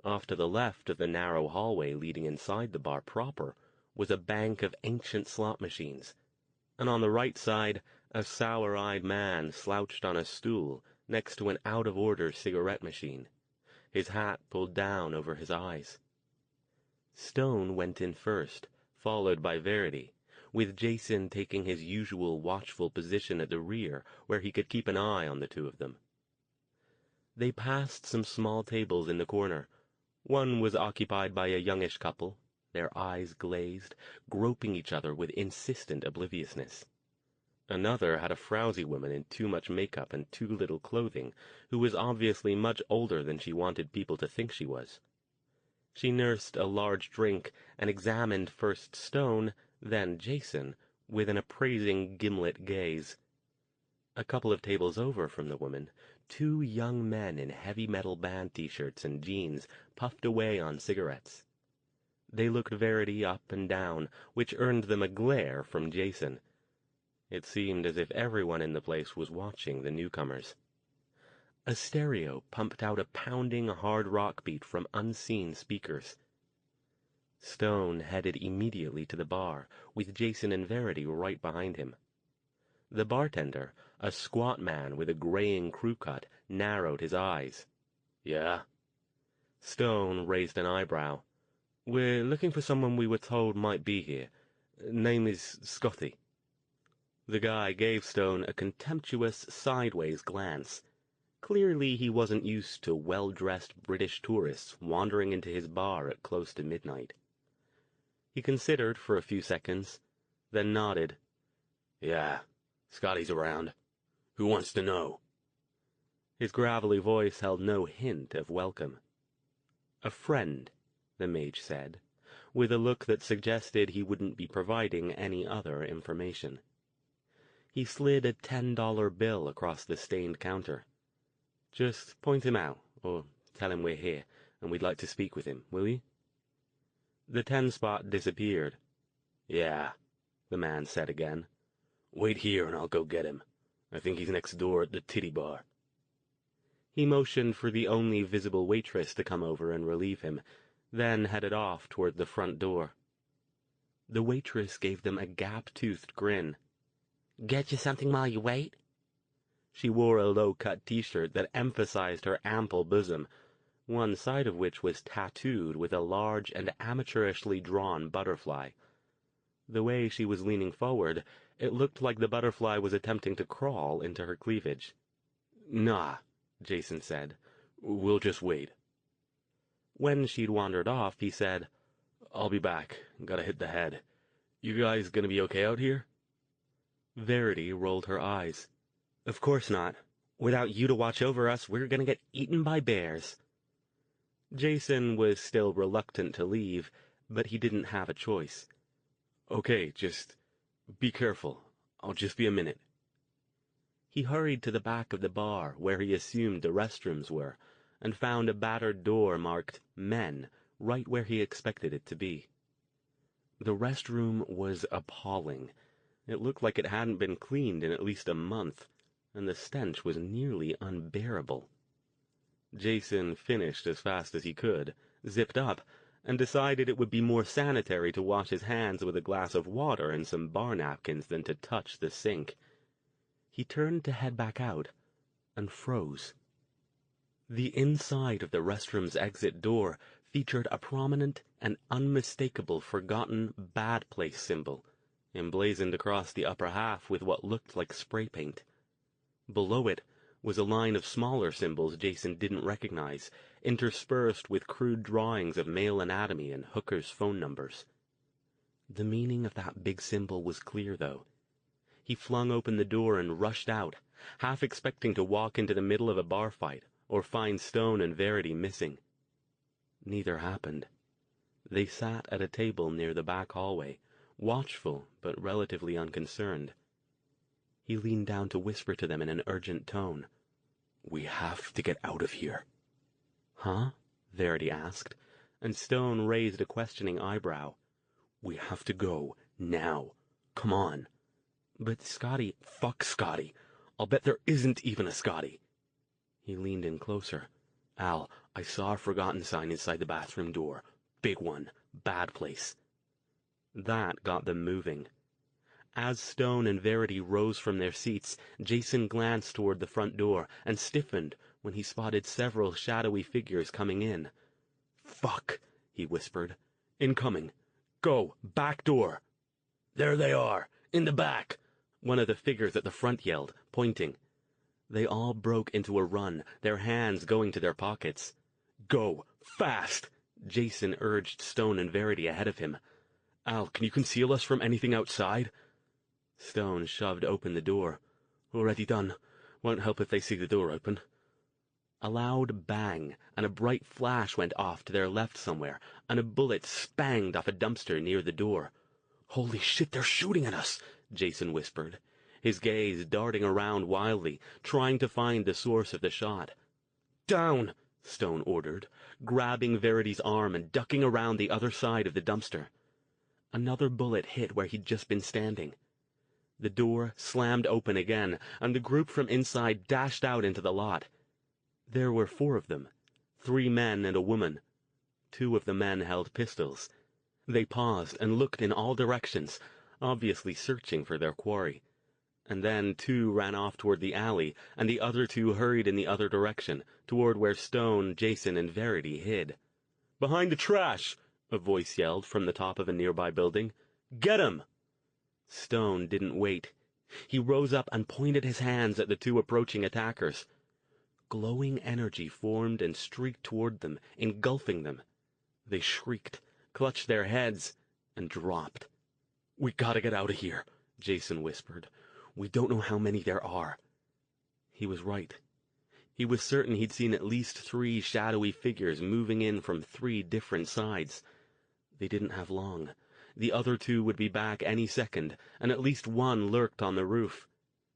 Off to the left of the narrow hallway leading inside the bar proper was a bank of ancient slot machines, and on the right side, a sour-eyed man slouched on a stool next to an out-of-order cigarette machine, his hat pulled down over his eyes. Stone went in first, followed by Verity, with Jason taking his usual watchful position at the rear where he could keep an eye on the two of them. They passed some small tables in the corner. One was occupied by a youngish couple, their eyes glazed, groping each other with insistent obliviousness. Another had a frowsy woman in too much makeup and too little clothing, who was obviously much older than she wanted people to think she was. She nursed a large drink and examined first Stone, then Jason, with an appraising gimlet gaze. A couple of tables over from the woman, two young men in heavy metal band t-shirts and jeans puffed away on cigarettes. They looked Verity up and down, which earned them a glare from Jason. It seemed as if everyone in the place was watching the newcomers. A stereo pumped out a pounding hard rock beat from unseen speakers. Stone headed immediately to the bar, with Jason and Verity right behind him. The bartender, a squat man with a graying crew cut, narrowed his eyes. "Yeah?" Stone raised an eyebrow. "We're looking for someone we were told might be here. Name is Scotty." The guy gave Stone a contemptuous, sideways glance. Clearly he wasn't used to well-dressed British tourists wandering into his bar at close to midnight. He considered for a few seconds, then nodded. "Yeah, Scotty's around. Who wants to know?" His gravelly voice held no hint of welcome. "A friend," the mage said, with a look that suggested he wouldn't be providing any other information. He slid a $10 bill across the stained counter. "Just point him out, or tell him we're here, and we'd like to speak with him, will you?" The 10 spot disappeared. "Yeah," the man said again. "Wait here and I'll go get him. I think he's next door at the titty bar." He motioned for the only visible waitress to come over and relieve him, then headed off toward the front door. The waitress gave them a gap-toothed grin. "Get you something while you wait?" She wore a low-cut t-shirt that emphasized her ample bosom, one side of which was tattooed with a large and amateurishly drawn butterfly. The way she was leaning forward, it looked like the butterfly was attempting to crawl into her cleavage. "Nah," Jason said. "We'll just wait." When she'd wandered off, he said, "I'll be back. Gotta hit the head. You guys gonna be okay out here?" Verity rolled her eyes. "Of course not. Without you to watch over us, we're gonna get eaten by bears." Jason was still reluctant to leave, but he didn't have a choice. "Okay, just be careful. I'll just be a minute." He hurried to the back of the bar, where he assumed the restrooms were, and found a battered door marked Men right where he expected it to be. The restroom was appalling. It looked like it hadn't been cleaned in at least a month, and the stench was nearly unbearable. Jason finished as fast as he could, zipped up, and decided it would be more sanitary to wash his hands with a glass of water and some bar napkins than to touch the sink. He turned to head back out, and froze. The inside of the restroom's exit door featured a prominent and unmistakable forgotten bad place symbol, emblazoned across the upper half with what looked like spray paint. Below it was a line of smaller symbols Jason didn't recognize, interspersed with crude drawings of male anatomy and hookers' phone numbers. The meaning of that big symbol was clear, though. He flung open the door and rushed out, half expecting to walk into the middle of a bar fight or find Stone and Verity missing. Neither happened. They sat at a table near the back hallway, watchful but relatively unconcerned. He leaned down to whisper to them in an urgent tone. "We have to get out of here." "Huh?" Verity asked, and Stone raised a questioning eyebrow. "We have to go, now. Come on." "But Scotty—" "Fuck Scotty. I'll bet there isn't even a Scotty." He leaned in closer. "Al, I saw a forgotten sign inside the bathroom door. Big one. Bad place." That got them moving. As Stone and Verity rose from their seats, Jason glanced toward the front door and stiffened when he spotted several shadowy figures coming in. "Fuck," he whispered. "Incoming. Go, back door." "There they are, in the back," one of the figures at the front yelled, pointing. They all broke into a run, their hands going to their pockets. "Go, fast," Jason urged Stone and Verity ahead of him. "Al, can you conceal us from anything outside?" Stone shoved open the door. "Already done. Won't help if they see the door open." A loud bang and a bright flash went off to their left somewhere, and a bullet spanged off a dumpster near the door. "Holy shit, they're shooting at us," Jason whispered, his gaze darting around wildly, trying to find the source of the shot. "Down," Stone ordered, grabbing Verity's arm and ducking around the other side of the dumpster. Another bullet hit where he'd just been standing. The door slammed open again, and the group from inside dashed out into the lot. There were 4 of them, 3 men and a woman. 2 of the men held pistols. They paused and looked in all directions, obviously searching for their quarry. And then 2 ran off toward the alley, and the other 2 hurried in the other direction, toward where Stone, Jason, and Verity hid. "Behind the trash!" a voice yelled from the top of a nearby building. "Get 'em!" Stone didn't wait. He rose up and pointed his hands at the 2 approaching attackers. Glowing energy formed and streaked toward them, engulfing them. They shrieked, clutched their heads, and dropped. "We gotta get out of here," Jason whispered. "We don't know how many there are." He was right. He was certain he'd seen at least 3 shadowy figures moving in from 3 different sides. They didn't have long. The other 2 would be back any second, and at least one lurked on the roof.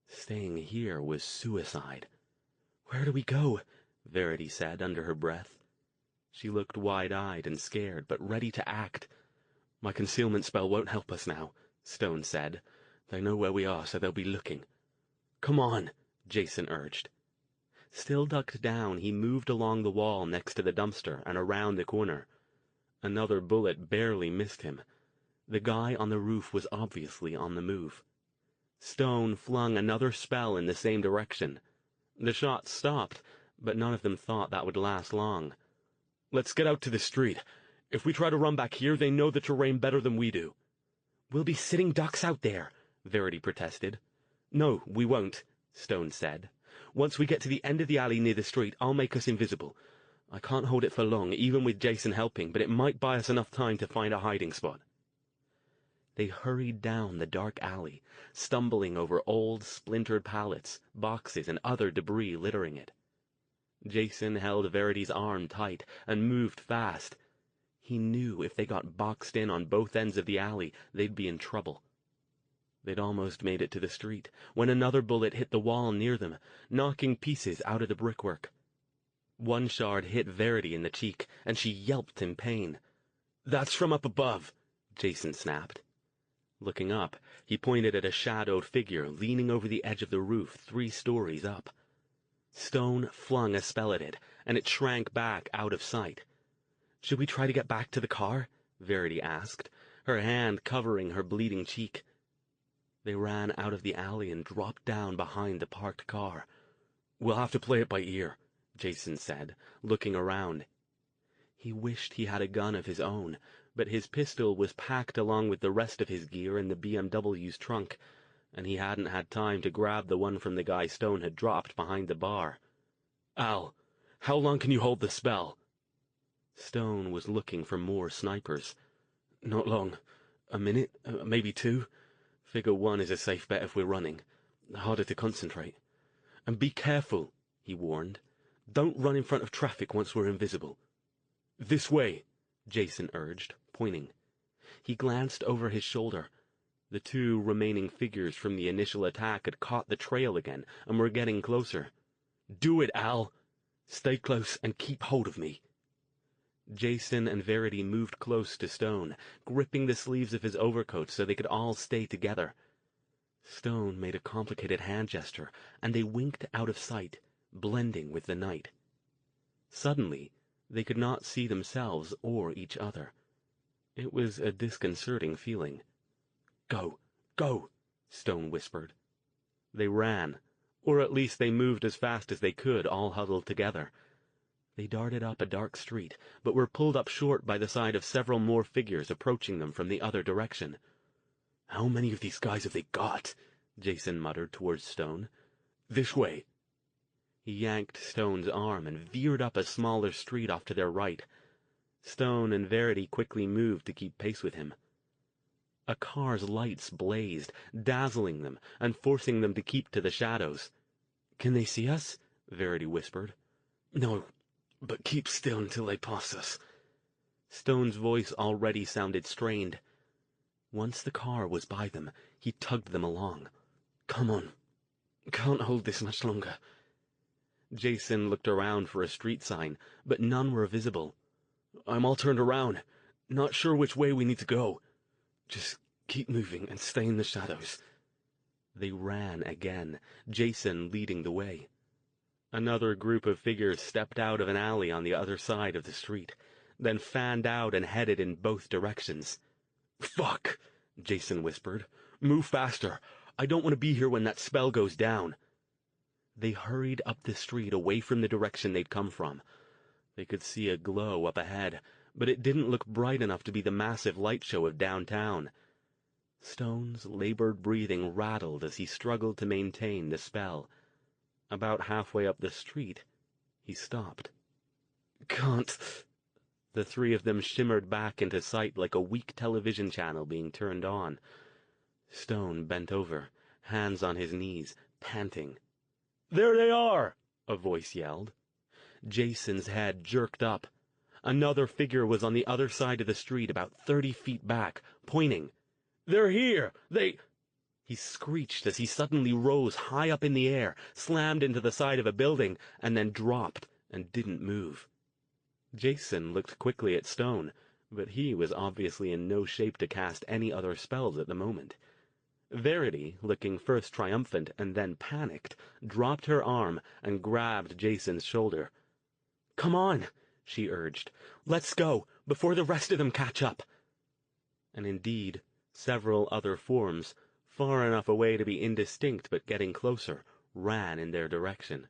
Staying here was suicide. "Where do we go?" Verity said under her breath. She looked wide-eyed and scared, but ready to act. "My concealment spell won't help us now," Stone said. "They know where we are, so they'll be looking." "Come on," Jason urged. Still ducked down, he moved along the wall next to the dumpster and around the corner. Another bullet barely missed him. The guy on the roof was obviously on the move. Stone flung another spell in the same direction. The shots stopped, but none of them thought that would last long. "Let's get out to the street. If we try to run back here, they know the terrain better than we do." "We'll be sitting ducks out there," Verity protested. "No, we won't," Stone said. "Once we get to the end of the alley near the street, I'll make us invisible. I can't hold it for long, even with Jason helping, but it might buy us enough time to find a hiding spot." They hurried down the dark alley, stumbling over old, splintered pallets, boxes, and other debris littering it. Jason held Verity's arm tight and moved fast. He knew if they got boxed in on both ends of the alley, they'd be in trouble. They'd almost made it to the street, when another bullet hit the wall near them, knocking pieces out of the brickwork. One shard hit Verity in the cheek, and she yelped in pain. "That's from up above," Jason snapped. Looking up, he pointed at a shadowed figure leaning over the edge of the roof 3 stories up. Stone flung a spell at it, and it shrank back out of sight. "Should we try to get back to the car?" Verity asked, her hand covering her bleeding cheek. They ran out of the alley and dropped down behind the parked car. "We'll have to play it by ear," Jason said, looking around. He wished he had a gun of his own, but his pistol was packed along with the rest of his gear in the BMW's trunk, and he hadn't had time to grab the one from the guy Stone had dropped behind the bar. "Al, how long can you hold the spell?" Stone was looking for more snipers. "Not long. A minute, maybe 2. Figure 1 is a safe bet if we're running. Harder to concentrate. And be careful," he warned. "Don't run in front of traffic once we're invisible." "This way," Jason urged, pointing. He glanced over his shoulder, The two remaining figures from the initial attack had caught the trail again and were getting closer. "Do it, Al! Stay close and keep hold of me." Jason and Verity moved close to Stone, gripping the sleeves of his overcoat so they could all stay together. Stone made a complicated hand gesture, and they winked out of sight, blending with the night. Suddenly, they could not see themselves or each other. It was a disconcerting feeling. "Go, go," Stone whispered. They ran, or at least they moved as fast as they could, all huddled together. They darted up a dark street, but were pulled up short by the sight of several more figures approaching them from the other direction. "How many of these guys have they got?" Jason muttered towards Stone. "This way." He yanked Stone's arm and veered up a smaller street off to their right. Stone and Verity quickly moved to keep pace with him. A car's lights blazed, dazzling them and forcing them to keep to the shadows. "Can they see us?" Verity whispered. "No, but keep still until they pass us." Stone's voice already sounded strained. Once the car was by them, he tugged them along. "Come on. Can't hold this much longer." Jason looked around for a street sign, but none were visible. "I'm all turned around. Not sure which way we need to go. Just keep moving and stay in the shadows." They ran again, Jason leading the way. Another group of figures stepped out of an alley on the other side of the street, then fanned out and headed in both directions. "Fuck," Jason whispered. "Move faster. I don't want to be here when that spell goes down." They hurried up the street away from the direction they'd come from. They could see a glow up ahead, but it didn't look bright enough to be the massive light show of downtown. Stone's labored breathing rattled as he struggled to maintain the spell. About halfway up the street, he stopped. "Can't." The three of them shimmered back into sight like a weak television channel being turned on. Stone bent over, hands on his knees, panting. "There they are!" a voice yelled. Jason's head jerked up. Another figure was on the other side of the street, about 30 feet back, pointing. "They're here! They—" He screeched as he suddenly rose high up in the air, slammed into the side of a building, and then dropped and didn't move. Jason looked quickly at Stone, but he was obviously in no shape to cast any other spells at the moment. Verity, looking first triumphant and then panicked, dropped her arm and grabbed Jason's shoulder. "Come on," she urged. "Let's go, before the rest of them catch up." And indeed, several other forms, far enough away to be indistinct but getting closer, ran in their direction.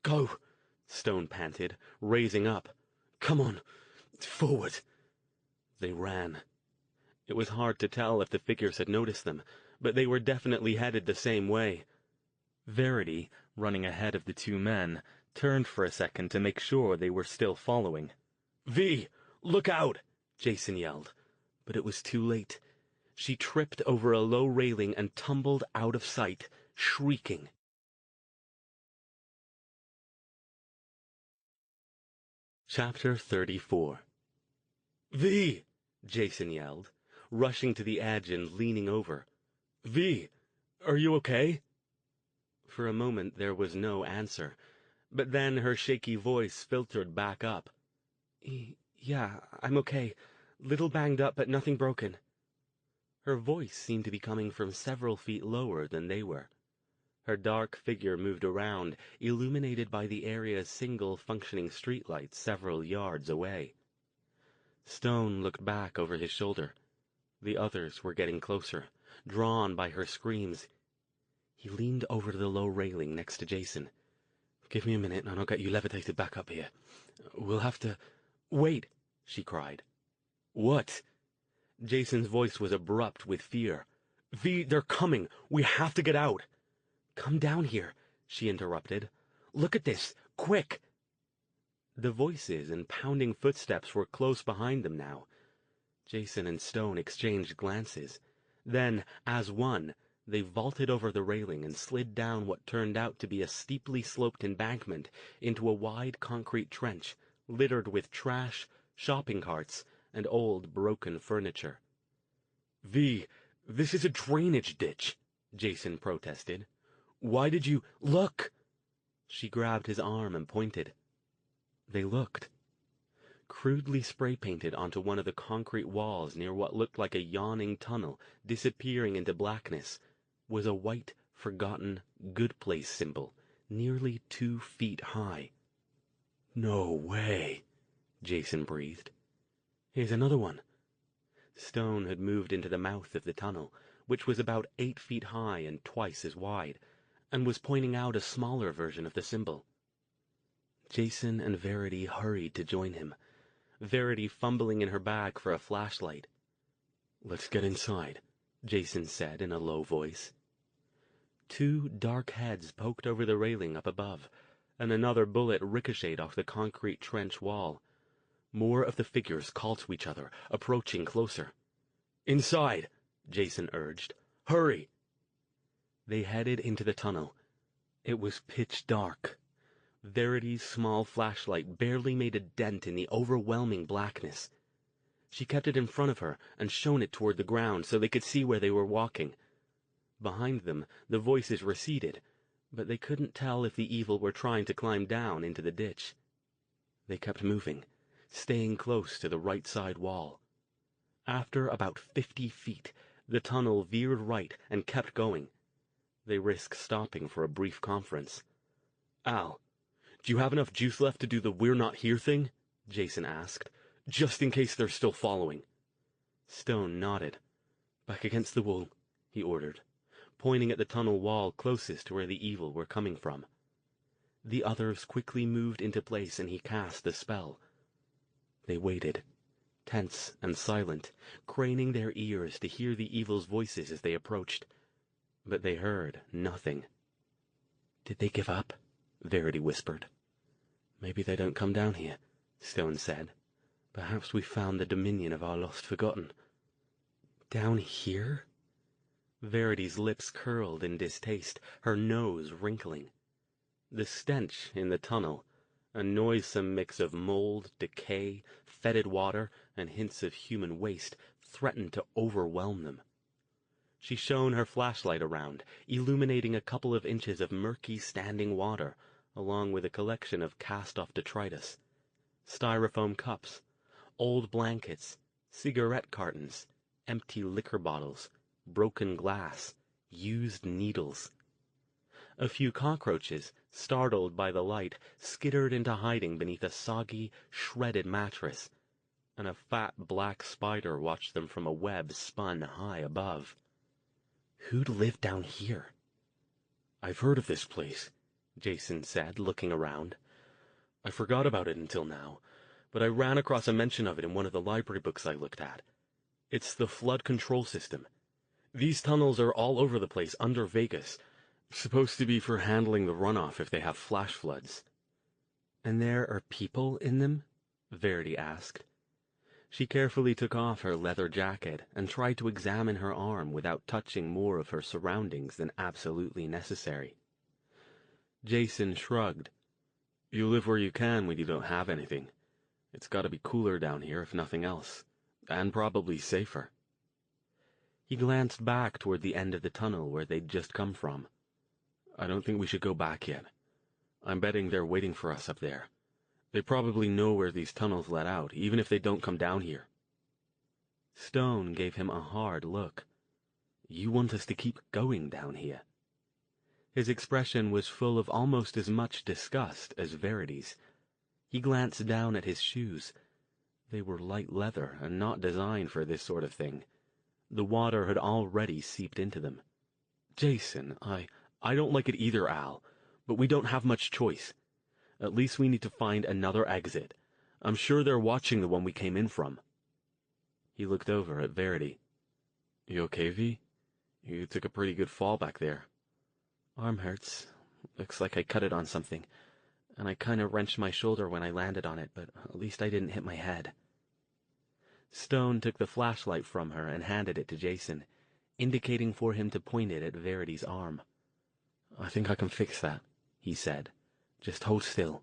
"Go," Stone panted, raising up. "Come on, forward." They ran. It was hard to tell if the figures had noticed them, but they were definitely headed the same way. Verity, running ahead of the two men, turned for a second to make sure they were still following. "V, look out!" Jason yelled, but it was too late. She tripped over a low railing and tumbled out of sight, shrieking. Chapter 34. "V!" Jason yelled, rushing to the edge and leaning over. "V, are you okay?" For a moment there was no answer, but then her shaky voice filtered back up. Yeah, I'm okay. Little banged up, but nothing broken." Her voice seemed to be coming from several feet lower than they were. Her dark figure moved around, illuminated by the area's single functioning streetlight several yards away. Stone looked back over his shoulder. The others were getting closer, drawn by her screams. He leaned over to the low railing next to Jason. "Give me a minute and I'll get you levitated back up here. We'll have to—" "Wait!" she cried. "What?" Jason's voice was abrupt with fear. "V, they're coming! We have to get out!" "Come down here," she interrupted. "Look at this! Quick!" The voices and pounding footsteps were close behind them now. Jason and Stone exchanged glances. Then, as one, they vaulted over the railing and slid down what turned out to be a steeply sloped embankment into a wide concrete trench, littered with trash, shopping carts, and old broken furniture. V, This is a drainage ditch, Jason protested. Why did you— Look! She grabbed his arm and pointed. They looked. Crudely spray-painted onto one of the concrete walls near what looked like a yawning tunnel disappearing into blackness was a white, forgotten, good place symbol, nearly 2 feet high. No way, Jason breathed. Here's another one. Stone had moved into the mouth of the tunnel, which was about 8 feet high and twice as wide, and was pointing out a smaller version of the symbol. Jason and Verity hurried to join him, Verity fumbling in her bag for a flashlight. "Let's get inside," Jason said in a low voice. 2 dark heads poked over the railing up above, and another bullet ricocheted off the concrete trench wall. More of the figures called to each other, approaching closer. "Inside," Jason urged. "Hurry!" They headed into the tunnel. It was pitch dark. Verity's small flashlight barely made a dent in the overwhelming blackness. She kept it in front of her and shone it toward the ground so they could see where they were walking. Behind them, the voices receded, but they couldn't tell if the evil were trying to climb down into the ditch. They kept moving, staying close to the right side wall. After about 50 feet, the tunnel veered right and kept going. They risked stopping for a brief conference. "Al, do you have enough juice left to do the 'we're not here' thing?" Jason asked, "just in case they're still following." Stone nodded. "Back against the wall," he ordered, pointing at the tunnel wall closest to where the evil were coming from. The others quickly moved into place and he cast the spell. They waited, tense and silent, craning their ears to hear the evil's voices as they approached. But they heard nothing. "Did they give up?" Verity whispered. "Maybe they don't come down here," Stone said. "Perhaps we've found the dominion of our lost forgotten." "Down here?" Verity's lips curled in distaste, her nose wrinkling. The stench in the tunnel, a noisome mix of mold, decay, fetid water, and hints of human waste, threatened to overwhelm them. She shone her flashlight around, illuminating a couple of inches of murky standing water, along with a collection of cast-off detritus. Styrofoam cups, old blankets, cigarette cartons, empty liquor bottles, broken glass, used needles. A few cockroaches, startled by the light, skittered into hiding beneath a soggy, shredded mattress, and a fat black spider watched them from a web spun high above. Who'd live down here? "I've heard of this place," Jason said, looking around. "I forgot about it until now, but I ran across a mention of it in one of the library books I looked at. It's the flood control system. These tunnels are all over the place under Vegas, supposed to be for handling the runoff if they have flash floods." "And there are people in them?" Verity asked. She carefully took off her leather jacket and tried to examine her arm without touching more of her surroundings than absolutely necessary. Jason shrugged. "You live where you can when you don't have anything. It's got to be cooler down here if nothing else, and probably safer." He glanced back toward the end of the tunnel where they'd just come from. "I don't think we should go back yet. I'm betting they're waiting for us up there. They probably know where these tunnels let out, even if they don't come down here." Stone gave him a hard look. "You want us to keep going down here?" His expression was full of almost as much disgust as Verity's. He glanced down at his shoes. They were light leather and not designed for this sort of thing. The water had already seeped into them. "Jason, I don't like it either, Al, but we don't have much choice. At least we need to find another exit. I'm sure they're watching the one we came in from." He looked over at Verity. "You okay, V? You took a pretty good fall back there." "Arm hurts. Looks like I cut it on something. And I kind of wrenched my shoulder when I landed on it, but at least I didn't hit my head." Stone took the flashlight from her and handed it to Jason, indicating for him to point it at Verity's arm. "I think I can fix that," he said. "Just hold still."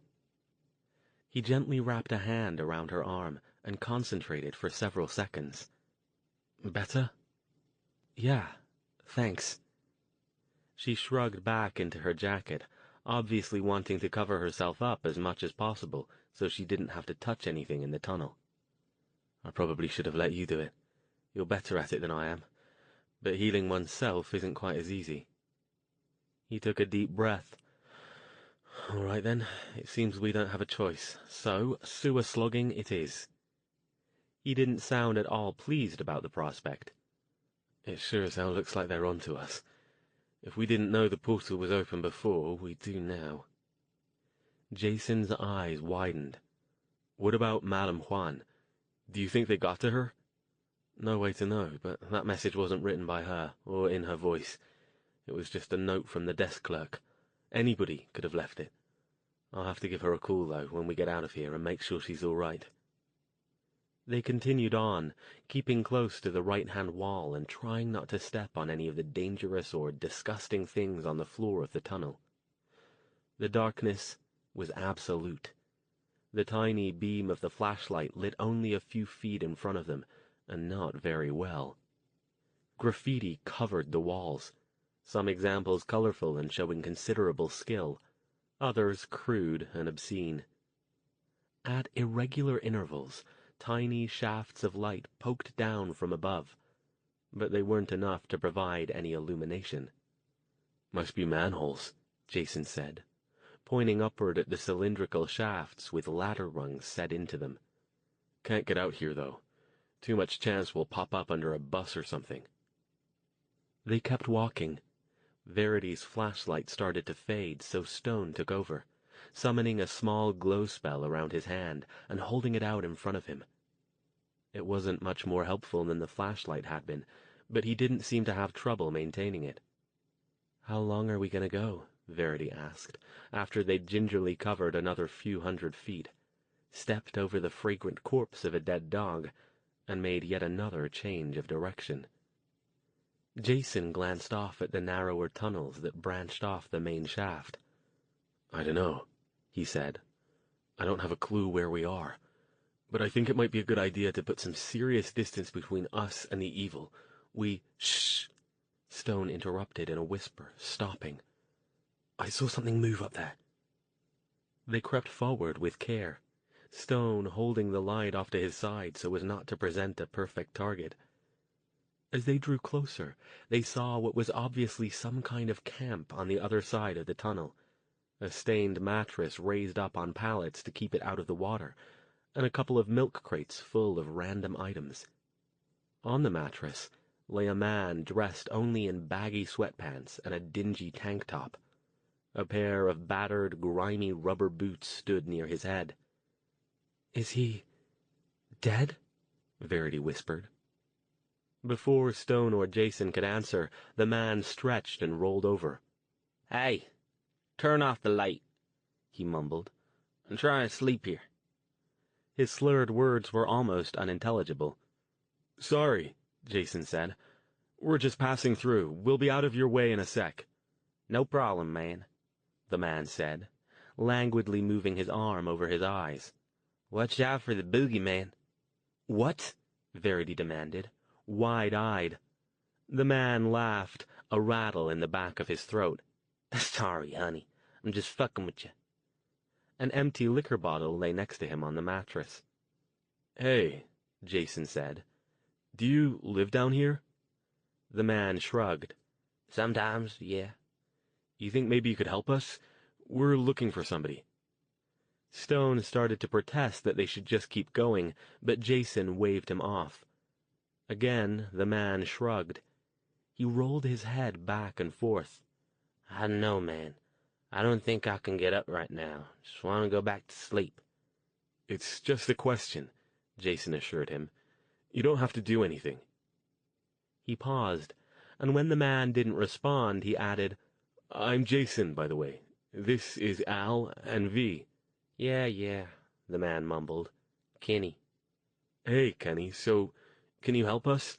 He gently wrapped a hand around her arm and concentrated for several seconds. "Better?" Yeah, thanks. She shrugged back into her jacket, obviously wanting to cover herself up as much as possible so she didn't have to touch anything in the tunnel. I probably should have let you do it. You're better at it than I am, but healing oneself isn't quite as easy. He took a deep breath. All right then, it seems we don't have a choice, so sewer slogging it is. He didn't sound at all pleased about the prospect. It sure as hell looks like they're on to us. If we didn't know the portal was open before, we do now. Jason's eyes widened. What about Madame Juan? Do you think they got to her? No way to know, but that message wasn't written by her, or in her voice. It was just a note from the desk clerk. Anybody could have left it. I'll have to give her a call, though, when we get out of here and make sure she's all right. They continued on, keeping close to the right-hand wall and trying not to step on any of the dangerous or disgusting things on the floor of the tunnel. The darkness was absolute. The tiny beam of the flashlight lit only a few feet in front of them, and not very well. Graffiti covered the walls, some examples colorful and showing considerable skill, others crude and obscene. At irregular intervals, tiny shafts of light poked down from above, but they weren't enough to provide any illumination. Must be manholes, Jason said, pointing upward at the cylindrical shafts with ladder rungs set into them. Can't get out here, though. Too much chance we'll pop up under a bus or something. They kept walking. Verity's flashlight started to fade, so Stone took over, summoning a small glow spell around his hand and holding it out in front of him. It wasn't much more helpful than the flashlight had been, but he didn't seem to have trouble maintaining it. How long are we going to go? Verity asked, after they'd gingerly covered another few hundred feet, stepped over the fragrant corpse of a dead dog, and made yet another change of direction. Jason glanced off at the narrower tunnels that branched off the main shaft. I don't know, he said. I don't have a clue where we are, but I think it might be a good idea to put some serious distance between us and the evil. Shh! Stone interrupted in a whisper, stopping. I saw something move up there. They crept forward with care, Stone holding the light off to his side so as not to present a perfect target. As they drew closer, they saw what was obviously some kind of camp on the other side of the tunnel, a stained mattress raised up on pallets to keep it out of the water, and a couple of milk crates full of random items. On the mattress lay a man dressed only in baggy sweatpants and a dingy tank top. A pair of battered, grimy rubber boots stood near his head. Is he dead? Verity whispered. Before Stone or Jason could answer, the man stretched and rolled over. Hey, turn off the light, he mumbled. I'm trying to sleep here. His slurred words were almost unintelligible. Sorry, Jason said. We're just passing through. We'll be out of your way in a sec. No problem, man, the man said, languidly moving his arm over his eyes. Watch out for the boogeyman. What? Verity demanded, wide-eyed. The man laughed, a rattle in the back of his throat. Sorry, honey. I'm just fucking with you. An empty liquor bottle lay next to him on the mattress. Hey, Jason said. Do you live down here? The man shrugged. Sometimes, yeah. You think maybe you could help us? We're looking for somebody. Stone started to protest that they should just keep going, but Jason waved him off. Again, the man shrugged. He rolled his head back and forth. I don't know, man. I don't think I can get up right now. Just want to go back to sleep. It's just a question, Jason assured him. You don't have to do anything. He paused, and when the man didn't respond, he added, I'm Jason, by the way. This is Al and V. Yeah, the man mumbled. Kenny. Hey, Kenny, so can you help us?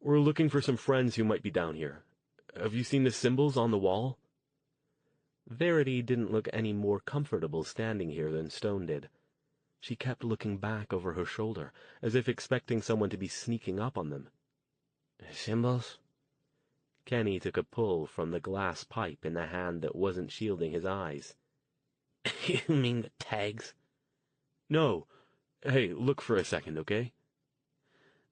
We're looking for some friends who might be down here. Have you seen the symbols on the wall? Verity didn't look any more comfortable standing here than Stone did. She kept looking back over her shoulder, as if expecting someone to be sneaking up on them. Symbols? Kenny took a pull from the glass pipe in the hand that wasn't shielding his eyes. You mean the tags? No. Hey, look for a second, okay?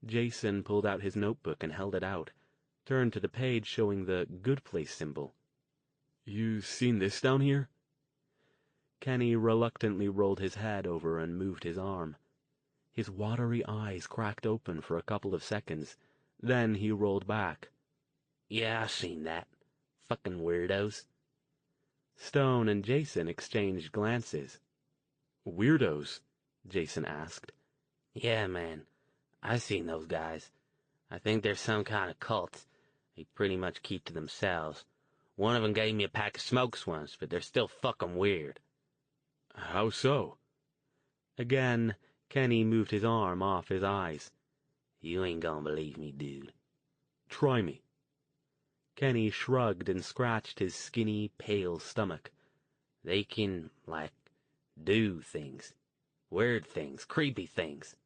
Jason pulled out his notebook and held it out, turned to the page showing the good place symbol. You seen this down here? Kenny reluctantly rolled his head over and moved his arm. His watery eyes cracked open for a couple of seconds. Then he rolled back. Yeah, I seen that. Fucking weirdos. Stone and Jason exchanged glances. Weirdos? Jason asked. Yeah, man. I seen those guys. I think they're some kind of cult. They pretty much keep to themselves. One of them gave me a pack of smokes once, but they're still fucking weird. How so? Again, Kenny moved his arm off his eyes. You ain't gonna believe me, dude. Try me. Kenny shrugged and scratched his skinny, pale stomach. They can, do things. Weird things, creepy things.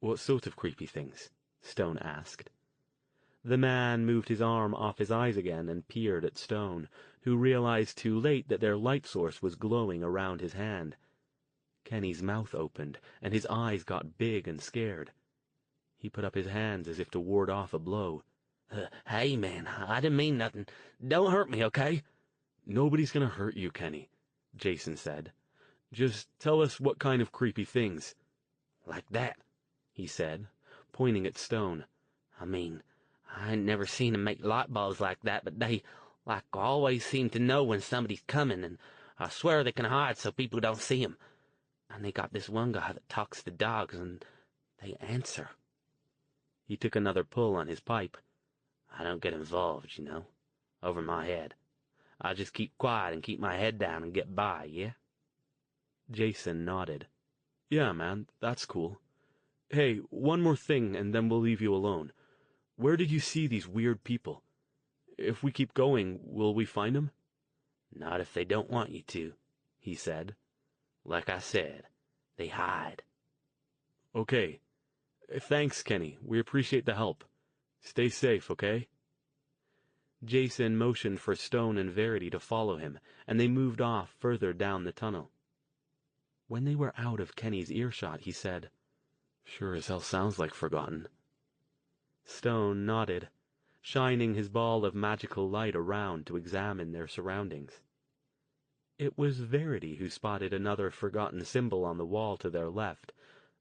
What sort of creepy things? Stone asked. The man moved his arm off his eyes again and peered at Stone, who realized too late that their light source was glowing around his hand. Kenny's mouth opened, and his eyes got big and scared. He put up his hands as if to ward off a blow. Hey, man, I didn't mean nothing. Don't hurt me, okay? Nobody's gonna hurt you, Kenny, Jason said. Just tell us what kind of creepy things. Like that, he said, pointing at Stone. I mean, I ain't never seen 'em make light bulbs like that, but they, always seem to know when somebody's coming, and I swear they can hide so people don't see 'em. And they got this one guy that talks to dogs, and they answer. He took another pull on his pipe. I don't get involved, you know, over my head. I just keep quiet and keep my head down and get by, yeah? Jason nodded. Yeah, man, that's cool. Hey, one more thing, and then we'll leave you alone. Where did you see these weird people? If we keep going, will we find them? Not if they don't want you to, he said. Like I said, they hide. Okay. Thanks, Kenny. We appreciate the help. Stay safe, okay? Jason motioned for Stone and Verity to follow him, and they moved off further down the tunnel. When they were out of Kenny's earshot, he said, Sure as hell sounds like Forgotten. Stone nodded, shining his ball of magical light around to examine their surroundings. It was Verity who spotted another forgotten symbol on the wall to their left,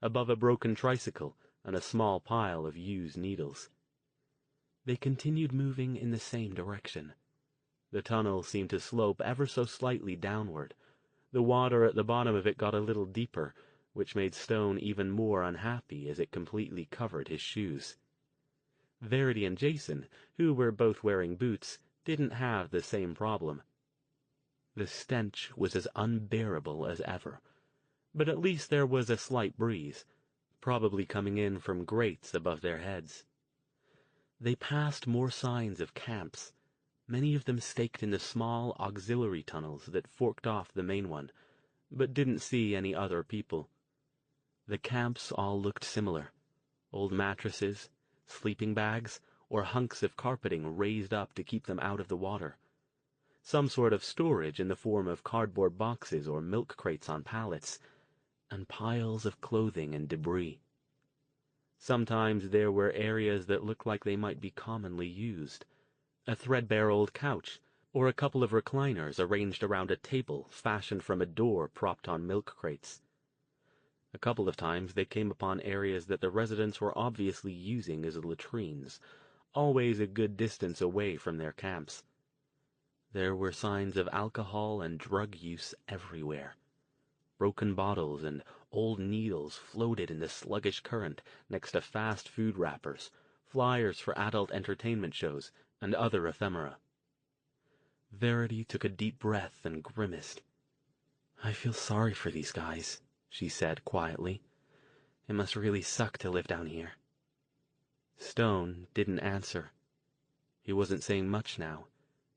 above a broken tricycle and a small pile of used needles. They continued moving in the same direction. The tunnel seemed to slope ever so slightly downward. The water at the bottom of it got a little deeper, which made Stone even more unhappy as it completely covered his shoes. Verity and Jason, who were both wearing boots, didn't have the same problem. The stench was as unbearable as ever, but at least there was a slight breeze, probably coming in from grates above their heads. They passed more signs of camps, many of them staked in the small auxiliary tunnels that forked off the main one, but didn't see any other people. The camps all looked similar: old mattresses, sleeping bags, or hunks of carpeting raised up to keep them out of the water. Some sort of storage in the form of cardboard boxes or milk crates on pallets, and piles of clothing and debris. Sometimes there were areas that looked like they might be commonly used: a threadbare old couch, or a couple of recliners arranged around a table fashioned from a door propped on milk crates. A couple of times they came upon areas that the residents were obviously using as latrines, always a good distance away from their camps. There were signs of alcohol and drug use everywhere. Broken bottles and old needles floated in the sluggish current next to fast food wrappers, flyers for adult entertainment shows, and other ephemera. Verity took a deep breath and grimaced. "I feel sorry for these guys," she said quietly. "It must really suck to live down here." Stone didn't answer. He wasn't saying much now,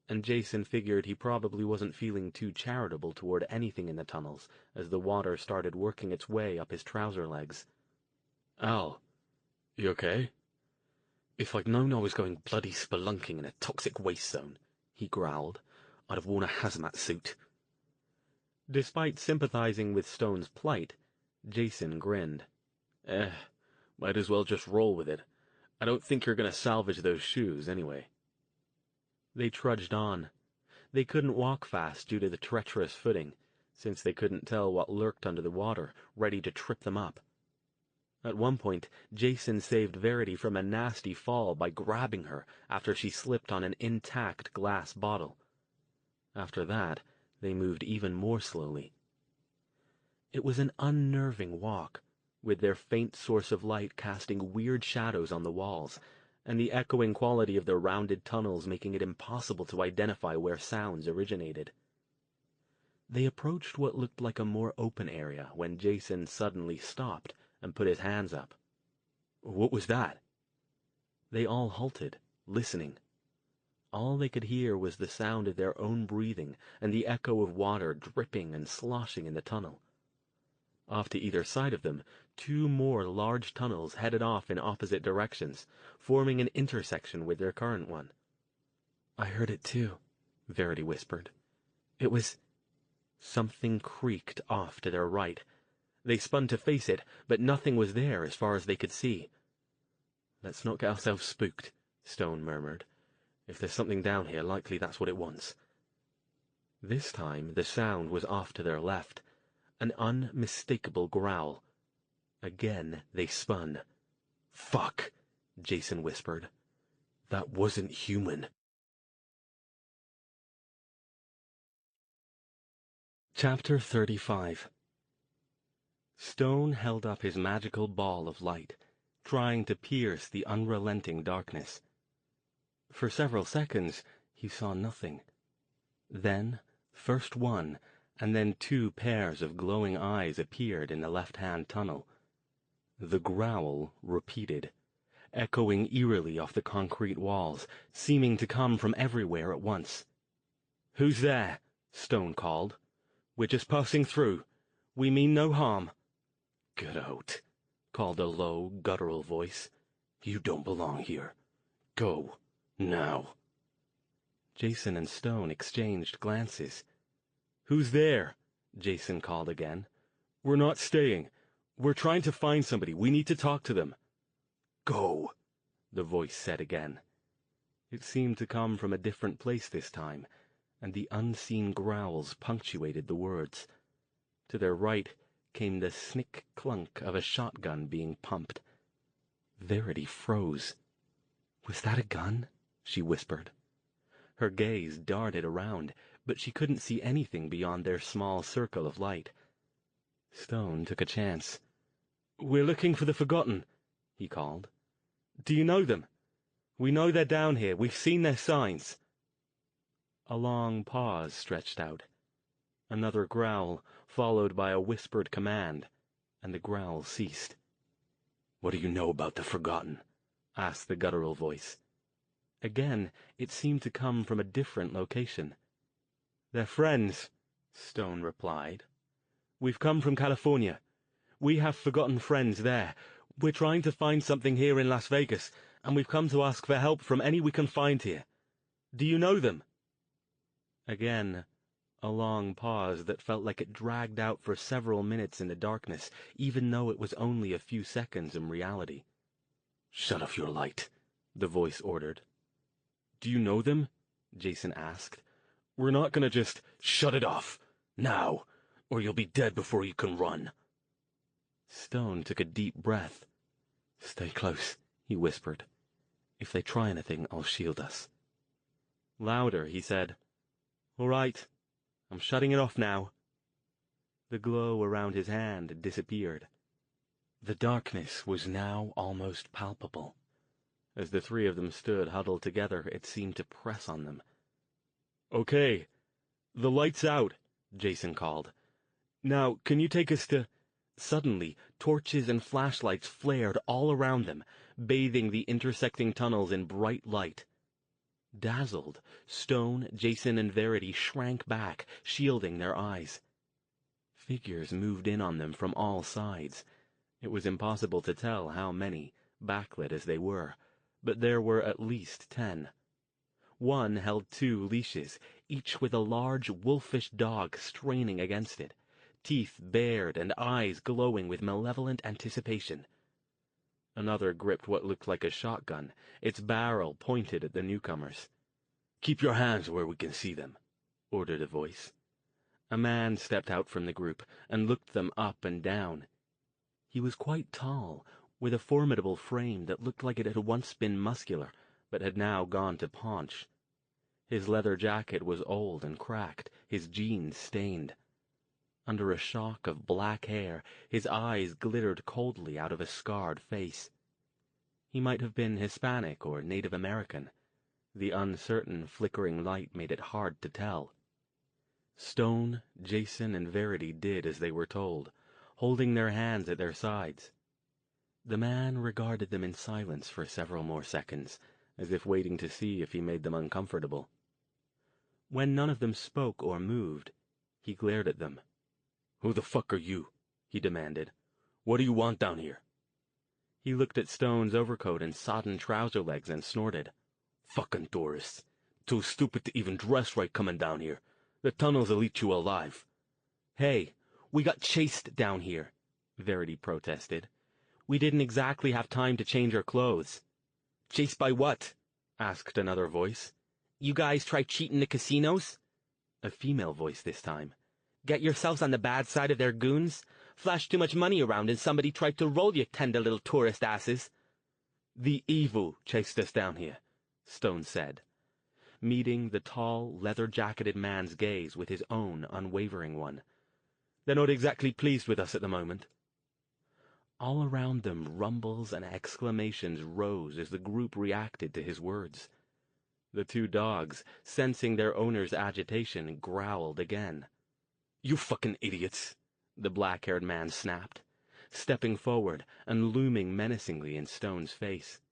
and Jason figured he probably wasn't feeling too charitable toward anything in the tunnels as the water started working its way up his trouser legs. "Al, you okay?" "If I'd known I was going bloody spelunking in a toxic waste zone," he growled, "I'd have worn a hazmat suit." Despite sympathizing with Stone's plight, Jason grinned. Might as well just roll with it. I don't think you're going to salvage those shoes, anyway." They trudged on. They couldn't walk fast due to the treacherous footing, since they couldn't tell what lurked under the water, ready to trip them up. At one point, Jason saved Verity from a nasty fall by grabbing her after she slipped on an intact glass bottle. After that, they moved even more slowly. It was an unnerving walk, with their faint source of light casting weird shadows on the walls, and the echoing quality of the rounded tunnels making it impossible to identify where sounds originated. They approached what looked like a more open area when Jason suddenly stopped and put his hands up. "What was that?" They all halted, listening. All they could hear was the sound of their own breathing and the echo of water dripping and sloshing in the tunnel. Off to either side of them, two more large tunnels headed off in opposite directions, forming an intersection with their current one. "I heard it too," Verity whispered. "It was—" Something creaked off to their right. They spun to face it, but nothing was there as far as they could see. "Let's not get ourselves spooked," Stone murmured. "If there's something down here, likely that's what it wants." This time the sound was off to their left, an unmistakable growl. Again they spun. "Fuck," Jason whispered. "That wasn't human." Chapter 35. Stone held up his magical ball of light, trying to pierce the unrelenting darkness. For several seconds he saw nothing. Then, first one, and then two pairs of glowing eyes appeared in the left-hand tunnel. The growl repeated, echoing eerily off the concrete walls, seeming to come from everywhere at once. "Who's there?" Stone called. "We're just passing through. We mean no harm." "Get out," called a low, guttural voice. "You don't belong here. Go, now." Jason and Stone exchanged glances. "Who's there?" Jason called again. "We're not staying. We're trying to find somebody. We need to talk to them." "Go," the voice said again. It seemed to come from a different place this time, and the unseen growls punctuated the words. To their right came the snick-clunk of a shotgun being pumped. Verity froze. "Was that a gun?" she whispered. Her gaze darted around, but she couldn't see anything beyond their small circle of light. Stone took a chance. "We're looking for the Forgotten," he called. "Do you know them? We know they're down here. We've seen their signs." A long pause stretched out. Another growl, followed by a whispered command, and the growl ceased. "What do you know about the Forgotten?" asked the guttural voice. Again, it seemed to come from a different location. "They're friends," Stone replied. "We've come from California. We have forgotten friends there. We're trying to find something here in Las Vegas, and we've come to ask for help from any we can find here. Do you know them?" Again, a long pause that felt like it dragged out for several minutes in the darkness, even though it was only a few seconds in reality. "Shut off your light," the voice ordered. "Do you know them?" Jason asked. "We're not gonna just—" "Shut it off, now, or you'll be dead before you can run." Stone took a deep breath. "Stay close," he whispered. "If they try anything, I'll shield us." Louder, he said, "All right. I'm shutting it off now." The glow around his hand disappeared. The darkness was now almost palpable. As the three of them stood huddled together, it seemed to press on them. "Okay, the light's out," Jason called. "Now, can you take us to—" Suddenly, torches and flashlights flared all around them, bathing the intersecting tunnels in bright light. Dazzled, Stone, Jason, and Verity shrank back, shielding their eyes. Figures moved in on them from all sides. It was impossible to tell how many, backlit as they were, but there were at least 10. One held 2 leashes, each with a large wolfish dog straining against it, teeth bared and eyes glowing with malevolent anticipation. Another gripped what looked like a shotgun, its barrel pointed at the newcomers. "Keep your hands where we can see them," ordered a voice. A man stepped out from the group and looked them up and down. He was quite tall, with a formidable frame that looked like it had once been muscular, but had now gone to paunch. His leather jacket was old and cracked, his jeans stained. Under a shock of black hair, his eyes glittered coldly out of a scarred face. He might have been Hispanic or Native American. The uncertain, flickering light made it hard to tell. Stone, Jason, and Verity did as they were told, holding their hands at their sides. The man regarded them in silence for several more seconds, as if waiting to see if he made them uncomfortable. When none of them spoke or moved, he glared at them. "Who the fuck are you?" he demanded. "What do you want down here?" He looked at Stone's overcoat and sodden trouser legs and snorted. "Fucking tourists. Too stupid to even dress right coming down here. The tunnels'll eat you alive." "Hey, we got chased down here," Verity protested. "We didn't exactly have time to change our clothes." "Chased by what?" asked another voice. "You guys try cheating the casinos?" A female voice this time. "Get yourselves on the bad side of their goons? Flash too much money around and somebody tried to roll you tender little tourist asses." "The evil chased us down here," Stone said, meeting the tall, leather-jacketed man's gaze with his own unwavering one. "They're not exactly pleased with us at the moment." All around them rumbles and exclamations rose as the group reacted to his words. The 2 dogs, sensing their owner's agitation, growled again. "You fucking idiots," the black-haired man snapped, stepping forward and looming menacingly in Stone's face.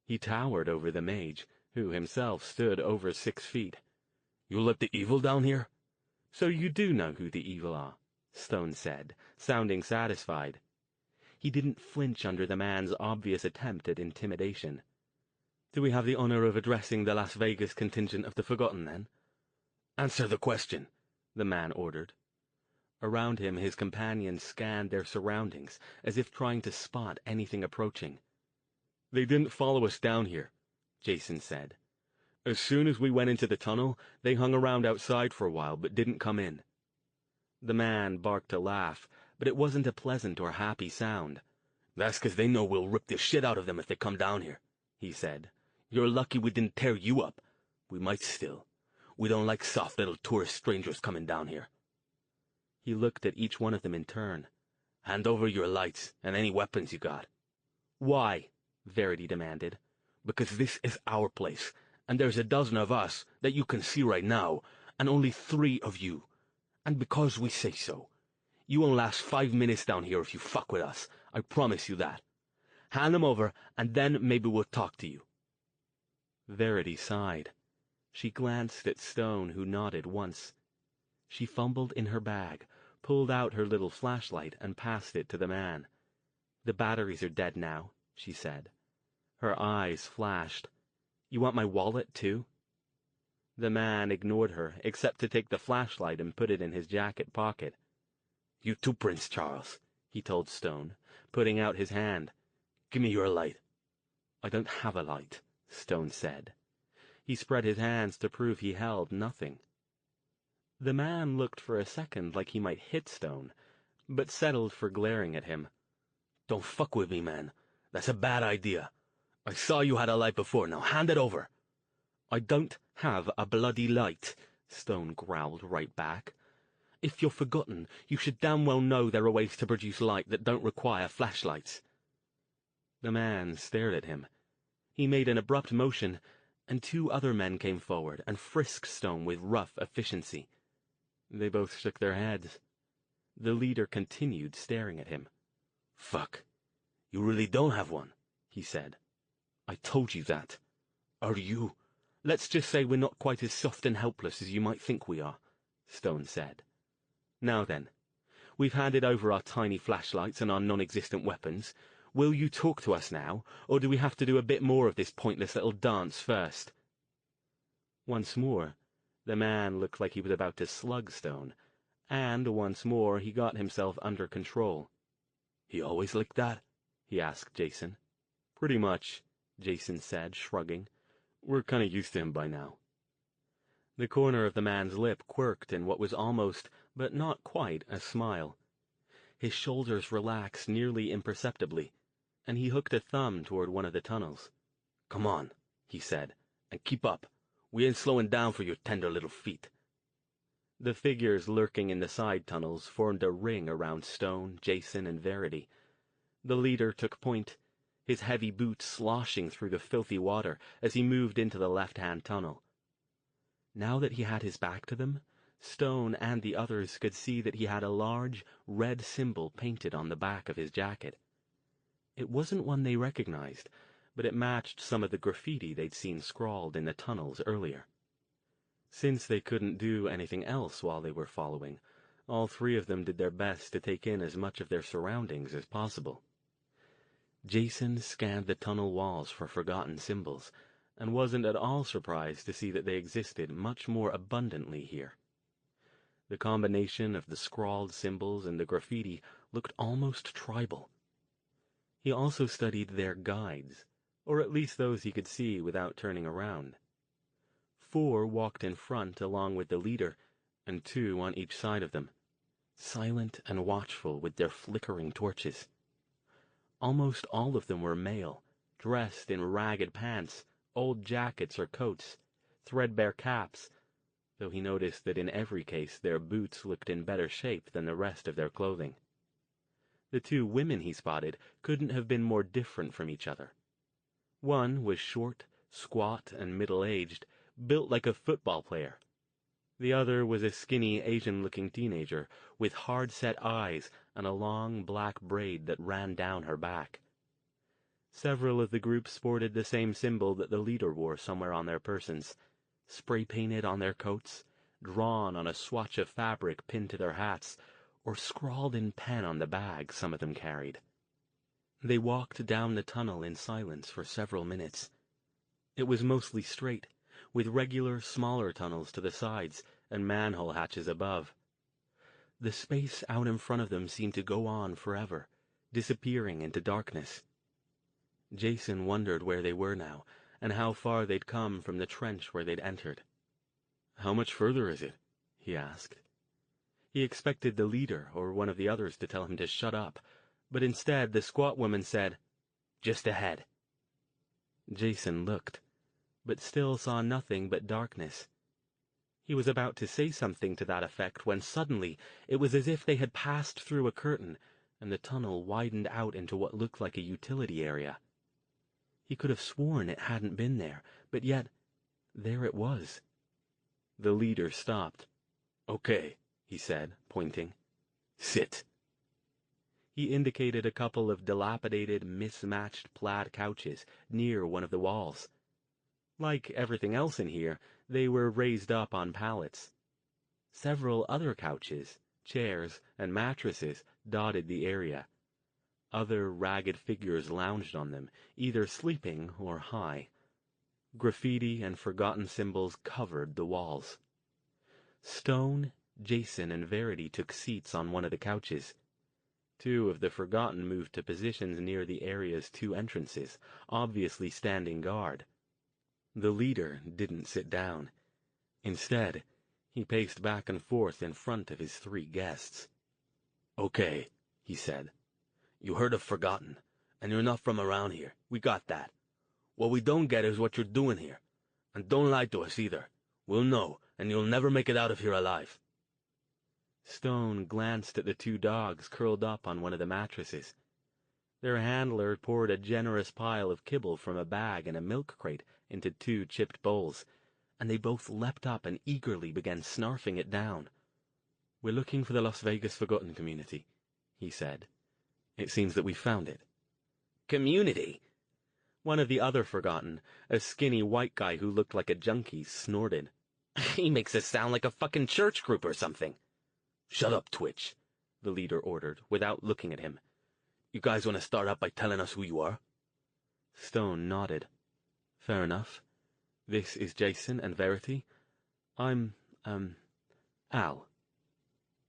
He towered over the mage, who himself stood over 6 feet. "You let the evil down here?" "So you do know who the evil are," Stone said, sounding satisfied. He didn't flinch under the man's obvious attempt at intimidation. "Do we have the honor of addressing the Las Vegas contingent of the Forgotten, then?" "Answer the question," the man ordered. Around him his companions scanned their surroundings, as if trying to spot anything approaching. "They didn't follow us down here," Jason said. "As soon as we went into the tunnel, they hung around outside for a while, but didn't come in." The man barked a laugh, but it wasn't a pleasant or happy sound. "That's 'cause they know we'll rip the shit out of them if they come down here," he said. "You're lucky we didn't tear you up. We might still. We don't like soft little tourist strangers coming down here." He looked at each one of them in turn. "Hand over your lights and any weapons you got." "Why?" Verity demanded. "Because this is our place, and there's a dozen of us that you can see right now, and only 3 of you. And because we say so. You won't last 5 minutes down here if you fuck with us. I promise you that. Hand them over, and then maybe we'll talk to you." Verity sighed. She glanced at Stone, who nodded once. She fumbled in her bag, pulled out her little flashlight, and passed it to the man. "The batteries are dead now," she said. Her eyes flashed. "You want my wallet, too?" The man ignored her, except to take the flashlight and put it in his jacket pocket. "You too, Prince Charles," he told Stone, putting out his hand. "Give me your light." "I don't have a light," Stone said. He spread his hands to prove he held nothing. The man looked for a second like he might hit Stone, but settled for glaring at him. "Don't fuck with me, man. That's a bad idea. I saw you had a light before. Now hand it over." "I don't have a bloody light," Stone growled right back. "If you're forgotten, you should damn well know there are ways to produce light that don't require flashlights." The man stared at him. He made an abrupt motion, and 2 other men came forward and frisked Stone with rough efficiency. They both shook their heads. The leader continued staring at him. "Fuck. You really don't have one," he said. "I told you that." "Are you?" "Let's just say we're not quite as soft and helpless as you might think we are," Stone said. "Now then, we've handed over our tiny flashlights and our non-existent weapons. Will you talk to us now, or do we have to do a bit more of this pointless little dance first?" Once more, the man looked like he was about to slug Stone, and once more he got himself under control. "He always like that?" he asked Jason. "Pretty much," Jason said, shrugging. "We're kinda used to him by now." The corner of the man's lip quirked in what was almost, but not quite, a smile. His shoulders relaxed nearly imperceptibly, and he hooked a thumb toward one of the tunnels. "Come on," he said, "and keep up. We ain't slowing down for your tender little feet." The figures lurking in the side tunnels formed a ring around Stone, Jason, and Verity. The leader took point, his heavy boots sloshing through the filthy water as he moved into the left-hand tunnel. Now that he had his back to them, Stone and the others could see that he had a large, red symbol painted on the back of his jacket. It wasn't one they recognized, but it matched some of the graffiti they'd seen scrawled in the tunnels earlier. Since they couldn't do anything else while they were following, all three of them did their best to take in as much of their surroundings as possible. Jason scanned the tunnel walls for forgotten symbols, and wasn't at all surprised to see that they existed much more abundantly here. The combination of the scrawled symbols and the graffiti looked almost tribal. He also studied their guides, or at least those he could see without turning around. 4 walked in front along with the leader, and 2 on each side of them, silent and watchful with their flickering torches. Almost all of them were male, dressed in ragged pants, old jackets or coats, threadbare caps, though he noticed that in every case their boots looked in better shape than the rest of their clothing. The 2 women he spotted couldn't have been more different from each other. One was short, squat, and middle-aged, built like a football player. The other was a skinny, Asian-looking teenager, with hard-set eyes and a long black braid that ran down her back. Several of the group sported the same symbol that the leader wore somewhere on their persons, spray-painted on their coats, drawn on a swatch of fabric pinned to their hats, or scrawled in pen on the bag some of them carried. They walked down the tunnel in silence for several minutes. It was mostly straight, with regular, smaller tunnels to the sides and manhole hatches above. The space out in front of them seemed to go on forever, disappearing into darkness. Jason wondered where they were now, and how far they'd come from the trench where they'd entered. "How much further is it?" he asked. He expected the leader or one of the others to tell him to shut up, but instead the squat woman said, "Just ahead." Jason looked, but still saw nothing but darkness. He was about to say something to that effect when suddenly it was as if they had passed through a curtain, and the tunnel widened out into what looked like a utility area. He could have sworn it hadn't been there, but yet there it was. The leader stopped. "Okay," he said, pointing. "Sit." He indicated a couple of dilapidated, mismatched plaid couches near one of the walls. Like everything else in here, they were raised up on pallets. Several other couches, chairs, and mattresses dotted the area. Other ragged figures lounged on them, either sleeping or high. Graffiti and forgotten symbols covered the walls. Stone, Jason, and Verity took seats on one of the couches. 2 of the forgotten moved to positions near the area's 2 entrances, obviously standing guard. The leader didn't sit down. Instead, he paced back and forth in front of his 3 guests. "Okay," he said. "You heard of Forgotten, and you're not from around here. We got that. What we don't get is what you're doing here. And don't lie to us either. We'll know, and you'll never make it out of here alive." Stone glanced at the 2 dogs curled up on one of the mattresses. Their handler poured a generous pile of kibble from a bag and a milk crate into 2 chipped bowls, and they both leapt up and eagerly began snarfing it down. "We're looking for the Las Vegas Forgotten Community," he said. "It seems that we found it." "Community?" One of the other Forgotten, a skinny white guy who looked like a junkie, snorted. "He makes us sound like a fucking church group or something." "Shut up, Twitch," the leader ordered, without looking at him. You guys want to start out by telling us who you are? Stone nodded. Fair enough. This is Jason and Verity. I'm, Al.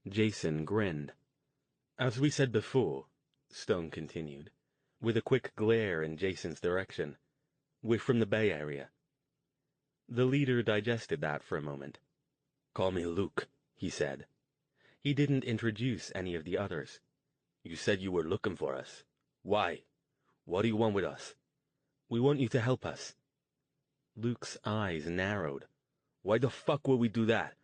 Jason grinned. As we said before, Stone continued, with a quick glare in Jason's direction, we're from the Bay Area. The leader digested that for a moment. Call me Luke, he said. He didn't introduce any of the others. You said you were looking for us. Why? What do you want with us? We want you to help us. Luke's eyes narrowed. Why the fuck would we do that?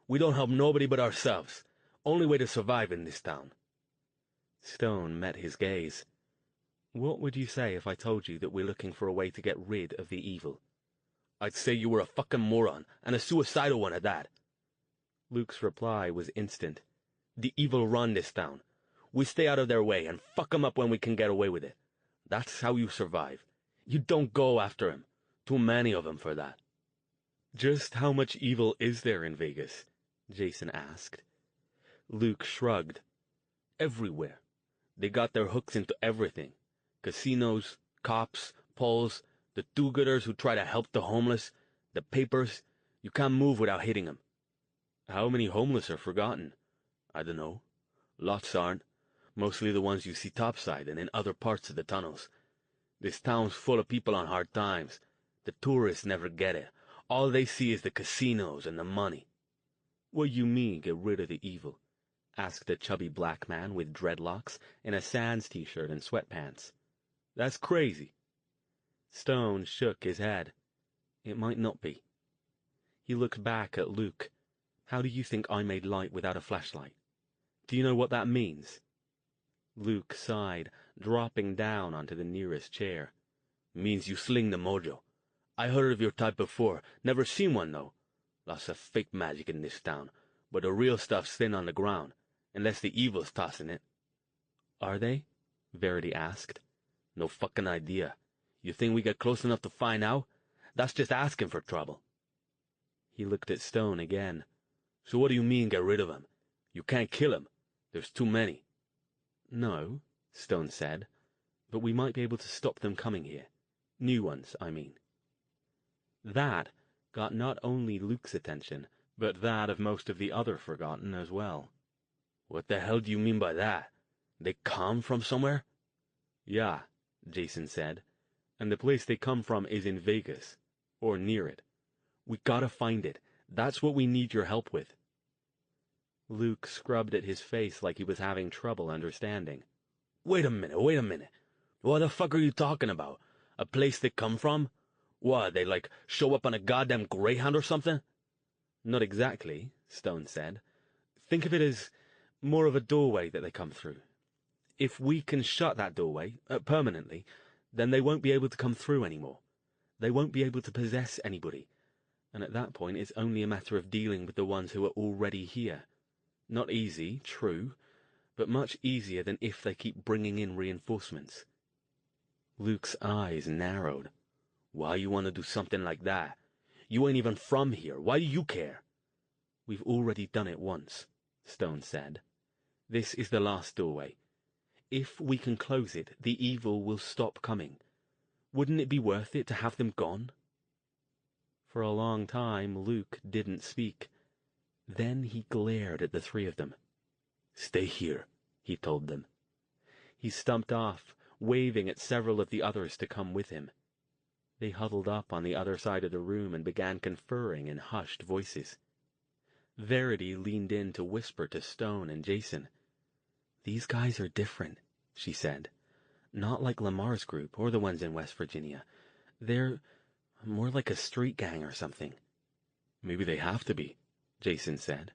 We don't help nobody but ourselves. Only way to survive in this town. Stone met his gaze. What would you say if I told you that we're looking for a way to get rid of the evil? I'd say you were a fucking moron, and a suicidal one at that. Luke's reply was instant. The evil run this town. We stay out of their way and fuck 'em up when we can get away with it. That's how you survive. You don't go after 'em. Too many of 'em for that. Just how much evil is there in Vegas? Jason asked. Luke shrugged. Everywhere. They got their hooks into everything. Casinos, cops, polls, the do-gooders who try to help the homeless, the papers. You can't move without hitting 'em. How many homeless are forgotten? I don't know. Lots aren't. Mostly the ones you see topside and in other parts of the tunnels. This town's full of people on hard times. The tourists never get it. All they see is the casinos and the money. What you mean, get rid of the evil? Asked a chubby black man with dreadlocks in a Sands t-shirt and sweatpants. That's crazy. Stone shook his head. It might not be. He looked back at Luke. How do you think I made light without a flashlight? Do you know what that means? Luke sighed, dropping down onto the nearest chair. Means you sling the mojo. I heard of your type before. Never seen one, though. Lots of fake magic in this town, but the real stuff's thin on the ground, unless the evil's tossing it. Are they? Verity asked. No fucking idea. You think we get close enough to find out? That's just asking for trouble. He looked at Stone again. So what do you mean, get rid of 'em? You can't kill 'em. There's too many. No, Stone said, but we might be able to stop them coming here. New ones, I mean. That got not only Luke's attention, but that of most of the other Forgotten as well. What the hell do you mean by that? They come from somewhere? Yeah, Jason said, and the place they come from is in Vegas, or near it. We gotta find it. That's what we need your help with. Luke scrubbed at his face like he was having trouble understanding. Wait a minute. What the fuck are you talking about? A place they come from? What, they show up on a goddamn Greyhound or something? Not exactly, Stone said. Think of it as more of a doorway that they come through. If we can shut that doorway, permanently, then they won't be able to come through anymore. They won't be able to possess anybody. And at that point it's only a matter of dealing with the ones who are already here. Not easy, true, but much easier than if they keep bringing in reinforcements. Luke's eyes narrowed. Why you want to do something like that? You ain't even from here. Why do you care? We've already done it once, Stone said. This is the last doorway. If we can close it, the evil will stop coming. Wouldn't it be worth it to have them gone? For a long time, Luke didn't speak. Then he glared at the three of them. Stay here, he told them. He stumped off, waving at several of the others to come with him. They huddled up on the other side of the room and began conferring in hushed voices. Verity leaned in to whisper to Stone and Jason. These guys are different, she said. Not like Lamar's group or the ones in West Virginia. They're more like a street gang or something. Maybe they have to be, Jason said.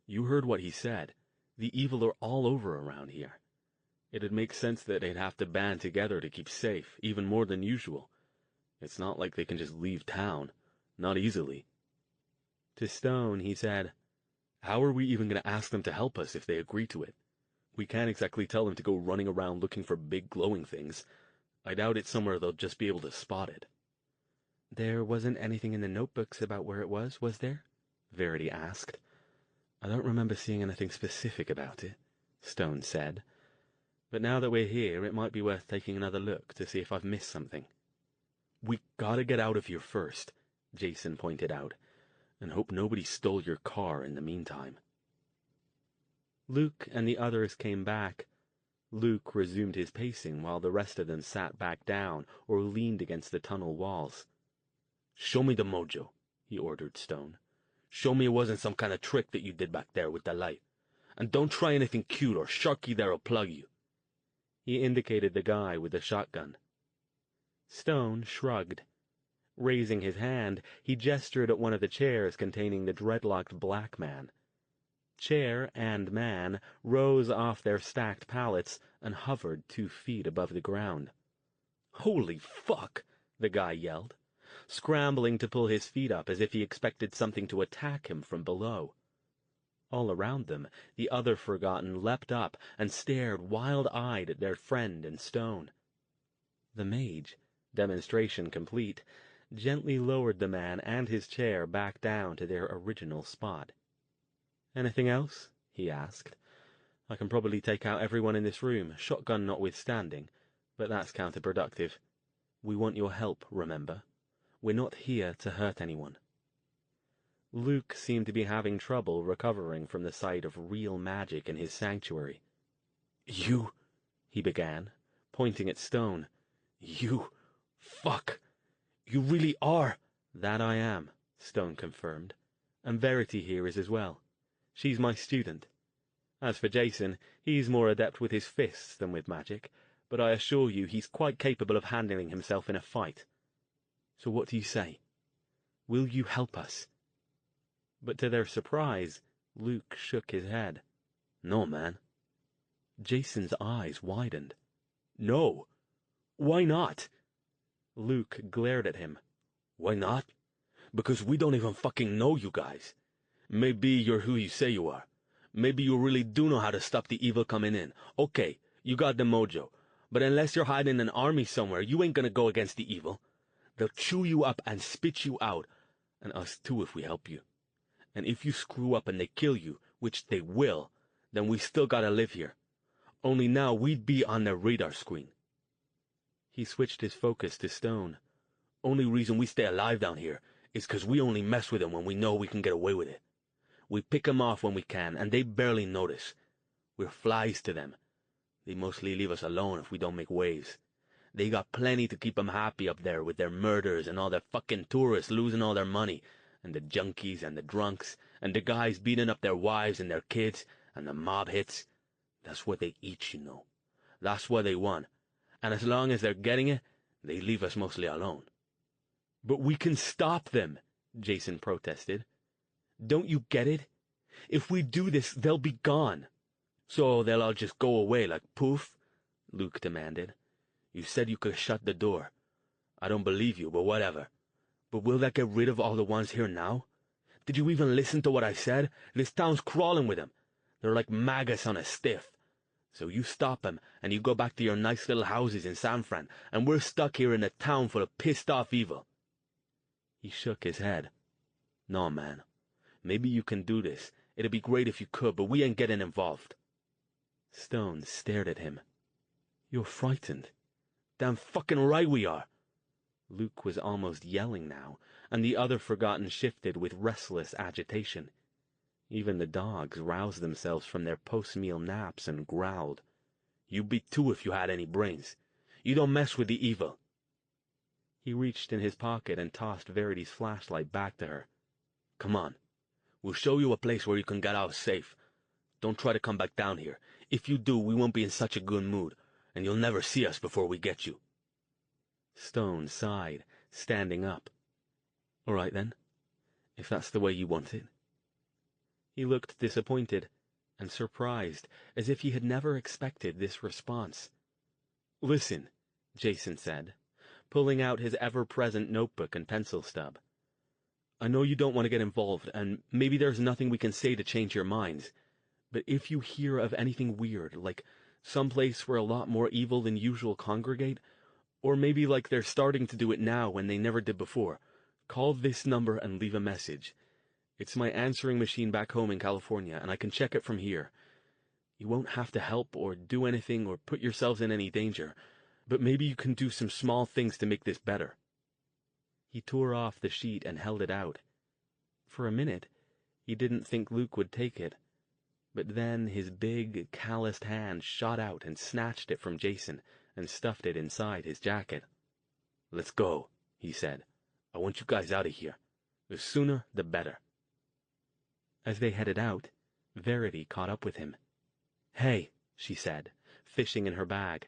You heard what he said. The evil are all over around here. It'd make sense that they'd have to band together to keep safe, even more than usual. It's not like they can just leave town. Not easily. To Stone, he said, How are we even going to ask them to help us if they agree to it? We can't exactly tell them to go running around looking for big glowing things. I doubt it's somewhere they'll just be able to spot it. There wasn't anything in the notebooks about where it was there? Verity asked. I don't remember seeing anything specific about it, Stone said. But now that we're here, it might be worth taking another look to see if I've missed something. We gotta get out of here first, Jason pointed out, and hope nobody stole your car in the meantime. Luke and the others came back. Luke resumed his pacing while the rest of them sat back down or leaned against the tunnel walls. Show me the mojo, he ordered Stone. Show me it wasn't some kind of trick that you did back there with the light. And don't try anything cute or Sharky there'll plug you. He indicated the guy with the shotgun. Stone shrugged. Raising his hand, he gestured at one of the chairs containing the dreadlocked black man. Chair and man rose off their stacked pallets and hovered 2 feet above the ground. Holy fuck, the guy yelled, scrambling to pull his feet up as if he expected something to attack him from below. All around them, the other Forgotten leapt up and stared wild-eyed at their friend and Stone. The mage, demonstration complete, gently lowered the man and his chair back down to their original spot. "Anything else?" he asked. "I can probably take out everyone in this room, shotgun notwithstanding, but that's counterproductive. We want your help, remember? We're not here to hurt anyone." Luke seemed to be having trouble recovering from the sight of real magic in his sanctuary. "You," he began, pointing at Stone. "You... fuck. You really are." "That I am," Stone confirmed. "And Verity here is as well. She's my student. As for Jason, he's more adept with his fists than with magic, but I assure you he's quite capable of handling himself in a fight. So what do you say? Will you help us?" But to their surprise, Luke shook his head. "No, man." Jason's eyes widened. "No. Why not?" Luke glared at him. "Why not? Because we don't even fucking know you guys. Maybe you're who you say you are. Maybe you really do know how to stop the evil coming in. Okay, you got the mojo. But unless you're hiding an army somewhere, you ain't gonna go against the evil. They'll chew you up and spit you out, and us too if we help you. And if you screw up and they kill you, which they will, then we still gotta live here. Only now we'd be on their radar screen." He switched his focus to Stone. "Only reason we stay alive down here is 'cause we only mess with them when we know we can get away with it. We pick 'em off when we can, and they barely notice. We're flies to them. They mostly leave us alone if we don't make waves. They got plenty to keep 'em happy up there with their murders and all their fucking tourists losing all their money, and the junkies and the drunks, and the guys beating up their wives and their kids, and the mob hits. That's what they eat, you know. That's what they want. And as long as they're getting it, they leave us mostly alone." "But we can stop them," Jason protested. "Don't you get it? If we do this, they'll be gone." "So they'll all just go away like poof?" Luke demanded. "You said you could shut the door. I don't believe you, but whatever. But will that get rid of all the ones here now? Did you even listen to what I said? This town's crawling with them. They're like maggots on a stiff. So you stop them, and you go back to your nice little houses in San Fran, and we're stuck here in a town full of pissed-off evil." He shook his head. "No, man. Maybe you can do this. It'd be great if you could, but we ain't getting involved." Stone stared at him. "You're frightened." "Damn fucking right we are." Luke was almost yelling now, and the other Forgotten shifted with restless agitation. Even the dogs roused themselves from their post-meal naps and growled. "You'd be too if you had any brains. You don't mess with the evil." He reached in his pocket and tossed Verity's flashlight back to her. "Come on. We'll show you a place where you can get out safe. Don't try to come back down here. If you do, we won't be in such a good mood, and you'll never see us before we get you." Stone sighed, standing up. "All right, then, if that's the way you want it." He looked disappointed and surprised, as if he had never expected this response. "Listen," Jason said, pulling out his ever-present notebook and pencil stub. "I know you don't want to get involved, and maybe there's nothing we can say to change your minds, but if you hear of anything weird, like some place where a lot more evil than usual congregate, or maybe like they're starting to do it now when they never did before, call this number and leave a message. It's my answering machine back home in California, and I can check it from here. You won't have to help or do anything or put yourselves in any danger, but maybe you can do some small things to make this better." He tore off the sheet and held it out. For a minute, he didn't think Luke would take it, but then his big, calloused hand shot out and snatched it from Jason and stuffed it inside his jacket. "Let's go," he said. "I want you guys out of here. The sooner, the better." As they headed out, Verity caught up with him. "Hey," she said, fishing in her bag.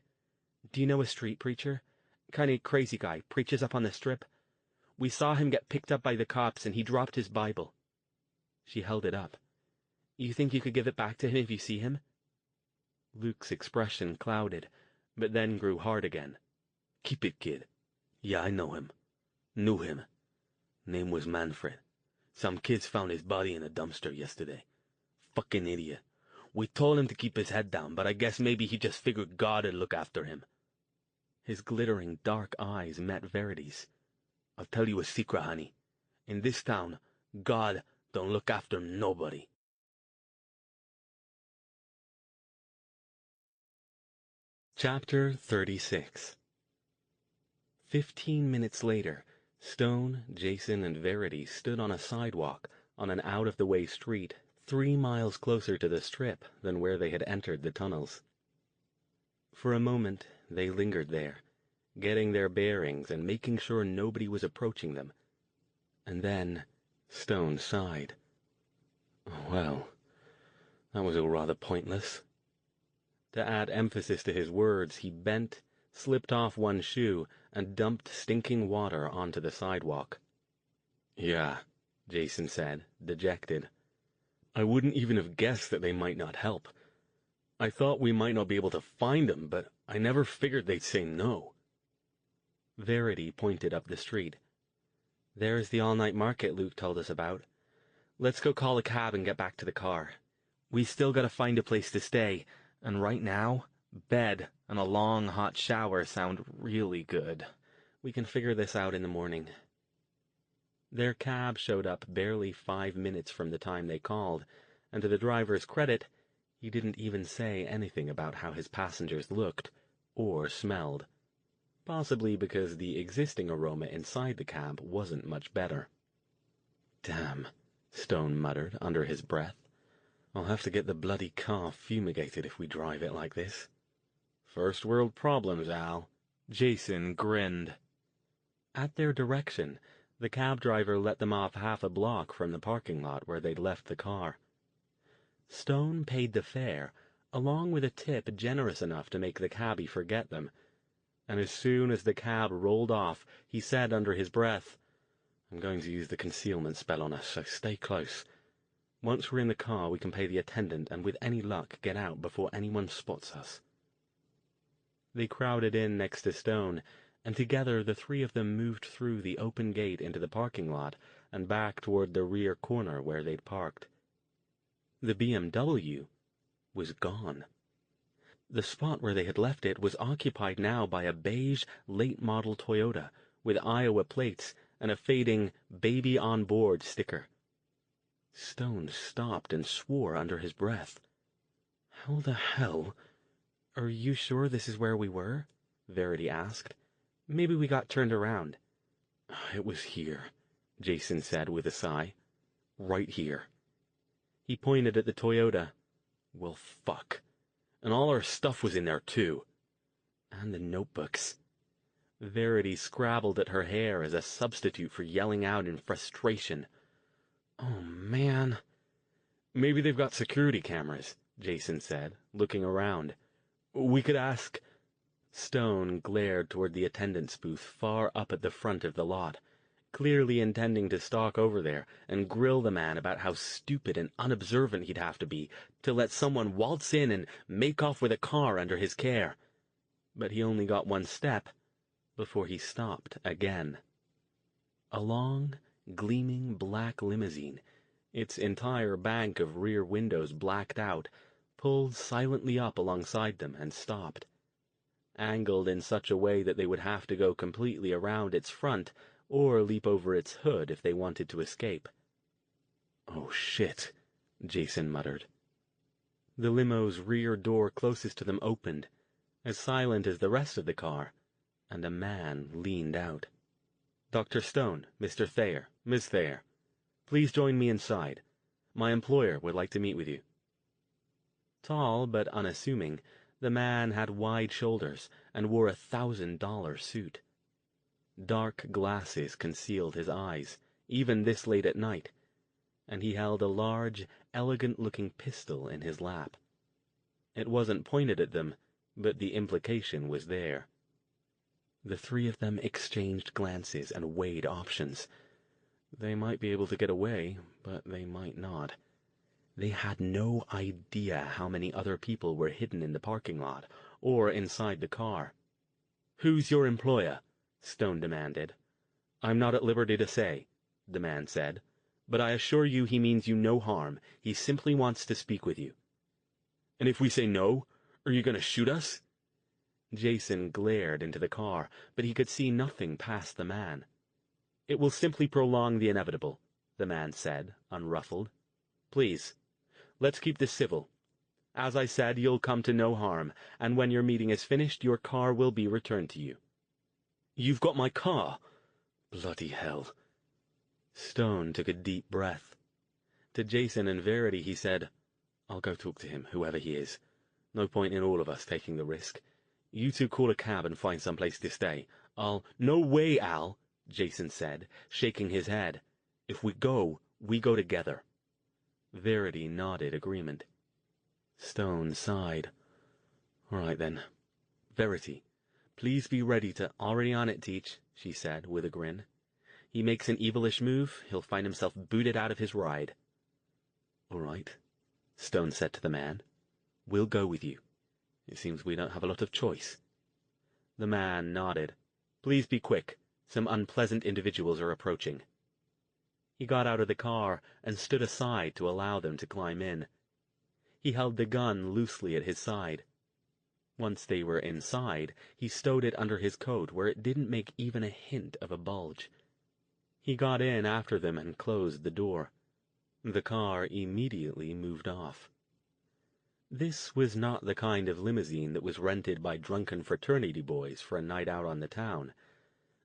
"Do you know a street preacher? Kinda crazy guy, preaches up on the strip. We saw him get picked up by the cops and he dropped his Bible." She held it up. "You think you could give it back to him if you see him?" Luke's expression clouded, but then grew hard again. "Keep it, kid. Yeah, I know him. Knew him. Name was Manfred. Some kids found his body in a dumpster yesterday. Fucking idiot. We told him to keep his head down, but I guess maybe he just figured God'd look after him." His glittering dark eyes met Verity's. "I'll tell you a secret, honey. In this town, God don't look after nobody." Chapter 36. 15 minutes later, Stone, Jason, and Verity stood on a sidewalk on an out-of-the-way street 3 miles closer to the strip than where they had entered the tunnels. For a moment, they lingered there, getting their bearings and making sure nobody was approaching them. And then Stone sighed. "Well, that was all rather pointless." To add emphasis to his words, he bent, slipped off one shoe, and dumped stinking water onto the sidewalk. "Yeah," Jason said, dejected. "I wouldn't even have guessed that they might not help. I thought we might not be able to find them, but I never figured they'd say no." Verity pointed up the street. "There's the all-night market Luke told us about. Let's go call a cab and get back to the car. We still gotta find a place to stay, and right now, bed and a long hot shower sound really good. We can figure this out in the morning." Their cab showed up barely 5 minutes from the time they called, and to the driver's credit, he didn't even say anything about how his passengers looked or smelled. Possibly because the existing aroma inside the cab wasn't much better. "Damn," Stone muttered under his breath. "I'll have to get the bloody car fumigated if we drive it like this." "First world problems, Al." Jason grinned. At their direction, the cab driver let them off half a block from the parking lot where they'd left the car. Stone paid the fare, along with a tip generous enough to make the cabbie forget them, and as soon as the cab rolled off, he said under his breath, "I'm going to use the concealment spell on us, so stay close. Once we're in the car, we can pay the attendant and with any luck get out before anyone spots us." They crowded in next to Stone, and together the three of them moved through the open gate into the parking lot and back toward the rear corner where they'd parked. The BMW was gone. The spot where they had left it was occupied now by a beige, late-model Toyota with Iowa plates and a fading "Baby on Board" sticker. Stone stopped and swore under his breath. "How the hell? Are you sure this is where we were?" Verity asked. "Maybe we got turned around." "It was here," Jason said with a sigh. "Right here." He pointed at the Toyota. "Well, fuck. And all our stuff was in there, too." "And the notebooks." Verity scrabbled at her hair as a substitute for yelling out in frustration. "Oh, man." "Maybe they've got security cameras," Jason said, looking around. "We could ask—" Stone glared toward the attendant's booth far up at the front of the lot, clearly intending to stalk over there and grill the man about how stupid and unobservant he'd have to be to let someone waltz in and make off with a car under his care. But he only got one step before he stopped again. A long, gleaming black limousine, its entire bank of rear windows blacked out, pulled silently up alongside them and stopped, angled in such a way that they would have to go completely around its front or leap over its hood if they wanted to escape. "Oh, shit," Jason muttered. The limo's rear door closest to them opened, as silent as the rest of the car, and a man leaned out. "Dr. Stone, Mr. Thayer, Miss Thayer, please join me inside. My employer would like to meet with you." Tall but unassuming, the man had wide shoulders and wore a $1,000 suit. Dark glasses concealed his eyes, even this late at night, and he held a large, elegant-looking pistol in his lap. It wasn't pointed at them, but the implication was there. The three of them exchanged glances and weighed options. They might be able to get away, but they might not. They had no idea how many other people were hidden in the parking lot, or inside the car. "Who's your employer?" Stone demanded. "I'm not at liberty to say," the man said, "but I assure you he means you no harm. He simply wants to speak with you." "And if we say no, are you going to shoot us?" Jason glared into the car, but he could see nothing past the man. "It will simply prolong the inevitable," the man said, unruffled. "Please, let's keep this civil. As I said, you'll come to no harm, and when your meeting is finished, your car will be returned to you." "You've got my car? Bloody hell." Stone took a deep breath. To Jason and Verity he said, "I'll go talk to him, whoever he is. No point in all of us taking the risk. You two call a cab and find some place to stay. "No way, Al," Jason said, shaking his head. "If we go together." Verity nodded agreement. Stone sighed. "All right, then. Verity, please be ready to—" "Already on it, Teach," she said, with a grin. "He makes an evilish move, he'll find himself booted out of his ride." "All right," Stone said to the man. "We'll go with you. It seems we don't have a lot of choice." The man nodded. "Please be quick. Some unpleasant individuals are approaching." He got out of the car and stood aside to allow them to climb in. He held the gun loosely at his side. Once they were inside, he stowed it under his coat where it didn't make even a hint of a bulge. He got in after them and closed the door. The car immediately moved off. This was not the kind of limousine that was rented by drunken fraternity boys for a night out on the town.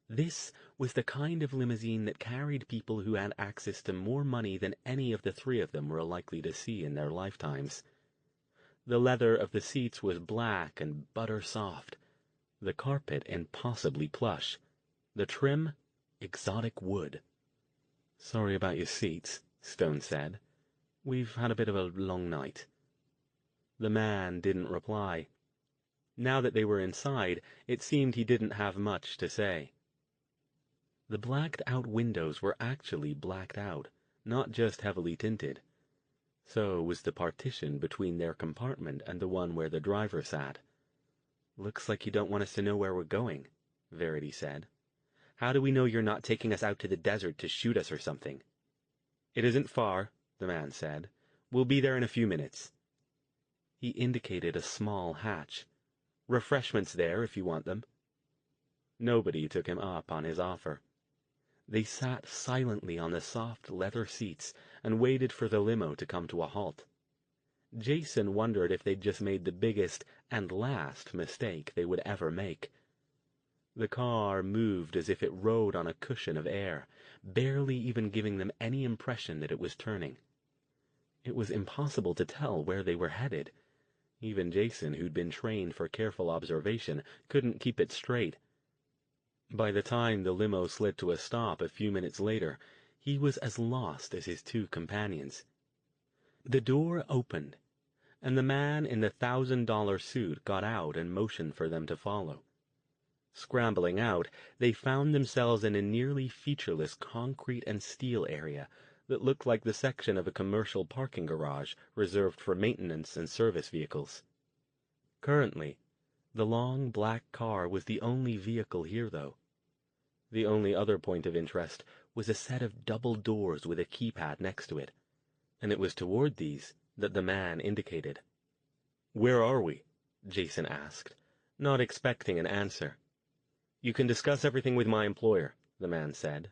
This was the kind of limousine that carried people who had access to more money than any of the three of them were likely to see in their lifetimes. The leather of the seats was black and butter-soft, the carpet impossibly plush, the trim exotic wood. "Sorry about your seats," Stone said. "We've had a bit of a long night." The man didn't reply. Now that they were inside, it seemed he didn't have much to say. The blacked-out windows were actually blacked out, not just heavily tinted. So was the partition between their compartment and the one where the driver sat. "Looks like you don't want us to know where we're going," Verity said. "How do we know you're not taking us out to the desert to shoot us or something?" "It isn't far," the man said. "We'll be there in a few minutes." He indicated a small hatch. "Refreshments there if you want them." Nobody took him up on his offer. They sat silently on the soft leather seats and waited for the limo to come to a halt. Jason wondered if they'd just made the biggest and last mistake they would ever make. The car moved as if it rode on a cushion of air, barely even giving them any impression that it was turning. It was impossible to tell where they were headed. Even Jason, who'd been trained for careful observation, couldn't keep it straight. By the time the limo slid to a stop a few minutes later, he was as lost as his two companions. The door opened, and the man in the $1,000 suit got out and motioned for them to follow. Scrambling out, they found themselves in a nearly featureless concrete and steel area that looked like the section of a commercial parking garage reserved for maintenance and service vehicles. Currently, the long black car was the only vehicle here, though. The only other point of interest was a set of double doors with a keypad next to it, and it was toward these that the man indicated. "Where are we?" Jason asked, not expecting an answer. "You can discuss everything with my employer," the man said.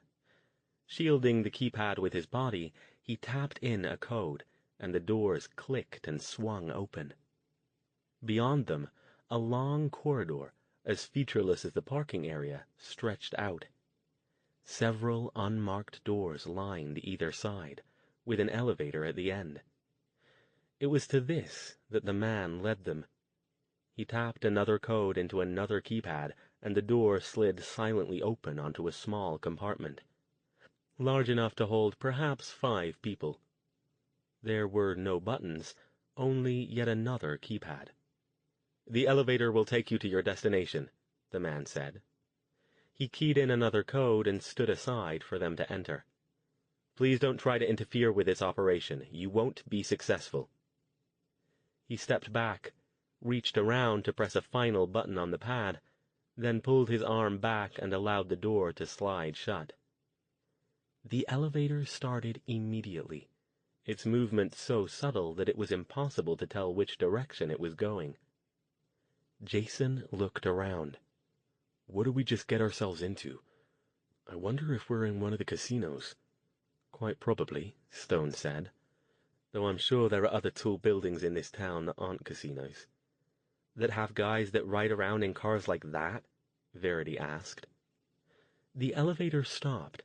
Shielding the keypad with his body, he tapped in a code, and the doors clicked and swung open. Beyond them, a long corridor, as featureless as the parking area, stretched out. Several unmarked doors lined either side, with an elevator at the end. It was to this that the man led them. He tapped another code into another keypad, and the door slid silently open onto a small compartment, large enough to hold perhaps 5 people. There were no buttons, only yet another keypad. "The elevator will take you to your destination," the man said. He keyed in another code and stood aside for them to enter. "Please don't try to interfere with its operation. You won't be successful." He stepped back, reached around to press a final button on the pad, then pulled his arm back and allowed the door to slide shut. The elevator started immediately, its movement so subtle that it was impossible to tell which direction it was going. Jason looked around. "What did we just get ourselves into? I wonder if we're in one of the casinos." "Quite probably," Stone said, "though I'm sure there are other tall buildings in this town that aren't casinos." "That have guys that ride around in cars like that?" Verity asked. The elevator stopped,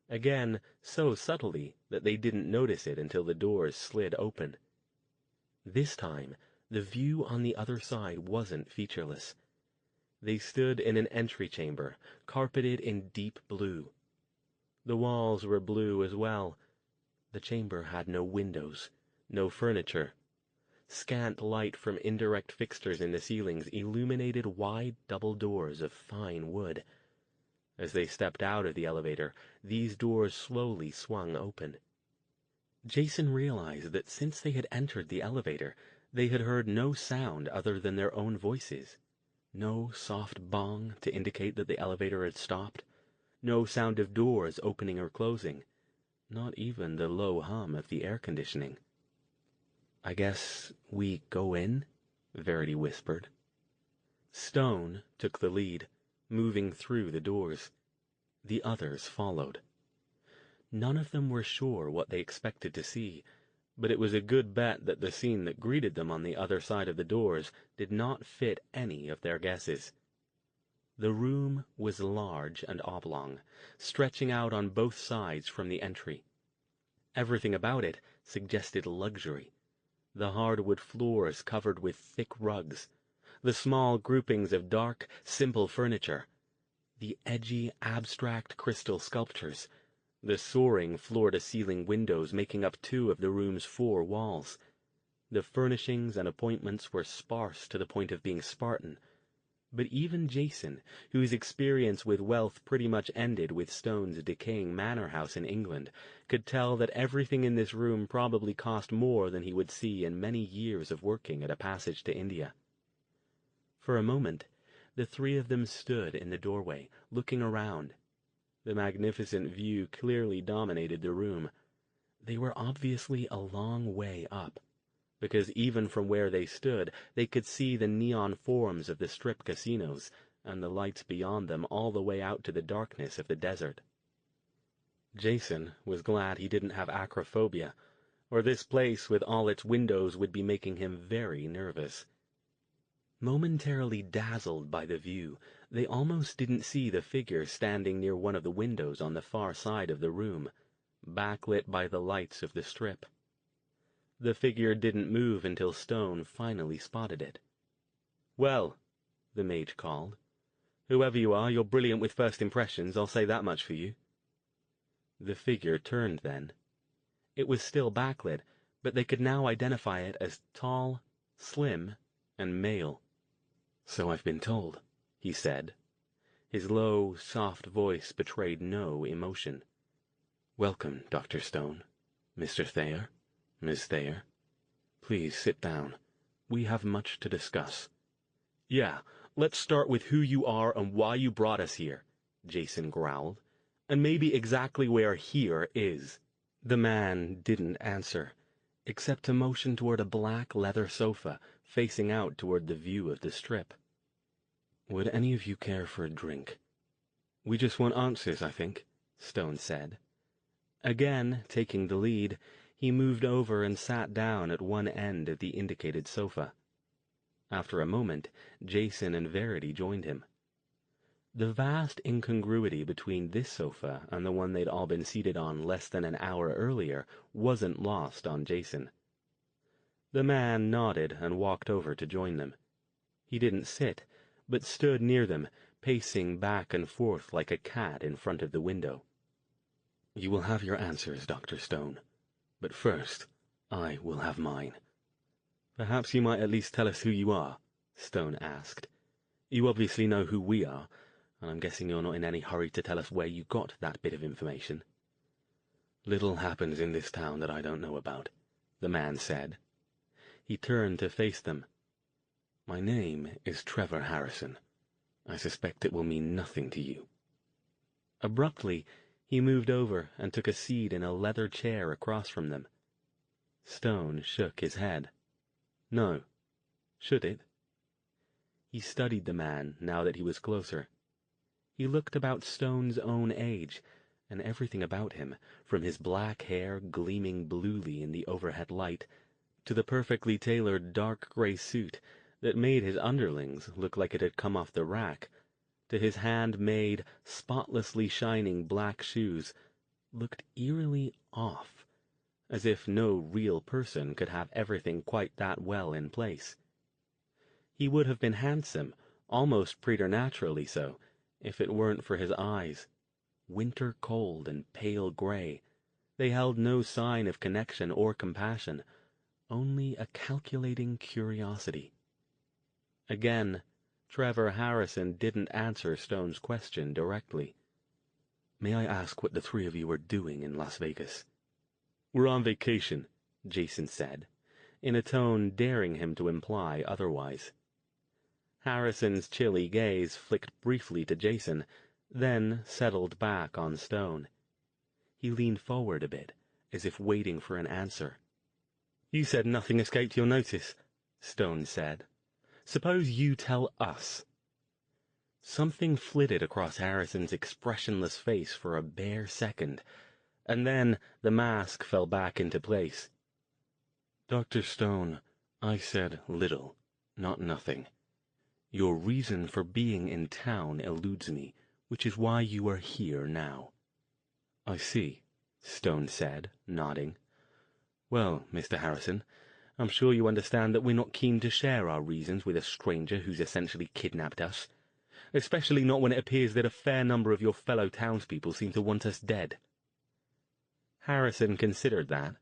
again so subtly that they didn't notice it until the doors slid open. This time, the view on the other side wasn't featureless. They stood in an entry chamber, carpeted in deep blue. The walls were blue as well. The chamber had no windows, no furniture. Scant light from indirect fixtures in the ceilings illuminated wide double doors of fine wood. As they stepped out of the elevator, these doors slowly swung open. Jason realized that since they had entered the elevator, they had heard no sound other than their own voices. No soft bong to indicate that the elevator had stopped. No sound of doors opening or closing. Not even the low hum of the air conditioning. "I guess we go in?" Verity whispered. Stone took the lead, moving through the doors. The others followed. None of them were sure what they expected to see, but it was a good bet that the scene that greeted them on the other side of the doors did not fit any of their guesses. The room was large and oblong, stretching out on both sides from the entry. Everything about it suggested luxury. The hardwood floors covered with thick rugs, the small groupings of dark, simple furniture, the edgy, abstract crystal sculptures, the soaring floor-to-ceiling windows making up 2 of the room's 4 walls. The furnishings and appointments were sparse to the point of being Spartan, but even Jason, whose experience with wealth pretty much ended with Stone's decaying manor house in England, could tell that everything in this room probably cost more than he would see in many years of working at a passage to India. For a moment, the 3 of them stood in the doorway, looking around. The magnificent view clearly dominated the room. They were obviously a long way up, because even from where they stood, they could see the neon forms of the strip casinos, and the lights beyond them all the way out to the darkness of the desert. Jason was glad he didn't have acrophobia, or this place with all its windows would be making him very nervous. Momentarily dazzled by the view, they almost didn't see the figure standing near one of the windows on the far side of the room, backlit by the lights of the strip. The figure didn't move until Stone finally spotted it. "Well," the mage called, "whoever you are, you're brilliant with first impressions, I'll say that much for you." The figure turned then. It was still backlit, but they could now identify it as tall, slim, and male. "So I've been told," he said. His low, soft voice betrayed no emotion. "Welcome, Dr. Stone. Mr. Thayer, Miss Thayer. Please sit down. We have much to discuss." "Yeah, let's start with who you are and why you brought us here," Jason growled. "And maybe exactly where here is." The man didn't answer, except to motion toward a black leather sofa facing out toward the view of the strip. "Would any of you care for a drink?" "We just want answers, I think," Stone said. Again, taking the lead, He moved over and sat down at one end of the indicated sofa. After a moment, Jason and Verity joined him. The vast incongruity between this sofa and the one they'd all been seated on less than an hour earlier wasn't lost on Jason. The man nodded and walked over to join them. He didn't sit, but stood near them, pacing back and forth like a cat in front of the window. "You will have your answers, Dr. Stone. But first, I will have mine." "Perhaps you might at least tell us who you are," Stone asked. "You obviously know who we are, and I'm guessing you're not in any hurry to tell us where you got that bit of information." "Little happens in this town that I don't know about," the man said. He turned to face them. "My name is Trevor Harrison. I suspect it will mean nothing to you." Abruptly, he moved over and took a seat in a leather chair across from them. Stone shook his head. "No. Should it?" He studied the man now that he was closer. He looked about Stone's own age, and everything about him, from his black hair gleaming bluely in the overhead light, to the perfectly tailored dark gray suit that made his underlings look like it had come off the rack, to his hand-made, spotlessly shining black shoes, looked eerily off, as if no real person could have everything quite that well in place. He would have been handsome, almost preternaturally so, if it weren't for his eyes. Winter cold and pale gray, they held no sign of connection or compassion, only a calculating curiosity. Again, Trevor Harrison didn't answer Stone's question directly. "May I ask what the three of you are doing in Las Vegas?" "We're on vacation," Jason said, in a tone daring him to imply otherwise. Harrison's chilly gaze flicked briefly to Jason, then settled back on Stone. He leaned forward a bit, as if waiting for an answer. "You said nothing escaped your notice," Stone said. "Suppose you tell us." Something flitted across Harrison's expressionless face for a bare second, and then the mask fell back into place. "Dr. Stone, I said little, not nothing. Your reason for being in town eludes me, which is why you are here now." "I see," Stone said, nodding. "Well, Mr. Harrison, I'm sure you understand that we're not keen to share our reasons with a stranger who's essentially kidnapped us, especially not when it appears that a fair number of your fellow townspeople seem to want us dead." Harrison considered that.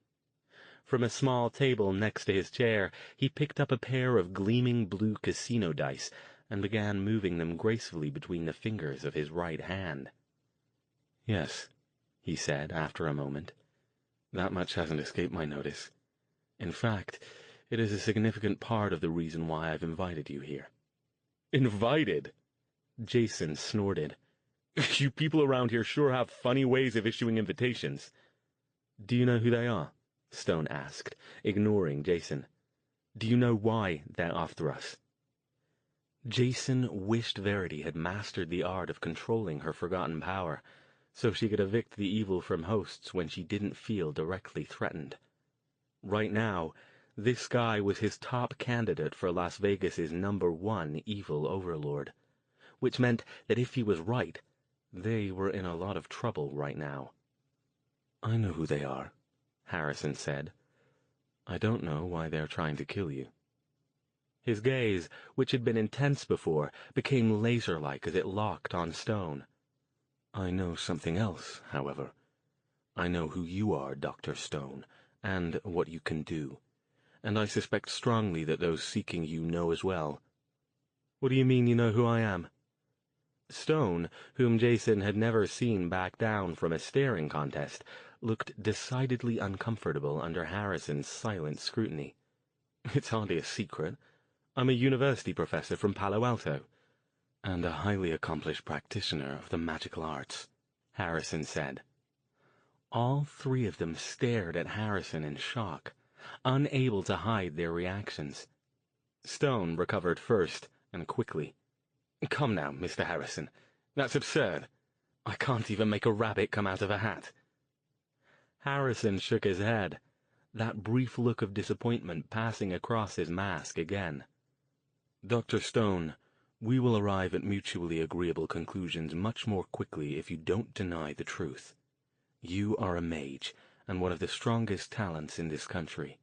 From a small table next to his chair, he picked up a pair of gleaming blue casino dice and began moving them gracefully between the fingers of his right hand. "Yes," he said after a moment. "That much hasn't escaped my notice. In fact, it is a significant part of the reason why I've invited you here." "Invited?" Jason snorted. "You people around here sure have funny ways of issuing invitations." "Do you know who they are?" Stone asked, ignoring Jason. "Do you know why they're after us?" Jason wished Verity had mastered the art of controlling her forgotten power, so she could evict the evil from hosts when she didn't feel directly threatened. Right now, this guy was his top candidate for Las Vegas's #1 evil overlord, which meant that if he was right, they were in a lot of trouble right now. "I know who they are," Harrison said. "I don't know why they're trying to kill you." His gaze, which had been intense before, became laser-like as it locked on Stone. "I know something else, however. I know who you are, Dr. Stone, and what you can do. And I suspect strongly that those seeking you know as well." "What do you mean you know who I am?" Stone, whom Jason had never seen back down from a staring contest, looked decidedly uncomfortable under Harrison's silent scrutiny. "It's hardly a secret. I'm a university professor from Palo Alto." "And a highly accomplished practitioner of the magical arts," Harrison said. All three of them stared at Harrison in shock, unable to hide their reactions. Stone recovered first, and quickly. "Come now, Mr. Harrison. That's absurd. I can't even make a rabbit come out of a hat." Harrison shook his head. that brief look of disappointment passing across his mask again. "Dr. Stone, we will arrive at mutually agreeable conclusions much more quickly if you don't deny the truth. You are a mage, and one of the strongest talents in this country."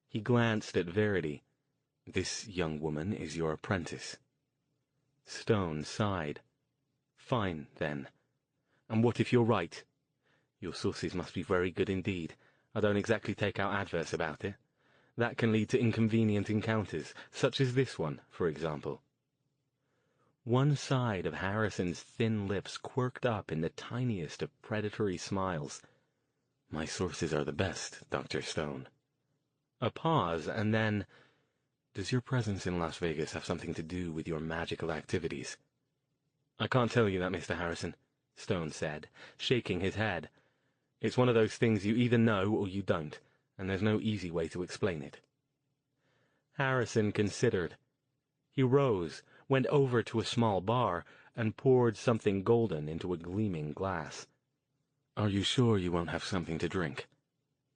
He glanced at Verity. "This young woman is your apprentice." Stone sighed. "Fine, then. And what if you're right? Your sources must be very good indeed. I don't exactly take out adverts about it. That can lead to inconvenient encounters, such as this one, for example." One side of Harrison's thin lips quirked up in the tiniest of predatory smiles. "My sources are the best, Dr. Stone." A pause, and then, "Does your presence in Las Vegas have something to do with your magical activities?" "I can't tell you that, Mr. Harrison," Stone said, shaking his head. "It's one of those things you either know or you don't, and there's no easy way to explain it." Harrison considered. He rose, went over to a small bar, and poured something golden into a gleaming glass. "Are you sure you won't have something to drink?"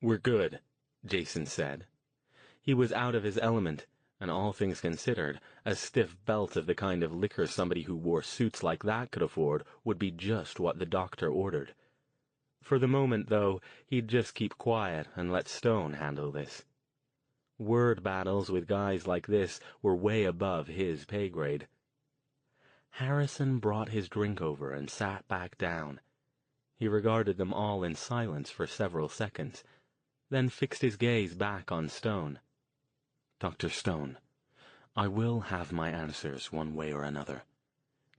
"We're good," Jason said. He was out of his element, and all things considered, a stiff belt of the kind of liquor somebody who wore suits like that could afford would be just what the doctor ordered. For the moment, though, he'd just keep quiet and let Stone handle this. Word battles with guys like this were way above his pay grade. Harrison brought his drink over and sat back down. He regarded them all in silence for several seconds, then fixed his gaze back on Stone. "Dr. Stone, I will have my answers one way or another.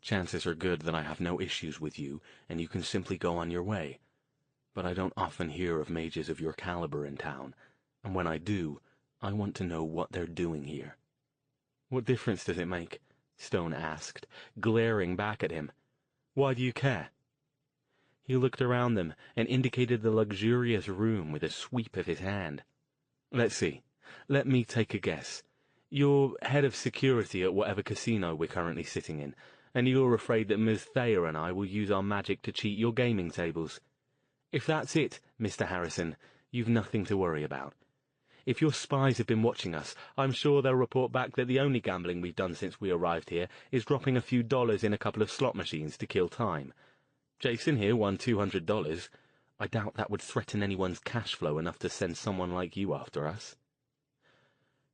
Chances are good that I have no issues with you, and you can simply go on your way. But I don't often hear of mages of your caliber in town, and when I do, I want to know what they're doing here." "What difference does it make?" Stone asked, glaring back at him. "Why do you care?" He looked around them and indicated the luxurious room with a sweep of his hand. "Let's see. Let me take a guess. You're head of security at whatever casino we're currently sitting in, and you're afraid that Ms. Thayer and I will use our magic to cheat your gaming tables. If that's it, Mr. Harrison, you've nothing to worry about. If your spies have been watching us, I'm sure they'll report back that the only gambling we've done since we arrived here is dropping a few dollars in a couple of slot machines to kill time. Jason here won $200. I doubt that would threaten anyone's cash flow enough to send someone like you after us."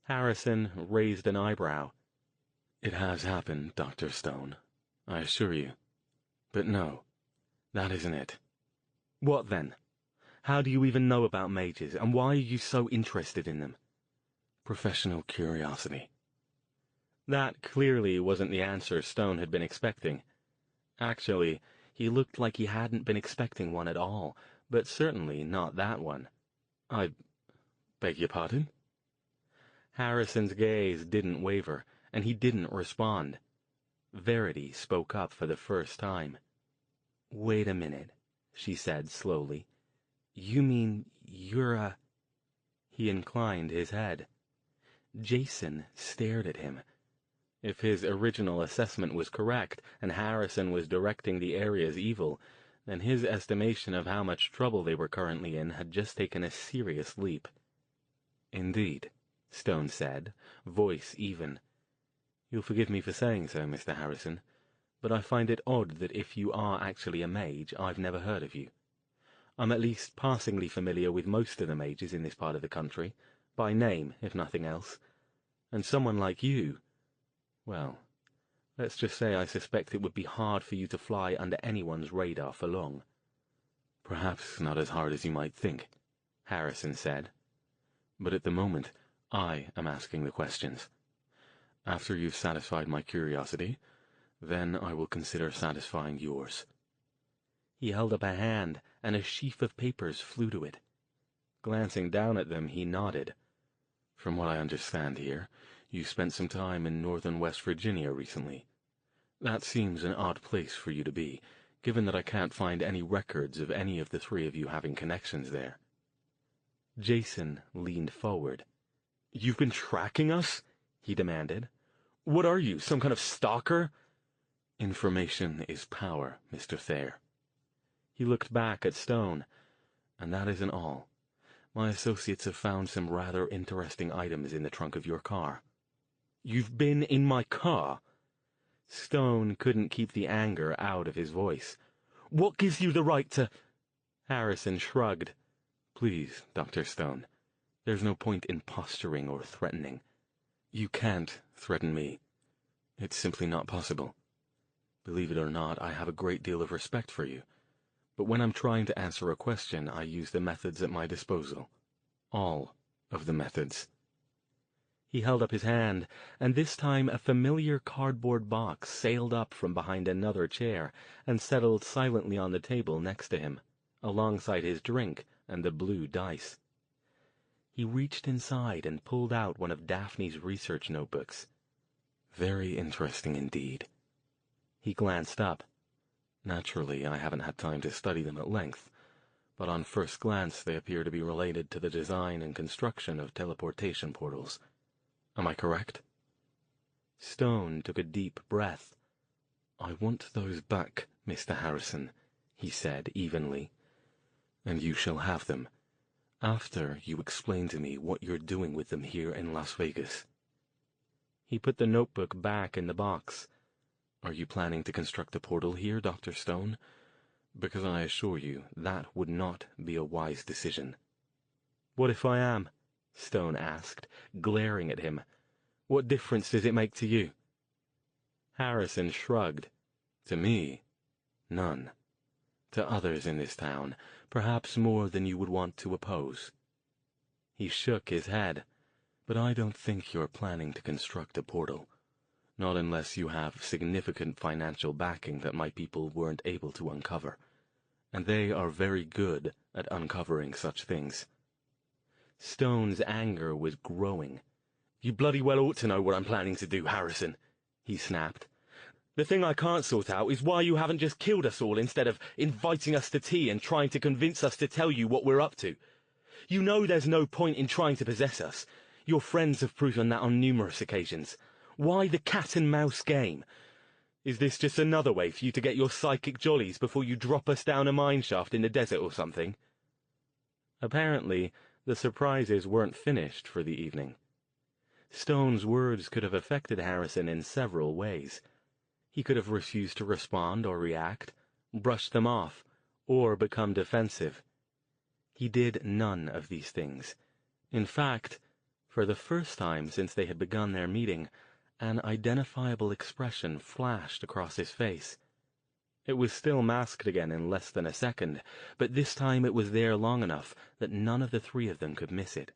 Harrison raised an eyebrow. "It has happened, Dr. Stone, I assure you. But no, that isn't it." "What then? How do you even know about mages, and why are you so interested in them?" "Professional curiosity." That clearly wasn't the answer Stone had been expecting. Actually, he looked like he hadn't been expecting one at all, but certainly not that one. "I beg your pardon?" Harrison's gaze didn't waver, and he didn't respond. Verity spoke up for the first time. "Wait a minute," she said slowly. "You mean you're a—" He inclined his head. Jason stared at him. If his original assessment was correct, and Harrison was directing the area's evil, then his estimation of how much trouble they were currently in had just taken a serious leap. "Indeed," Stone said, voice even. "You'll forgive me for saying so, Mr. Harrison, but I find it odd that if you are actually a mage, I've never heard of you. I'm at least passingly familiar with most of the mages in this part of the country, by name, if nothing else. And someone like you, well, let's just say I suspect it would be hard for you to fly under anyone's radar for long." "Perhaps not as hard as you might think," Harrison said. "But at the moment, I am asking the questions. After you've satisfied my curiosity, then I will consider satisfying yours." He held up a hand, and a sheaf of papers flew to it. Glancing down at them, he nodded. "From what I understand here, you spent some time in northern West Virginia recently. That seems an odd place for you to be, given that I can't find any records of any of the three of you having connections there." Jason leaned forward. "You've been tracking us?" he demanded. "What are you, some kind of stalker?" "Information is power, Mr. Thayer." He looked back at Stone. "And that isn't all. My associates have found some rather interesting items in the trunk of your car." "You've been in my car?" Stone couldn't keep the anger out of his voice. "What gives you the right to—" Harrison shrugged. "Please, Dr. Stone, there's no point in posturing or threatening. You can't threaten me. It's simply not possible. Believe it or not, I have a great deal of respect for you. But when I'm trying to answer a question, I use the methods at my disposal. All of the methods." He held up his hand, and this time a familiar cardboard box sailed up from behind another chair and settled silently on the table next to him, alongside his drink and the blue dice. He reached inside and pulled out one of Daphne's research notebooks. "Very interesting indeed." He glanced up. "Naturally, I haven't had time to study them at length, but on first glance they appear to be related to the design and construction of teleportation portals. Am I correct?" Stone took a deep breath. "I want those back, Mr. Harrison," he said evenly. "And you shall have them, after you explain to me what you're doing with them here in Las Vegas." He put the notebook back in the box. "Are you planning to construct a portal here, Dr. Stone? Because I assure you, that would not be a wise decision." "What if I am?" Stone asked, glaring at him. "What difference does it make to you?" Harrison shrugged. "To me, none. To others in this town, perhaps more than you would want to oppose." He shook his head. "But I don't think you're planning to construct a portal. Not unless you have significant financial backing that my people weren't able to uncover. And they are very good at uncovering such things." Stone's anger was growing. "You bloody well ought to know what I'm planning to do, Harrison," he snapped. "The thing I can't sort out is why you haven't just killed us all instead of inviting us to tea and trying to convince us to tell you what we're up to. You know there's no point in trying to possess us. Your friends have proven that on numerous occasions. Why the cat-and-mouse game? Is this just another way for you to get your psychic jollies before you drop us down a mine shaft in the desert or something?" Apparently, the surprises weren't finished for the evening. Stone's words could have affected Harrison in several ways. He could have refused to respond or react, brushed them off, or become defensive. He did none of these things. In fact, for the first time since they had begun their meeting, an identifiable expression flashed across his face. It was still masked again in less than a second, but this time it was there long enough that none of the three of them could miss it.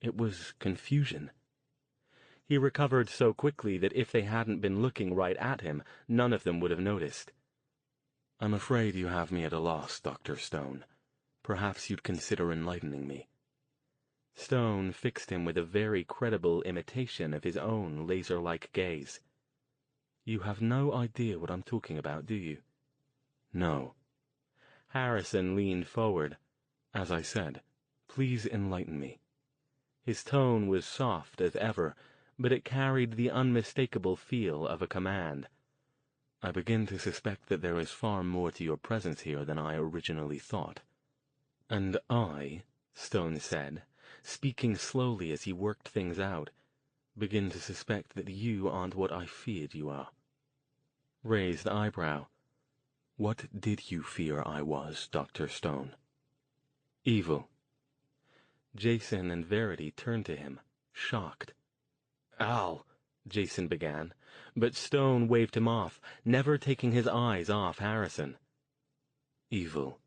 It was confusion. He recovered so quickly that if they hadn't been looking right at him, none of them would have noticed. "I'm afraid you have me at a loss, Dr. Stone. Perhaps you'd consider enlightening me." Stone fixed him with a very credible imitation of his own laser-like gaze. "You have no idea what I'm talking about, do you?" "No." Harrison leaned forward. "As I said, please enlighten me." His tone was soft as ever, but it carried the unmistakable feel of a command. "I begin to suspect that there is far more to your presence here than I originally thought." "And I," Stone said, speaking slowly as he worked things out, "begin to suspect that you aren't what I feared you are." Raised eyebrow. "What did you fear I was, Dr. Stone?" "Evil." Jason and Verity turned to him, shocked. "Al," Jason began, but Stone waved him off, never taking his eyes off Harrison. "Evil."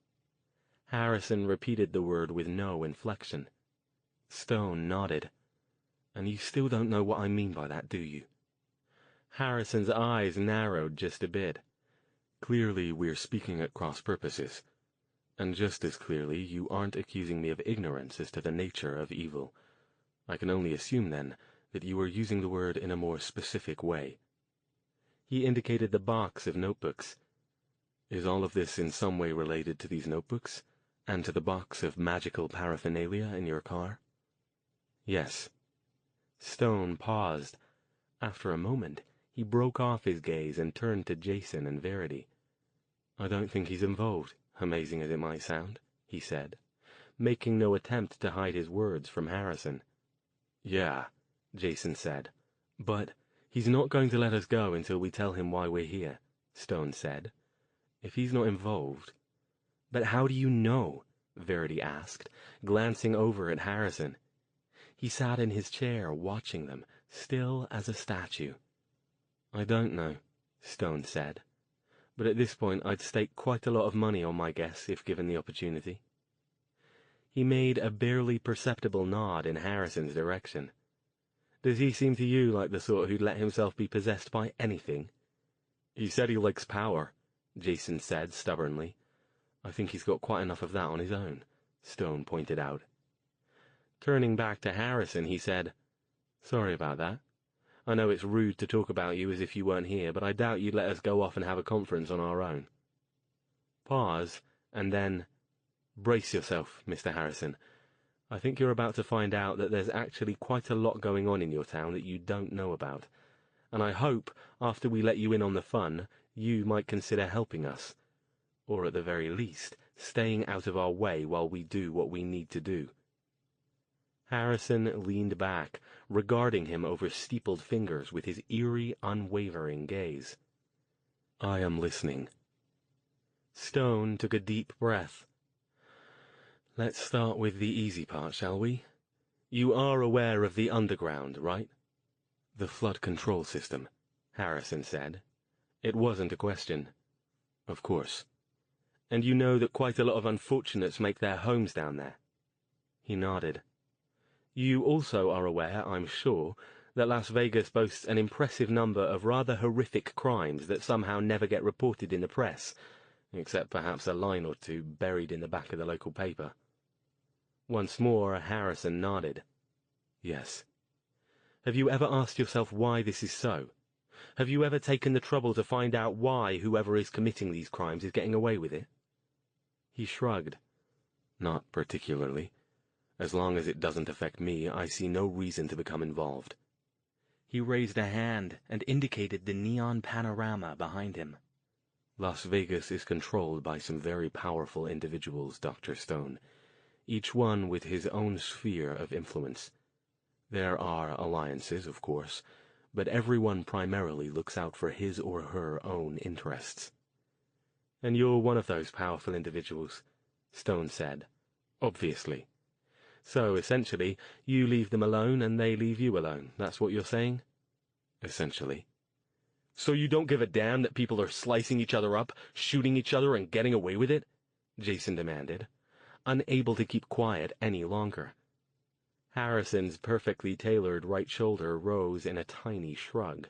Harrison repeated the word with no inflection. Stone nodded. "And you still don't know what I mean by that, do you?" Harrison's eyes narrowed just a bit. "Clearly we're speaking at cross purposes. And just as clearly you aren't accusing me of ignorance as to the nature of evil. I can only assume, then, that you are using the word in a more specific way." He indicated the box of notebooks. "Is all of this in some way related to these notebooks, and to the box of magical paraphernalia in your car?" "Yes." Stone paused. After a moment, he broke off his gaze and turned to Jason and Verity. "I don't think he's involved, amazing as it might sound," he said. making no attempt to hide his words from Harrison. "Yeah," Jason said. "But he's not going to let us go until we tell him why we're here," Stone said. "If he's not involved—" "But how do you know?" Verity asked, glancing over at Harrison. He sat in his chair watching them, still as a statue. "I don't know," Stone said. "But at this point I'd stake quite a lot of money on my guess if given the opportunity." He made a barely perceptible nod in Harrison's direction. "Does he seem to you like the sort who'd let himself be possessed by anything?" "He said he likes power," Jason said stubbornly. "I think he's got quite enough of that on his own," Stone pointed out. Turning back to Harrison, he said, "Sorry about that. I know it's rude to talk about you as if you weren't here, but I doubt you'd let us go off and have a conference on our own." Pause, and then, "Brace yourself, Mr. Harrison. I think you're about to find out that there's actually quite a lot going on in your town that you don't know about, and I hope, after we let you in on the fun, you might consider helping us, or at the very least, staying out of our way while we do what we need to do." Harrison leaned back, regarding him over steepled fingers with his eerie, unwavering gaze. "I am listening." Stone took a deep breath. "Let's start with the easy part, shall we? You are aware of the underground, right?" "The flood control system," Harrison said. It wasn't a question. "Of course." "And you know that quite a lot of unfortunates make their homes down there?" He nodded. "You also are aware, I'm sure, that Las Vegas boasts an impressive number of rather horrific crimes that somehow never get reported in the press, except perhaps a line or two buried in the back of the local paper." Once more, Harrison nodded. "Yes." "Have you ever asked yourself why this is so? Have you ever taken the trouble to find out why whoever is committing these crimes is getting away with it?" He shrugged. "Not particularly. As long as it doesn't affect me, I see no reason to become involved." He raised a hand and indicated the neon panorama behind him. "Las Vegas is controlled by some very powerful individuals, Dr. Stone, each one with his own sphere of influence. There are alliances, of course, but everyone primarily looks out for his or her own interests." "And you're one of those powerful individuals," Stone said. "Obviously. So, essentially, you leave them alone and they leave you alone. That's what you're saying?" "Essentially." "So you don't give a damn that people are slicing each other up, shooting each other, and getting away with it?" Jason demanded, unable to keep quiet any longer. Harrison's perfectly tailored right shoulder rose in a tiny shrug.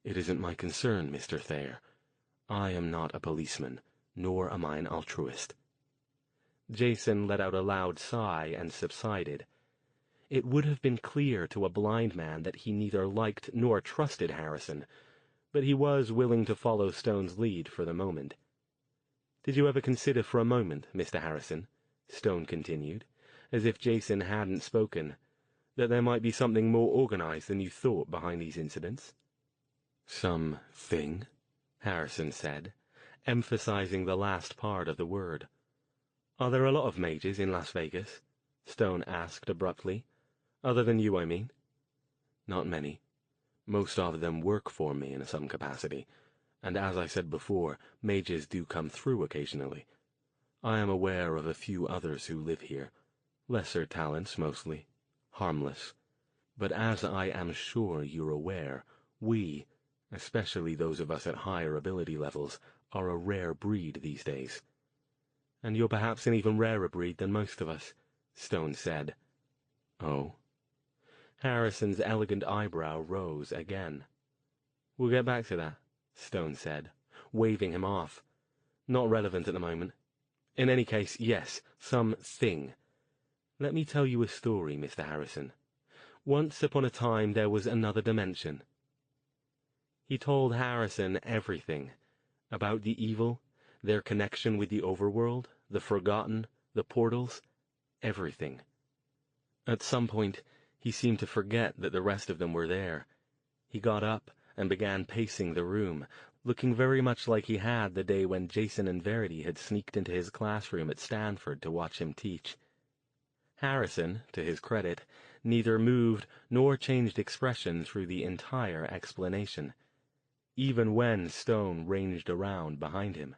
"It isn't my concern, Mr. Thayer. I am not a policeman, nor am I an altruist." Jason let out a loud sigh and subsided. It would have been clear to a blind man that he neither liked nor trusted Harrison, but he was willing to follow Stone's lead for the moment. "Did you ever consider for a moment, Mr. Harrison," Stone continued, as if Jason hadn't spoken, "that there might be something more organized than you thought behind these incidents?" "Some thing?" Harrison said, emphasizing the last part of the word. "Are there a lot of mages in Las Vegas?" Stone asked abruptly. "Other than you, I mean." "Not many. Most of them work for me in some capacity, and as I said before, mages do come through occasionally. I am aware of a few others who live here. Lesser talents, mostly. Harmless. But as I am sure you're aware, we, especially those of us at higher ability levels, are a rare breed these days." "And you're perhaps an even rarer breed than most of us," Stone said. "Oh?" Harrison's elegant eyebrow rose again. "We'll get back to that," Stone said, waving him off. "Not relevant at the moment. In any case, yes, some thing. Let me tell you a story, Mr. Harrison. Once upon a time there was another dimension." He told Harrison everything, about the evil, their connection with the overworld, the forgotten, the portals, everything. At some point, he seemed to forget that the rest of them were there. He got up and began pacing the room, looking very much like he had the day when Jason and Verity had sneaked into his classroom at Stanford to watch him teach. Harrison, to his credit, neither moved nor changed expression through the entire explanation, even when Stone ranged around behind him.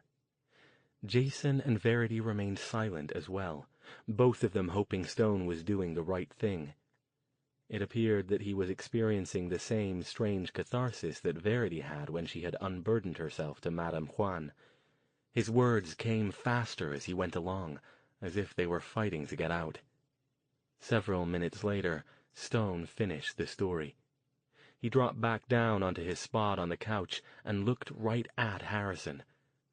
Jason and Verity remained silent as well, both of them hoping Stone was doing the right thing. It appeared that he was experiencing the same strange catharsis that Verity had when she had unburdened herself to Madame Juan. His words came faster as he went along, as if they were fighting to get out. Several minutes later, Stone finished the story. He dropped back down onto his spot on the couch and looked right at Harrison,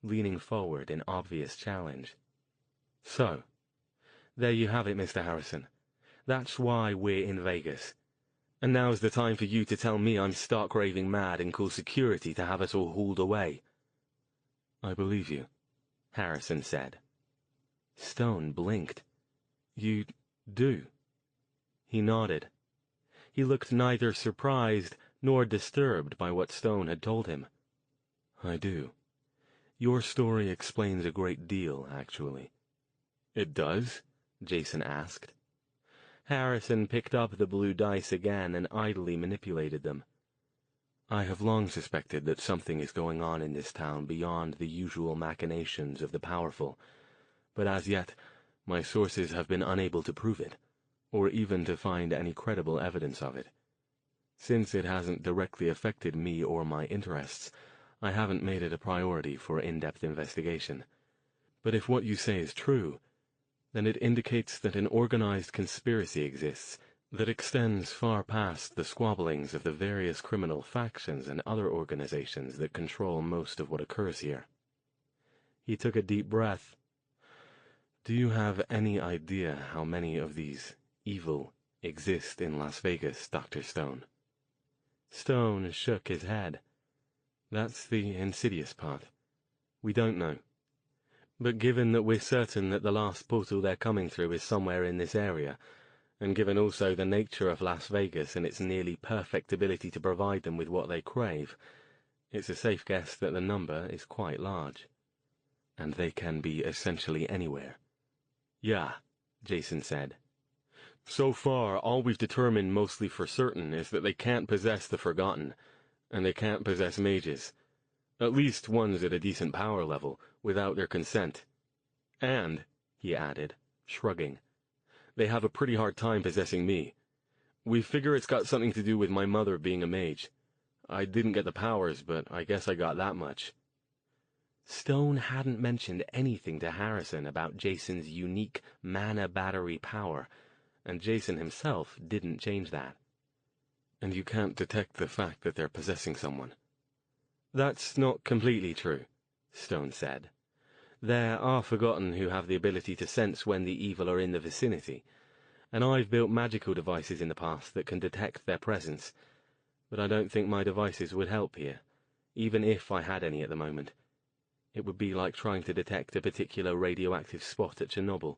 leaning forward in obvious challenge. "So, there you have it, Mr. Harrison. That's why we're in Vegas. And now's the time for you to tell me I'm stark raving mad and call security to have us all hauled away." "I believe you," Harrison said. Stone blinked. "You do?" He nodded. He looked neither surprised nor disturbed by what Stone had told him. "I do. Your story explains a great deal, actually." "It does?" Jason asked. Harrison picked up the blue dice again and idly manipulated them. "I have long suspected that something is going on in this town beyond the usual machinations of the powerful, but as yet my sources have been unable to prove it, or even to find any credible evidence of it. Since it hasn't directly affected me or my interests, I haven't made it a priority for in-depth investigation. But if what you say is true, then it indicates that an organized conspiracy exists that extends far past the squabblings of the various criminal factions and other organizations that control most of what occurs here." He took a deep breath. "Do you have any idea how many of these evil exist in Las Vegas, Dr. Stone?" Stone shook his head. "That's the insidious part. We don't know. But given that we're certain that the last portal they're coming through is somewhere in this area, and given also the nature of Las Vegas and its nearly perfect ability to provide them with what they crave, it's a safe guess that the number is quite large." "And they can be essentially anywhere?" "Yeah," Jason said. "So far, all we've determined mostly for certain is that they can't possess the Forgotten, and they can't possess mages. At least ones at a decent power level, without their consent. And," he added, shrugging, "they have a pretty hard time possessing me. We figure it's got something to do with my mother being a mage. I didn't get the powers, but I guess I got that much." Stone hadn't mentioned anything to Harrison about Jason's unique mana battery power, and Jason himself didn't change that. "And you can't detect the fact that they're possessing someone?" "That's not completely true," Stone said. "There are Forgotten who have the ability to sense when the evil are in the vicinity, and I've built magical devices in the past that can detect their presence, but I don't think my devices would help here, even if I had any at the moment. It would be like trying to detect a particular radioactive spot at Chernobyl.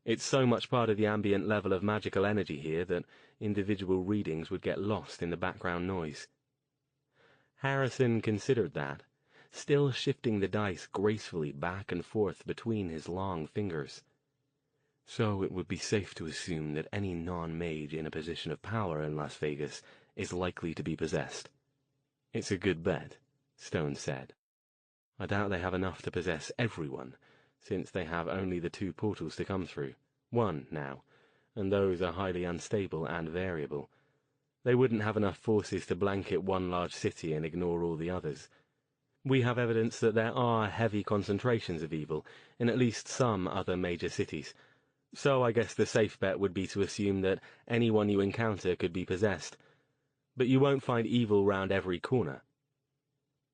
It's so much part of the ambient level of magical energy here that individual readings would get lost in the background noise." Harrison considered that, still shifting the dice gracefully back and forth between his long fingers. "So it would be safe to assume that any non-mage in a position of power in Las Vegas is likely to be possessed." "It's a good bet," Stone said. "I doubt they have enough to possess everyone, since they have only the 2 portals to come through, 1 now, and those are highly unstable and variable. They wouldn't have enough forces to blanket one large city and ignore all the others. We have evidence that there are heavy concentrations of evil in at least some other major cities, so I guess the safe bet would be to assume that anyone you encounter could be possessed. But you won't find evil round every corner."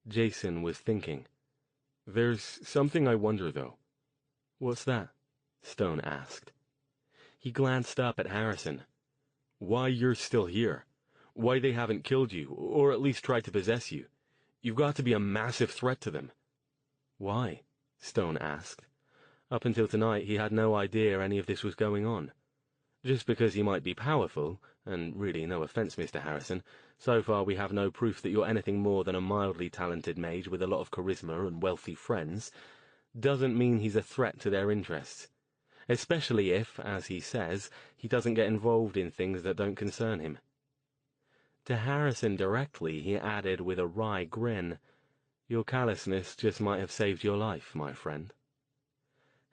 Jason was thinking. "There's something I wonder, though." "What's that?" Stone asked. He glanced up at Harrison. "Why you're still here. Why they haven't killed you, or at least tried to possess you. You've got to be a massive threat to them." "Why?" Stone asked. Up until tonight he had no idea any of this was going on. "Just because he might be powerful, and really no offense, Mr. Harrison, so far we have no proof that you're anything more than a mildly talented mage with a lot of charisma and wealthy friends, doesn't mean he's a threat to their interests. especially if, as he says, he doesn't get involved in things that don't concern him. To Harrison directly, he added with a wry grin, "Your callousness just might have saved your life, my friend."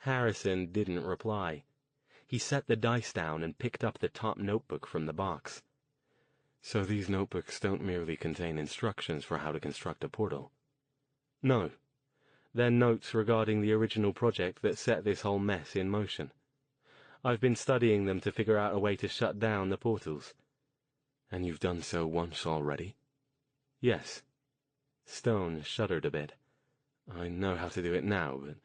Harrison didn't reply. He set the dice down and picked up the top notebook from the box. "So these notebooks don't merely contain instructions for how to construct a portal?" "No. They're notes regarding the original project that set this whole mess in motion. I've been studying them to figure out a way to shut down the portals." "And you've done so once already?" "Yes." Stone shuddered a bit. "I know how to do it now, but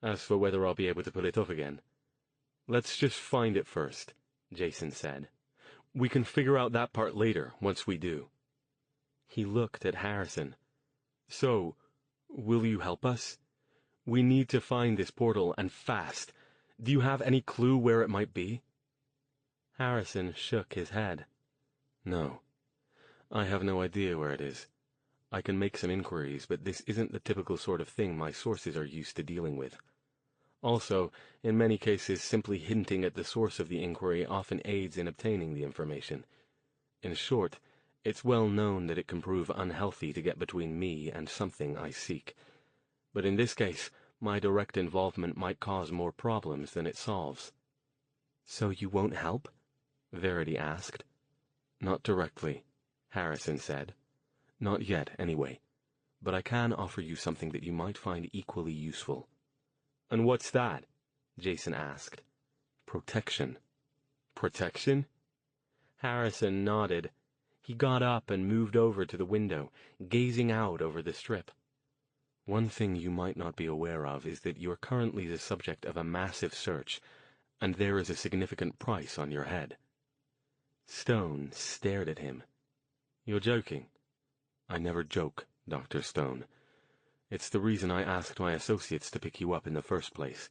as for whether I'll be able to pull it off again—" "Let's just find it first," Jason said. "We can figure out that part later, once we do." He looked at Harrison. "So, will you help us? We need to find this portal, and fast. Do you have any clue where it might be?" Harrison shook his head. "No. I have no idea where it is. I can make some inquiries, but this isn't the typical sort of thing my sources are used to dealing with. Also, in many cases, simply hinting at the source of the inquiry often aids in obtaining the information. In short, it's well known that it can prove unhealthy to get between me and something I seek. But in this case, my direct involvement might cause more problems than it solves." "So you won't help?" Verity asked. "Not directly," Harrison said. "Not yet, anyway. But I can offer you something that you might find equally useful." "And what's that?" Jason asked. "Protection." "Protection?" Harrison nodded. He got up and moved over to the window, gazing out over the strip. "One thing you might not be aware of is that you're currently the subject of a massive search, and there is a significant price on your head." Stone stared at him. "You're joking." "I never joke, Dr. Stone. It's the reason I asked my associates to pick you up in the first place.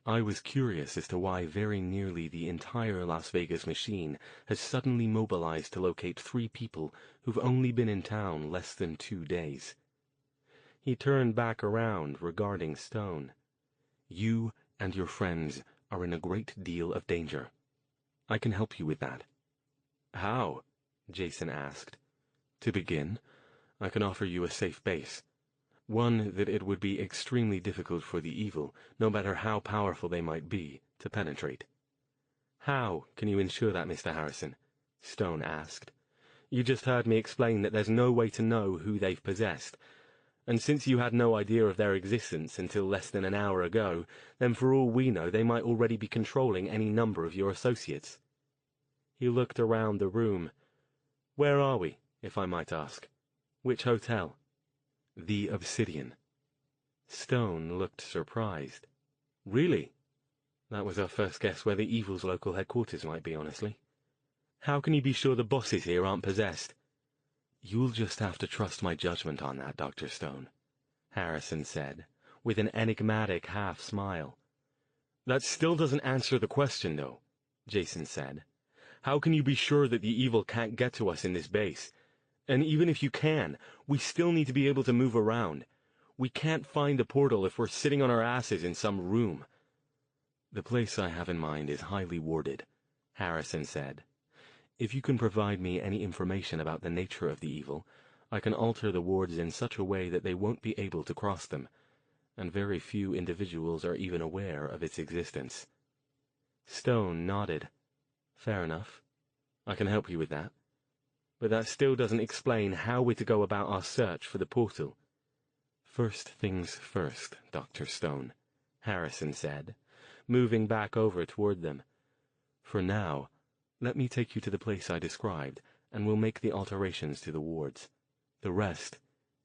I was curious as to why very nearly the entire Las Vegas machine has suddenly mobilized to locate 3 people who've only been in town less than 2 days. He turned back around, regarding Stone. "You and your friends are in a great deal of danger. I can help you with that." "How?" Jason asked. "To begin, I can offer you a safe base. One that it would be extremely difficult for the evil, no matter how powerful they might be, to penetrate." "How can you ensure that, Mr. Harrison?" Stone asked. "You just heard me explain that there's no way to know who they've possessed. And since you had no idea of their existence until less than an hour ago, then for all we know they might already be controlling any number of your associates." He looked around the room. "Where are we, if I might ask? Which hotel?" "The Obsidian." Stone looked surprised. "Really? That was our first guess where the evil's local headquarters might be, honestly. How can you be sure the bosses here aren't possessed?" "You'll just have to trust my judgment on that, Dr. Stone," Harrison said, with an enigmatic half-smile. "That still doesn't answer the question, though," Jason said. "How can you be sure that the evil can't get to us in this base? And even if you can, we still need to be able to move around. We can't find the portal if we're sitting on our asses in some room." "The place I have in mind is highly warded," Harrison said. "If you can provide me any information about the nature of the evil, I can alter the wards in such a way that they won't be able to cross them, and very few individuals are even aware of its existence." Stone nodded. "Fair enough. I can help you with that. But that still doesn't explain how we're to go about our search for the portal." "First things first, Dr. Stone," Harrison said, moving back over toward them. "For now, let me take you to the place I described, and we'll make the alterations to the wards. The rest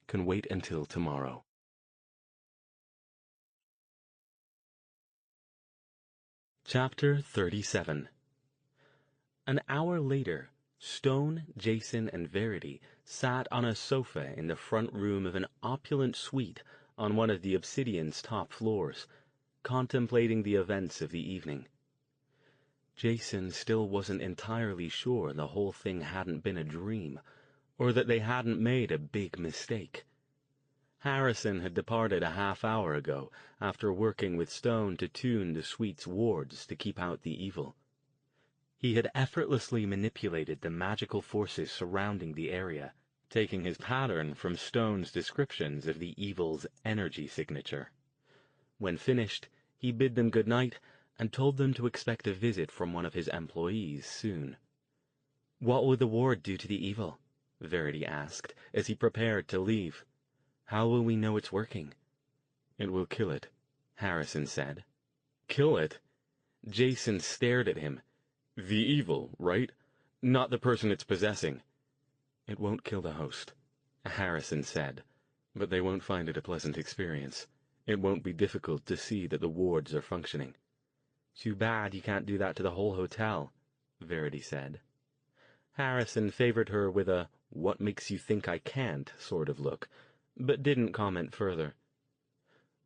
can wait until tomorrow." Chapter 37. An hour later, Stone, Jason, and Verity sat on a sofa in the front room of an opulent suite on one of the Obsidian's top floors, contemplating the events of the evening. Jason still wasn't entirely sure the whole thing hadn't been a dream, or that they hadn't made a big mistake. Harrison had departed a half-hour ago, after working with Stone to tune the suite's wards to keep out the evil. He had effortlessly manipulated the magical forces surrounding the area, taking his pattern from Stone's descriptions of the evil's energy signature. When finished, he bid them good night and told them to expect a visit from one of his employees soon. "What will the ward do to the evil?" Verity asked, as he prepared to leave. "How will we know it's working?" "It will kill it," Harrison said. "Kill it?" Jason stared at him. "The evil, right? Not the person it's possessing." "It won't kill the host," Harrison said, "but they won't find it a pleasant experience. It won't be difficult to see that the wards are functioning." "Too bad you can't do that to the whole hotel," Verity said. Harrison favored her with a "what makes you think I can't" sort of look, but didn't comment further.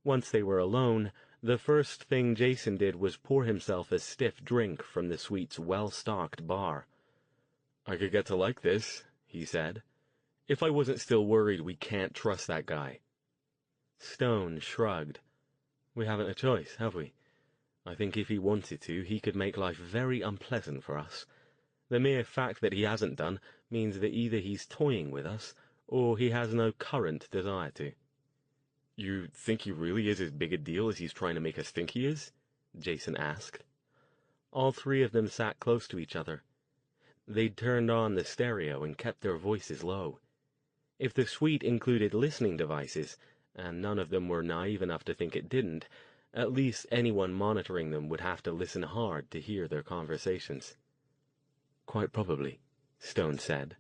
Once they were alone, the first thing Jason did was pour himself a stiff drink from the suite's well-stocked bar. "I could get to like this," he said, "if I wasn't still worried we can't trust that guy." Stone shrugged. "We haven't a choice, have we? I think if he wanted to, he could make life very unpleasant for us. The mere fact that he hasn't done means that either he's toying with us, or he has no current desire to." "You think he really is as big a deal as he's trying to make us think he is?" Jason asked. All three of them sat close to each other. They'd turned on the stereo and kept their voices low. If the suite included listening devices, and none of them were naive enough to think it didn't, at least anyone monitoring them would have to listen hard to hear their conversations. "Quite probably," Stone said.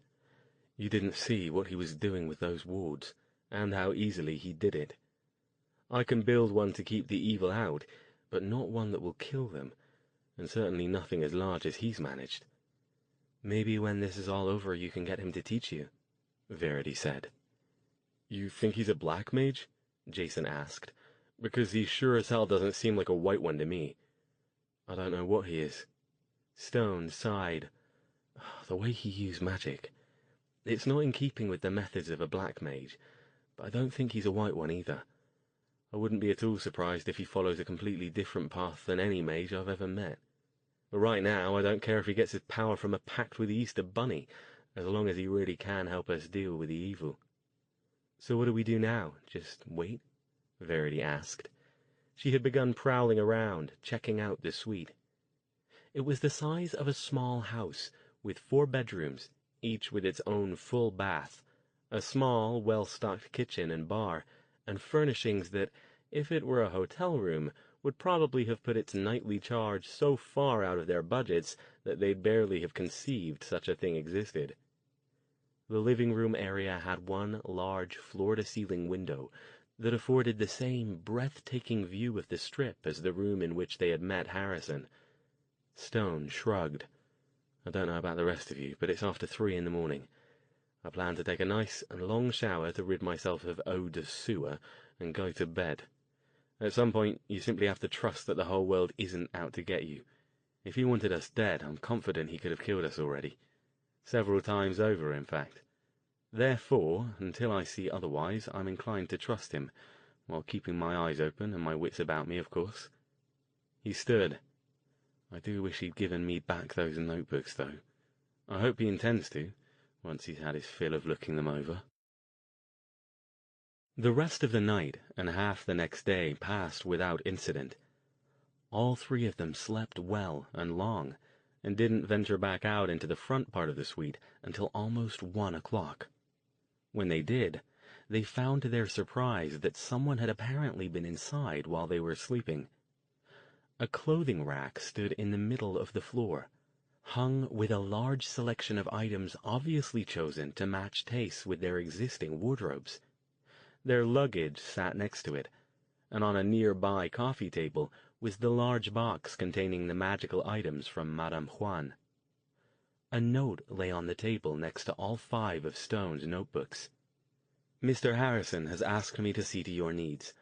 "You didn't see what he was doing with those wards, and how easily he did it. I can build one to keep the evil out, but not one that will kill them, and certainly nothing as large as he's managed." "Maybe when this is all over you can get him to teach you," Verity said. "You think he's a black mage?" Jason asked, "because he sure as hell doesn't seem like a white one to me." "I don't know what he is." Stone sighed. "The way he used magic. It's not in keeping with the methods of a black mage, but I don't think he's a white one either. I wouldn't be at all surprised if he follows a completely different path than any mage I've ever met. But right now, I don't care if he gets his power from a pact with the Easter Bunny, as long as he really can help us deal with the evil." "So what do we do now? Just wait?" Verity asked. She had begun prowling around, checking out the suite. It was the size of a small house, with 4 bedrooms, each with its own full bath, a small, well-stocked kitchen and bar, and furnishings that, if it were a hotel room, would probably have put its nightly charge so far out of their budgets that they'd barely have conceived such a thing existed. The living room area had one large floor-to-ceiling window that afforded the same breathtaking view of the Strip as the room in which they had met Harrison. Stone shrugged. "I don't know about the rest of you, but it's after 3 in the morning. I plan to take a nice and long shower to rid myself of eau de sewer and go to bed. At some point, you simply have to trust that the whole world isn't out to get you. If he wanted us dead, I'm confident he could have killed us already. Several times over, in fact. Therefore, until I see otherwise, I'm inclined to trust him, while keeping my eyes open and my wits about me, of course." He stood. "I do wish he'd given me back those notebooks, though. I hope he intends to, once he's had his fill of looking them over." The rest of the night and half the next day passed without incident. All three of them slept well and long, and didn't venture back out into the front part of the suite until almost 1 o'clock. When they did, they found to their surprise that someone had apparently been inside while they were sleeping. A clothing rack stood in the middle of the floor, hung with a large selection of items obviously chosen to match tastes with their existing wardrobes. Their luggage sat next to it, and on a nearby coffee table was the large box containing the magical items from Madame Juan. A note lay on the table next to all 5 of Stone's notebooks. "Mr. Harrison has asked me to see to your needs.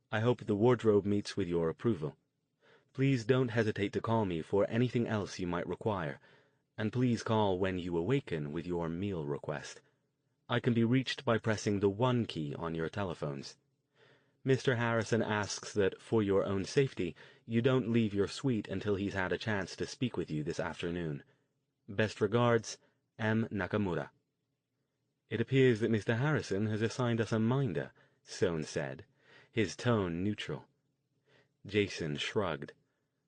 I hope the wardrobe meets with your approval. Please don't hesitate to call me for anything else you might require, and please call when you awaken with your meal request. I can be reached by pressing the 1 key on your telephones. Mr. Harrison asks that, for your own safety, you don't leave your suite until he's had a chance to speak with you this afternoon. Best regards, M. Nakamura." "It appears that Mr. Harrison has assigned us a minder," Stone said, his tone neutral. Jason shrugged.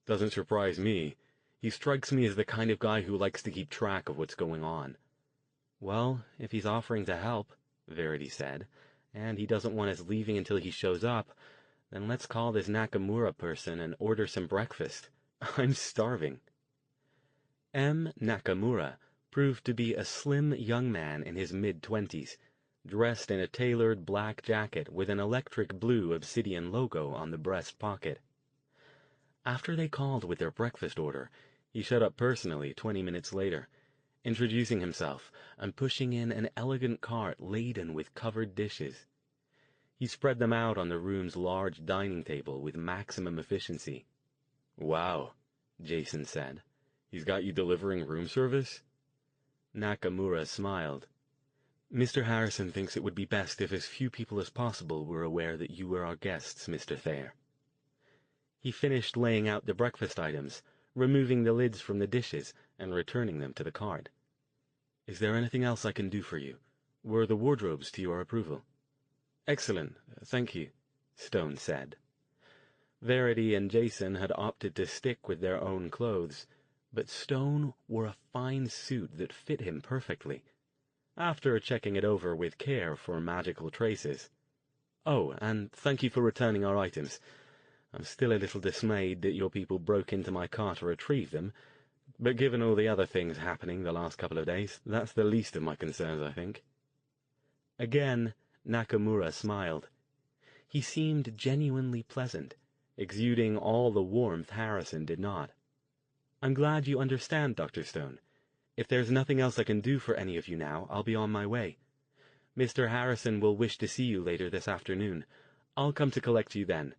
"Doesn't surprise me. He strikes me as the kind of guy who likes to keep track of what's going on." "Well, if he's offering to help," Verity said, "and he doesn't want us leaving until he shows up, then let's call this Nakamura person and order some breakfast. I'm starving." M. Nakamura proved to be a slim young man in his mid-20s, dressed in a tailored black jacket with an electric blue obsidian logo on the breast pocket. After they called with their breakfast order, he showed up personally 20 minutes later, introducing himself and pushing in an elegant cart laden with covered dishes. He spread them out on the room's large dining table with maximum efficiency. "Wow," Jason said. "He's got you delivering room service?" Nakamura smiled. "Mr. Harrison thinks it would be best if as few people as possible were aware that you were our guests, Mr. Thayer." He finished laying out the breakfast items, removing the lids from the dishes and returning them to the cart. "Is there anything else I can do for you? Were the wardrobes to your approval?" "Excellent, thank you," Stone said. Verity and Jason had opted to stick with their own clothes, but Stone wore a fine suit that fit him perfectly. After checking it over with care for magical traces. "Oh, and thank you for returning our items. I'm still a little dismayed that your people broke into my car to retrieve them, but given all the other things happening the last couple of days, that's the least of my concerns, I think." Again, Nakamura smiled. He seemed genuinely pleasant, exuding all the warmth Harrison did not. "I'm glad you understand, Dr. Stone. If there's nothing else I can do for any of you now, I'll be on my way. Mr. Harrison will wish to see you later this afternoon. I'll come to collect you then.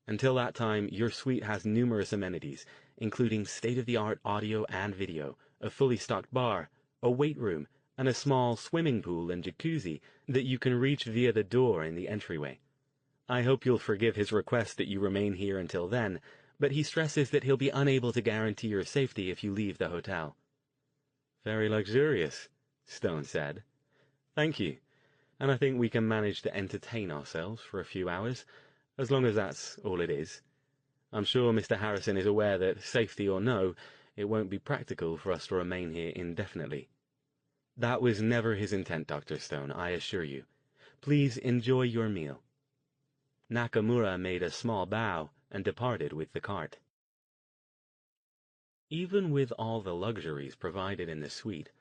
Until that time, your suite has numerous amenities, including state-of-the-art audio and video, a fully stocked bar, a weight room, and a small swimming pool and jacuzzi that you can reach via the door in the entryway. I hope you'll forgive his request that you remain here until then, but he stresses that he'll be unable to guarantee your safety if you leave the hotel." "Very luxurious," Stone said. "Thank you, and I think we can manage to entertain ourselves for a few hours, as long as that's all it is. I'm sure Mr. Harrison is aware that, safety or no, it won't be practical for us to remain here indefinitely." "That was never his intent, Dr. Stone, I assure you. Please enjoy your meal." Nakamura made a small bow and departed with the cart. Even with all the luxuries provided in the suite,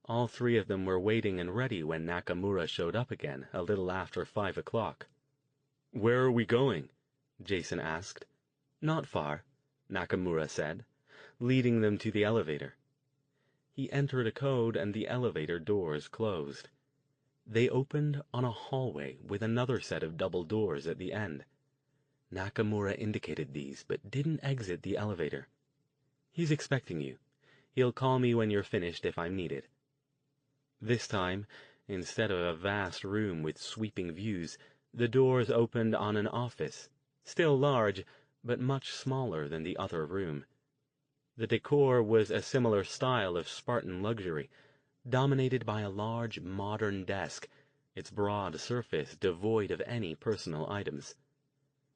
all three of them were waiting and ready when Nakamura showed up again a little after 5 o'clock. "Where are we going?" Jason asked. "Not far," Nakamura said, leading them to the elevator. He entered a code and the elevator doors closed. They opened on a hallway with another set of double doors at the end. Nakamura indicated these, but didn't exit the elevator. "He's expecting you. He'll call me when you're finished if I'm needed." This time, instead of a vast room with sweeping views, the doors opened on an office, still large, but much smaller than the other room. The decor was a similar style of Spartan luxury, dominated by a large modern desk, its broad surface devoid of any personal items.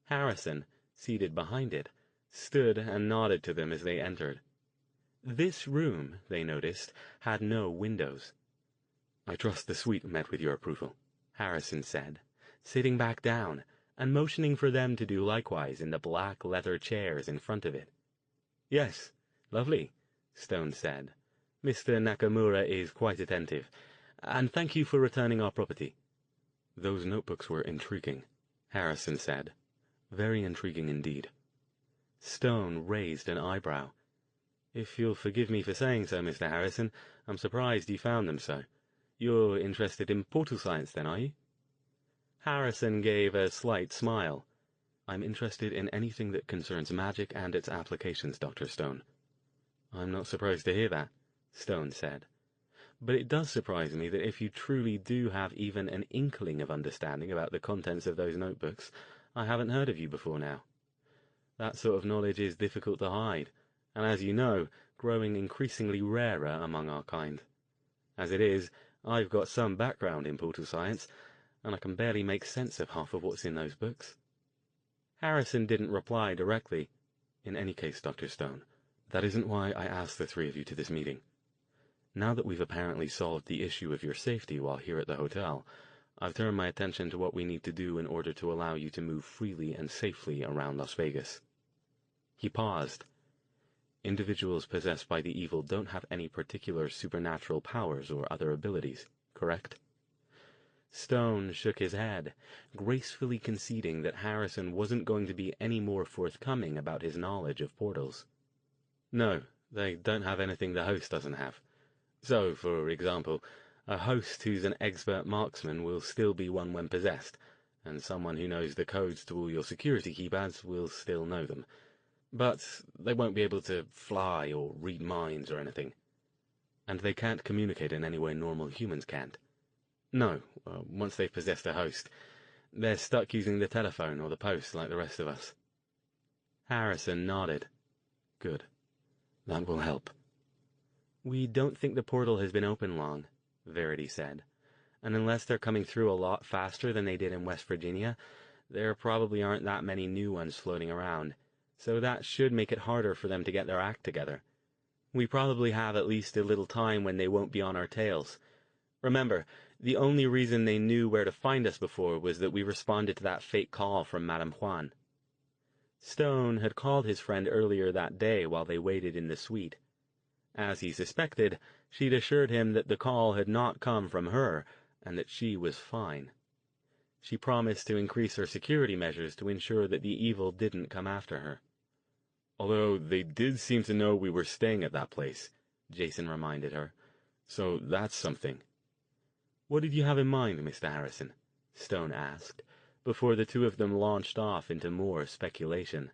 Harrison, seated behind it, stood and nodded to them as they entered. This room, they noticed, had no windows. "I trust the suite met with your approval," Harrison said, sitting back down and motioning for them to do likewise in the black leather chairs in front of it. "Yes, lovely," Stone said. "Mr. Nakamura is quite attentive, and thank you for returning our property." "Those notebooks were intriguing," Harrison said. "Very intriguing indeed." Stone raised an eyebrow. "If you'll forgive me for saying so, Mr. Harrison, I'm surprised you found them so. You're interested in portal science, then, are you?" Harrison gave a slight smile. "I'm interested in anything that concerns magic and its applications, Dr. Stone." "I'm not surprised to hear that," Stone said. but it does surprise me that if you truly do have even an inkling of understanding about the contents of those notebooks, I haven't heard of you before now. That sort of knowledge is difficult to hide, and as you know, growing increasingly rarer among our kind. As it is, I've got some background in portal science, and I can barely make sense of half of what's in those books. Harrison didn't reply directly. In any case, Dr. Stone, that isn't why I asked the three of you to this meeting. Now that we've apparently solved the issue of your safety while here at the hotel, I've turned my attention to what we need to do in order to allow you to move freely and safely around Las Vegas. He paused. Individuals possessed by the evil don't have any particular supernatural powers or other abilities, correct? Stone shook his head, gracefully conceding that Harrison wasn't going to be any more forthcoming about his knowledge of portals. No, they don't have anything the host doesn't have. So, for example, a host who's an expert marksman will still be one when possessed, and someone who knows the codes to all your security keypads will still know them. But they won't be able to fly or read minds or anything. And they can't communicate in any way normal humans can't. No, once they've possessed a host, they're stuck using the telephone or the post like the rest of us. Harrison nodded. Good. That will help. We don't think the portal has been open long, Verity said. And unless they're coming through a lot faster than they did in West Virginia, there probably aren't that many new ones floating around, so that should make it harder for them to get their act together. We probably have at least a little time when they won't be on our tails. Remember, the only reason they knew where to find us before was that we responded to that fake call from Madame Juan. Stone had called his friend earlier that day while they waited in the suite. As he suspected, she'd assured him that the call had not come from her, and that she was fine. She promised to increase her security measures to ensure that the evil didn't come after her. Although they did seem to know we were staying at that place, Jason reminded her. So that's something. What did you have in mind, Mr. Harrison? Stone asked, before the two of them launched off into more speculation.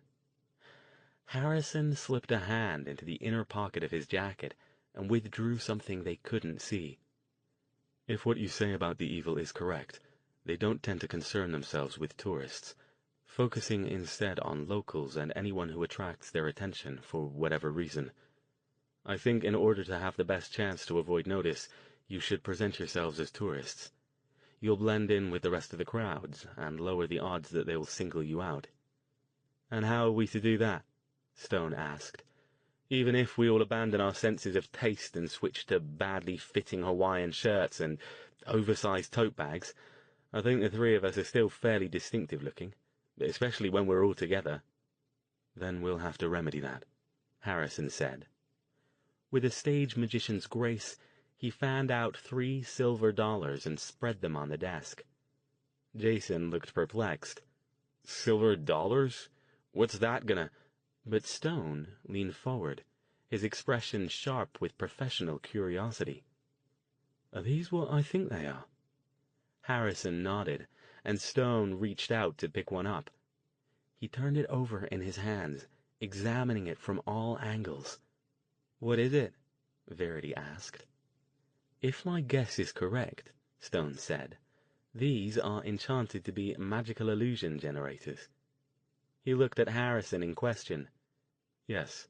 Harrison slipped a hand into the inner pocket of his jacket and withdrew something they couldn't see. If what you say about the evil is correct, they don't tend to concern themselves with tourists, focusing instead on locals and anyone who attracts their attention for whatever reason. I think in order to have the best chance to avoid notice, you should present yourselves as tourists. You'll blend in with the rest of the crowds and lower the odds that they will single you out. And how are we to do that? Stone asked. Even if we all abandon our senses of taste and switch to badly fitting Hawaiian shirts and oversized tote bags, I think the three of us are still fairly distinctive looking, especially when we're all together. Then we'll have to remedy that, Harrison said. With a stage magician's grace, he fanned out 3 silver dollars and spread them on the desk. Jason looked perplexed. Silver dollars? What's that gonna... But Stone leaned forward, his expression sharp with professional curiosity. Are these what I think they are? Harrison nodded, and Stone reached out to pick one up. He turned it over in his hands, examining it from all angles. What is it? Verity asked. If my guess is correct, Stone said, these are enchanted to be magical illusion generators. He looked at Harrison in question. Yes,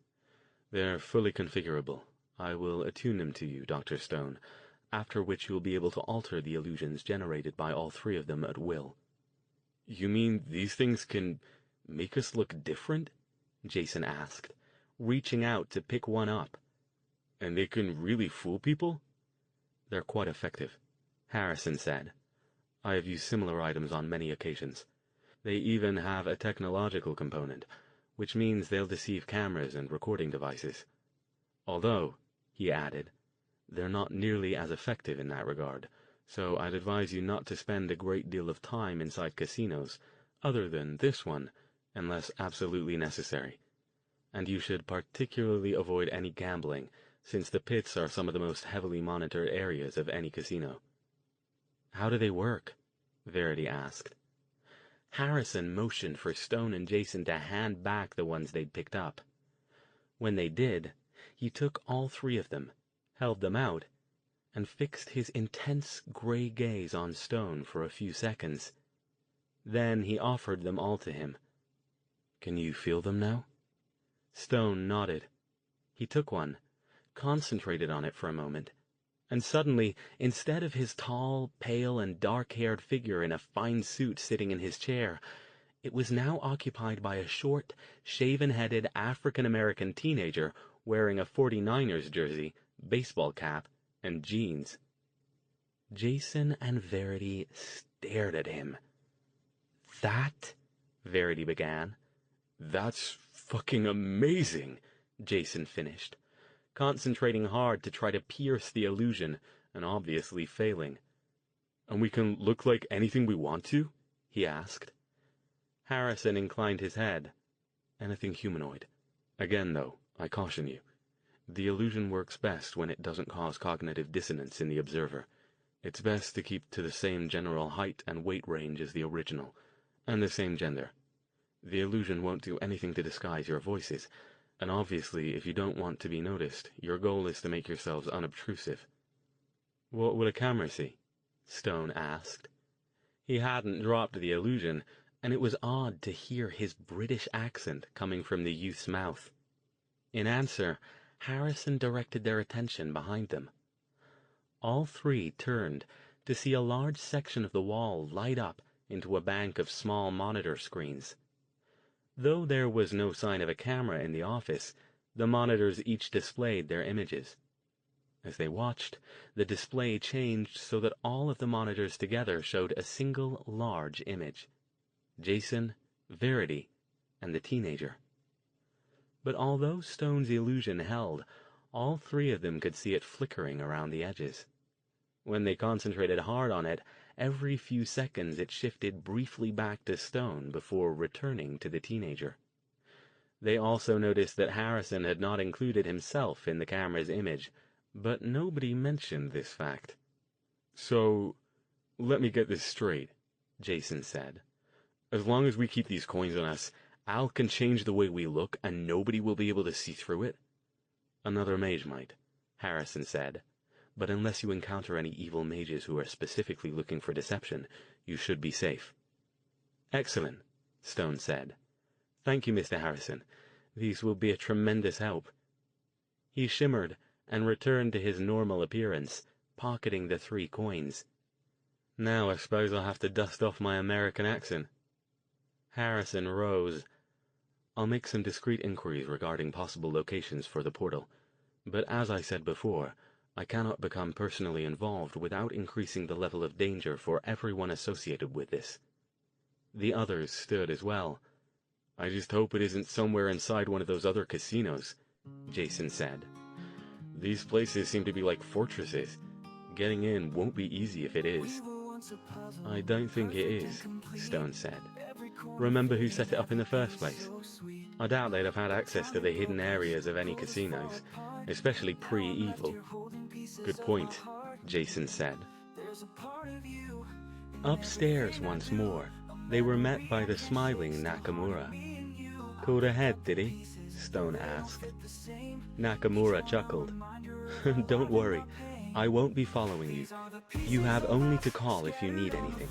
they're fully configurable. I will attune them to you, Dr. Stone, after which you'll be able to alter the illusions generated by all 3 of them at will. You mean these things can make us look different? Jason asked, reaching out to pick one up. And they can really fool people? They're quite effective, Harrison said. I have used similar items on many occasions. They even have a technological component, which means they'll deceive cameras and recording devices. Although, he added, they're not nearly as effective in that regard, so I'd advise you not to spend a great deal of time inside casinos, other than this one, unless absolutely necessary. And you should particularly avoid any gambling, since the pits are some of the most heavily monitored areas of any casino. How do they work? Verity asked. Harrison motioned for Stone and Jason to hand back the ones they'd picked up. When they did, he took all 3 of them, held them out, and fixed his intense gray gaze on Stone for a few seconds. Then he offered them all to him. "Can you feel them now?" Stone nodded. He took one, concentrated on it for a moment, and suddenly, instead of his tall, pale, and dark-haired figure in a fine suit sitting in his chair, it was now occupied by a short, shaven-headed African-American teenager wearing a 49ers jersey, baseball cap, and jeans. Jason and Verity stared at him. "That," Verity began. "That's fucking amazing," Jason finished, concentrating hard to try to pierce the illusion, and obviously failing. "And we can look like anything we want to?" he asked. Harrison inclined his head. "Anything humanoid. Again, though, I caution you. The illusion works best when it doesn't cause cognitive dissonance in the observer. It's best to keep to the same general height and weight range as the original, and the same gender. The illusion won't do anything to disguise your voices, and obviously if you don't want to be noticed, your goal is to make yourselves unobtrusive." "What would a camera see?" Stone asked. He hadn't dropped the illusion, and it was odd to hear his British accent coming from the youth's mouth. In answer, Harrison directed their attention behind them. All three turned to see a large section of the wall light up into a bank of small monitor screens. Though there was no sign of a camera in the office, the monitors each displayed their images. As they watched, the display changed so that all of the monitors together showed a single large image: Jason, Verity, and the teenager. But although Stone's illusion held, all three of them could see it flickering around the edges. When they concentrated hard on it, every few seconds it shifted briefly back to Stone before returning to the teenager. They also noticed that Harrison had not included himself in the camera's image, but nobody mentioned this fact. "So, let me get this straight," Jason said. "As long as we keep these coins on us, Al can change the way we look and nobody will be able to see through it?" "Another mage might," Harrison said. "But unless you encounter any evil mages who are specifically looking for deception, you should be safe." "Excellent," Stone said. "Thank you, Mr. Harrison. These will be a tremendous help." He shimmered and returned to his normal appearance, pocketing the 3 coins. "Now I suppose I'll have to dust off my American accent." Harrison rose. "I'll make some discreet inquiries regarding possible locations for the portal, but as I said before, I cannot become personally involved without increasing the level of danger for everyone associated with this." The others stood as well. "I just hope it isn't somewhere inside one of those other casinos," Jason said. "These places seem to be like fortresses. Getting in won't be easy if it is." "I don't think it is," Stone said. "Remember who set it up in the first place? I doubt they'd have had access to the hidden areas of any casinos, especially pre-evil." "Good point," Jason said. Upstairs once more, they were met by the smiling Nakamura. "Pulled ahead, did he?" Stone asked. Nakamura chuckled. "Don't worry, I won't be following you. You have only to call if you need anything.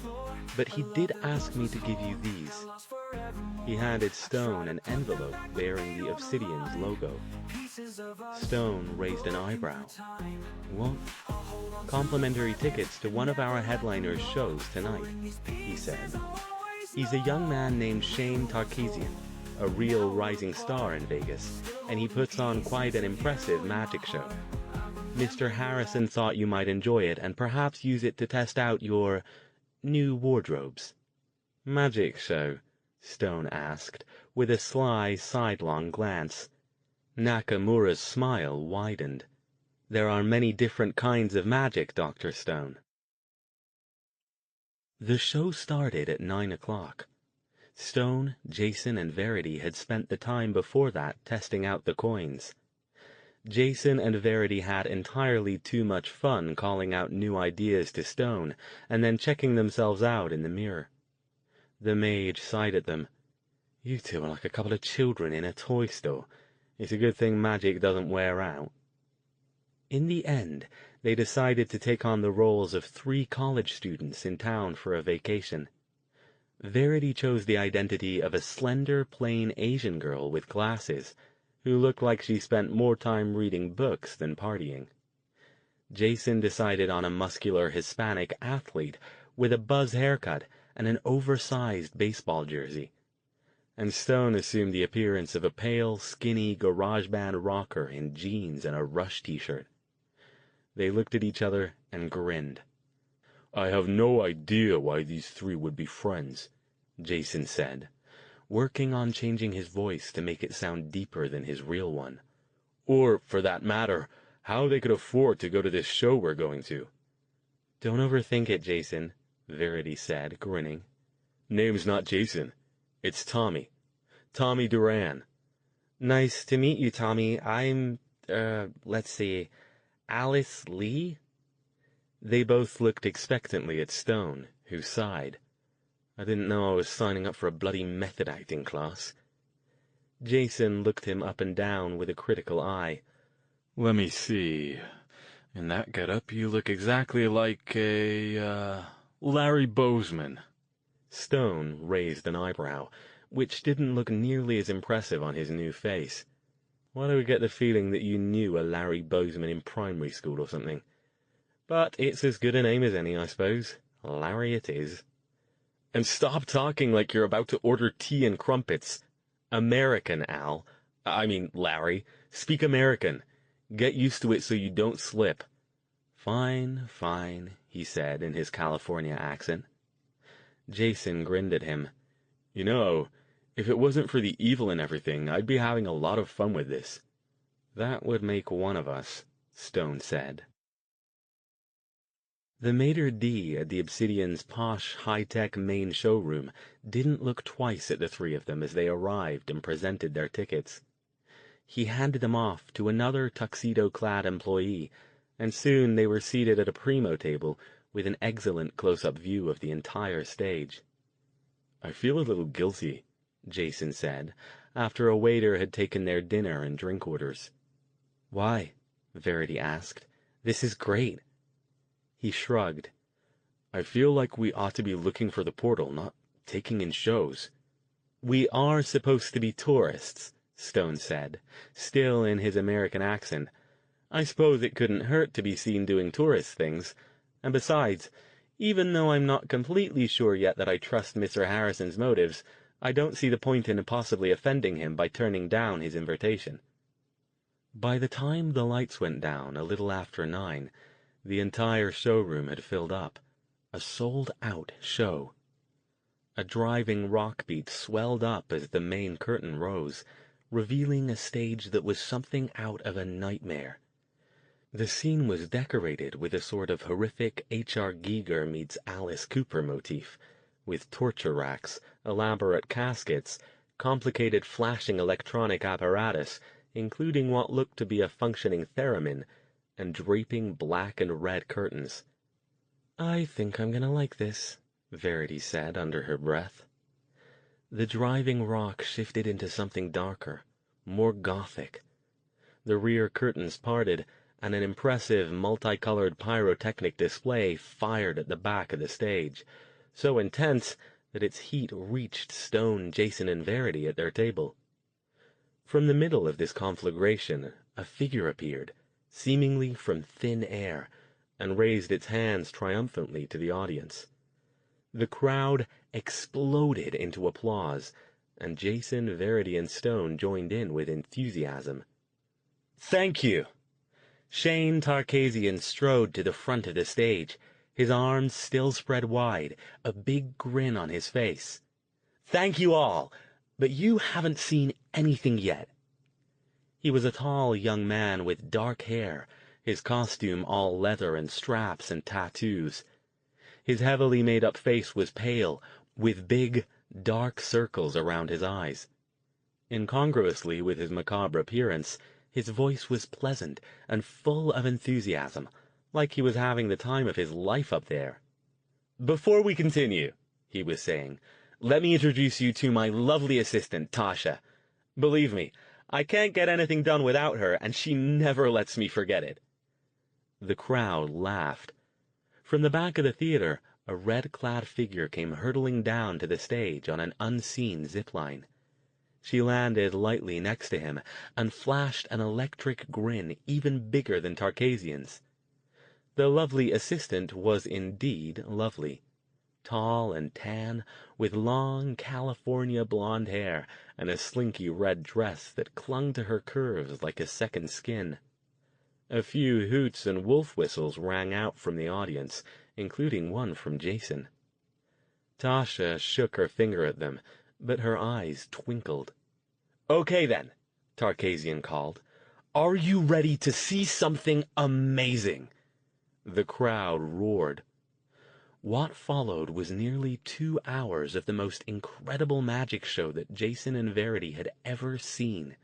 But he did ask me to give you these." He handed Stone an envelope bearing the Obsidian's logo. Stone raised an eyebrow. "What?" "Complimentary tickets to one of our headliners' shows tonight," he said. "He's a young man named Shane Tarkisian, a real rising star in Vegas, and he puts on quite an impressive magic show. Mr. Harrison thought you might enjoy it and perhaps use it to test out your new wardrobes." "Magic show?" Stone asked, with a sly, sidelong glance. Nakamura's smile widened. "There are many different kinds of magic, Dr. Stone." The show started at 9 o'clock. Stone, Jason, and Verity had spent the time before that testing out the coins. Jason and Verity had entirely too much fun calling out new ideas to Stone and then checking themselves out in the mirror. The mage sighed at them. "You two are like a couple of children in a toy store. It's a good thing magic doesn't wear out." In the end, They decided to take on the roles of 3 college students in town for a vacation. Verity chose the identity of a slender, plain Asian girl with glasses, who looked like she spent more time reading books than partying. Jason decided on a muscular Hispanic athlete with a buzz haircut and an oversized baseball jersey. And Stone assumed the appearance of a pale, skinny garage band rocker in jeans and a Rush t-shirt. They looked at each other and grinned. "I have no idea why these 3 would be friends," Jason said, working on changing his voice to make it sound deeper than his real one. "Or, for that matter, how they could afford to go to this show we're going to." "Don't overthink it, Jason," Verity said, grinning. "Name's not Jason. It's Tommy. Tommy Duran." "Nice to meet you, Tommy. I'm, let's see, Alice Lee?" They both looked expectantly at Stone, who sighed. "I didn't know I was signing up for a bloody method acting class." Jason looked him up and down with a critical eye. "Let me see. In that getup, you look exactly like Larry Bozeman." Stone raised an eyebrow, which didn't look nearly as impressive on his new face. "Why do we get the feeling that you knew a Larry Bozeman in primary school or something? But it's as good a name as any, I suppose. Larry it is." "And stop talking like you're about to order tea and crumpets. American, Al. I mean, Larry. Speak American. Get used to it so you don't slip." "Fine, fine," he said in his California accent. Jason grinned at him. "You know, if it wasn't for the evil and everything, I'd be having a lot of fun with this." "That would make one of us," Stone said. The maitre d' at the Obsidian's posh, high-tech main showroom didn't look twice at the 3 of them as they arrived and presented their tickets. He handed them off to another tuxedo-clad employee, and soon they were seated at a primo table with an excellent close-up view of the entire stage. "I feel a little guilty," Jason said, after a waiter had taken their dinner and drink orders. "Why?" Verity asked. "This is great." He shrugged. "I feel like we ought to be looking for the portal, not taking in shows." "We are supposed to be tourists," Stone said, still in his American accent. "I suppose it couldn't hurt to be seen doing tourist things. And besides, even though I'm not completely sure yet that I trust Mr. Harrison's motives, I don't see the point in possibly offending him by turning down his invitation." By the time the lights went down, a little after 9, the entire showroom had filled up. A sold-out show. A driving rock beat swelled up as the main curtain rose, revealing a stage that was something out of a nightmare. The scene was decorated with a sort of horrific H.R. Giger meets Alice Cooper motif, with torture racks, elaborate caskets, complicated flashing electronic apparatus, including what looked to be a functioning theremin, and draping black and red curtains. "I think I'm gonna like this," Verity said under her breath. The driving rock shifted into something darker, more gothic. The rear curtains parted, and an impressive multicolored pyrotechnic display fired at the back of the stage, so intense that its heat reached Stone, Jason, and Verity at their table. From the middle of this conflagration, a figure appeared, seemingly from thin air, and raised its hands triumphantly to the audience. The crowd exploded into applause, and Jason, Verity, and Stone joined in with enthusiasm. "Thank you!" Shane Tarkasian strode to the front of the stage, his arms still spread wide, a big grin on his face. "Thank you all, but you haven't seen anything yet." He was a tall young man with dark hair, his costume all leather and straps and tattoos. His heavily made-up face was pale, with big, dark circles around his eyes. Incongruously with his macabre appearance, his voice was pleasant and full of enthusiasm, like he was having the time of his life up there. "Before we continue," he was saying, "let me introduce you to my lovely assistant, Tasha. Believe me, I can't get anything done without her, and she never lets me forget it." The crowd laughed. From the back of the theater, a red-clad figure came hurtling down to the stage on an unseen zipline. She landed lightly next to him and flashed an electric grin even bigger than Tarkasian's. The lovely assistant was indeed lovely. Tall and tan, with long California blonde hair and a slinky red dress that clung to her curves like a second skin. A few hoots and wolf whistles rang out from the audience, including one from Jason. Tasha shook her finger at them, but her eyes twinkled. "Okay then," Tarkasian called. "Are you ready to see something amazing?" The crowd roared. What followed was nearly 2 hours of the most incredible magic show that Jason and Verity had ever seen.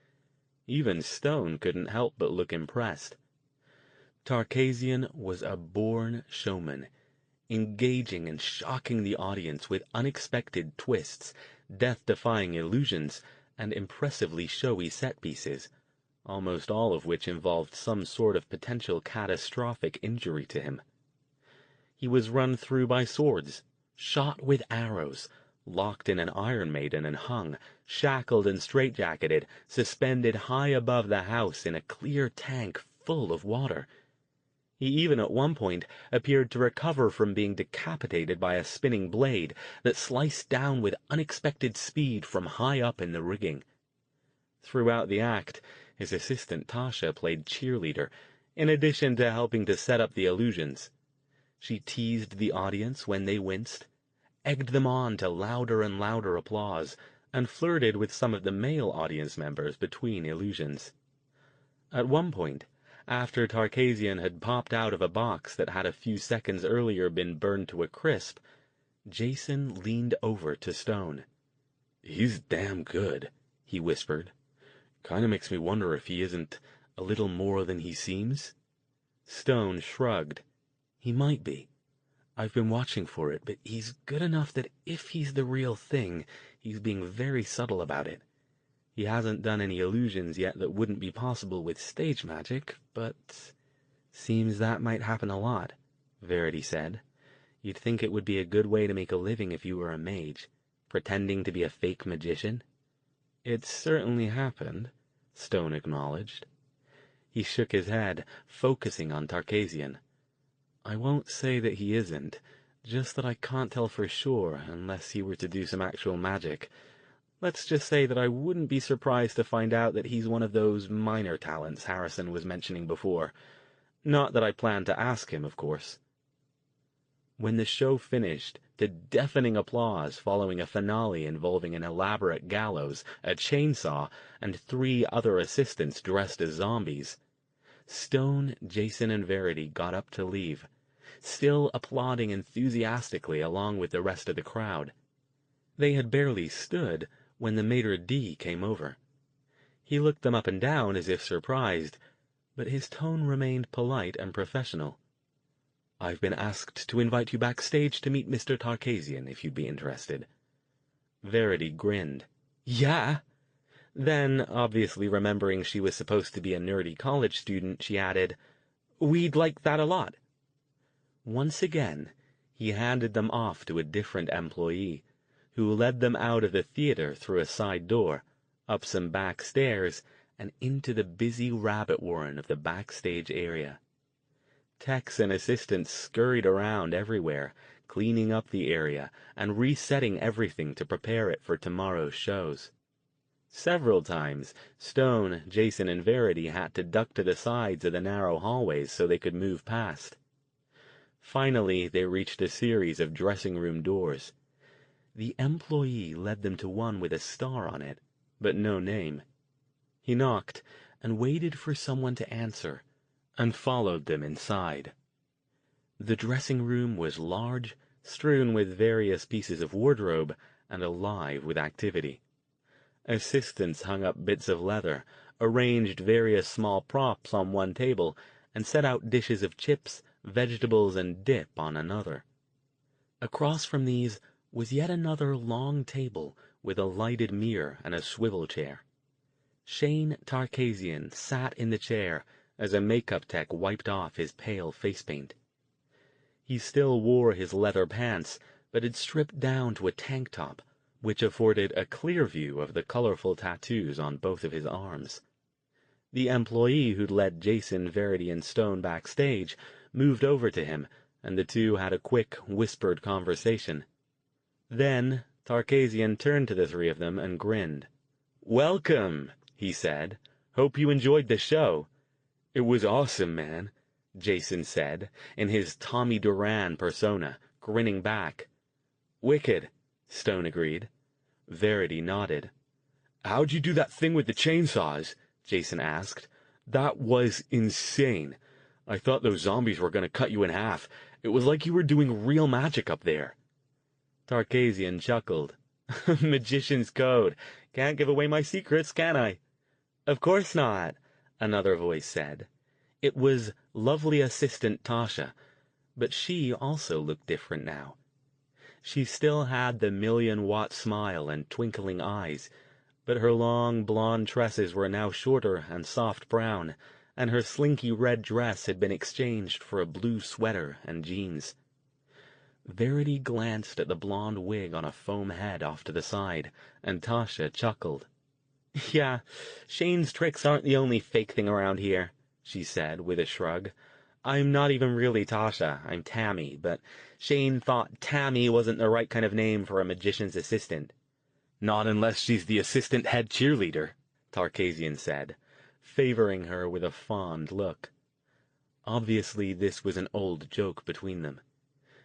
Even Stone couldn't help but look impressed. Tarkasian was a born showman, engaging and shocking the audience with unexpected twists, death-defying illusions, and impressively showy set pieces, almost all of which involved some sort of potential catastrophic injury to him. He was run through by swords, shot with arrows, locked in an Iron Maiden and hung, shackled and straitjacketed, suspended high above the house in a clear tank full of water. He even at one point appeared to recover from being decapitated by a spinning blade that sliced down with unexpected speed from high up in the rigging. Throughout the act, his assistant Tasha played cheerleader, in addition to helping to set up the illusions. She teased the audience when they winced, egged them on to louder and louder applause, and flirted with some of the male audience members between illusions. At one point, after Tarkasian had popped out of a box that had a few seconds earlier been burned to a crisp, Jason leaned over to Stone. "He's damn good," he whispered. "Kinda makes me wonder if he isn't a little more than he seems." Stone shrugged. "He might be. I've been watching for it, but he's good enough that if he's the real thing, he's being very subtle about it. He hasn't done any illusions yet that wouldn't be possible with stage magic, but seems that might happen a lot," Verity said. "You'd think it would be a good way to make a living if you were a mage, pretending to be a fake magician." "It certainly happened," Stone acknowledged. He shook his head, focusing on Tarkasian. "I won't say that he isn't, just that I can't tell for sure unless he were to do some actual magic. Let's just say that I wouldn't be surprised to find out that he's one of those minor talents Harrison was mentioning before. Not that I plan to ask him, of course." When the show finished, to deafening applause following a finale involving an elaborate gallows, a chainsaw, and 3 other assistants dressed as zombies, Stone, Jason, and Verity got up to leave, still applauding enthusiastically along with the rest of the crowd. They had barely stood when the maitre d' came over. He looked them up and down as if surprised, but his tone remained polite and professional. "I've been asked to invite you backstage to meet Mr. Tarkasian, if you'd be interested." Verity grinned. "Yeah." Then, obviously remembering she was supposed to be a nerdy college student, she added, "We'd like that a lot." Once again, he handed them off to a different employee, who led them out of the theater through a side door, up some back stairs, and into the busy rabbit warren of the backstage area. Techs and assistants scurried around everywhere, cleaning up the area and resetting everything to prepare it for tomorrow's shows. Several times, Stone, Jason, and Verity had to duck to the sides of the narrow hallways so they could move past. Finally, they reached a series of dressing room doors. The employee led them to one with a star on it, but no name. He knocked and waited for someone to answer, and followed them inside. The dressing room was large, strewn with various pieces of wardrobe, and alive with activity. Assistants hung up bits of leather, arranged various small props on one table, and set out dishes of chips, vegetables, and dip on another. Across from these was yet another long table with a lighted mirror and a swivel chair. Shane Tarkasian sat in the chair, as a makeup tech wiped off his pale face paint. He still wore his leather pants, but had stripped down to a tank top, which afforded a clear view of the colorful tattoos on both of his arms. The employee who'd led Jason, Verity, and Stone backstage moved over to him, and the two had a quick, whispered conversation. Then Tarkasian turned to the three of them and grinned. "Welcome," he said. "Hope you enjoyed the show." "It was awesome, man," Jason said, in his Tommy Duran persona, grinning back. "Wicked," Stone agreed. Verity nodded. "How'd you do that thing with the chainsaws?" Jason asked. "That was insane. I thought those zombies were going to cut you in half. It was like you were doing real magic up there." Tarkasian chuckled. "Magician's code. Can't give away my secrets, can I?" "Of course not," another voice said. It was lovely assistant Tasha, but she also looked different now. She still had the million-watt smile and twinkling eyes, but her long blonde tresses were now shorter and soft brown, and her slinky red dress had been exchanged for a blue sweater and jeans. Verity glanced at the blonde wig on a foam head off to the side, and Tasha chuckled. "Yeah, Shane's tricks aren't the only fake thing around here," she said with a shrug. "I'm not even really Tasha, I'm Tammy, but Shane thought Tammy wasn't the right kind of name for a magician's assistant." "Not unless she's the assistant head cheerleader," Tarkasian said, favoring her with a fond look. Obviously this was an old joke between them.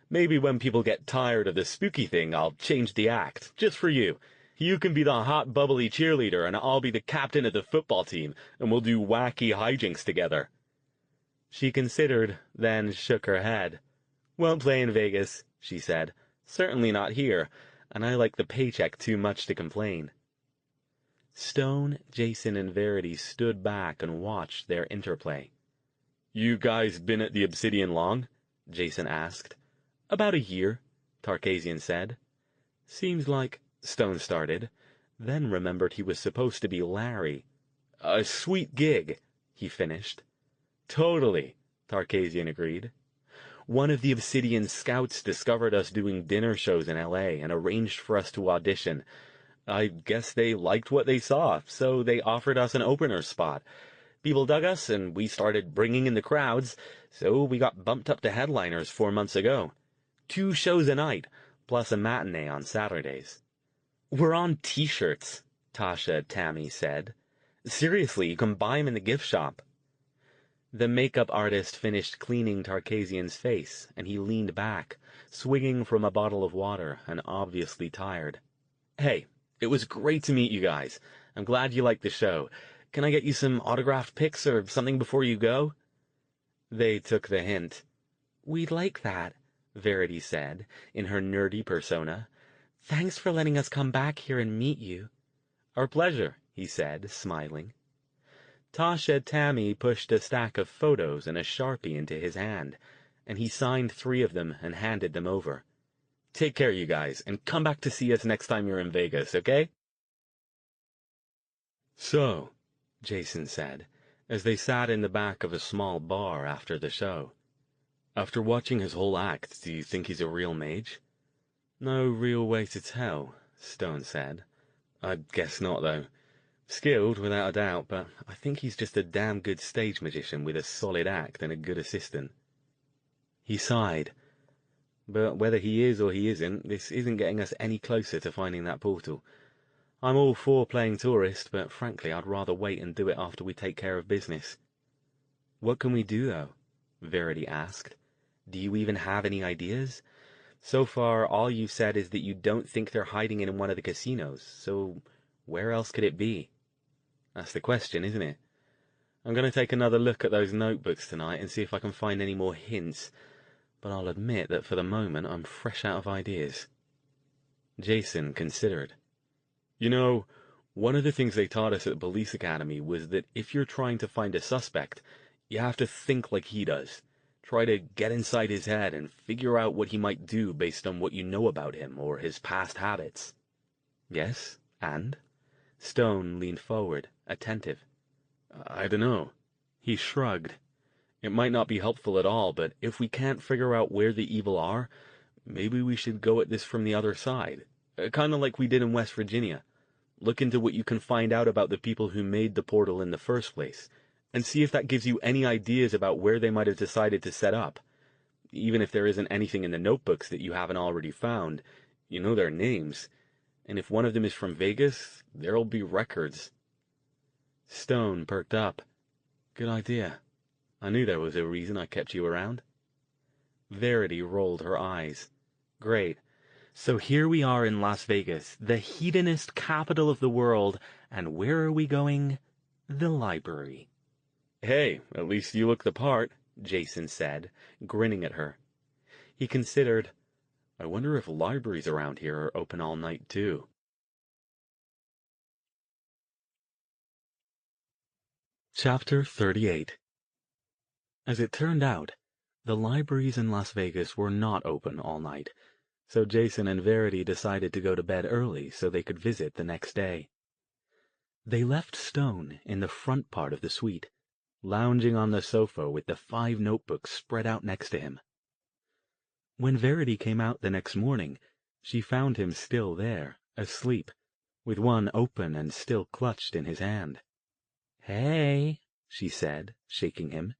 "Maybe when people get tired of the spooky thing, I'll change the act, just for you. You can be the hot, bubbly cheerleader, and I'll be the captain of the football team, and we'll do wacky hijinks together." She considered, then shook her head. "Won't play in Vegas," she said. "Certainly not here, and I like the paycheck too much to complain." Stone, Jason, and Verity stood back and watched their interplay. "You guys been at the Obsidian long?" Jason asked. "About a year," Tarkasian said. "Seems like—" Stone started, then remembered he was supposed to be Larry. "A sweet gig," he finished. "Totally," Tarkasian agreed. "One of the Obsidian scouts discovered us doing dinner shows in L.A. and arranged for us to audition. I guess they liked what they saw, so they offered us an opener spot. People dug us, and we started bringing in the crowds, so we got bumped up to headliners 4 months ago. 2 shows a night, plus a matinee on Saturdays." "We're on T-shirts," Tasha Tammy said. "Seriously, you can buy 'em in the gift shop." The makeup artist finished cleaning Tarkasian's face, and he leaned back, swigging from a bottle of water and obviously tired. "Hey, it was great to meet you guys. I'm glad you liked the show. Can I get you some autographed pics or something before you go?" They took the hint. "We'd like that," Verity said, in her nerdy persona. "Thanks for letting us come back here and meet you." "Our pleasure," he said, smiling. Tasha Tammy pushed a stack of photos and a Sharpie into his hand, and he signed 3 of them and handed them over. "Take care, you guys, and come back to see us next time you're in Vegas, okay?" "So," Jason said, as they sat in the back of a small bar after the show, "after watching his whole act, do you think he's a real mage?" "No real way to tell," Stone said. "I guess not, though. Skilled, without a doubt, but I think he's just a damn good stage magician with a solid act and a good assistant." He sighed. "But whether he is or he isn't, this isn't getting us any closer to finding that portal. I'm all for playing tourist, but frankly I'd rather wait and do it after we take care of business." "What can we do, though?" Verity asked. "Do you even have any ideas? So far, all you've said is that you don't think they're hiding in one of the casinos, so where else could it be?" "That's the question, isn't it? I'm going to take another look at those notebooks tonight and see if I can find any more hints, but I'll admit that for the moment I'm fresh out of ideas." Jason considered. "You know, one of the things they taught us at the police academy was that if you're trying to find a suspect, you have to think like he does. Try to get inside his head and figure out what he might do based on what you know about him or his past habits." "Yes, and?" Stone leaned forward, attentive. "I don't know," He shrugged. It might not be helpful at all, but if we can't figure out where the evil are, maybe we should go at this from the other side. Kind of like we did in West Virginia. Look into what you can find out about the people who made the portal in the first place, and see if that gives you any ideas about where they might have decided to set up. Even if there isn't anything in the notebooks that you haven't already found, you know their names. And if one of them is from Vegas, there'll be records. Stone perked up. Good idea. I knew there was a reason I kept you around. Verity rolled her eyes. Great. So here we are in Las Vegas, the hedonist capital of the world, and where are we going? The library. Hey, at least you look the part, Jason said, grinning at her. He considered, I wonder if libraries around here are open all night, too. Chapter 38. As it turned out, the libraries in Las Vegas were not open all night, so Jason and Verity decided to go to bed early so they could visit the next day. They left Stone in the front part of the suite, lounging on the sofa with the 5 notebooks spread out next to him. When Verity came out the next morning, she found him still there, asleep, with one open and still clutched in his hand. "Hey," she said, shaking him.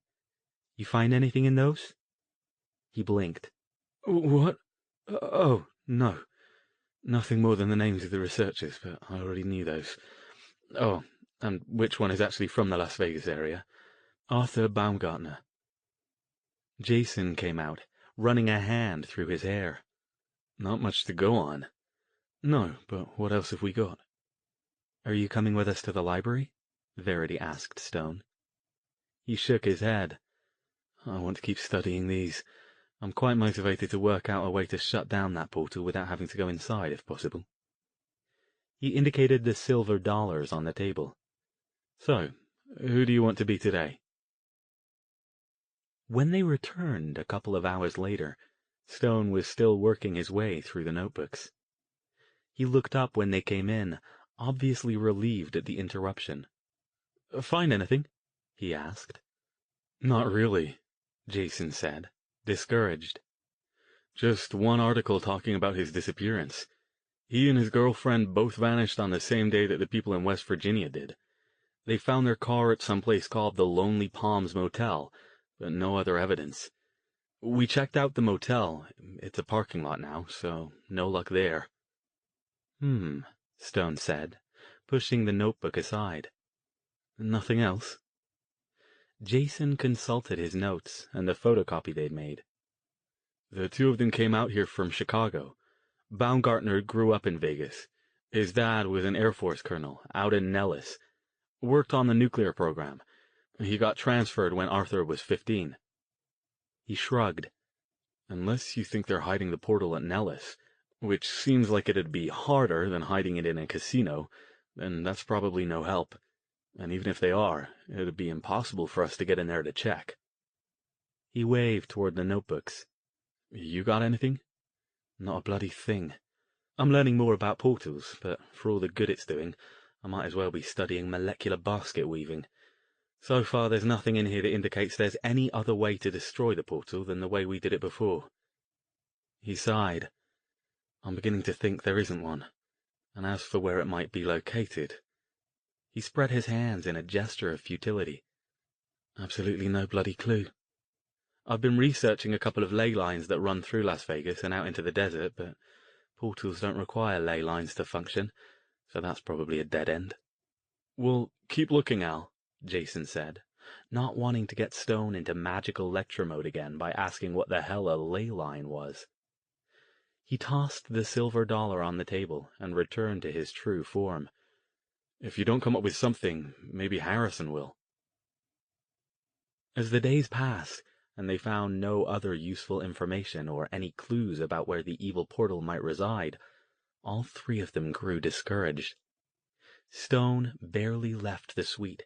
"You find anything in those?" He blinked. "What? Oh, no. Nothing more than the names of the researchers, but I already knew those. Oh, and which one is actually from the Las Vegas area? Arthur Baumgartner." Jason came out, running a hand through his hair. "Not much to go on." "No, but what else have we got?" "Are you coming with us to the library?" Verity asked Stone. He shook his head. "I want to keep studying these. I'm quite motivated to work out a way to shut down that portal without having to go inside, if possible." He indicated the silver dollars on the table. "So, who do you want to be today?" When they returned a couple of hours later, Stone was still working his way through the notebooks. He looked up when they came in, obviously relieved at the interruption. "Find anything?" he asked. "Not really," Jason said, discouraged. "Just one article talking about his disappearance. He and his girlfriend both vanished on the same day that the people in West Virginia did. They found their car at some place called the Lonely Palms Motel, but no other evidence. We checked out the motel. It's a parking lot now, so no luck there." Stone said, pushing the notebook aside. "Nothing else?" Jason consulted his notes and the photocopy they'd made. "The 2 of them came out here from Chicago. Baumgartner grew up in Vegas. His dad was an Air Force colonel out in Nellis. Worked on the nuclear program. He got transferred when Arthur was 15. He shrugged. "Unless you think they're hiding the portal at Nellis, which seems like it'd be harder than hiding it in a casino, then that's probably no help. And even if they are, it'd be impossible for us to get in there to check." He waved toward the notebooks. "You got anything?" "Not a bloody thing. I'm learning more about portals, but for all the good it's doing, I might as well be studying molecular basket weaving. So far, there's nothing in here that indicates there's any other way to destroy the portal than the way we did it before." He sighed. "I'm beginning to think there isn't one. And as for where it might be located..." He spread his hands in a gesture of futility. "Absolutely no bloody clue. I've been researching a couple of ley lines that run through Las Vegas and out into the desert, but portals don't require ley lines to function, so that's probably a dead end." "Well, keep looking, Al," Jason said, not wanting to get Stone into magical lecture mode again by asking what the hell a ley line was. He tossed the silver dollar on the table and returned to his true form. "If you don't come up with something, maybe Harrison will." As the days passed, and they found no other useful information or any clues about where the evil portal might reside, all 3 of them grew discouraged. Stone barely left the suite,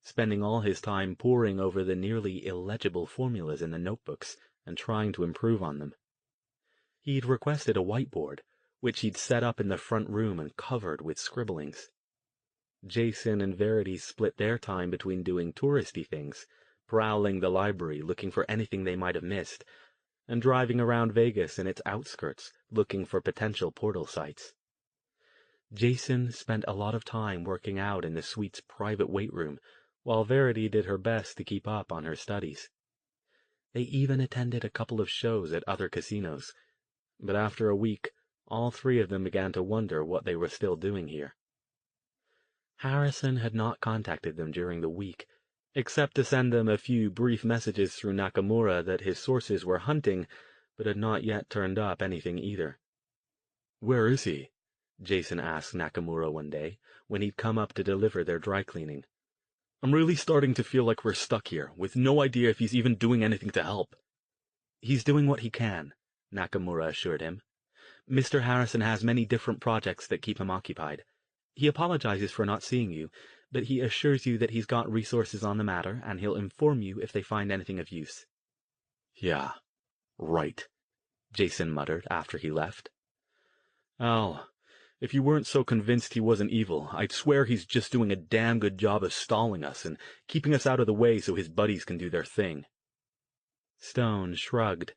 spending all his time poring over the nearly illegible formulas in the notebooks and trying to improve on them. He'd requested a whiteboard, which he'd set up in the front room and covered with scribblings. Jason and Verity split their time between doing touristy things, prowling the library looking for anything they might have missed, and driving around Vegas and its outskirts looking for potential portal sites. Jason spent a lot of time working out in the suite's private weight room, while Verity did her best to keep up on her studies. They even attended a couple of shows at other casinos, but after a week, all three of them began to wonder what they were still doing here. Harrison had not contacted them during the week, except to send them a few brief messages through Nakamura that his sources were hunting, but had not yet turned up anything either. "Where is he?" Jason asked Nakamura one day, when he'd come up to deliver their dry cleaning. "I'm really starting to feel like we're stuck here, with no idea if he's even doing anything to help." "He's doing what he can," Nakamura assured him. "Mr. Harrison has many different projects that keep him occupied. He apologizes for not seeing you, but he assures you that he's got resources on the matter, and he'll inform you if they find anything of use." "Yeah, right," Jason muttered after he left. "Al, if you weren't so convinced he wasn't evil, I'd swear he's just doing a damn good job of stalling us and keeping us out of the way so his buddies can do their thing." Stone shrugged.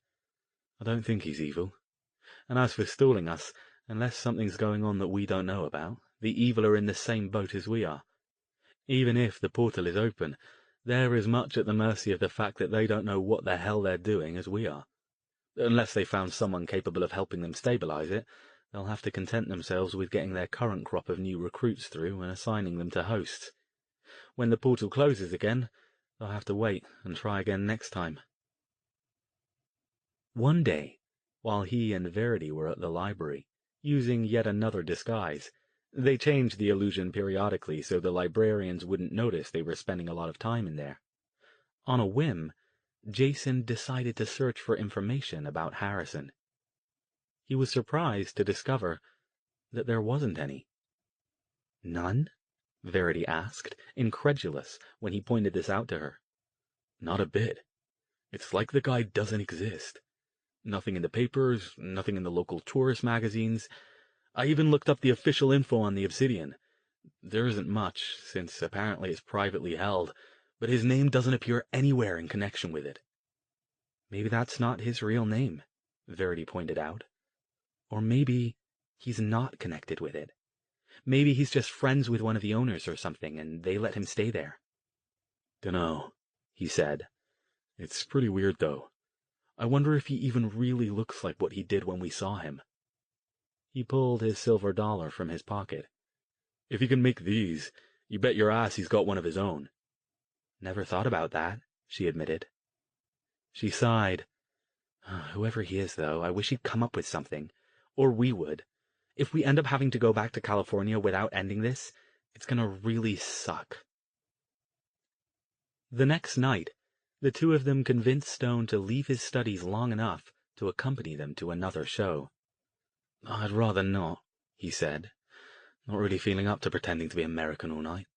"I don't think he's evil. And as for stalling us, unless something's going on that we don't know about, the evil are in the same boat as we are. Even if the portal is open, they're as much at the mercy of the fact that they don't know what the hell they're doing as we are. Unless they found someone capable of helping them stabilize it, they'll have to content themselves with getting their current crop of new recruits through and assigning them to hosts. When the portal closes again, they'll have to wait and try again next time." One day, while he and Verity were at the library, using yet another disguise, they changed the illusion periodically so the librarians wouldn't notice they were spending a lot of time in there. On a whim, Jason decided to search for information about Harrison. He was surprised to discover that there wasn't any. "None?" Verity asked, incredulous, when he pointed this out to her. "Not a bit. It's like the guy doesn't exist. Nothing in the papers, nothing in the local tourist magazines. I even looked up the official info on the Obsidian. There isn't much, since apparently it's privately held, but his name doesn't appear anywhere in connection with it." "Maybe that's not his real name," Verity pointed out. "Or maybe he's not connected with it. Maybe he's just friends with one of the owners or something, and they let him stay there." "Dunno," he said. "It's pretty weird, though. I wonder if he even really looks like what he did when we saw him." He pulled his silver dollar from his pocket. "If he can make these, you bet your ass he's got one of his own." "Never thought about that," she admitted. She sighed. "Whoever he is, though, I wish he'd come up with something. Or we would. If we end up having to go back to California without ending this, it's gonna really suck." The next night, the two of them convinced Stone to leave his studies long enough to accompany them to another show. "I'd rather not," he said. "Not really feeling up to pretending to be American all night."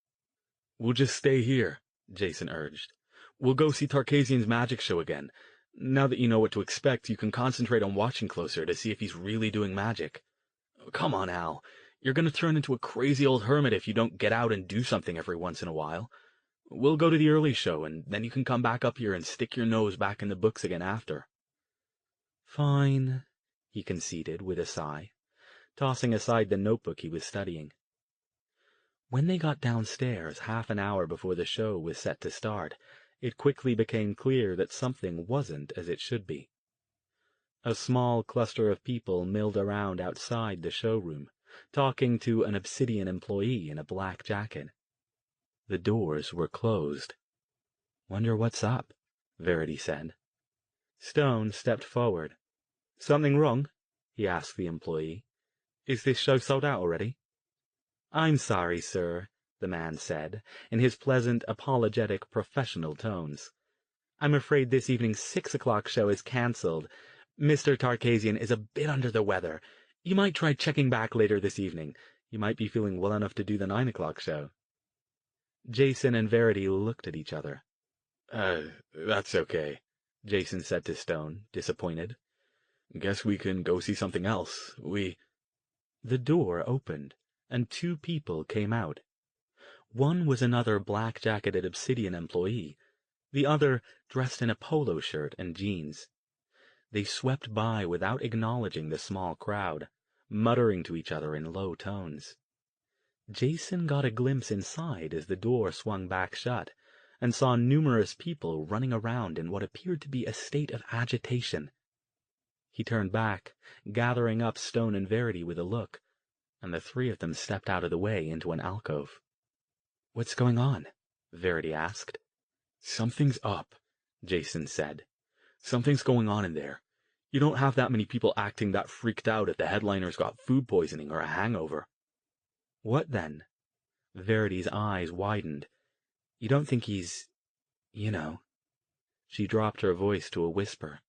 "We'll just stay here," Jason urged. "We'll go see Tarkasian's magic show again. Now that you know what to expect, you can concentrate on watching closer to see if he's really doing magic. Come on, Al. You're going to turn into a crazy old hermit if you don't get out and do something every once in a while. We'll go to the early show, and then you can come back up here and stick your nose back in the books again after." "Fine," he conceded with a sigh, tossing aside the notebook he was studying. When they got downstairs half an hour before the show was set to start, it quickly became clear that something wasn't as it should be. A small cluster of people milled around outside the showroom, talking to an Obsidian employee in a black jacket. The doors were closed. "Wonder what's up," Verity said. Stone stepped forward. "Something wrong?" he asked the employee. "Is this show sold out already?" "I'm sorry, sir," the man said, in his pleasant, apologetic, professional tones. "I'm afraid this evening's 6 o'clock show is cancelled. Mr. Tarkasian is a bit under the weather. You might try checking back later this evening. You might be feeling well enough to do the 9 o'clock show." Jason and Verity looked at each other. That's okay," Jason said to Stone, disappointed. "Guess we can go see something else. The door opened, and two people came out. One was another black-jacketed Obsidian employee, the other dressed in a polo shirt and jeans. They swept by without acknowledging the small crowd, muttering to each other in low tones. Jason got a glimpse inside as the door swung back shut, and saw numerous people running around in what appeared to be a state of agitation. He turned back, gathering up Stone and Verity with a look, and the three of them stepped out of the way into an alcove. "What's going on?" Verity asked. "Something's up," Jason said. "Something's going on in there. You don't have that many people acting that freaked out if the headliner's got food poisoning or a hangover." "What then?" Verity's eyes widened. "You don't think he's, you know—" She dropped her voice to a whisper.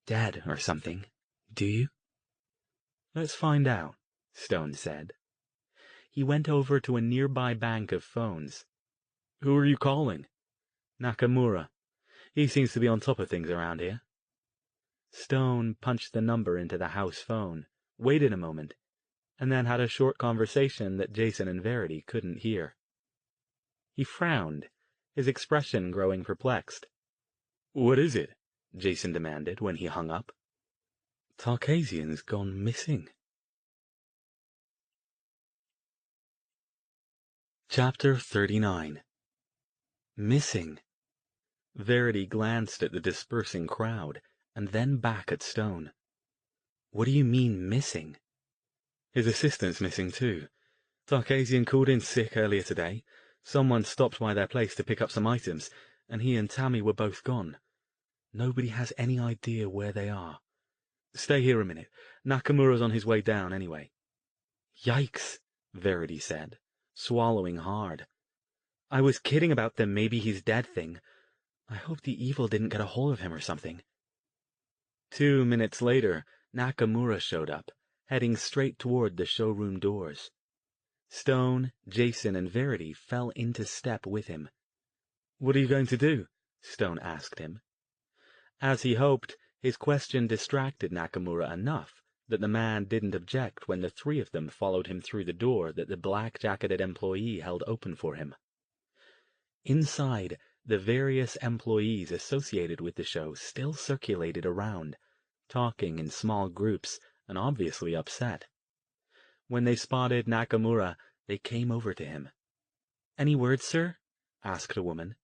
"Dead or something, do you?" "Let's find out," Stone said. He went over to a nearby bank of phones. "Who are you calling?" "Nakamura. He seems to be on top of things around here." Stone punched the number into the house phone, waited a moment, and then had a short conversation that Jason and Verity couldn't hear. He frowned, his expression growing perplexed. "What is it?" Jason demanded when he hung up. "Tarkasian's gone missing." Chapter 39. Missing. Verity glanced at the dispersing crowd, and then back at Stone. "What do you mean, missing?" "His assistant's missing too. Tarkasian called in sick earlier today. Someone stopped by their place to pick up some items, and he and Tammy were both gone. Nobody has any idea where they are. Stay here a minute. Nakamura's on his way down anyway." "Yikes," Verity said, swallowing hard. "I was kidding about the maybe he's dead thing. I hope the evil didn't get a hold of him or something." 2 minutes later, Nakamura showed up, heading straight toward the showroom doors. Stone, Jason, and Verity fell into step with him. "What are you going to do?" Stone asked him. As he hoped, his question distracted Nakamura enough that the man didn't object when the three of them followed him through the door that the black-jacketed employee held open for him. Inside, the various employees associated with the show still circulated around, talking in small groups and obviously upset. When they spotted Nakamura, they came over to him. "Any word, sir?" asked a woman.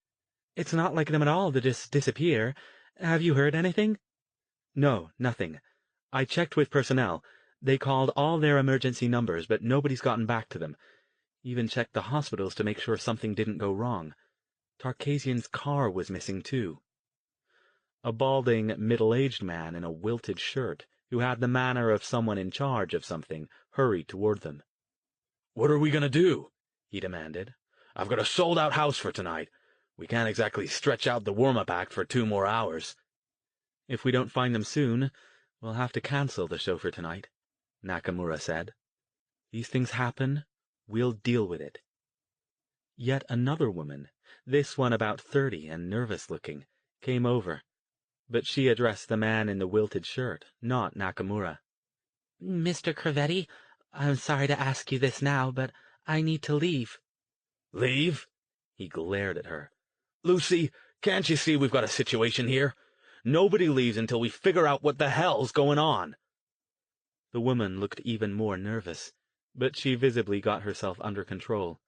"It's not like them at all to just disappear. Have you heard anything?" "No, nothing. I checked with personnel. They called all their emergency numbers, but nobody's gotten back to them. Even checked the hospitals to make sure something didn't go wrong. Tarkasian's car was missing, too." A balding, middle-aged man in a wilted shirt, who had the manner of someone in charge of something, hurried toward them. "What are we going to do?" he demanded. "I've got a sold-out house for tonight. We can't exactly stretch out the warm-up act for 2 more hours. "If we don't find them soon, we'll have to cancel the show for tonight," Nakamura said. "These things happen. We'll deal with it." Yet another woman, this one about 30 and nervous-looking, came over, but she addressed the man in the wilted shirt, not Nakamura. "Mr. Crevetti, I'm sorry to ask you this now, but I need to leave." "Leave?" He glared at her. "Lucy, can't you see we've got a situation here? Nobody leaves until we figure out what the hell's going on." The woman looked even more nervous, but she visibly got herself under control.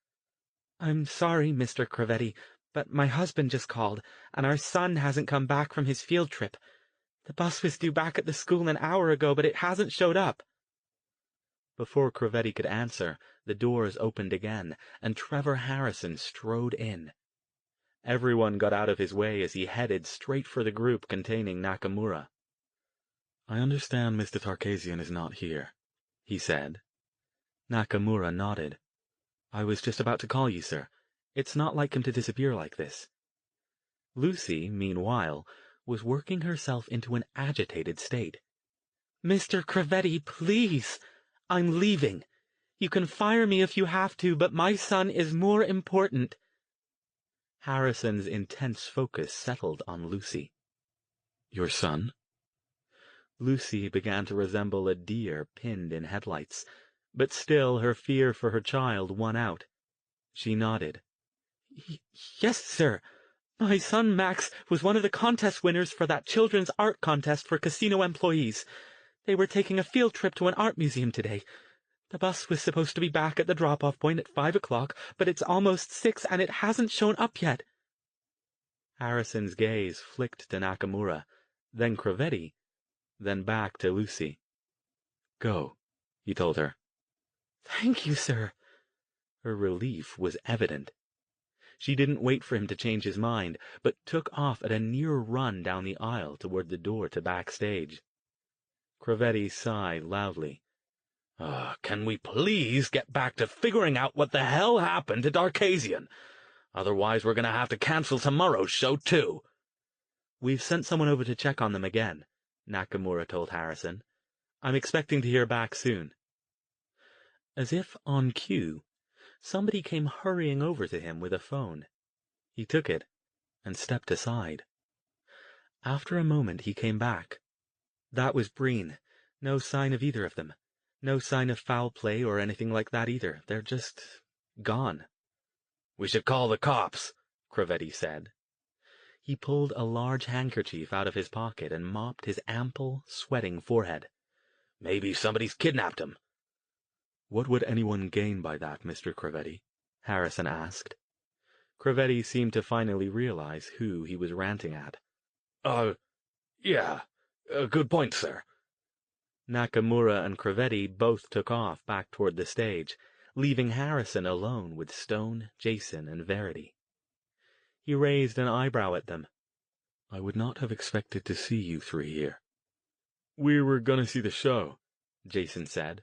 "I'm sorry, Mr. Crevetti, but my husband just called, and our son hasn't come back from his field trip. The bus was due back at the school an hour ago, but it hasn't showed up." Before Crevetti could answer, the doors opened again, and Trevor Harrison strode in. Everyone got out of his way as he headed straight for the group containing Nakamura. "I understand Mr. Tarkasian is not here," he said. Nakamura nodded. "I was just about to call you, sir. It's not like him to disappear like this." Lucy, meanwhile, was working herself into an agitated state. "Mr. Crevetti, please! I'm leaving. You can fire me if you have to, but my son is more important." Harrison's intense focus settled on Lucy. "Your son?" Lucy began to resemble a deer pinned in headlights, but still her fear for her child won out. She nodded. Yes, sir. My son Max was one of the contest winners for that children's art contest for casino employees. They were taking a field trip to an art museum today. The bus was supposed to be back at the drop-off point at 5 o'clock, but it's almost 6 and it hasn't shown up yet. Harrison's gaze flicked to Nakamura, then Cravetti, then back to Lucy. Go, he told her. Thank you, sir. Her relief was evident. She didn't wait for him to change his mind, but took off at a near run down the aisle toward the door to backstage. Cravetti sighed loudly. Can we please get back to figuring out what the hell happened to Darkazian? Otherwise we're going to have to cancel tomorrow's show, too. We've sent someone over to check on them again, Nakamura told Harrison. I'm expecting to hear back soon. As if on cue, somebody came hurrying over to him with a phone. He took it and stepped aside. After a moment he came back. That was Breen. No sign of either of them. No sign of foul play or anything like that either. They're just gone. We should call the cops, Cravetti said. He pulled a large handkerchief out of his pocket and mopped his ample, sweating forehead. Maybe somebody's kidnapped him. What would anyone gain by that, Mr. Cravetti? Harrison asked. Cravetti seemed to finally realize who he was ranting at. Yeah, good point, sir. Nakamura and Cravetti both took off back toward the stage, leaving Harrison alone with Stone, Jason, and Verity. He raised an eyebrow at them. I would not have expected to see you three here. We were going to see the show, Jason said.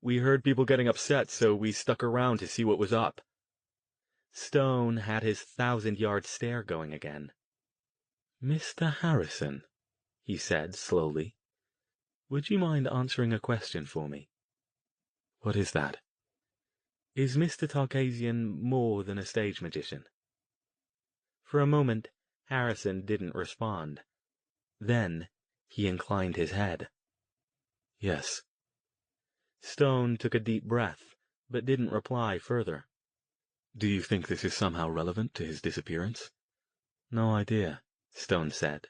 We heard people getting upset, so we stuck around to see what was up. Stone had his 1,000-yard stare going again. Mr. Harrison, he said slowly, would you mind answering a question for me? What is that? Is Mr. Tarkasian more than a stage magician? For a moment, Harrison didn't respond. Then he inclined his head. Yes. Stone took a deep breath, but didn't reply further. Do you think this is somehow relevant to his disappearance? No idea, Stone said.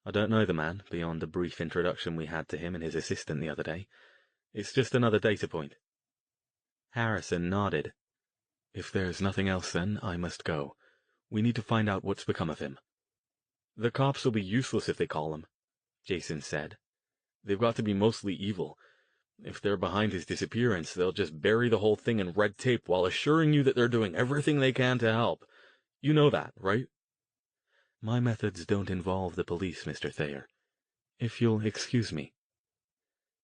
I don't know the man, beyond the brief introduction we had to him and his assistant the other day. It's just another data point. Harrison nodded. If there's nothing else, then I must go. We need to find out what's become of him. The cops will be useless if they call him, Jason said. They've got to be mostly evil. If they're behind his disappearance, they'll just bury the whole thing in red tape while assuring you that they're doing everything they can to help. You know that, right? My methods don't involve the police, Mr. Thayer. If you'll excuse me.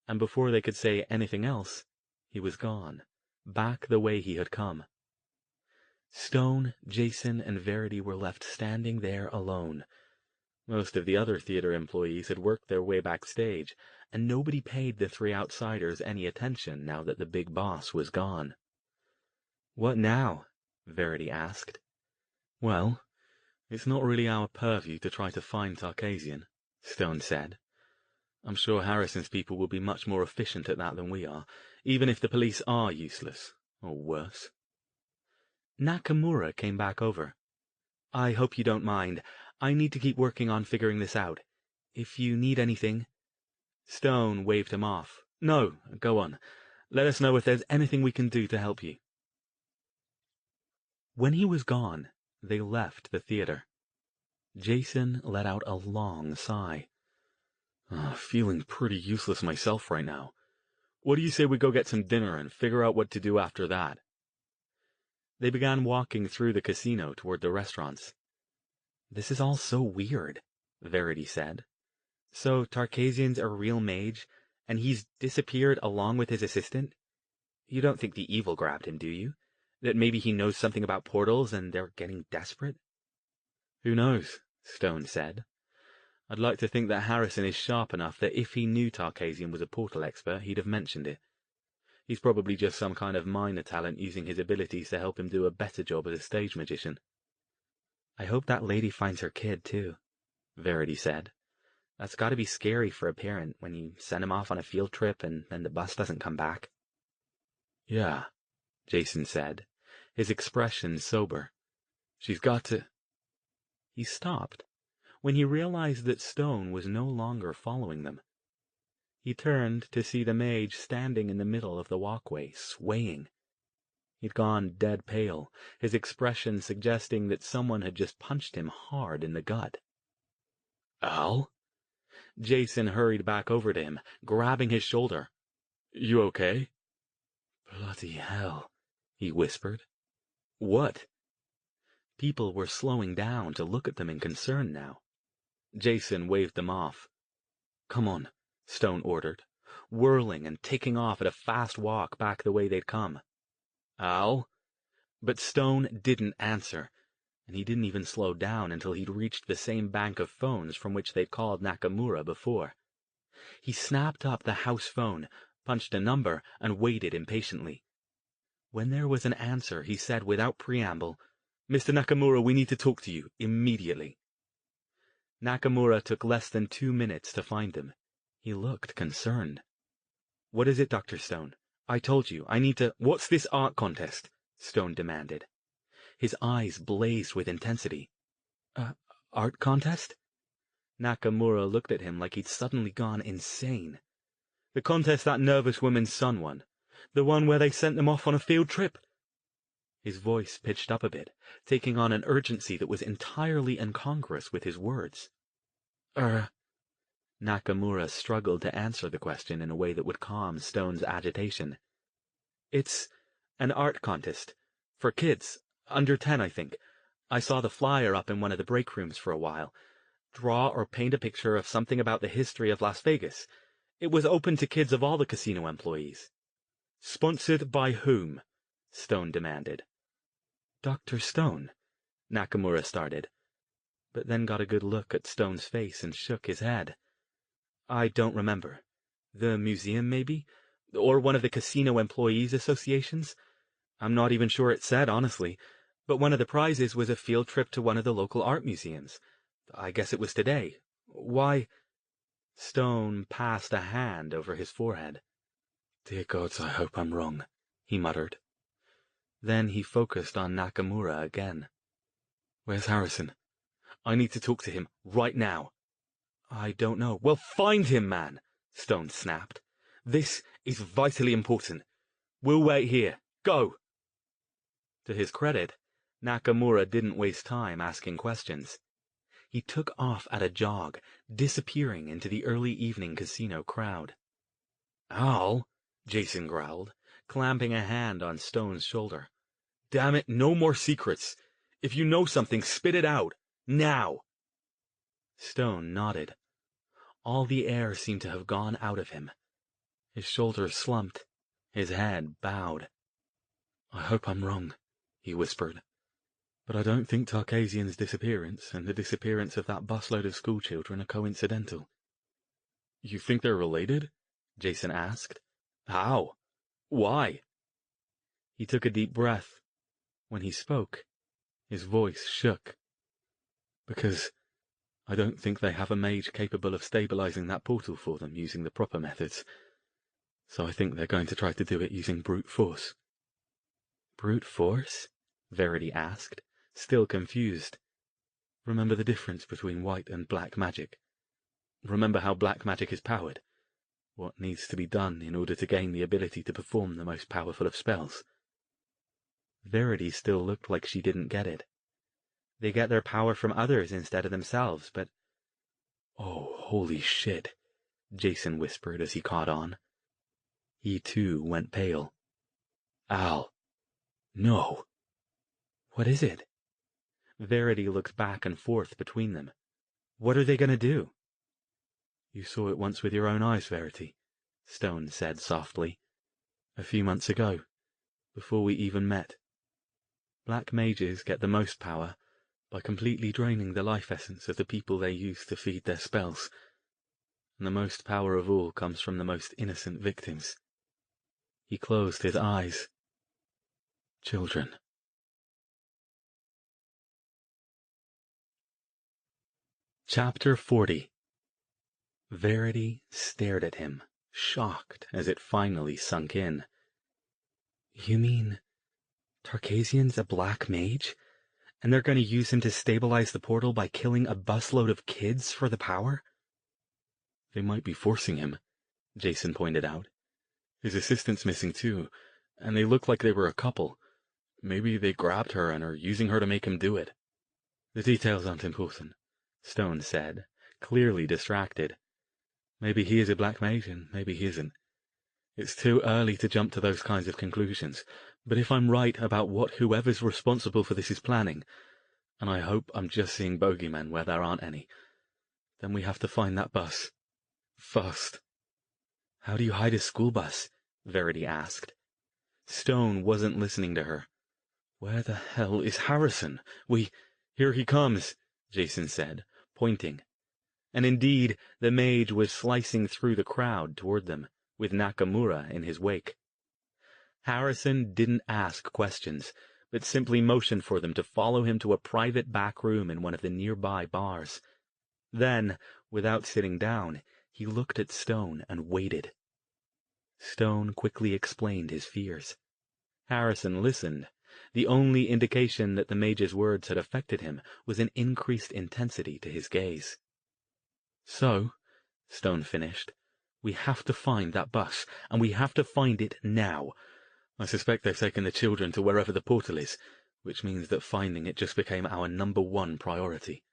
And before they could say anything else, he was gone, back the way he had come. Stone, Jason, and Verity were left standing there alone. Most of the other theater employees had worked their way backstage, and nobody paid the three outsiders any attention now that the big boss was gone. What now? Verity asked. Well, it's not really our purview to try to find Tarkasian, Stone said. I'm sure Harrison's people will be much more efficient at that than we are, even if the police are useless, or worse. Nakamura came back over. I hope you don't mind. I need to keep working on figuring this out. If you need anything... Stone waved him off. No, go on. Let us know if there's anything we can do to help you. When he was gone, they left the theater. Jason let out a long sigh. Feeling pretty useless myself right now. What do you say we go get some dinner and figure out what to do after that? They began walking through the casino toward the restaurants. This is all so weird, Verity said. So Tarkasian's a real mage, and he's disappeared along with his assistant? You don't think the evil grabbed him, do you? That maybe he knows something about portals and they're getting desperate? Who knows, Stone said. I'd like to think that Harrison is sharp enough that if he knew Tarkasian was a portal expert, he'd have mentioned it. He's probably just some kind of minor talent using his abilities to help him do a better job as a stage magician. I hope that lady finds her kid, too, Verity said. That's got to be scary for a parent when you send him off on a field trip and then the bus doesn't come back. Yeah, Jason said, his expression sober. "She's got to—" He stopped when he realized that Stone was no longer following them. He turned to see the mage standing in the middle of the walkway, swaying. He'd gone dead pale, his expression suggesting that someone had just punched him hard in the gut. "Al?" Jason hurried back over to him, grabbing his shoulder. "You okay?" "Bloody hell," he whispered. "What?" People were slowing down to look at them in concern now. Jason waved them off. "Come on," Stone ordered, whirling and taking off at a fast walk back the way they'd come. "Al?" But Stone didn't answer, and he didn't even slow down until he'd reached the same bank of phones from which they'd called Nakamura before. He snapped up the house phone, punched a number, and waited impatiently. When there was an answer, he said without preamble, "Mr. Nakamura, we need to talk to you, immediately." Nakamura took less than 2 minutes to find them. He looked concerned. "What is it, Dr. Stone? I told you, I need to—" "What's this art contest?" Stone demanded. His eyes blazed with intensity. Art contest?" Nakamura looked at him like he'd suddenly gone insane. "The contest that nervous woman's son won. The one where they sent them off on a field trip." His voice pitched up a bit, taking on an urgency that was entirely incongruous with his words. Nakamura struggled to answer the question in a way that would calm Stone's agitation. "It's an art contest. For kids. Under 10, I think. I saw the flyer up in one of the break rooms for a while. Draw or paint a picture of something about the history of Las Vegas. It was open to kids of all the casino employees." "Sponsored by whom?" Stone demanded. "Dr. Stone," Nakamura started, but then got a good look at Stone's face and shook his head. "I don't remember. The museum, maybe? Or one of the casino employees' associations? I'm not even sure it said, honestly. But one of the prizes was a field trip to one of the local art museums. I guess it was today. Why—" Stone passed a hand over his forehead. "Dear gods, I hope I'm wrong," he muttered. Then he focused on Nakamura again. "Where's Harrison? I need to talk to him right now." "I don't know." "Well, find him, man," Stone snapped. "This is vitally important. We'll wait here. Go." To his credit, Nakamura didn't waste time asking questions. He took off at a jog, disappearing into the early evening casino crowd. "Al," Jason growled, clamping a hand on Stone's shoulder. "Damn it, no more secrets. If you know something, spit it out. Now." Stone nodded. All the air seemed to have gone out of him. His shoulders slumped, his head bowed. "I hope I'm wrong," he whispered. "But I don't think Tarkasian's disappearance and the disappearance of that busload of schoolchildren are coincidental." "You think they're related?" Jason asked. "How? Why?" He took a deep breath. When he spoke, his voice shook. "Because I don't think they have a mage capable of stabilizing that portal for them using the proper methods. So I think they're going to try to do it using brute force." "Brute force?" Verity asked, still confused. "Remember the difference between white and black magic? Remember how black magic is powered? What needs to be done in order to gain the ability to perform the most powerful of spells?" Verity still looked like she didn't get it. They get their power from others instead of themselves, but— "Oh, holy shit," Jason whispered as he caught on. He too went pale. "Al. No." "What is it?" Verity looked back and forth between them. "What are they going to do?" "You saw it once with your own eyes, Verity," Stone said softly. "A few months ago, before we even met. Black mages get the most power by completely draining the life essence of the people they use to feed their spells. And the most power of all comes from the most innocent victims." He closed his eyes. "Children." Chapter 40. Verity stared at him, shocked as it finally sunk in. "You mean Tarkasian's a black mage? And they're going to use him to stabilize the portal by killing a busload of kids for the power? They might be forcing him, Jason pointed out. His assistant's missing too, and they look like they were a couple. Maybe they grabbed her and are using her to make him do it. The details aren't important, Stone said, clearly distracted. Maybe he is a black mage and maybe he isn't. It's too early to jump to those kinds of conclusions, but if I'm right about what whoever's responsible for this is planning, and I hope I'm just seeing bogeymen where there aren't any, then we have to find that bus. Fast. How do you hide a school bus? Verity asked. Stone wasn't listening to her. Where the hell is Harrison? Here he comes, Jason said, pointing. And indeed, the mage was slicing through the crowd toward them, with Nakamura in his wake. Harrison didn't ask questions, but simply motioned for them to follow him to a private back room in one of the nearby bars. Then, without sitting down, he looked at Stone and waited. Stone quickly explained his fears. Harrison listened. The only indication that the mage's words had affected him was an increased intensity to his gaze. So, Stone finished, we have to find that bus, and we have to find it now. I suspect they've taken the children to wherever the portal is, which means that finding it just became our #1 priority.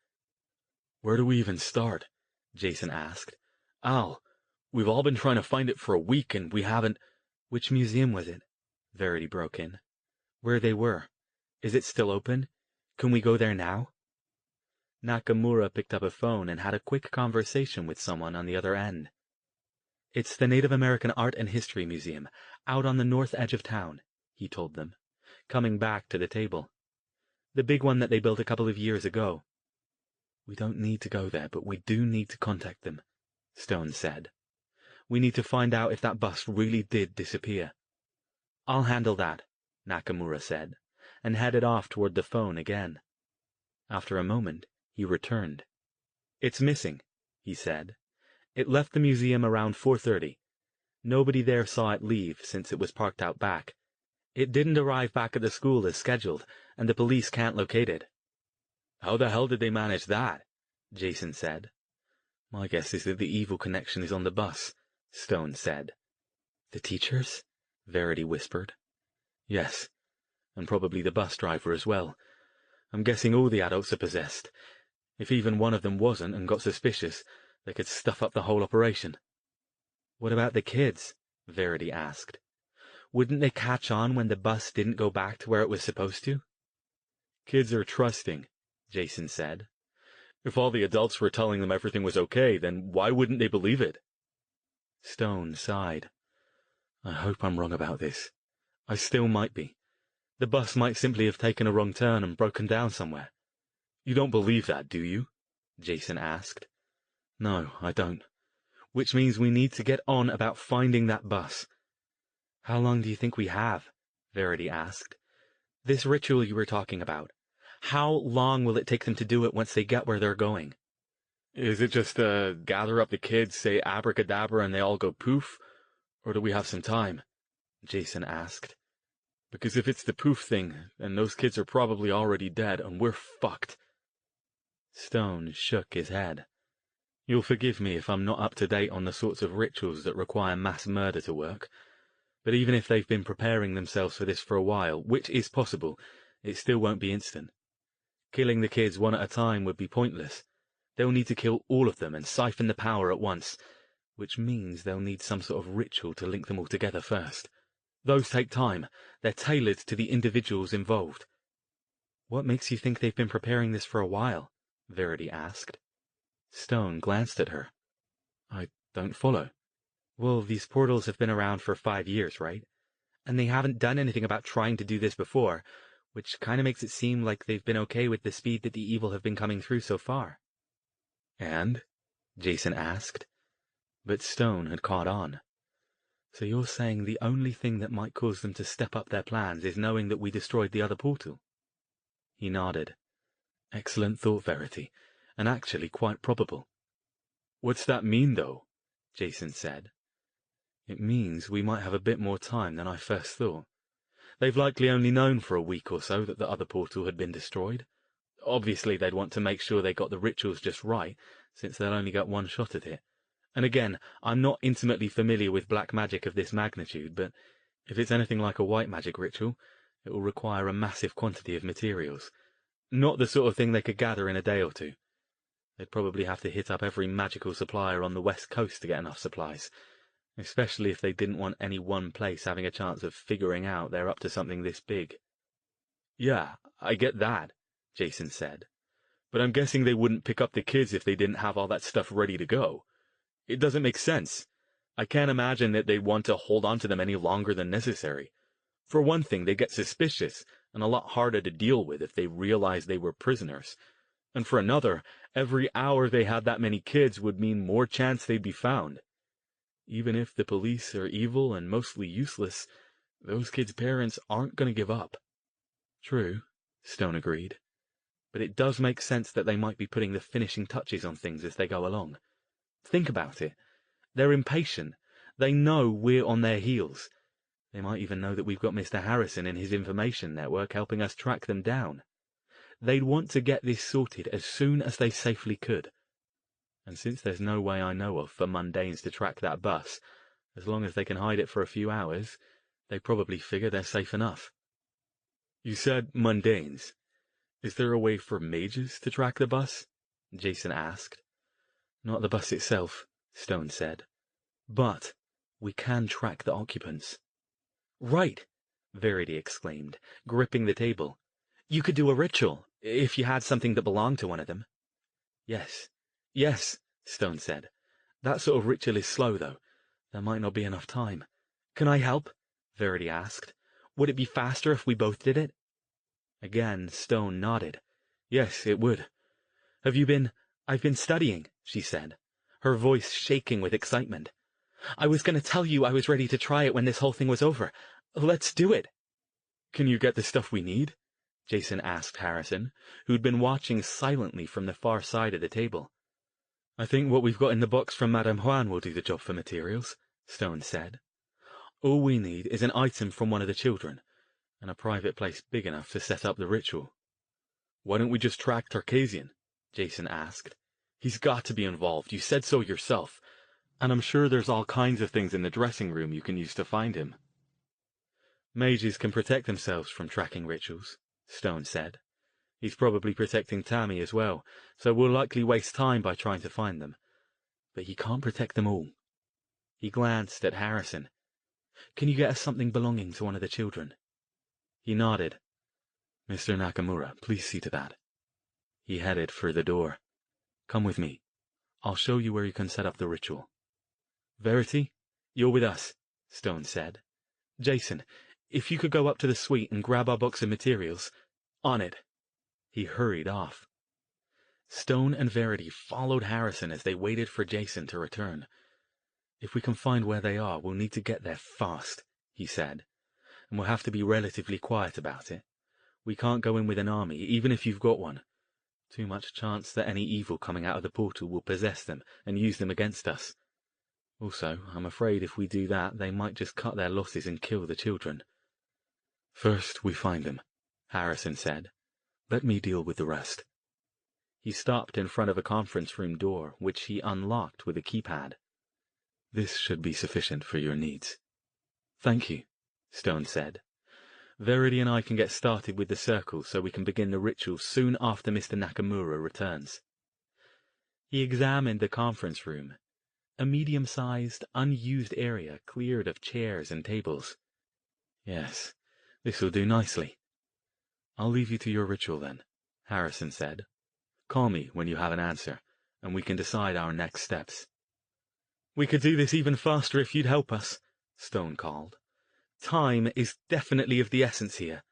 Where do we even start? Jason asked. Al, we've all been trying to find it for a week, and we haven't— Which museum was it? Verity broke in. Where they were. Is it still open? Can we go there now? Nakamura picked up a phone and had a quick conversation with someone on the other end. It's the Native American Art and History Museum, out on the north edge of town, he told them, coming back to the table. The big one that they built a couple of years ago. We don't need to go there, but we do need to contact them, Stone said. We need to find out if that bus really did disappear. I'll handle that, Nakamura said, and headed off toward the phone again. After a moment, he returned. It's missing, he said. It left the museum around 4:30. Nobody there saw it leave since it was parked out back. It didn't arrive back at the school as scheduled, and the police can't locate it. How the hell did they manage that? Jason said. My guess is that the evil connection is on the bus, Stone said. The teachers? Verity whispered. Yes, and probably the bus driver as well. I'm guessing all the adults are possessed. If even one of them wasn't and got suspicious, they could stuff up the whole operation. What about the kids? Verity asked. Wouldn't they catch on when the bus didn't go back to where it was supposed to? Kids are trusting, Jason said. If all the adults were telling them everything was okay, then why wouldn't they believe it? Stone sighed. I hope I'm wrong about this. I still might be. The bus might simply have taken a wrong turn and broken down somewhere. You don't believe that, do you? Jason asked. No, I don't. Which means we need to get on about finding that bus. How long do you think we have? Verity asked. This ritual you were talking about. How long will it take them to do it once they get where they're going? Is it just gather up the kids, say abracadabra, and they all go poof? Or do we have some time? Jason asked. Because if it's the poof thing, then those kids are probably already dead, and we're fucked. Stone shook his head. You'll forgive me if I'm not up to date on the sorts of rituals that require mass murder to work. But even if they've been preparing themselves for this for a while, which is possible, it still won't be instant. Killing the kids one at a time would be pointless. They'll need to kill all of them and siphon the power at once, which means they'll need some sort of ritual to link them all together first. Those take time. They're tailored to the individuals involved. What makes you think they've been preparing this for a while? Verity asked. Stone glanced at her. I don't follow. Well, these portals have been around for 5 years, right? And they haven't done anything about trying to do this before, which kind of makes it seem like they've been okay with the speed that the evil have been coming through so far. And? Jason asked. But Stone had caught on. So you're saying the only thing that might cause them to step up their plans is knowing that we destroyed the other portal? He nodded. Excellent thought, Verity, and actually quite probable. What's that mean, though? Jason said. It means we might have a bit more time than I first thought. They've likely only known for a week or so that the other portal had been destroyed. Obviously, they'd want to make sure they got the rituals just right, since they'll only get one shot at it. And again, I'm not intimately familiar with black magic of this magnitude, but if it's anything like a white magic ritual, it will require a massive quantity of materials. Not the sort of thing they could gather in a day or two. They'd probably have to hit up every magical supplier on the west coast to get enough supplies, especially if they didn't want any one place having a chance of figuring out they're up to something this big. Yeah, I get that, Jason said. But I'm guessing they wouldn't pick up the kids if they didn't have all that stuff ready to go. It doesn't make sense. I can't imagine that they'd want to hold on to them any longer than necessary. For one thing, they'd get suspicious, and a lot harder to deal with if they realized they were prisoners. And for another, every hour they had that many kids would mean more chance they'd be found. Even if the police are evil and mostly useless, those kids' parents aren't going to give up. True, Stone agreed. But it does make sense that they might be putting the finishing touches on things as they go along. Think about it. They're impatient. They know we're on their heels. They might even know that we've got Mr. Harrison and his information network helping us track them down. They'd want to get this sorted as soon as they safely could. And since there's no way I know of for mundanes to track that bus, as long as they can hide it for a few hours, they probably figure they're safe enough. You said mundanes. Is there a way for mages to track the bus? Jason asked. Not the bus itself, Stone said. But we can track the occupants. Right, Verity exclaimed, gripping the table. You could do a ritual, if you had something that belonged to one of them. Yes, Stone said. That sort of ritual is slow, though. There might not be enough time. Can I help? Verity asked. Would it be faster if we both did it? Again, Stone nodded. Yes, it would. I've been studying, she said, her voice shaking with excitement. I was going to tell you I was ready to try it when this whole thing was over. Let's do it. Can you get the stuff we need? Jason asked Harrison, who'd been watching silently from the far side of the table. I think what we've got in the box from Madame Juan will do the job for materials, Stone said. All we need is an item from one of the children, and a private place big enough to set up the ritual. Why don't we just track Tarkasian? Jason asked. He's got to be involved, you said so yourself, and I'm sure there's all kinds of things in the dressing room you can use to find him. Mages can protect themselves from tracking rituals, Stone said. He's probably protecting Tammy as well, so we'll likely waste time by trying to find them. But he can't protect them all. He glanced at Harrison. Can you get us something belonging to one of the children? He nodded. Mr. Nakamura, please see to that. He headed for the door. Come with me. I'll show you where you can set up the ritual. Verity, you're with us, Stone said. Jason, if you could go up to the suite and grab our box of materials. On it. He hurried off. Stone and Verity followed Harrison as they waited for Jason to return. If we can find where they are, we'll need to get there fast, he said, and we'll have to be relatively quiet about it. We can't go in with an army, even if you've got one. Too much chance that any evil coming out of the portal will possess them and use them against us. Also, I'm afraid if we do that, they might just cut their losses and kill the children. First, we find them, Harrison said. Let me deal with the rest. He stopped in front of a conference room door, which he unlocked with a keypad. This should be sufficient for your needs. Thank you, Stone said. Verity and I can get started with the circle so we can begin the ritual soon after Mr. Nakamura returns. He examined the conference room, a medium-sized, unused area cleared of chairs and tables. Yes, this will do nicely. I'll leave you to your ritual then, Harrison said. Call me when you have an answer, and we can decide our next steps. We could do this even faster if you'd help us, Stone called. Time is definitely of the essence here.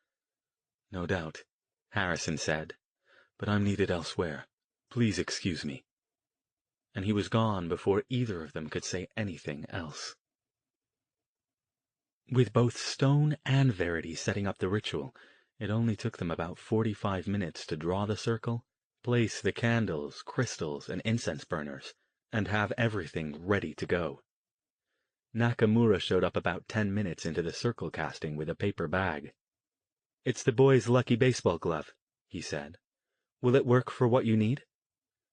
No doubt, Harrison said, but I'm needed elsewhere. Please excuse me. And he was gone before either of them could say anything else. With both Stone and Verity setting up the ritual, it only took them about 45 minutes to draw the circle, place the candles, crystals, and incense burners, and have everything ready to go. Nakamura showed up about 10 minutes into the circle casting with a paper bag. "It's the boy's lucky baseball glove," he said. "Will it work for what you need?"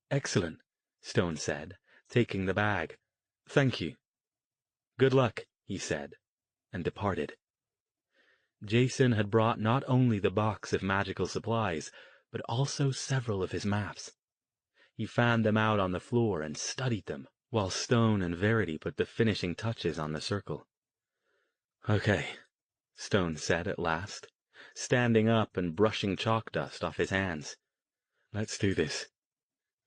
"Excellent," Stone said, taking the bag. "Thank you." "Good luck," he said, and departed. Jason had brought not only the box of magical supplies, but also several of his maps. He fanned them out on the floor and studied them, while Stone and Verity put the finishing touches on the circle. "Okay," Stone said at last, standing up and brushing chalk dust off his hands. "Let's do this.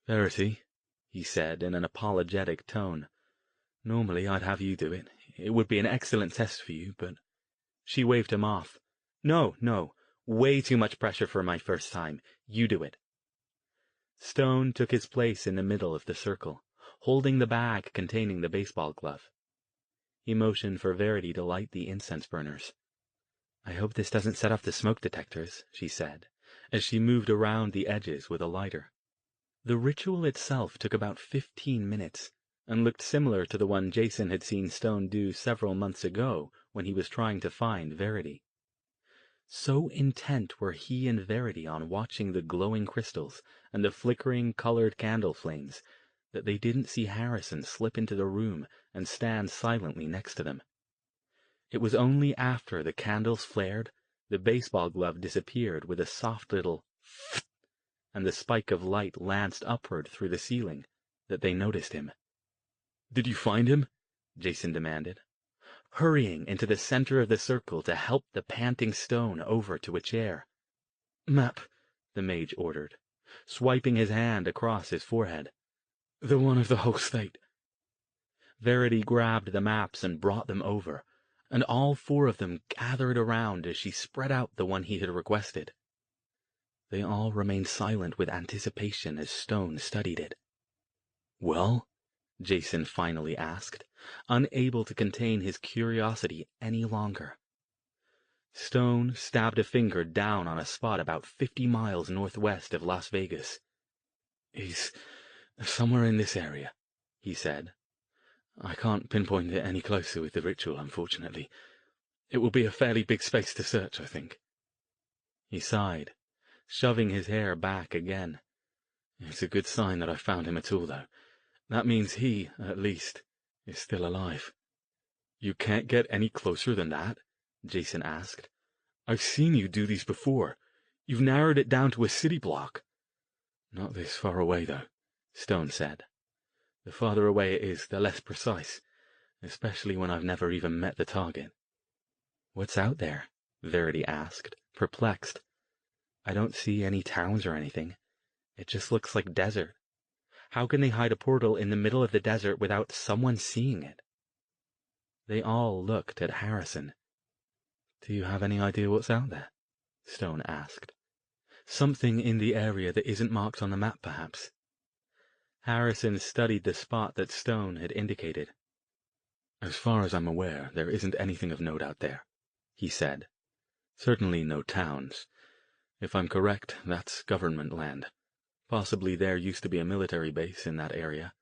Verity," he said in an apologetic tone, "normally I'd have you do it. It would be an excellent test for you, but—" She waved him off. No, way too much pressure for my first time. You do it." Stone took his place in the middle of the circle, holding the bag containing the baseball glove. He motioned for Verity to light the incense burners. "I hope this doesn't set off the smoke detectors," she said, as she moved around the edges with a lighter. The ritual itself took about 15 minutes, and looked similar to the one Jason had seen Stone do several months ago when he was trying to find Verity. So intent were he and Verity on watching the glowing crystals and the flickering colored candle flames that they didn't see Harrison slip into the room and stand silently next to them. It was only after the candles flared, the baseball glove disappeared with a soft little "pfft," and the spike of light lanced upward through the ceiling, that they noticed him. "Did you find him?" Jason demanded, hurrying into the center of the circle to help the panting Stone over to a chair. "Map," the mage ordered, swiping his hand across his forehead. "The one of the whole state." Verity grabbed the maps and brought them over, and all four of them gathered around as she spread out the one he had requested. They all remained silent with anticipation as Stone studied it. "Well?" Jason finally asked, unable to contain his curiosity any longer. Stone stabbed a finger down on a spot about 50 miles northwest of Las Vegas. "He's somewhere in this area," he said. "I can't pinpoint it any closer with the ritual, unfortunately. It will be a fairly big space to search, I think." He sighed, shoving his hair back again. "It's a good sign that I found him at all, though. That means he, at least, is still alive." "You can't get any closer than that?" Jason asked. "I've seen you do these before. You've narrowed it down to a city block." "Not this far away, though," Stone said. "The farther away it is, the less precise, especially when I've never even met the target." "What's out there?" Verity asked, perplexed. "I don't see any towns or anything. It just looks like desert. How can they hide a portal in the middle of the desert without someone seeing it?" They all looked at Harrison. "Do you have any idea what's out there?" Stone asked. "Something in the area that isn't marked on the map, perhaps?" Harrison studied the spot that Stone had indicated. "As far as I'm aware, there isn't anything of note out there," he said. "Certainly no towns. If I'm correct, that's government land. Possibly there used to be a military base in that area.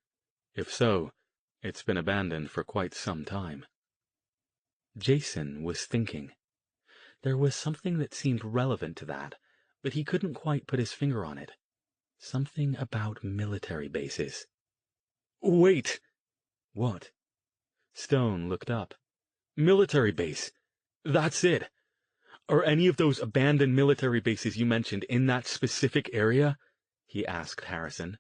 If so, it's been abandoned for quite some time." Jason was thinking. There was something that seemed relevant to that, but he couldn't quite put his finger on it. Something about military bases. "Wait!" "What?" Stone looked up. "Military base. That's it. Are any of those abandoned military bases you mentioned in that specific area?" he asked Harrison.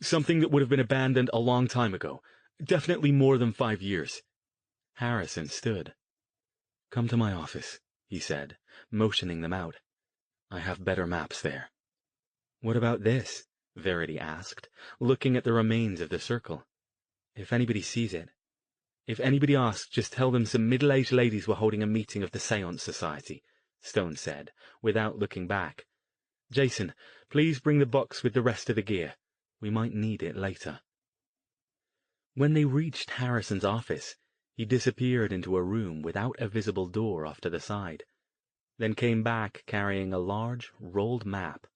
"Something that would have been abandoned a long time ago. Definitely more than 5 years." Harrison stood. "Come to my office," he said, motioning them out. "I have better maps there." "What about this?" Verity asked, looking at the remains of the circle. "If anybody sees it. If anybody asks, just tell them some middle-aged ladies were holding a meeting of the Seance Society," Stone said, without looking back. "Jason, please bring the box with the rest of the gear. We might need it later." When they reached Harrison's office, he disappeared into a room without a visible door off to the side, then came back carrying a large, rolled map.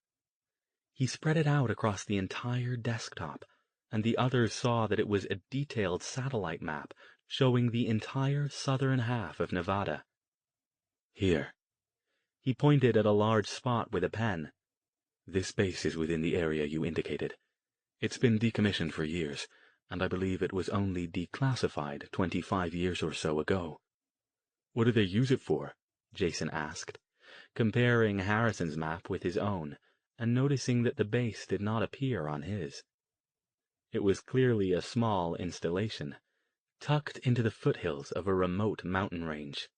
He spread it out across the entire desktop, and the others saw that it was a detailed satellite map showing the entire southern half of Nevada. "Here." He pointed at a large spot with a pen. "This base is within the area you indicated. It's been decommissioned for years, and I believe it was only declassified 25 years or so ago." "What do they use it for?" Jason asked, comparing Harrison's map with his own, and noticing that the base did not appear on his. It was clearly a small installation, tucked into the foothills of a remote mountain range.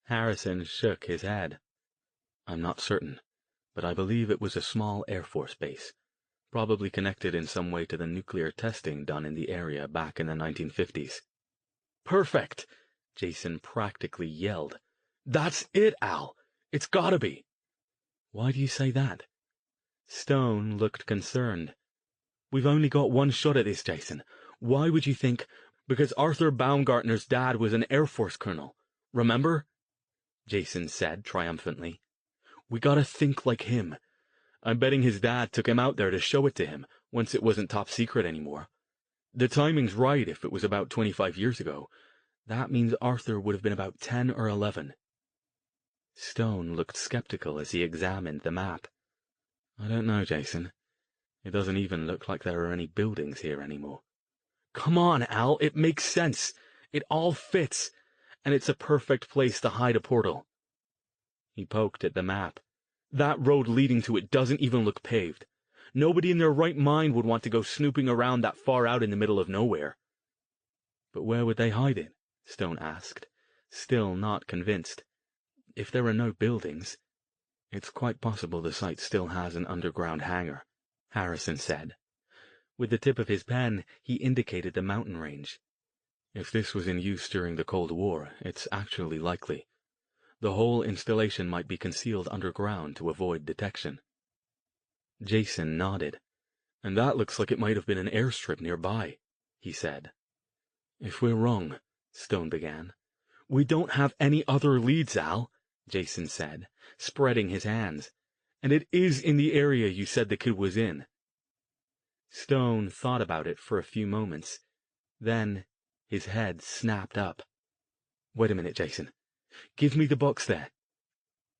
Harrison shook his head. "I'm not certain, but I believe it was a small Air Force base, probably connected in some way to the nuclear testing done in the area back in the 1950s. "Perfect!" Jason practically yelled. "That's it, Al! It's gotta be!" "Why do you say that?" Stone looked concerned. "We've only got one shot at this, Jason. Why would you think—" "Because Arthur Baumgartner's dad was an Air Force colonel. Remember?" Jason said triumphantly. "We gotta think like him. I'm betting his dad took him out there to show it to him, once it wasn't top secret anymore. The timing's right if it was about 25 years ago. That means Arthur would have been about 10 or 11. Stone looked skeptical as he examined the map. "I don't know, Jason. It doesn't even look like there are any buildings here anymore." "Come on, Al, it makes sense. It all fits. And it's a perfect place to hide a portal." He poked at the map. "That road leading to it doesn't even look paved. Nobody in their right mind would want to go snooping around that far out in the middle of nowhere." "But where would they hide it?" Stone asked, still not convinced. "If there are no buildings—" "It's quite possible the site still has an underground hangar," Harrison said. With the tip of his pen, he indicated the mountain range. "If this was in use during the Cold War, it's actually likely. The whole installation might be concealed underground to avoid detection." Jason nodded. "And that looks like it might have been an airstrip nearby," he said. "If we're wrong," Stone began. "We don't have any other leads, Al," Jason said, spreading his hands. "And it is in the area you said the kid was in." Stone thought about it for a few moments. Then his head snapped up. "Wait a minute, Jason. Give me the box there."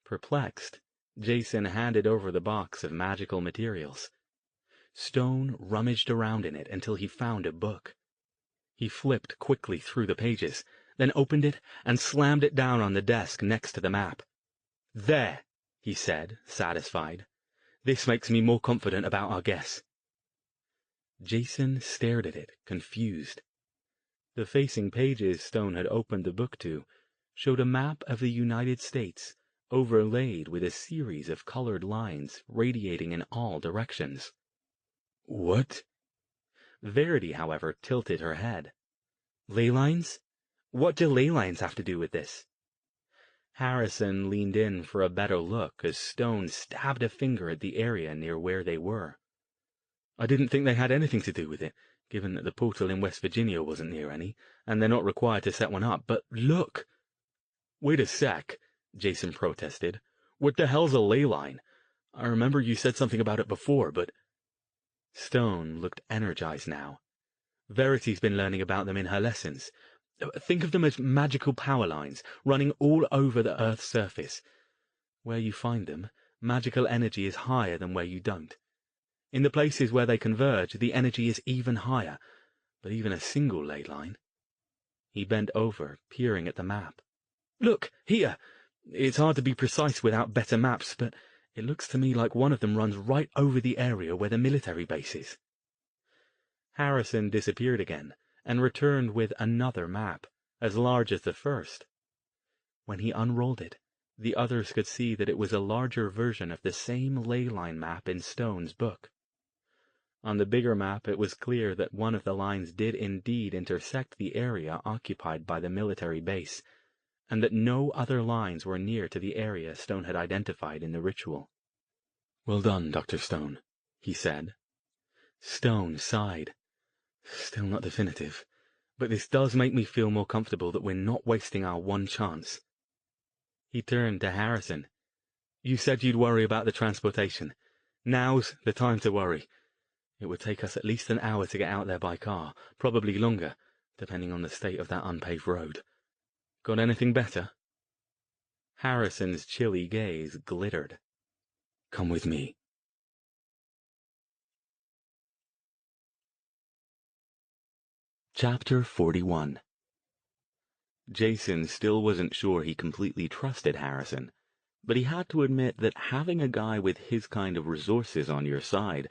Perplexed, Jason handed over the box of magical materials. Stone rummaged around in it until he found a book. He flipped quickly through the pages, then opened it and slammed it down on the desk next to the map. "There," he said, satisfied. "This makes me more confident about our guess." Jason stared at it, confused. The facing pages Stone had opened the book to showed a map of the United States, overlaid with a series of colored lines radiating in all directions. "What?" Verity, however, tilted her head. "Ley lines? What do ley lines have to do with this?" Harrison leaned in for a better look as Stone stabbed a finger at the area near where they were. "I didn't think they had anything to do with it, given that the portal in West Virginia wasn't near any, and they're not required to set one up, but look!" "Wait a sec," Jason protested. "What the hell's a ley line? I remember you said something about it before, but—" Stone looked energized now. Verity's been learning about them in her lessons. Think of them as magical power lines running all over the Earth's surface. Where you find them, magical energy is higher than where you don't. In the places where they converge, the energy is even higher, but even a single ley line. He bent over, peering at the map. "Look, here! It's hard to be precise without better maps, but it looks to me like one of them runs right over the area where the military base is." Harrison disappeared again, and returned with another map, as large as the first. When he unrolled it, the others could see that it was a larger version of the same ley line map in Stone's book. On the bigger map, it was clear that one of the lines did indeed intersect the area occupied by the military base, and that no other lines were near to the area Stone had identified in the ritual. "Well done, Dr. Stone," he said. Stone sighed. "Still not definitive, but this does make me feel more comfortable that we're not wasting our one chance." He turned to Harrison. "You said you'd worry about the transportation. Now's the time to worry. It would take us at least an hour to get out there by car, probably longer, depending on the state of that unpaved road. Got anything better?" Harrison's chilly gaze glittered. "Come with me." Chapter 41. Jason still wasn't sure he completely trusted Harrison, but he had to admit that having a guy with his kind of resources on your side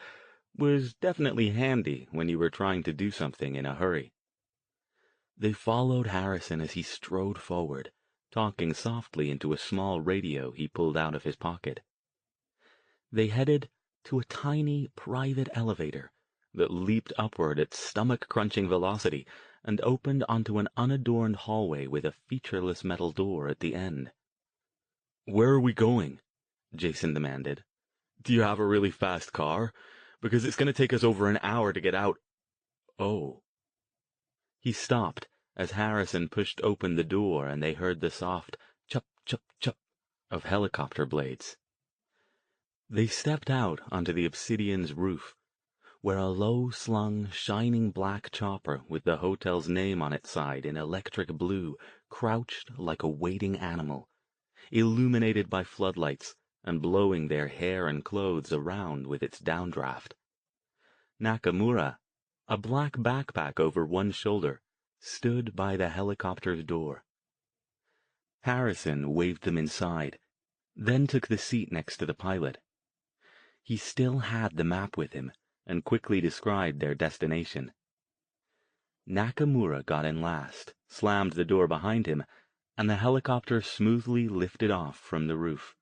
was definitely handy when you were trying to do something in a hurry. They followed Harrison as he strode forward, talking softly into a small radio he pulled out of his pocket. They headed to a tiny private elevator that leaped upward at stomach-crunching velocity and opened onto an unadorned hallway with a featureless metal door at the end. "Where are we going?" Jason demanded. "Do you have a really fast car? Because it's going to take us over an hour to get out." "Oh." He stopped as Harrison pushed open the door and they heard the soft chup, chup, chup of helicopter blades. They stepped out onto the obsidian's roof, where a low-slung, shining black chopper with the hotel's name on its side in electric blue crouched like a waiting animal, illuminated by floodlights and blowing their hair and clothes around with its downdraft. Nakamura, a black backpack over one shoulder, stood by the helicopter's door. Harrison waved them inside, then took the seat next to the pilot. He still had the map with him, and quickly described their destination. Nakamura got in last, slammed the door behind him, and the helicopter smoothly lifted off from the roof.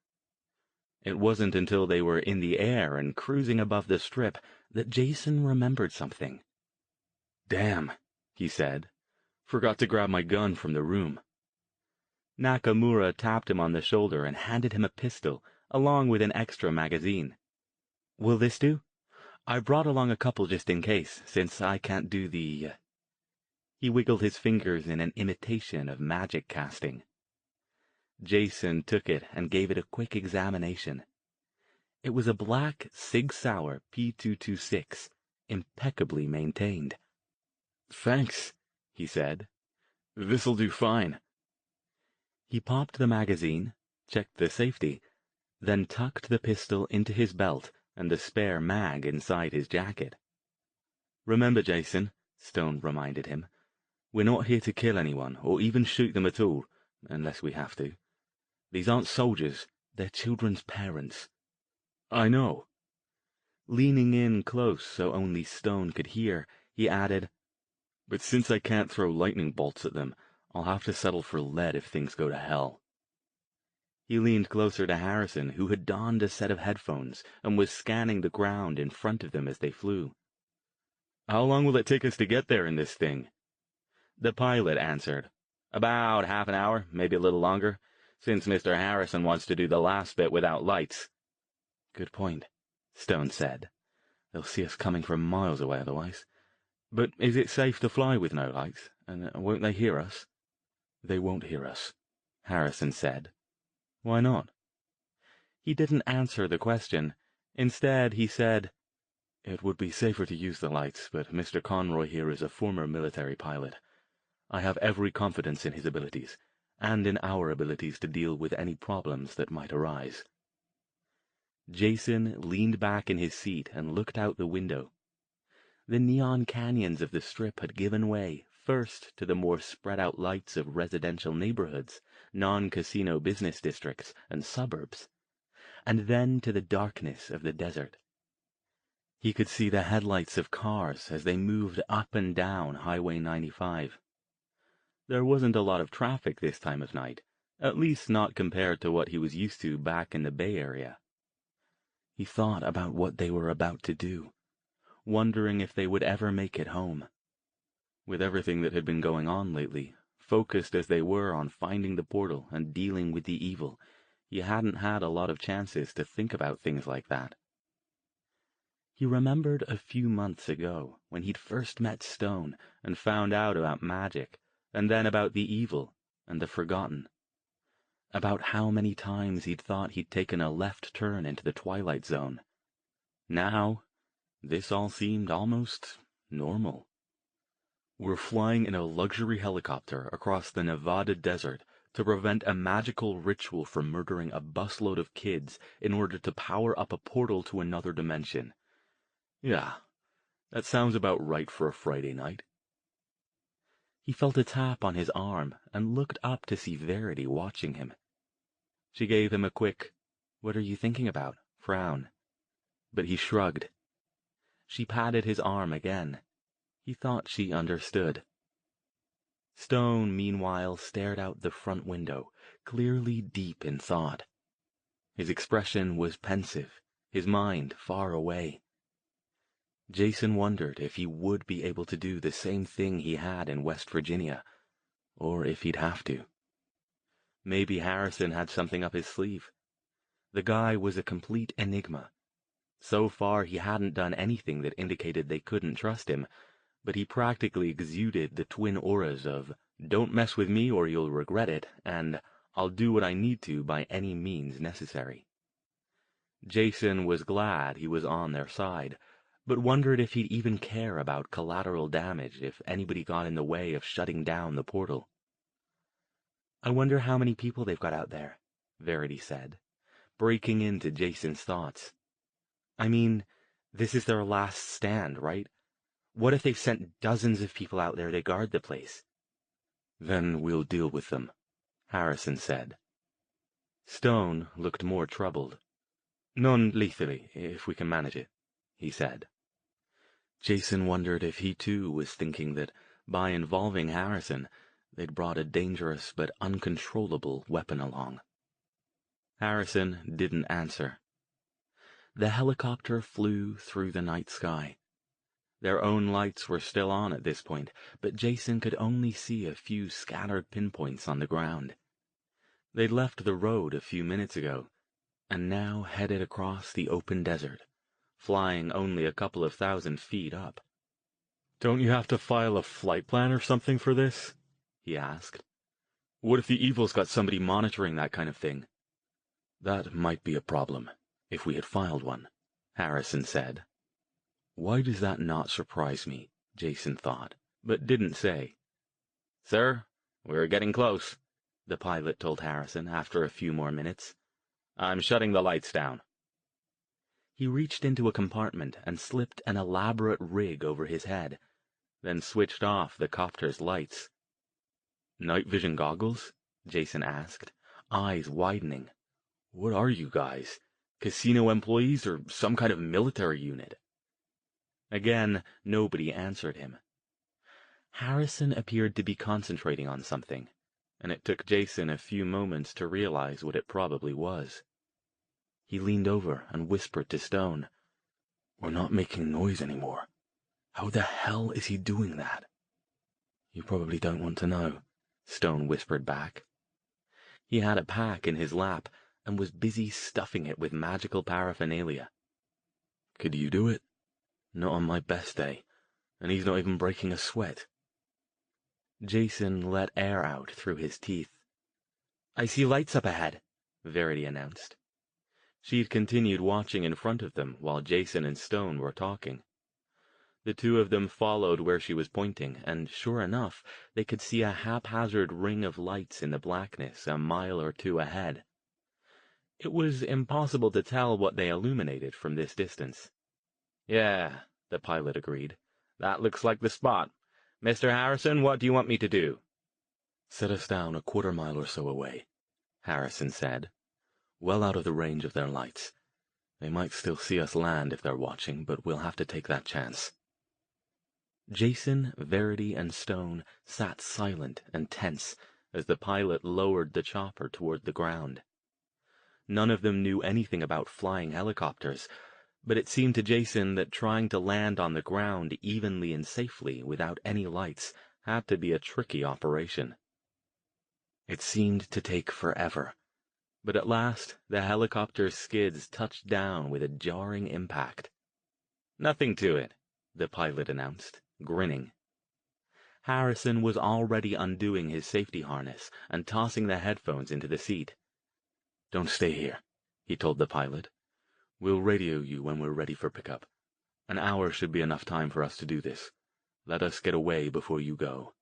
It wasn't until they were in the air and cruising above the strip that Jason remembered something. "Damn," he said. "Forgot to grab my gun from the room." Nakamura tapped him on the shoulder and handed him a pistol, along with an extra magazine. "Will this do? I brought along a couple just in case, since I can't do the..." He wiggled his fingers in an imitation of magic casting. Jason took it and gave it a quick examination. It was a black Sig Sauer P226, impeccably maintained. "Thanks," he said. "This'll do fine." He popped the magazine, checked the safety, then tucked the pistol into his belt and the spare mag inside his jacket. "Remember, Jason," Stone reminded him, "we're not here to kill anyone, or even shoot them at all, unless we have to. These aren't soldiers, they're children's parents." "I know." Leaning in close so only Stone could hear, he added, "But since I can't throw lightning bolts at them, I'll have to settle for lead if things go to hell." He leaned closer to Harrison, who had donned a set of headphones and was scanning the ground in front of them as they flew. "How long will it take us to get there in this thing?" The pilot answered, "About half an hour, maybe a little longer, since Mr. Harrison wants to do the last bit without lights." "Good point," Stone said. "They'll see us coming from miles away otherwise. But is it safe to fly with no lights, and won't they hear us?" "They won't hear us," Harrison said. "Why not?" He didn't answer the question. Instead, he said, "It would be safer to use the lights, but Mr. Conroy here is a former military pilot. I have every confidence in his abilities, and in our abilities to deal with any problems that might arise." Jason leaned back in his seat and looked out the window. The neon canyons of the strip had given way, first to the more spread-out lights of residential neighborhoods, non-casino business districts, and suburbs, and then to the darkness of the desert. He could see the headlights of cars as they moved up and down Highway 95. There wasn't a lot of traffic this time of night, at least not compared to what he was used to back in the Bay Area. He thought about what they were about to do, wondering if they would ever make it home. With everything that had been going on lately, focused as they were on finding the portal and dealing with the evil, he hadn't had a lot of chances to think about things like that. He remembered a few months ago when he'd first met Stone and found out about magic, and then about the evil and the forgotten. About how many times he'd thought he'd taken a left turn into the Twilight Zone. Now, this all seemed almost normal. We're flying in a luxury helicopter across the Nevada desert to prevent a magical ritual from murdering a busload of kids in order to power up a portal to another dimension. Yeah, that sounds about right for a Friday night. He felt a tap on his arm and looked up to see Verity watching him. She gave him a quick, "What are you thinking about?" frown. But he shrugged. She patted his arm again. He thought she understood. Stone, meanwhile, stared out the front window, clearly deep in thought. His expression was pensive, his mind far away. Jason wondered if he would be able to do the same thing he had in West Virginia, or if he'd have to. Maybe Harrison had something up his sleeve. The guy was a complete enigma. So far he hadn't done anything that indicated they couldn't trust him, but he practically exuded the twin auras of, "Don't mess with me or you'll regret it," and "I'll do what I need to by any means necessary." Jason was glad he was on their side, but wondered if he'd even care about collateral damage if anybody got in the way of shutting down the portal. "I wonder how many people they've got out there," Verity said, breaking into Jason's thoughts. "I mean, this is their last stand, right? What if they've sent dozens of people out there to guard the place?" "Then we'll deal with them," Harrison said. Stone looked more troubled. "Non-lethally, if we can manage it," he said. Jason wondered if he too was thinking that, by involving Harrison, they'd brought a dangerous but uncontrollable weapon along. Harrison didn't answer. The helicopter flew through the night sky. Their own lights were still on at this point, but Jason could only see a few scattered pinpoints on the ground. They'd left the road a few minutes ago, and now headed across the open desert, flying only a couple of 1,000 feet up. "Don't you have to file a flight plan or something for this?" he asked. "What if the Evil's got somebody monitoring that kind of thing?" "That might be a problem, if we had filed one," Harrison said. Why does that not surprise me? Jason thought, but didn't say. "Sir, we're getting close," the pilot told Harrison after a few more minutes. "I'm shutting the lights down." He reached into a compartment and slipped an elaborate rig over his head, then switched off the copter's lights. "Night vision goggles?" Jason asked, eyes widening. "What are you guys? Casino employees or some kind of military unit?" Again, nobody answered him. Harrison appeared to be concentrating on something, and it took Jason a few moments to realize what it probably was. He leaned over and whispered to Stone, "We're not making noise anymore. How the hell is he doing that?" "You probably don't want to know," Stone whispered back. He had a pack in his lap and was busy stuffing it with magical paraphernalia. "Could you do it?" "Not on my best day, and he's not even breaking a sweat." Jason let air out through his teeth. "I see lights up ahead," Verity announced. She'd continued watching in front of them while Jason and Stone were talking. The two of them followed where she was pointing, and sure enough, they could see a haphazard ring of lights in the blackness a mile or two ahead. It was impossible to tell what they illuminated from this distance. "Yeah," the pilot agreed. "That looks like the spot. Mr. Harrison, what do you want me to do?" "Set us down a quarter-mile or so away," Harrison said. "Well out of the range of their lights. They might still see us land if they're watching, but we'll have to take that chance." Jason, Verity, and Stone sat silent and tense as the pilot lowered the chopper toward the ground. None of them knew anything about flying helicopters, but it seemed to Jason that trying to land on the ground evenly and safely without any lights had to be a tricky operation. It seemed to take forever, but at last the helicopter's skids touched down with a jarring impact. "Nothing to it," the pilot announced, grinning. Harrison was already undoing his safety harness and tossing the headphones into the seat. "Don't stay here," he told the pilot. "We'll radio you when we're ready for pickup. An hour should be enough time for us to do this. Let us get away before you go."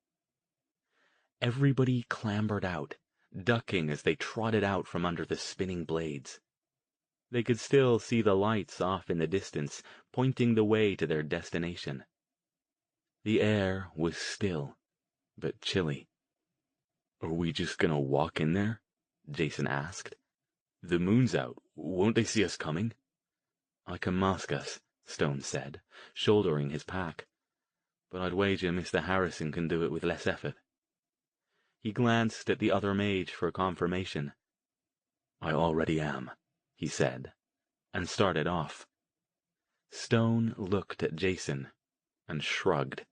Everybody clambered out, ducking as they trotted out from under the spinning blades. They could still see the lights off in the distance, pointing the way to their destination. The air was still, but chilly. "Are we just gonna walk in there?" Jason asked. "The moon's out. Won't they see us coming?" "I can mask us," Stone said, shouldering his pack. "But I'd wager Mr. Harrison can do it with less effort." He glanced at the other mage for confirmation. "I already am," he said, and started off. Stone looked at Jason and shrugged.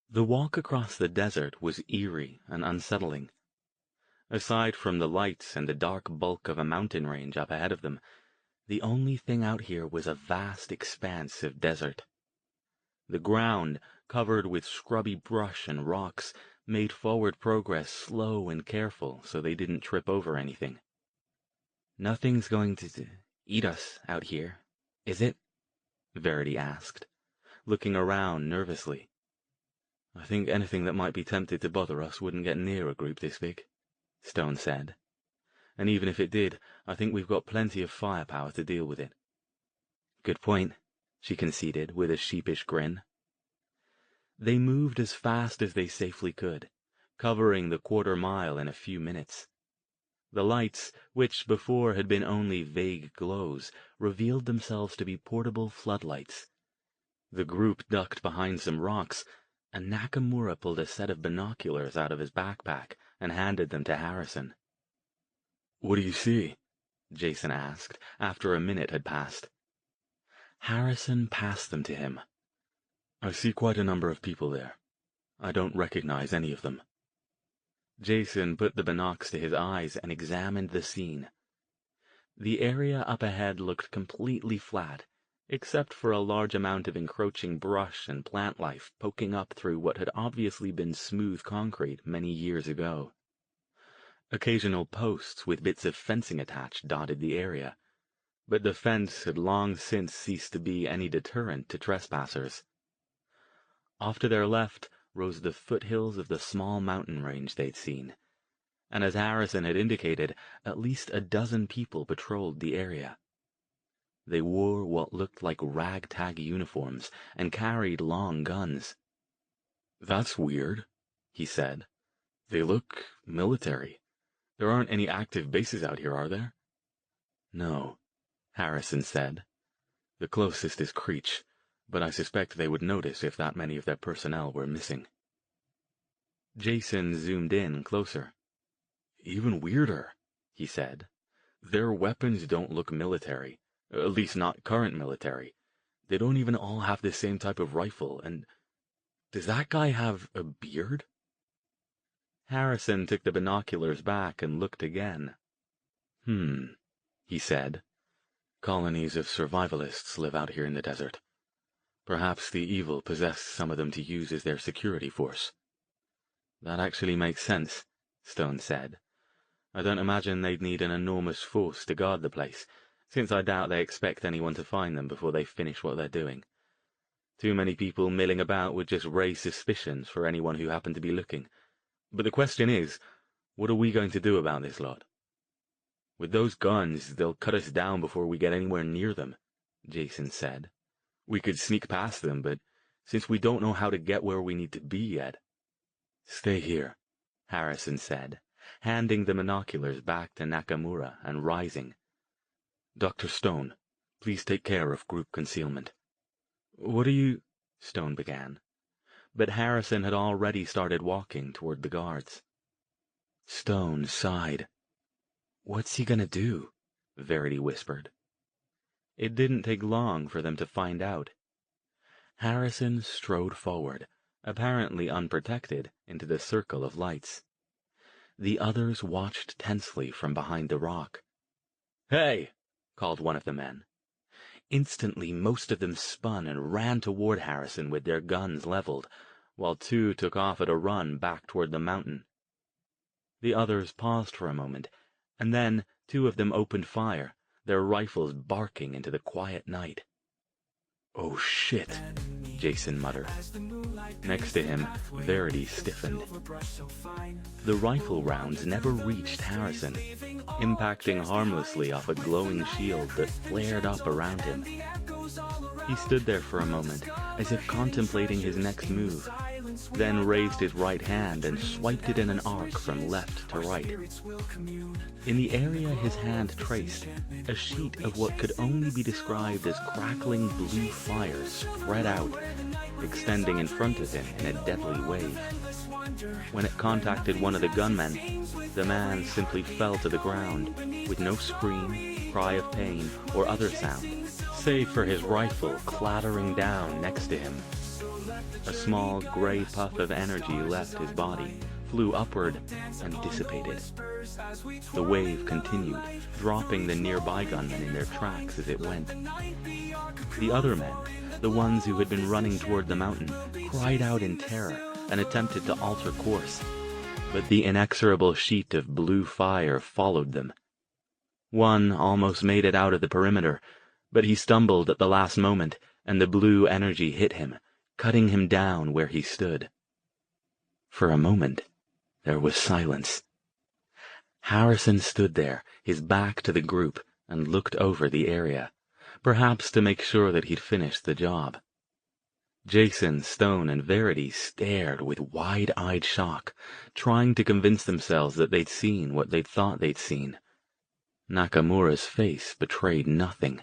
The walk across the desert was eerie and unsettling. Aside from the lights and the dark bulk of a mountain range up ahead of them, the only thing out here was a vast expanse of desert. The ground, covered with scrubby brush and rocks, made forward progress slow and careful so they didn't trip over anything. "Nothing's going to eat us out here, is it?" Verity asked, looking around nervously. "I think anything that might be tempted to bother us wouldn't get near a group this big," Stone said. "And even if it did, I think we've got plenty of firepower to deal with it." "Good point," she conceded with a sheepish grin. They moved as fast as they safely could, covering the quarter-mile in a few minutes. The lights, which before had been only vague glows, revealed themselves to be portable floodlights. The group ducked behind some rocks, and Nakamura pulled a set of binoculars out of his backpack and handed them to Harrison. "What do you see?" Jason asked, after a minute had passed. Harrison passed them to him. "I see quite a number of people there. I don't recognize any of them." Jason put the binocs to his eyes and examined the scene. The area up ahead looked completely flat, except for a large amount of encroaching brush and plant life poking up through what had obviously been smooth concrete many years ago. Occasional posts with bits of fencing attached dotted the area, but the fence had long since ceased to be any deterrent to trespassers. Off to their left rose the foothills of the small mountain range they'd seen, and as Harrison had indicated, at least a dozen people patrolled the area. They wore what looked like ragtag uniforms and carried long guns. "That's weird," he said. "They look military. There aren't any active bases out here, are there?" "No," Harrison said. "The closest is Creech, but I suspect they would notice if that many of their personnel were missing." Jason zoomed in closer. "Even weirder," he said. "Their weapons don't look military, at least not current military. They don't even all have the same type of rifle, and does that guy have a beard?" Harrison took the binoculars back and looked again. He said. "Colonies of survivalists live out here in the desert. Perhaps the evil possessed some of them to use as their security force." "That actually makes sense," Stone said. "I don't imagine they'd need an enormous force to guard the place, since I doubt they expect anyone to find them before they finish what they're doing. Too many people milling about would just raise suspicions for anyone who happened to be looking. But the question is, what are we going to do about this lot?" "With those guns, they'll cut us down before we get anywhere near them," Jason said. "We could sneak past them, but since we don't know how to get where we need to be yet—" "Stay here," Harrison said, handing the binoculars back to Nakamura and rising. "Dr. Stone, please take care of group concealment." "What are you—" Stone began, but Harrison had already started walking toward the guards. Stone sighed. "What's he gonna do?" Verity whispered. It didn't take long for them to find out. Harrison strode forward, apparently unprotected, into the circle of lights. The others watched tensely from behind the rock. "Hey!" called one of the men. Instantly, most of them spun and ran toward Harrison with their guns leveled, while two took off at a run back toward the mountain. The others paused for a moment, and then two of them opened fire, their rifles barking into the quiet night. "Oh shit," Jason muttered. Next to him, Verity stiffened. The rifle rounds never reached Harrison, impacting harmlessly off a glowing shield that flared up around him. He stood there for a moment, as if contemplating his next move, then raised his right hand and swiped it in an arc from left to right. In the area his hand traced, a sheet of what could only be described as crackling blue fire spread out, extending in front of him in a deadly wave. When it contacted one of the gunmen, the man simply fell to the ground, with no scream, cry of pain, or other sound, save for his rifle clattering down next to him. A small gray puff of energy left his body, flew upward, and dissipated. The wave continued, dropping the nearby gunmen in their tracks as it went. The other men, the ones who had been running toward the mountain, cried out in terror and attempted to alter course, but the inexorable sheet of blue fire followed them. One almost made it out of the perimeter, but he stumbled at the last moment, and the blue energy hit him, cutting him down where he stood. For a moment, there was silence. Harrison stood there, his back to the group, and looked over the area, perhaps to make sure that he'd finished the job. Jason, Stone, and Verity stared with wide-eyed shock, trying to convince themselves that they'd seen what they'd thought they'd seen. Nakamura's face betrayed nothing.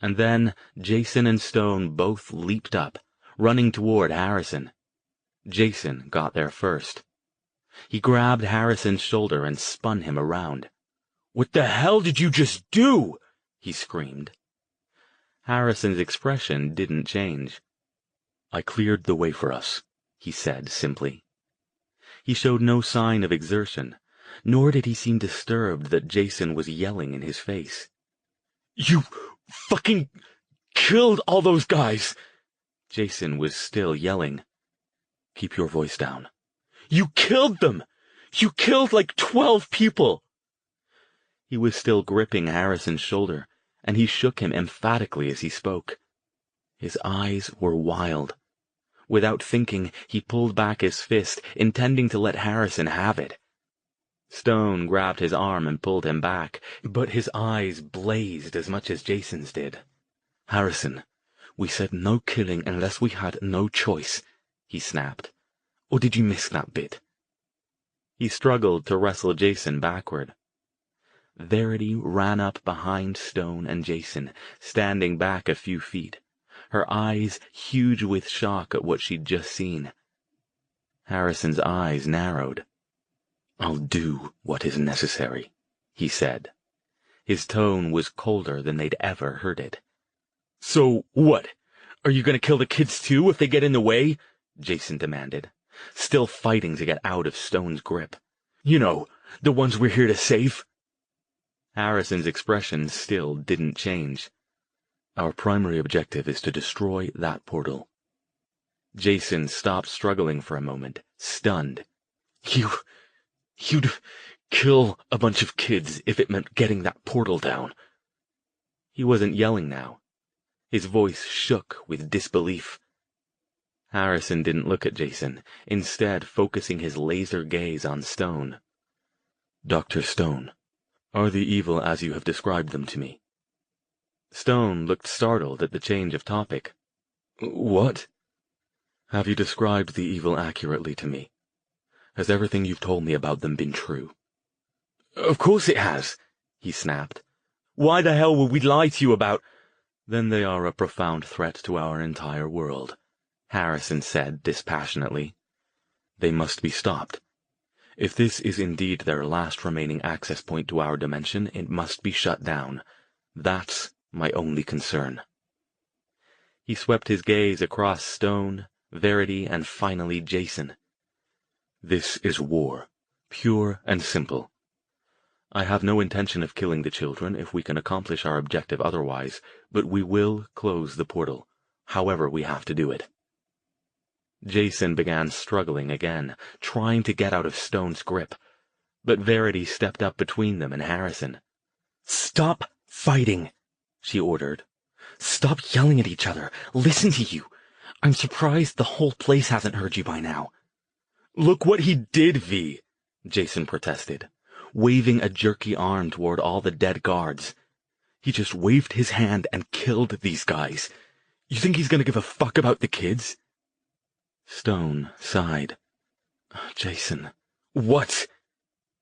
And then Jason and Stone both leaped up, running toward Harrison. Jason got there first. He grabbed Harrison's shoulder and spun him around. "What the hell did you just do?" he screamed. Harrison's expression didn't change. "I cleared the way for us," he said simply. He showed no sign of exertion, nor did he seem disturbed that Jason was yelling in his face. "You fucking killed all those guys!" Jason was still yelling. "Keep your voice down." "You killed them! You killed like 12 people!" He was still gripping Harrison's shoulder, and he shook him emphatically as he spoke. His eyes were wild. Without thinking, he pulled back his fist, intending to let Harrison have it. Stone grabbed his arm and pulled him back, but his eyes blazed as much as Jason's did. "Harrison, we said no killing unless we had no choice," he snapped. "Or did you miss that bit?" He struggled to wrestle Jason backward. Verity ran up behind Stone and Jason, standing back a few feet, her eyes huge with shock at what she'd just seen. Harrison's eyes narrowed. "I'll do what is necessary," he said. His tone was colder than they'd ever heard it. "So what? Are you going to kill the kids too if they get in the way?" Jason demanded, still fighting to get out of Stone's grip. "You know, the ones we're here to save." Harrison's expression still didn't change. "Our primary objective is to destroy that portal." Jason stopped struggling for a moment, stunned. You'd kill a bunch of kids if it meant getting that portal down." He wasn't yelling now. His voice shook with disbelief. Harrison didn't look at Jason, instead focusing his laser gaze on Stone. "Dr. Stone, are the evil as you have described them to me?" Stone looked startled at the change of topic. "What?" "Have you described the evil accurately to me? Has everything you've told me about them been true?" "Of course it has," he snapped. "Why the hell would we lie to you about—" "Then they are a profound threat to our entire world," Harrison said dispassionately. "They must be stopped. If this is indeed their last remaining access point to our dimension, it must be shut down. That's my only concern." He swept his gaze across Stone, Verity, and finally Jason. "This is war, pure and simple. I have no intention of killing the children if we can accomplish our objective otherwise, but we will close the portal, however we have to do it." Jason began struggling again, trying to get out of Stone's grip, but Verity stepped up between them and Harrison. "Stop fighting," she ordered. Stop yelling at each other. Listen to you. I'm surprised the whole place hasn't heard you by now. Look what he did, V, Jason protested, waving a jerky arm toward all the dead guards. He just waved his hand and killed these guys. You think he's gonna give a fuck about the kids? Stone sighed. Jason. What?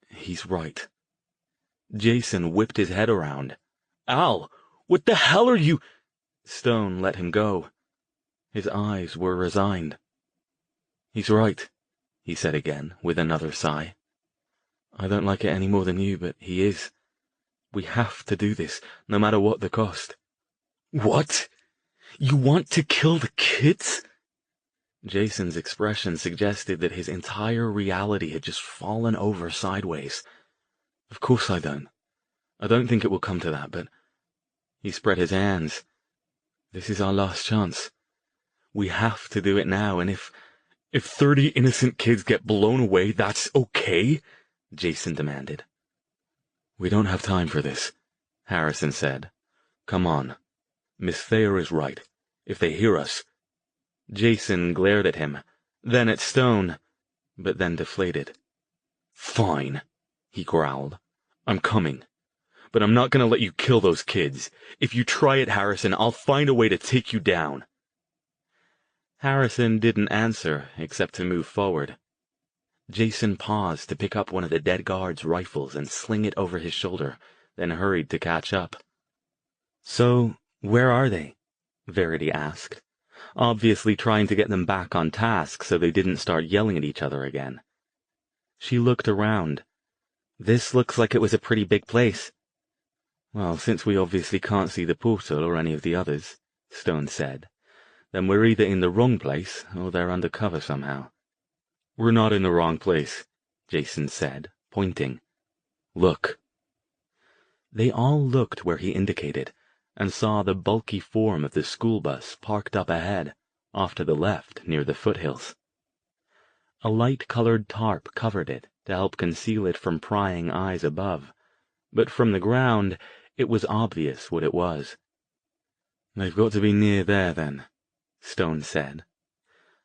He's right. Jason whipped his head around. Al, what the hell are you— Stone let him go. His eyes were resigned. He's right, he said again, with another sigh. I don't like it any more than you, but he is. We have to do this, no matter what the cost. What? You want to kill the kids? Jason's expression suggested that his entire reality had just fallen over sideways. Of course I don't. I don't think it will come to that, but... He spread his hands. This is our last chance. We have to do it now, and if 30 innocent kids get blown away, that's okay? Jason demanded. We don't have time for this, Harrison said. Come on. Miss Thayer is right. If they hear us... Jason glared at him, then at Stone, but then deflated. Fine, he growled. I'm coming. But I'm not going to let you kill those kids. If you try it, Harrison, I'll find a way to take you down. Harrison didn't answer, except to move forward. Jason paused to pick up one of the dead guard's rifles and sling it over his shoulder, then hurried to catch up. So, where are they? Verity asked, obviously trying to get them back on task so they didn't start yelling at each other again. She looked around. This looks like it was a pretty big place. Well, since we obviously can't see the portal or any of the others, Stone said, then we're either in the wrong place or they're under cover somehow. We're not in the wrong place, Jason said, pointing. Look. They all looked where he indicated, and saw the bulky form of the school bus parked up ahead, off to the left near the foothills. A light-colored tarp covered it to help conceal it from prying eyes above, but from the ground it was obvious what it was. They've got to be near there, then, Stone said.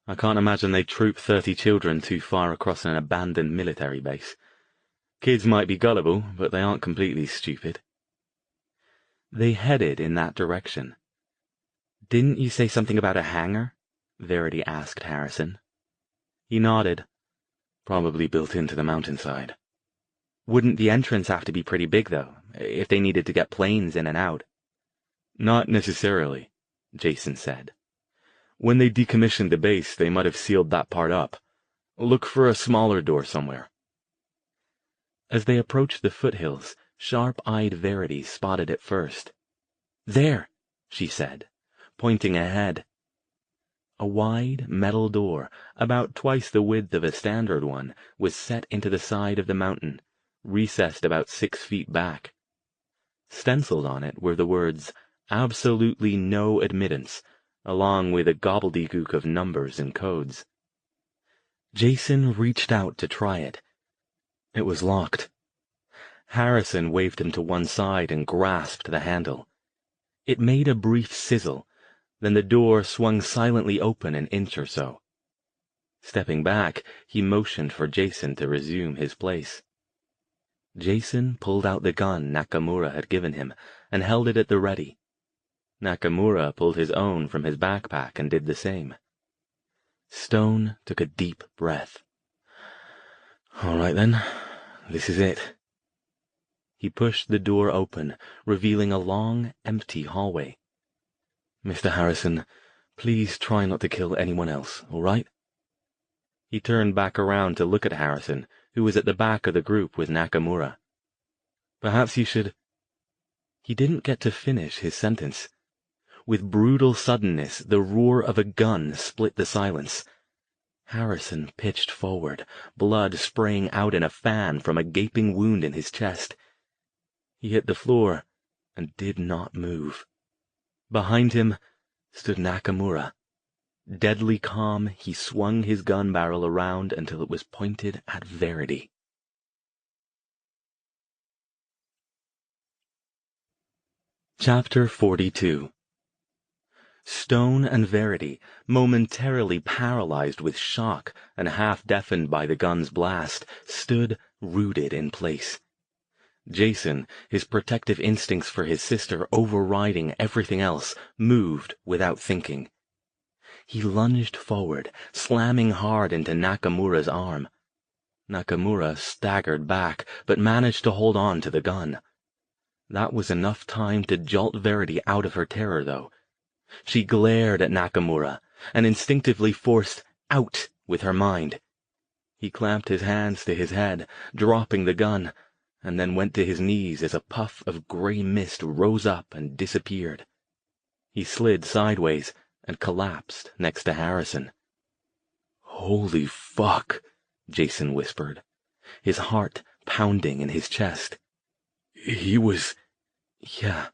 I can't imagine they'd troop 30 children too far across an abandoned military base. Kids might be gullible, but they aren't completely stupid. They headed in that direction. Didn't you say something about a hangar? Verity asked Harrison. He nodded. Probably built into the mountainside. Wouldn't the entrance have to be pretty big, though, if they needed to get planes in and out? Not necessarily, Jason said. When they decommissioned the base, they might have sealed that part up. Look for a smaller door somewhere. As they approached the foothills, sharp-eyed Verity spotted it first. There, she said, pointing ahead. A wide metal door, about twice the width of a standard one, was set into the side of the mountain, recessed about 6 feet back. Stenciled on it were the words, "Absolutely no admittance," along with a gobbledygook of numbers and codes. Jason reached out to try it. It was locked. Harrison waved him to one side and grasped the handle. It made a brief sizzle, then the door swung silently open an inch or so. Stepping back, he motioned for Jason to resume his place. Jason pulled out the gun Nakamura had given him and held it at the ready. Nakamura pulled his own from his backpack and did the same. Stone took a deep breath. All right, then. This is it. He pushed the door open, revealing a long, empty hallway. Mr. Harrison, please try not to kill anyone else, all right? He turned back around to look at Harrison, who was at the back of the group with Nakamura. Perhaps you should... He didn't get to finish his sentence. With brutal suddenness, the roar of a gun split the silence. Harrison pitched forward, blood spraying out in a fan from a gaping wound in his chest. He hit the floor and did not move. Behind him stood Nakamura. Deadly calm, he swung his gun barrel around until it was pointed at Verity. Chapter 42 Stone and Verity, momentarily paralyzed with shock and half-deafened by the gun's blast, stood rooted in place. Jason, his protective instincts for his sister overriding everything else, moved without thinking. He lunged forward, slamming hard into Nakamura's arm. Nakamura staggered back, but managed to hold on to the gun. That was enough time to jolt Verity out of her terror, though. She glared at Nakamura, and instinctively forced out with her mind. He clamped his hands to his head, dropping the gun, and then went to his knees as a puff of grey mist rose up and disappeared. He slid sideways and collapsed next to Harrison. "Holy fuck," Jason whispered, his heart pounding in his chest. "He was—" "Yeah,"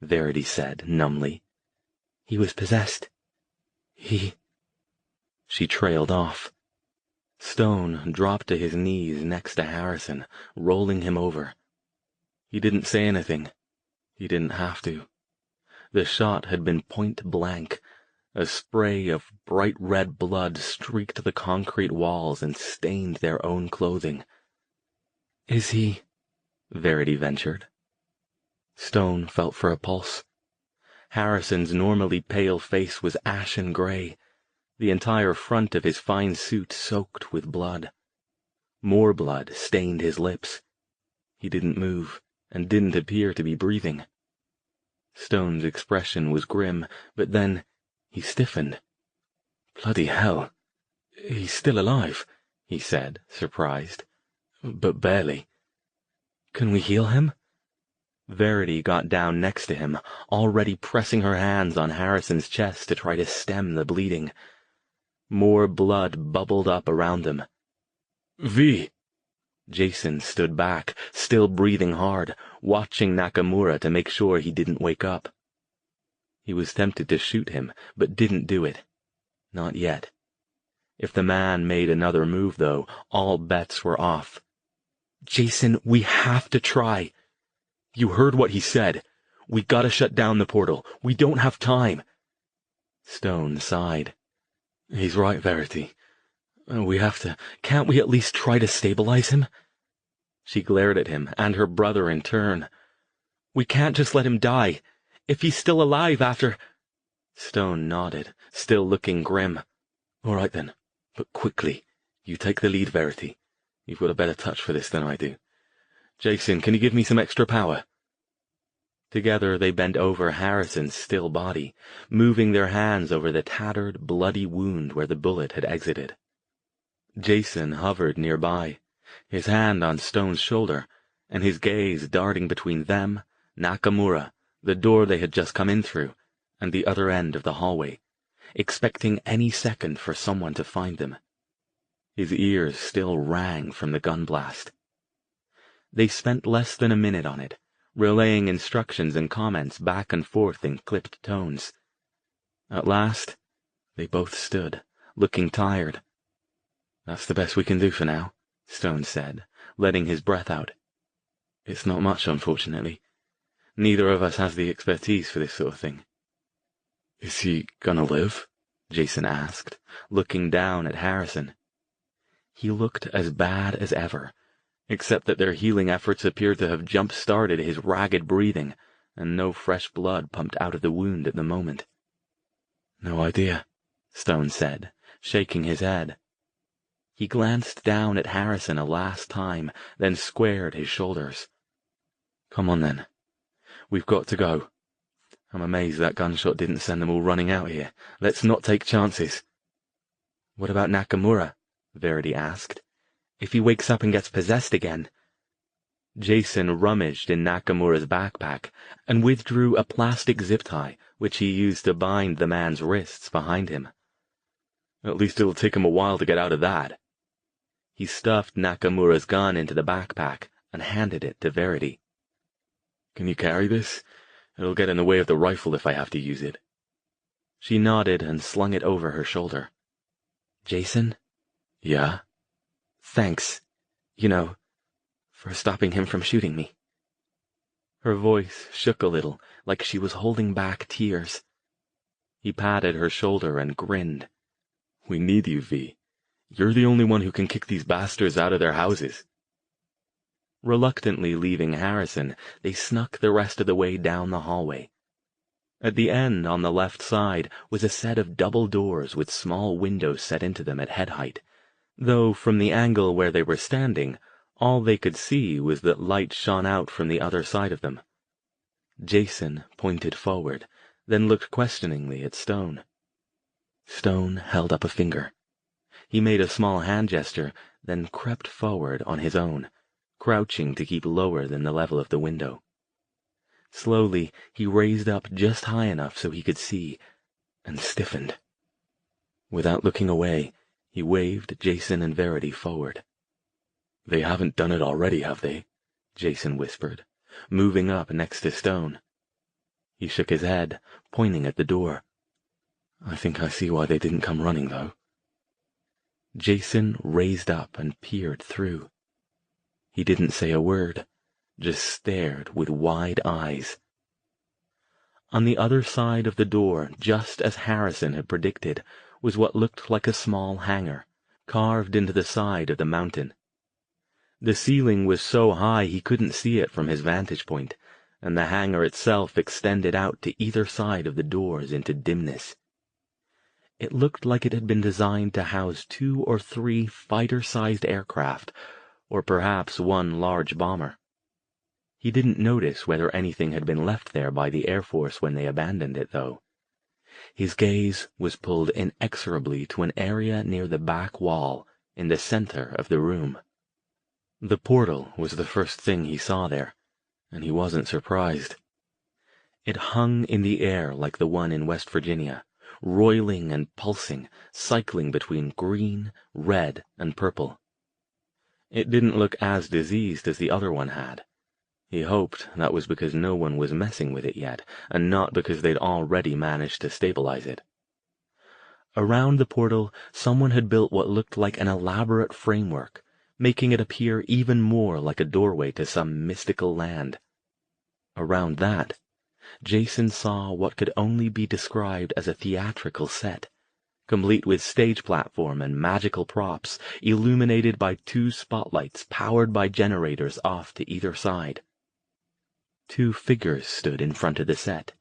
Verity said numbly. "He was possessed. She trailed off. Stone dropped to his knees next to Harrison, rolling him over. He didn't say anything. He didn't have to. The shot had been point blank. A spray of bright red blood streaked the concrete walls and stained their own clothing. "Is he—" Verity ventured. Stone felt for a pulse. Harrison's normally pale face was ashen gray, the entire front of his fine suit soaked with blood. More blood stained his lips. He didn't move, and didn't appear to be breathing. Stone's expression was grim, but then he stiffened. "Bloody hell. He's still alive," he said, surprised. "But barely. Can we heal him?" Verity got down next to him, already pressing her hands on Harrison's chest to try to stem the bleeding. More blood bubbled up around them. "V!" Jason stood back, still breathing hard, watching Nakamura to make sure he didn't wake up. He was tempted to shoot him, but didn't do it. Not yet. If the man made another move, though, all bets were off. "Jason, we have to try." "You heard what he said. We gotta shut down the portal. We don't have time." Stone sighed. "He's right, Verity. We have to— Can't we at least try to stabilize him?" She glared at him, and her brother in turn. "We can't just let him die. If he's still alive after—" Stone nodded, still looking grim. "All right then, but quickly. You take the lead, Verity. You've got a better touch for this than I do. Jason, can you give me some extra power?" Together they bent over Harrison's still body, moving their hands over the tattered, bloody wound where the bullet had exited. Jason hovered nearby, his hand on Stone's shoulder, and his gaze darting between them, Nakamura, the door they had just come in through, and the other end of the hallway, expecting any second for someone to find them. His ears still rang from the gun blast. They spent less than a minute on it, relaying instructions and comments back and forth in clipped tones. At last, they both stood, looking tired. "That's the best we can do for now," Stone said, letting his breath out. "It's not much, unfortunately. Neither of us has the expertise for this sort of thing." "Is he gonna live?" Jason asked, looking down at Harrison. He looked as bad as ever, except that their healing efforts appeared to have jump-started his ragged breathing, and no fresh blood pumped out of the wound at the moment. "No idea," Stone said, shaking his head. He glanced down at Harrison a last time, then squared his shoulders. "Come on, then. We've got to go. I'm amazed that gunshot didn't send them all running out here. Let's not take chances." "What about Nakamura?" Verity asked. "If he wakes up and gets possessed again?" Jason rummaged in Nakamura's backpack and withdrew a plastic zip tie, which he used to bind the man's wrists behind him. "At least it'll take him a while to get out of that." He stuffed Nakamura's gun into the backpack and handed it to Verity. "Can you carry this? It'll get in the way of the rifle if I have to use it." She nodded and slung it over her shoulder. "Jason?" "Yeah?" "Thanks. For stopping him from shooting me." Her voice shook a little, like she was holding back tears. He patted her shoulder and grinned. "We need you, V. You're the only one who can kick these bastards out of their houses." Reluctantly leaving Harrison, they snuck the rest of the way down the hallway. At the end, on the left side, was a set of double doors with small windows set into them at head height, though from the angle where they were standing, all they could see was that light shone out from the other side of them. Jason pointed forward, then looked questioningly at Stone. Stone held up a finger. He made a small hand gesture, then crept forward on his own, crouching to keep lower than the level of the window. Slowly, he raised up just high enough so he could see, and stiffened. Without looking away, he waved Jason and Verity forward. "They haven't done it already, have they?" Jason whispered, moving up next to Stone. He shook his head, pointing at the door. "I think I see why they didn't come running, though." Jason raised up and peered through. He didn't say a word, just stared with wide eyes. On the other side of the door, just as Harrison had predicted, was what looked like a small hangar, carved into the side of the mountain. The ceiling was so high he couldn't see it from his vantage point, and the hangar itself extended out to either side of the doors into dimness. It looked like it had been designed to house 2 or 3 fighter-sized aircraft, or perhaps one large bomber. He didn't notice whether anything had been left there by the Air Force when they abandoned it, though. His gaze was pulled inexorably to an area near the back wall, in the center of the room. The portal was the first thing he saw there, and he wasn't surprised. It hung in the air like the one in West Virginia, roiling and pulsing, cycling between green, red, and purple. It didn't look as diseased as the other one had. He hoped that was because no one was messing with it yet, and not because they'd already managed to stabilize it. Around the portal, someone had built what looked like an elaborate framework, making it appear even more like a doorway to some mystical land. Around that, Jason saw what could only be described as a theatrical set, complete with stage platform and magical props, illuminated by 2 spotlights powered by generators off to either side. 2 figures stood in front of the set,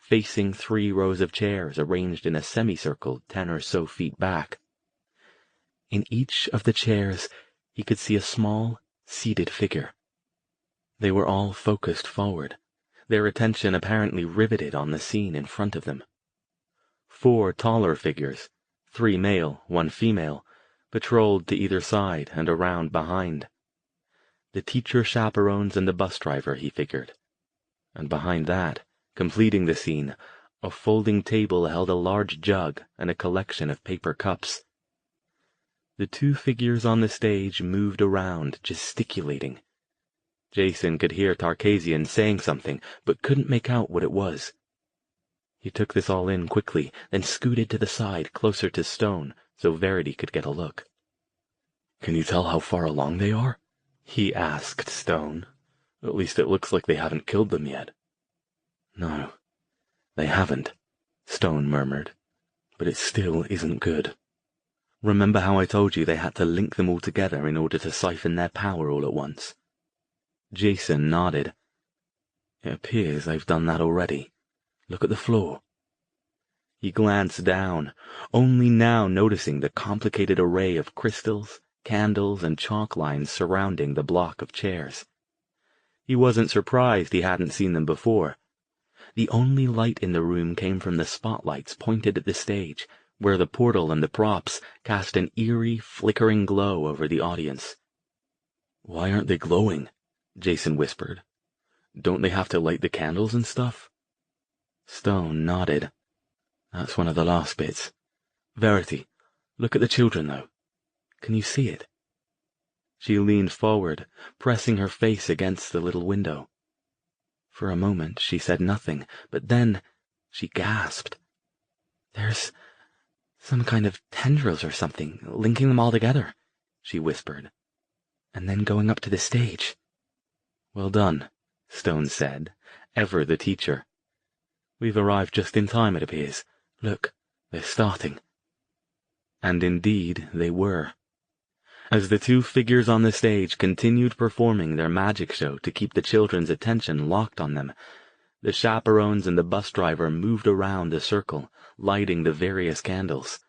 facing 3 rows of chairs arranged in a semicircle 10 or so feet back. In each of the chairs, he could see a small, seated figure. They were all focused forward, their attention apparently riveted on the scene in front of them. 4 taller figures, 3 male, 1 female, patrolled to either side and around behind. The teacher chaperones and the bus driver, he figured. And behind that, completing the scene, a folding table held a large jug and a collection of paper cups. The 2 figures on the stage moved around, gesticulating. Jason could hear Tarkasian saying something, but couldn't make out what it was. He took this all in quickly, then scooted to the side closer to Stone so Verity could get a look. "Can you tell how far along they are?" he asked Stone. "At least it looks like they haven't killed them yet." "No, they haven't," Stone murmured. "But it still isn't good. Remember how I told you they had to link them all together in order to siphon their power all at once?" Jason nodded. "It appears they've done that already. Look at the floor." He glanced down, only now noticing the complicated array of crystals, candles, and chalk lines surrounding the block of chairs. He wasn't surprised he hadn't seen them before. The only light in the room came from the spotlights pointed at the stage, where the portal and the props cast an eerie, flickering glow over the audience. "Why aren't they glowing?" Jason whispered. "Don't they have to light the candles and stuff?" Stone nodded. "That's one of the last bits. Verity, look at the children, though. Can you see it?" She leaned forward, pressing her face against the little window. For a moment she said nothing, but then she gasped. "There's some kind of tendrils or something, linking them all together," she whispered. "And then going up to the stage." "Well done," Stone said, ever the teacher. "We've arrived just in time, it appears. Look, they're starting. And indeed they were. As the two figures on the stage continued performing their magic show to keep the children's attention locked on them, the chaperones and the bus driver moved around the circle, lighting the various candles.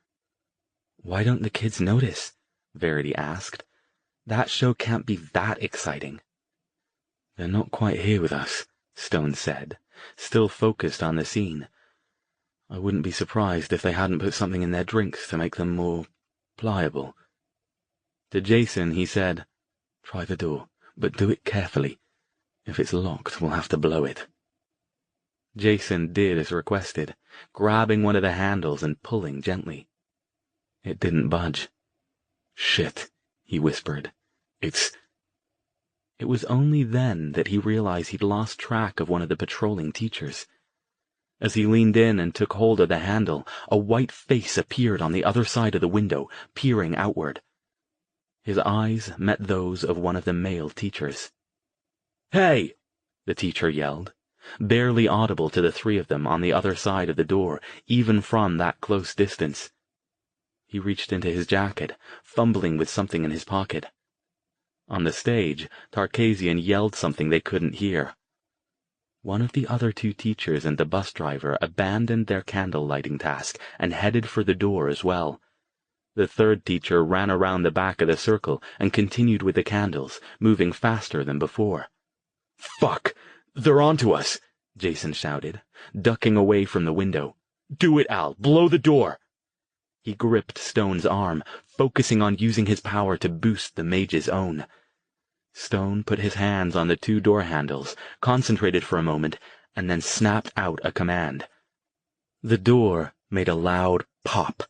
"Why don't the kids notice?" Verity asked. "That show can't be that exciting." "They're not quite here with us," Stone said, still focused on the scene. "I wouldn't be surprised if they hadn't put something in their drinks to make them more pliable." To Jason he said, "Try the door, but do it carefully. If it's locked, we'll have to blow it." Jason did as requested, grabbing one of the handles and pulling gently. It didn't budge. "Shit," he whispered. It was only then that he realized he'd lost track of one of the patrolling teachers. As he leaned in and took hold of the handle, a white face appeared on the other side of the window, peering outward. His eyes met those of one of the male teachers. "Hey!" the teacher yelled, barely audible to the three of them on the other side of the door, even from that close distance. He reached into his jacket, fumbling with something in his pocket. On the stage, Tarkasian yelled something they couldn't hear. One of the other two teachers and the bus driver abandoned their candle-lighting task and headed for the door as well. The third teacher ran around the back of the circle and continued with the candles, moving faster than before. "Fuck! They're onto us!" Jason shouted, ducking away from the window. "Do it, Al! Blow the door!" He gripped Stone's arm, focusing on using his power to boost the mage's own. Stone put his hands on the two door handles, concentrated for a moment, and then snapped out a command. The door made a loud pop.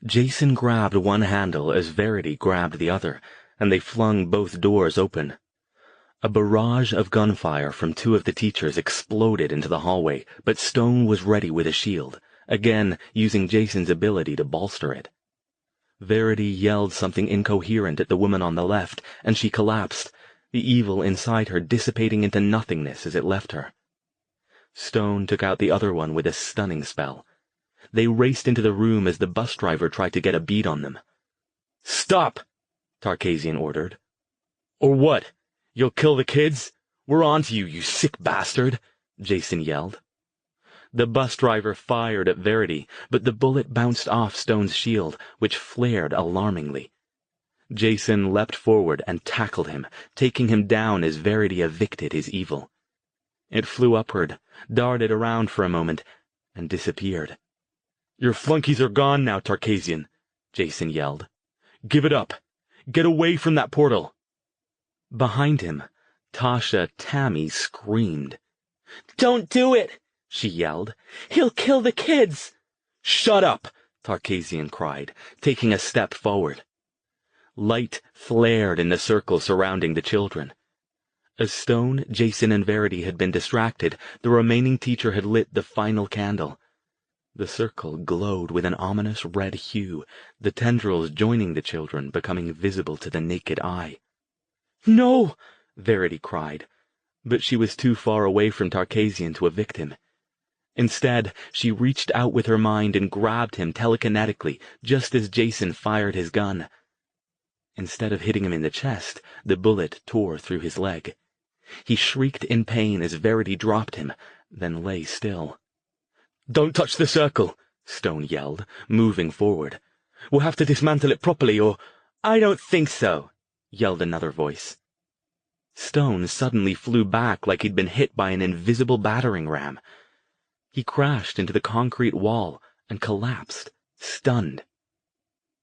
Jason grabbed one handle as Verity grabbed the other, and they flung both doors open. A barrage of gunfire from two of the teachers exploded into the hallway, but Stone was ready with a shield, again using Jason's ability to bolster it. Verity yelled something incoherent at the woman on the left, and she collapsed, the evil inside her dissipating into nothingness as it left her. Stone took out the other one with a stunning spell. They raced into the room as the bus driver tried to get a bead on them. "Stop!" Tarkasian ordered. "Or what? You'll kill the kids? We're on to you, you sick bastard!" Jason yelled. The bus driver fired at Verity, but the bullet bounced off Stone's shield, which flared alarmingly. Jason leapt forward and tackled him, taking him down as Verity evicted his evil. It flew upward, darted around for a moment, and disappeared. "Your flunkies are gone now, Tarkasian," Jason yelled. "Give it up. Get away from that portal." Behind him, Tasha Tammy screamed. "Don't do it!" she yelled. "He'll kill the kids!" "Shut up!" Tarkasian cried, taking a step forward. Light flared in the circle surrounding the children. As Stone, Jason, and Verity had been distracted, the remaining teacher had lit the final candle. The circle glowed with an ominous red hue, the tendrils joining the children becoming visible to the naked eye. "No!" Verity cried, but she was too far away from Tarkasian to evict him. Instead, she reached out with her mind and grabbed him telekinetically just as Jason fired his gun. Instead of hitting him in the chest, the bullet tore through his leg. He shrieked in pain as Verity dropped him, then lay still. "Don't touch the circle," Stone yelled, moving forward. "We'll have to dismantle it properly or—" "I don't think so," yelled another voice. Stone suddenly flew back like he'd been hit by an invisible battering ram. He crashed into the concrete wall and collapsed, stunned.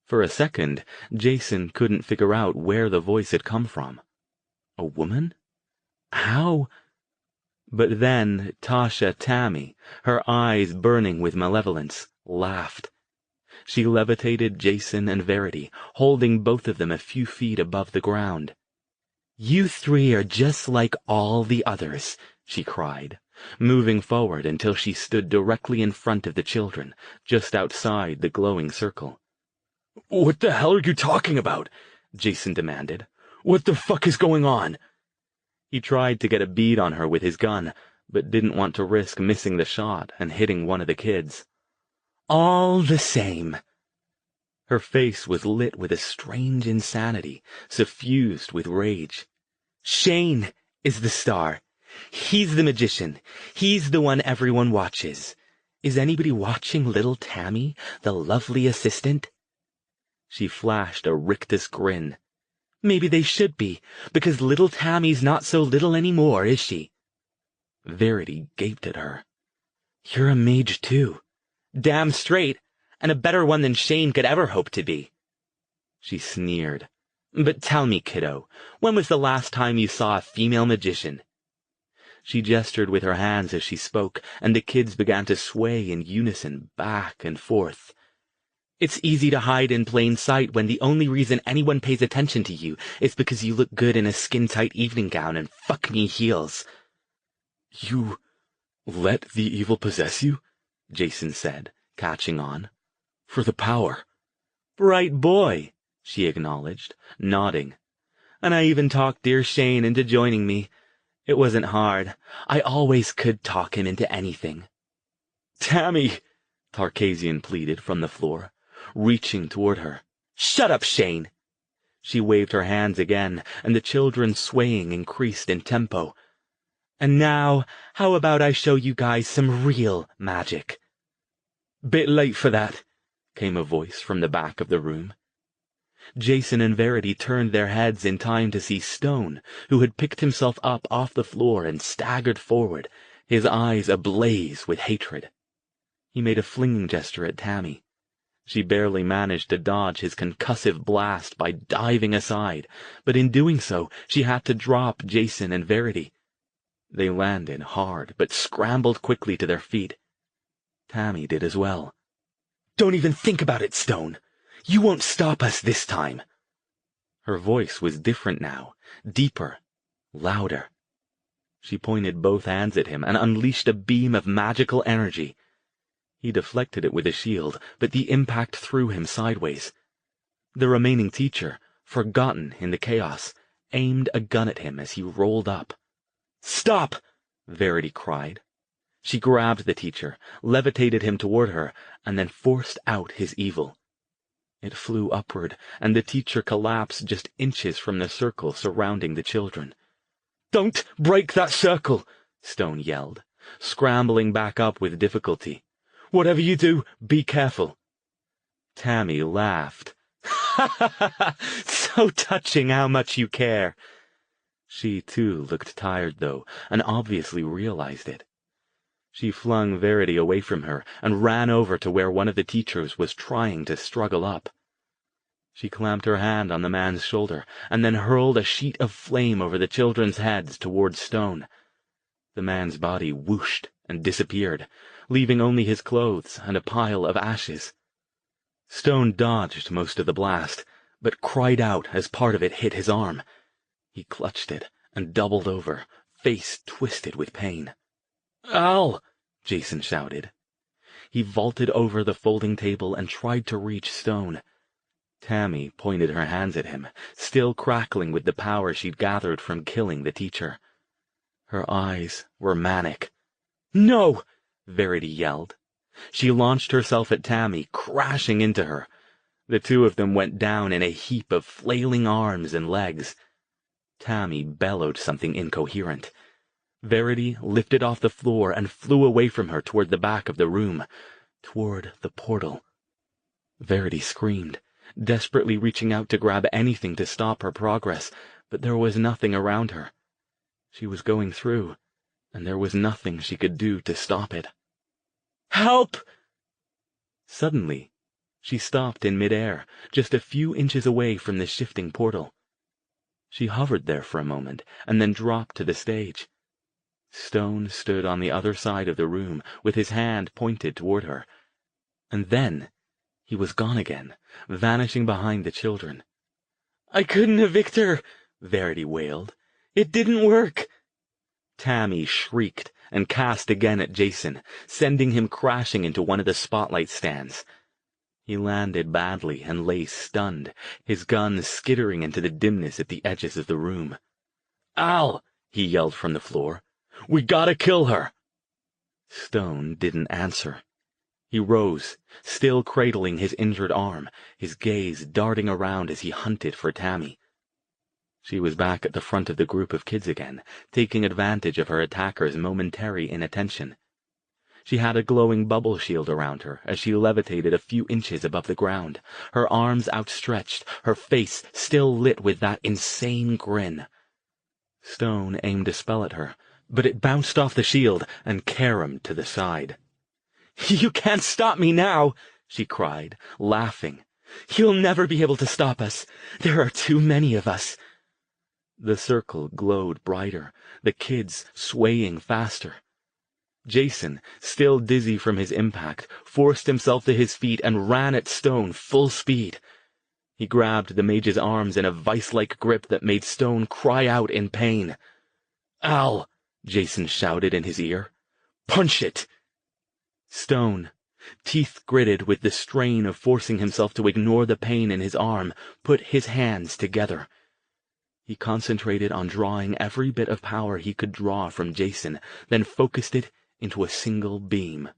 For a second, Jason couldn't figure out where the voice had come from. A woman? How? But then Tasha Tammy, her eyes burning with malevolence, laughed. She levitated Jason and Verity, holding both of them a few feet above the ground. "You three are just like all the others," she cried, moving forward until she stood directly in front of the children, just outside the glowing circle. "What the hell are you talking about?" Jason demanded. "What the fuck is going on?" He tried to get a bead on her with his gun, but didn't want to risk missing the shot and hitting one of the kids. All the same." Her face was lit with a strange insanity, suffused with rage. "Shane is the star. He's the magician. He's the one everyone watches. Is anybody watching little Tammy, the lovely assistant?" She flashed a rictus grin. "Maybe they should be, because little Tammy's not so little anymore, is she?" Verity gaped at her. "You're a mage too." "Damn straight, and a better one than Shane could ever hope to be." She sneered. "But tell me, kiddo, when was the last time you saw a female magician?" She gestured with her hands as she spoke, and the kids began to sway in unison back and forth. "It's easy to hide in plain sight when the only reason anyone pays attention to you is because you look good in a skin-tight evening gown and fuck-me heels." "You let the evil possess you?" Jason said, catching on. "For the power." "Bright boy," she acknowledged, nodding. "And I even talked dear Shane into joining me. It wasn't hard. I always could talk him into anything." "Tammy!" Tarkasian pleaded from the floor, reaching toward her. "Shut up, Shane!" She waved her hands again, and the children's swaying increased in tempo. "And now, how about I show you guys some real magic?" "Bit late for that," came a voice from the back of the room. Jason and Verity turned their heads in time to see Stone, who had picked himself up off the floor and staggered forward, his eyes ablaze with hatred. He made a flinging gesture at Tammy. She barely managed to dodge his concussive blast by diving aside, but in doing so, she had to drop Jason and Verity. They landed hard, but scrambled quickly to their feet. Tammy did as well. "Don't even think about it, Stone! You won't stop us this time!" Her voice was different now, deeper, louder. She pointed both hands at him and unleashed a beam of magical energy. He deflected it with a shield, but the impact threw him sideways. The remaining teacher, forgotten in the chaos, aimed a gun at him as he rolled up. "Stop!" Verity cried. She grabbed the teacher, levitated him toward her, and then forced out his evil. It flew upward, and the teacher collapsed just inches from the circle surrounding the children. "Don't break that circle!" Stone yelled, scrambling back up with difficulty. "Whatever you do, be careful." Tammy laughed. "Ha ha ha ha! So touching how much you care." She, too, looked tired, though, and obviously realized it. She flung Verity away from her and ran over to where one of the teachers was trying to struggle up. She clamped her hand on the man's shoulder and then hurled a sheet of flame over the children's heads toward Stone. The man's body whooshed and disappeared, leaving only his clothes and a pile of ashes. Stone dodged most of the blast, but cried out as part of it hit his arm. He clutched it and doubled over, face twisted with pain. "Al!" Jason shouted. He vaulted over the folding table and tried to reach Stone. Tammy pointed her hands at him, still crackling with the power she'd gathered from killing the teacher. Her eyes were manic. "No!" Verity yelled. She launched herself at Tammy, crashing into her. The two of them went down in a heap of flailing arms and legs. Tammy bellowed something incoherent. Verity lifted off the floor and flew away from her toward the back of the room, toward the portal. Verity screamed, desperately reaching out to grab anything to stop her progress, but there was nothing around her. She was going through, and there was nothing she could do to stop it. "Help!" Suddenly, she stopped in midair, just a few inches away from the shifting portal. She hovered there for a moment, and then dropped to the stage. Stone stood on the other side of the room, with his hand pointed toward her. And then he was gone again, vanishing behind the children. "I couldn't evict her," Verity wailed. "It didn't work." Tammy shrieked and cast again at Jason, sending him crashing into one of the spotlight stands. He landed badly and lay stunned, his gun skittering into the dimness at the edges of the room. "Al!" he yelled from the floor. "We gotta kill her!" Stone didn't answer. He rose, still cradling his injured arm, his gaze darting around as he hunted for Tammy. She was back at the front of the group of kids again, taking advantage of her attacker's momentary inattention. She had a glowing bubble shield around her as she levitated a few inches above the ground, her arms outstretched, her face still lit with that insane grin. Stone aimed a spell at her, but it bounced off the shield and caromed to the side. "You can't stop me now!" she cried, laughing. "You'll never be able to stop us. There are too many of us." The circle glowed brighter, the kids swaying faster. Jason, still dizzy from his impact, forced himself to his feet and ran at Stone full speed. He grabbed the mage's arms in a vice-like grip that made Stone cry out in pain. "Al!" Jason shouted in his ear. "Punch it!" Stone, teeth gritted with the strain of forcing himself to ignore the pain in his arm, put his hands together. He concentrated on drawing every bit of power he could draw from Jason, then focused it into a single beam.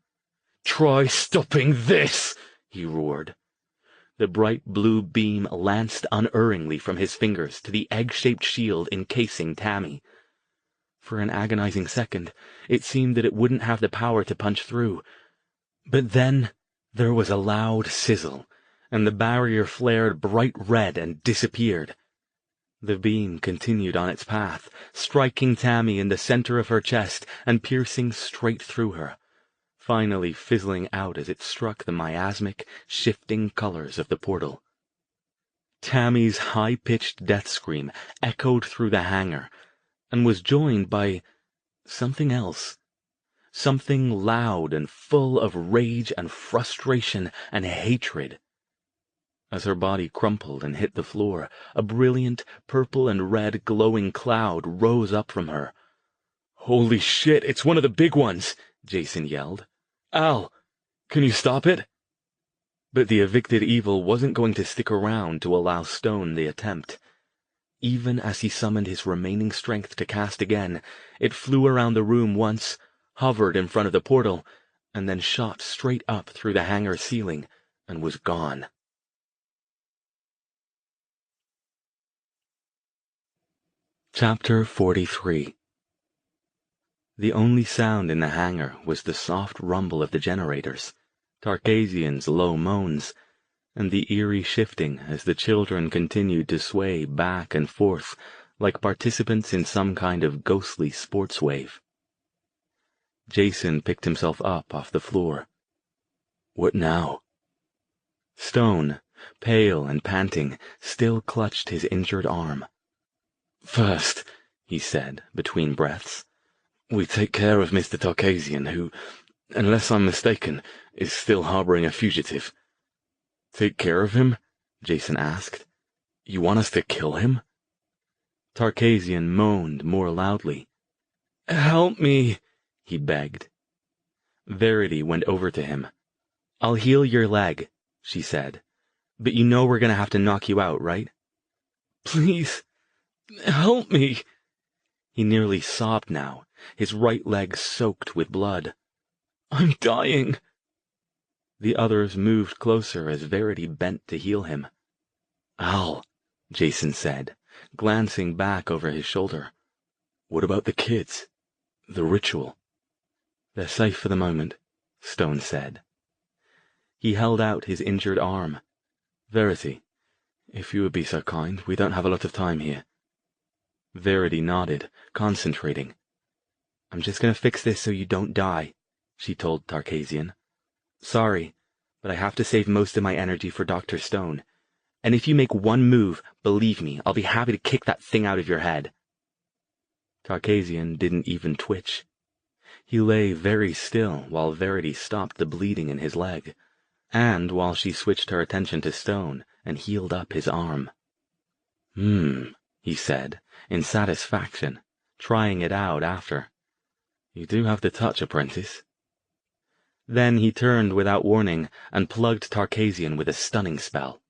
"Try stopping this!" he roared. The bright blue beam lanced unerringly from his fingers to the egg-shaped shield encasing Tammy. For an agonizing second, it seemed that it wouldn't have the power to punch through. But then there was a loud sizzle, and the barrier flared bright red and disappeared. The beam continued on its path, striking Tammy in the center of her chest and piercing straight through her, finally fizzling out as it struck the miasmic, shifting colors of the portal. Tammy's high-pitched death scream echoed through the hangar, and was joined by something else. Something loud and full of rage and frustration and hatred. As her body crumpled and hit the floor, a brilliant purple and red glowing cloud rose up from her. "Holy shit, it's one of the big ones!" Jason yelled. "Al, can you stop it?" But the evicted evil wasn't going to stick around to allow Stone the attempt. Even as he summoned his remaining strength to cast again, it flew around the room once, hovered in front of the portal, and then shot straight up through the hangar ceiling and was gone. Chapter 43. The only sound in the hangar was the soft rumble of the generators, Tarkasian's low moans, and the eerie shifting as the children continued to sway back and forth like participants in some kind of ghostly sports wave. Jason picked himself up off the floor. "What now?" Stone, pale and panting, still clutched his injured arm. "First," he said, between breaths, "we take care of Mr. Tarkasian, who, unless I'm mistaken, is still harboring a fugitive." "Take care of him?" Jason asked. "You want us to kill him?" Tarkasian moaned more loudly. "Help me," he begged. Verity went over to him. "I'll heal your leg," she said. "But you know we're going to have to knock you out, right?" "Please, help me." He nearly sobbed now, his right leg soaked with blood. "I'm dying." The others moved closer as Verity bent to heal him. "Al," Jason said, glancing back over his shoulder. "What about the kids? The ritual?" "They're safe for the moment," Stone said. He held out his injured arm. "Verity, if you would be so kind, we don't have a lot of time here." Verity nodded, concentrating. "I'm just going to fix this so you don't die," she told Tarkasian. "Sorry, but I have to save most of my energy for Dr. Stone. And if you make one move, believe me, I'll be happy to kick that thing out of your head." Tarkasian didn't even twitch. He lay very still while Verity stopped the bleeding in his leg, and while she switched her attention to Stone and healed up his arm. He said, in satisfaction, trying it out after. "You do have the touch, apprentice." Then he turned without warning and plugged Tarkasian with a stunning spell.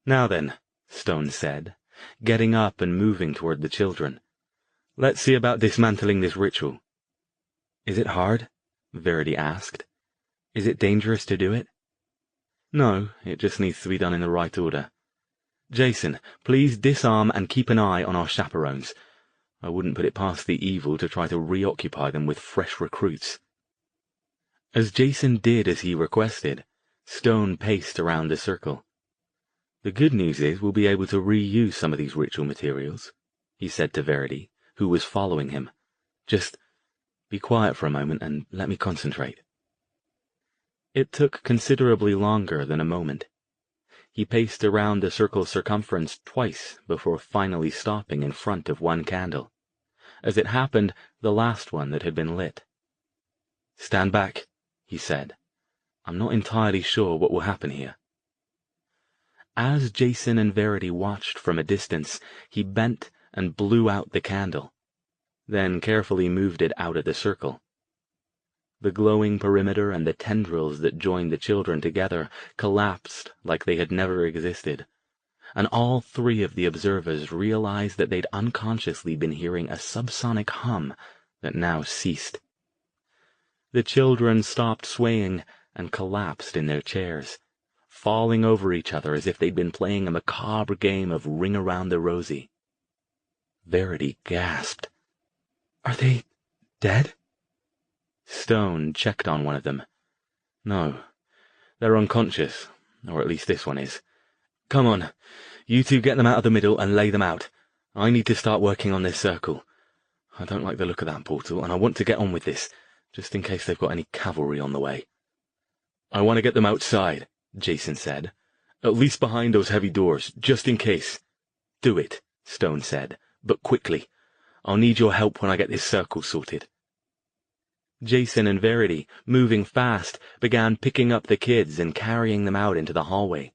"Now then," Stone said, getting up and moving toward the children. "Let's see about dismantling this ritual." "Is it hard?" Verity asked. Is it dangerous to do it? No, it just needs to be done in the right order. Jason, please disarm and keep an eye on our chaperones. I wouldn't put it past the evil to try to reoccupy them with fresh recruits. As Jason did as he requested, Stone paced around the circle. The good news is we'll be able to reuse some of these ritual materials, he said to Verity, who was following him. Just be quiet for a moment and let me concentrate. It took considerably longer than a moment. He paced around the circle's circumference twice before finally stopping in front of one candle. As it happened, the last one that had been lit. Stand back, he said. I'm not entirely sure what will happen here. As Jason and Verity watched from a distance, he bent and blew out the candle, then carefully moved it out of the circle. The glowing perimeter and the tendrils that joined the children together collapsed like they had never existed, and all three of the observers realized that they'd unconsciously been hearing a subsonic hum that now ceased. The children stopped swaying and collapsed in their chairs, falling over each other as if they'd been playing a macabre game of Ring Around the Rosie. Verity gasped. Are they dead? Stone checked on one of them. No, they're unconscious, or at least this one is. Come on, you two get them out of the middle and lay them out. I need to start working on this circle. I don't like the look of that portal, and I want to get on with this, just in case they've got any cavalry on the way. I want to get them outside, Jason said. At least behind those heavy doors, just in case. Do it, Stone said, but quickly. I'll need your help when I get this circle sorted. Jason and Verity, moving fast, began picking up the kids and carrying them out into the hallway.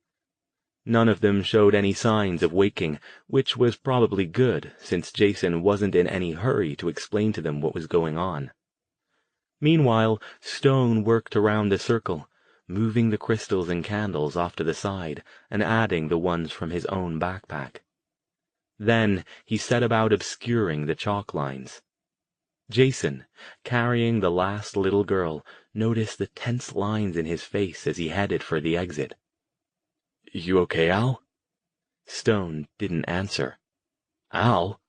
None of them showed any signs of waking, which was probably good, since Jason wasn't in any hurry to explain to them what was going on. Meanwhile, Stone worked around the circle, moving the crystals and candles off to the side and adding the ones from his own backpack. Then he set about obscuring the chalk lines. Jason, carrying the last little girl, noticed the tense lines in his face as he headed for the exit. You okay, Al? Stone didn't answer. Al?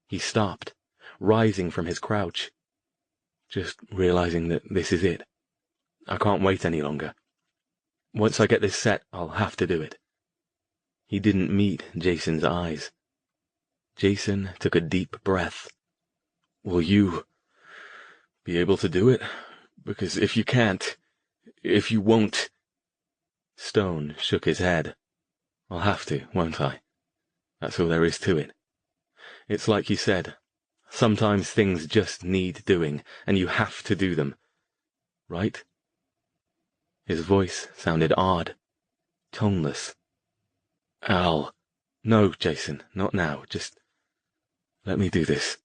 He stopped, rising from his crouch. Just realizing that this is it. I can't wait any longer. Once I get this set, I'll have to do it. He didn't meet Jason's eyes. Jason took a deep breath. Will you be able to do it? Because if you can't, if you won't... Stone shook his head. I'll have to, won't I? That's all there is to it. It's like you said. Sometimes things just need doing, and you have to do them. Right? His voice sounded odd, toneless. Al. No, Jason, not now. Just let me do this.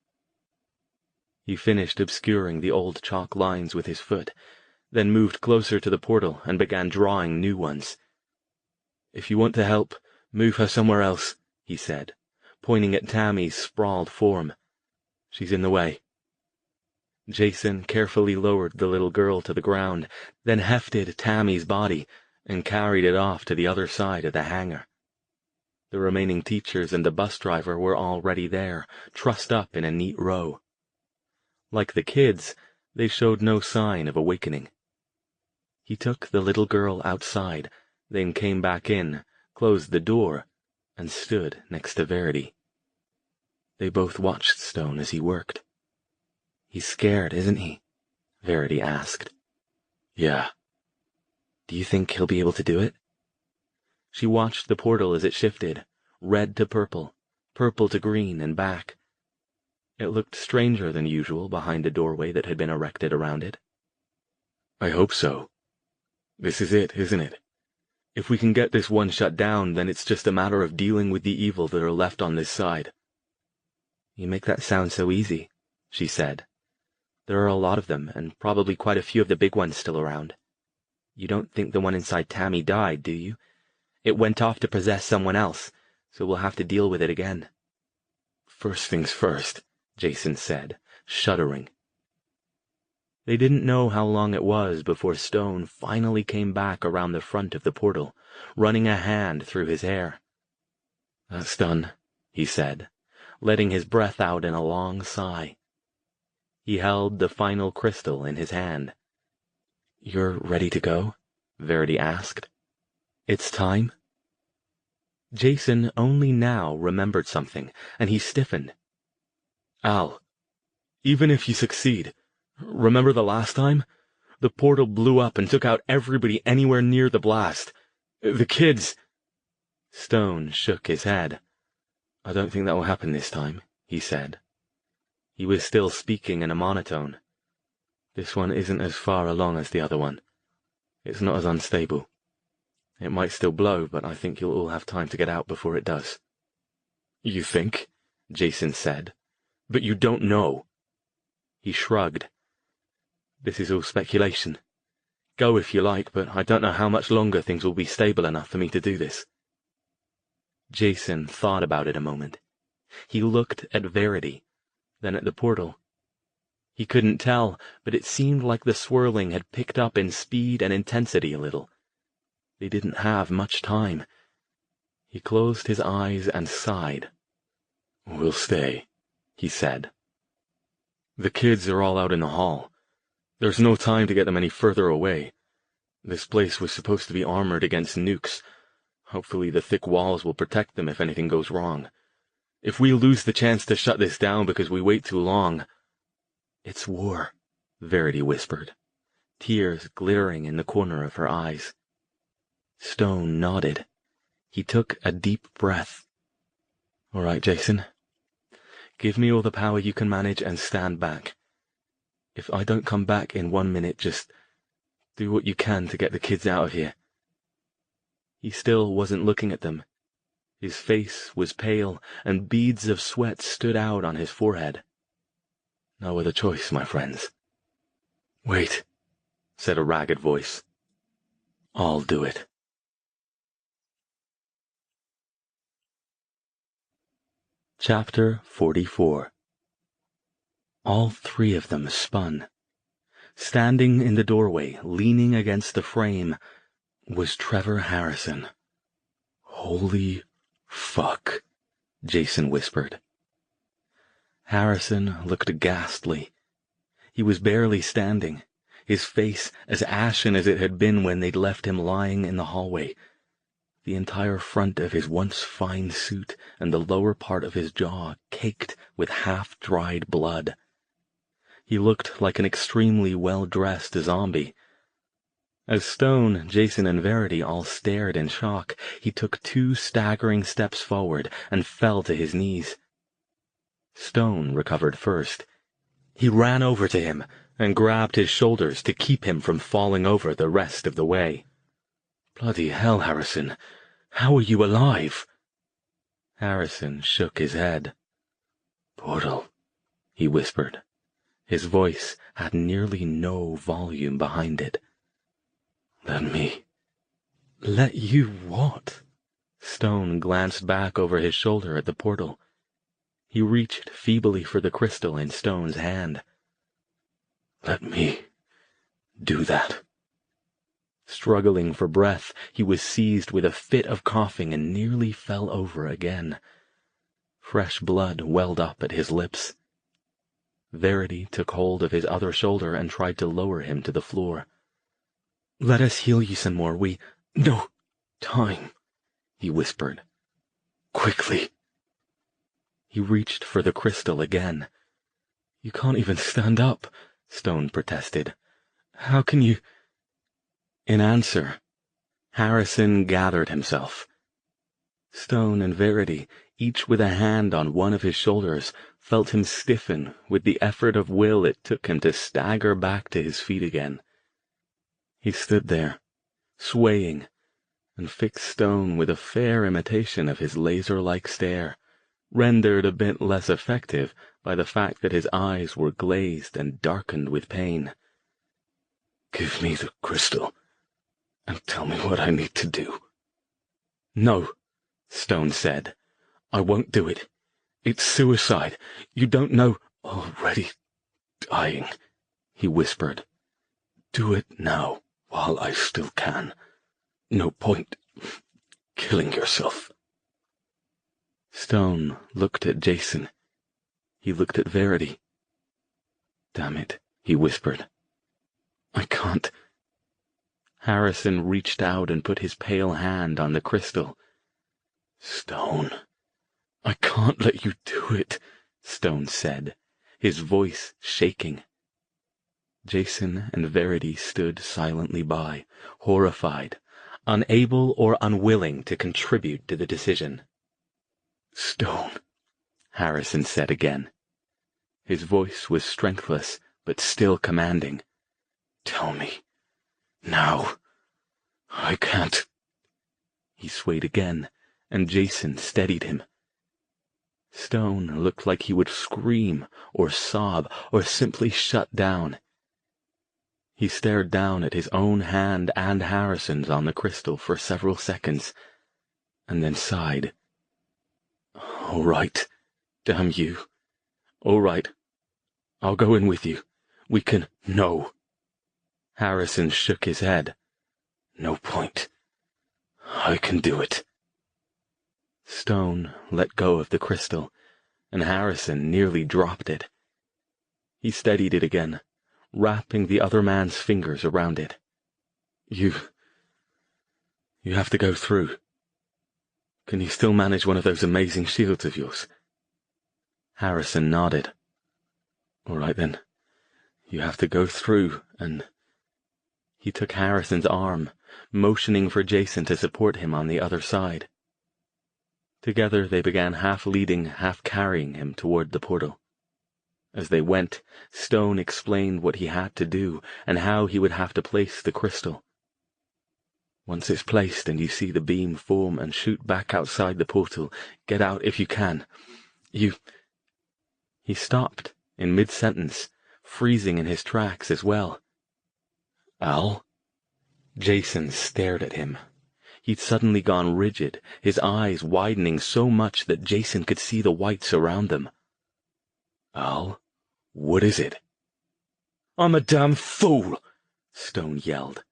He finished obscuring the old chalk lines with his foot, then moved closer to the portal and began drawing new ones. If you want to help, move her somewhere else, he said, pointing at Tammy's sprawled form. She's in the way. Jason carefully lowered the little girl to the ground, then hefted Tammy's body and carried it off to the other side of the hangar. The remaining teachers and the bus driver were already there, trussed up in a neat row. Like the kids, they showed no sign of awakening. He took the little girl outside, then came back in, closed the door, and stood next to Verity. They both watched Stone as he worked. He's scared, isn't he? Verity asked. Yeah. Do you think he'll be able to do it? She watched the portal as it shifted, red to purple, purple to green and back. It looked stranger than usual behind the doorway that had been erected around it. I hope so. This is it, isn't it? If we can get this one shut down, then it's just a matter of dealing with the evil that are left on this side. You make that sound so easy, she said. There are a lot of them, and probably quite a few of the big ones still around. You don't think the one inside Tammy died, do you? It went off to possess someone else, so we'll have to deal with it again. First things first, Jason said, shuddering. They didn't know how long it was before Stone finally came back around the front of the portal, running a hand through his hair. "That's done," he said, letting his breath out in a long sigh. He held the final crystal in his hand. "You're ready to go?" Verity asked. "It's time?" Jason only now remembered something, and he stiffened. "Al, even if you succeed, remember the last time? The portal blew up and took out everybody anywhere near the blast. The kids." Stone shook his head. "I don't think that will happen this time," he said. He was still speaking in a monotone. "This one isn't as far along as the other one. It's not as unstable. It might still blow, but I think you'll all have time to get out before it does." "You think?" Jason said. "But you don't know." He shrugged. "This is all speculation. Go if you like, but I don't know how much longer things will be stable enough for me to do this." Jason thought about it a moment. He looked at Verity, then at the portal. He couldn't tell, but it seemed like the swirling had picked up in speed and intensity a little. They didn't have much time. He closed his eyes and sighed. "We'll stay," he said. "The kids are all out in the hall. There's no time to get them any further away. This place was supposed to be armored against nukes. Hopefully the thick walls will protect them if anything goes wrong. If we lose the chance to shut this down because we wait too long—" "It's war," Verity whispered, tears glittering in the corner of her eyes. Stone nodded. He took a deep breath. "All right, Jason. Give me all the power you can manage and stand back. If I don't come back in 1 minute, just do what you can to get the kids out of here." He still wasn't looking at them. His face was pale, and beads of sweat stood out on his forehead. "No other choice, my friends." "Wait," said a ragged voice. "I'll do it." Chapter 44. All three of them spun. Standing in the doorway, leaning against the frame, was Trevor Harrison. "Holy fuck," Jason whispered. Harrison looked ghastly. He was barely standing, his face as ashen as it had been when they'd left him lying in the hallway. The entire front of his once fine suit and the lower part of his jaw caked with half-dried blood. He looked like an extremely well-dressed zombie. As Stone, Jason, and Verity all stared in shock, he took 2 staggering steps forward and fell to his knees. Stone recovered first. He ran over to him and grabbed his shoulders to keep him from falling over the rest of the way. "Bloody hell, Harrison. How are you alive?" Harrison shook his head. "Portal," he whispered. His voice had nearly no volume behind it. "Let me—" "Let you what?" Stone glanced back over his shoulder at the portal. He reached feebly for the crystal in Stone's hand. "Let me do that." Struggling for breath, he was seized with a fit of coughing and nearly fell over again. Fresh blood welled up at his lips. Verity took hold of his other shoulder and tried to lower him to the floor. "Let us heal you some more. No time," he whispered. "Quickly." He reached for the crystal again. "You can't even stand up," Stone protested. "How can you—" In answer, Harrison gathered himself. Stone and Verity, each with a hand on one of his shoulders, felt him stiffen with the effort of will it took him to stagger back to his feet again. He stood there, swaying, and fixed Stone with a fair imitation of his laser-like stare, rendered a bit less effective by the fact that his eyes were glazed and darkened with pain. "Give me the crystal, and tell me what I need to do." "No," Stone said. "I won't do it. It's suicide. You don't know—" "Already dying," he whispered. "Do it now, while I still can. No point killing yourself." Stone looked at Jason. He looked at Verity. "Damn it," he whispered. "I can't." Harrison reached out and put his pale hand on the crystal. "Stone, I can't let you do it," Stone said, his voice shaking. Jason and Verity stood silently by, horrified, unable or unwilling to contribute to the decision. "Stone," Harrison said again. His voice was strengthless, but still commanding. "Tell me. Now. I can't." He swayed again, and Jason steadied him. Stone looked like he would scream, or sob, or simply shut down. He stared down at his own hand and Harrison's on the crystal for several seconds, and then sighed. "All right, damn you. All right. I'll go in with you. We can—" "No." Harrison shook his head. "No point. I can do it." Stone let go of the crystal, and Harrison nearly dropped it. He steadied it again, wrapping the other man's fingers around it. You have to go through. Can you still manage one of those amazing shields of yours?" Harrison nodded. "All right then. You have to go through and—" He took Harrison's arm, motioning for Jason to support him on the other side. Together they began half leading, half carrying him toward the portal. As they went, Stone explained what he had to do and how he would have to place the crystal. "Once it's placed and you see the beam form and shoot back outside the portal, get out if you can. He stopped in mid-sentence, freezing in his tracks as well. "Al?" Jason stared at him. He'd suddenly gone rigid, his eyes widening so much that Jason could see the whites around them. "Al, what is it?" "I'm a damn fool!" Stone yelled.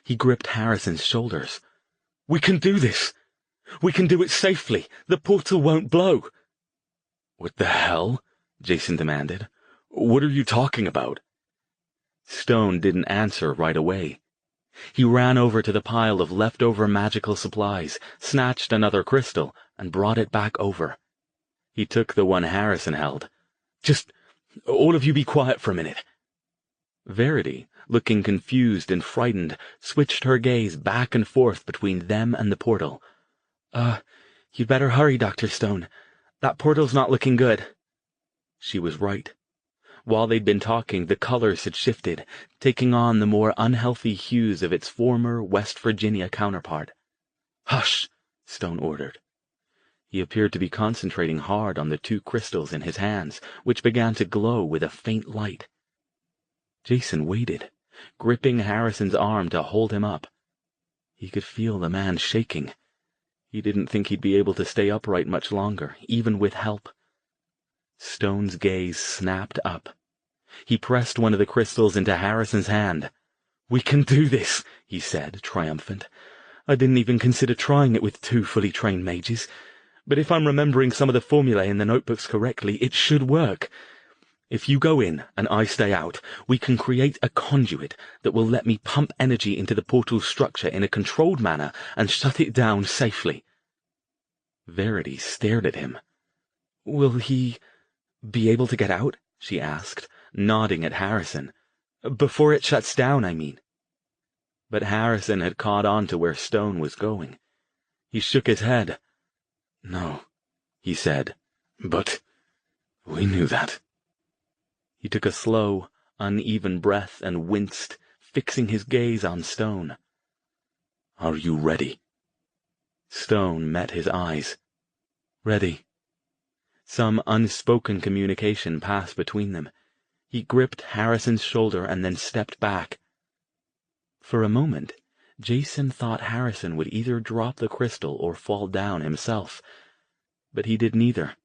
He gripped Harrison's shoulders. "We can do this! We can do it safely! The portal won't blow!" "What the hell?" Jason demanded. "What are you talking about?" Stone didn't answer right away. He ran over to the pile of leftover magical supplies, snatched another crystal, and brought it back over. He took the one Harrison held. "Just all of you be quiet for a minute." Verity, looking confused and frightened, switched her gaze back and forth between them and the portal. You'd better hurry, Dr. Stone. That portal's not looking good." She was right. While they'd been talking, the colors had shifted, taking on the more unhealthy hues of its former West Virginia counterpart. "Hush!" Stone ordered. He appeared to be concentrating hard on the two crystals in his hands, which began to glow with a faint light. Jason waited, gripping Harrison's arm to hold him up. He could feel the man shaking. He didn't think he'd be able to stay upright much longer, even with help. Stone's gaze snapped up. He pressed one of the crystals into Harrison's hand. "We can do this," he said, triumphant. "I didn't even consider trying it with two fully trained mages. But if I'm remembering some of the formulae in the notebooks correctly, it should work. If you go in and I stay out, we can create a conduit that will let me pump energy into the portal's structure in a controlled manner and shut it down safely." Verity stared at him. "Will he be able to get out?" she asked, nodding at Harrison. "Before it shuts down, I mean." But Harrison had caught on to where Stone was going. He shook his head. "No," he said, "but we knew that." He took a slow, uneven breath and winced, fixing his gaze on Stone. "Are you ready?" Stone met his eyes. "Ready." Some unspoken communication passed between them. He gripped Harrison's shoulder and then stepped back. For a moment, Jason thought Harrison would either drop the crystal or fall down himself, but he did neither.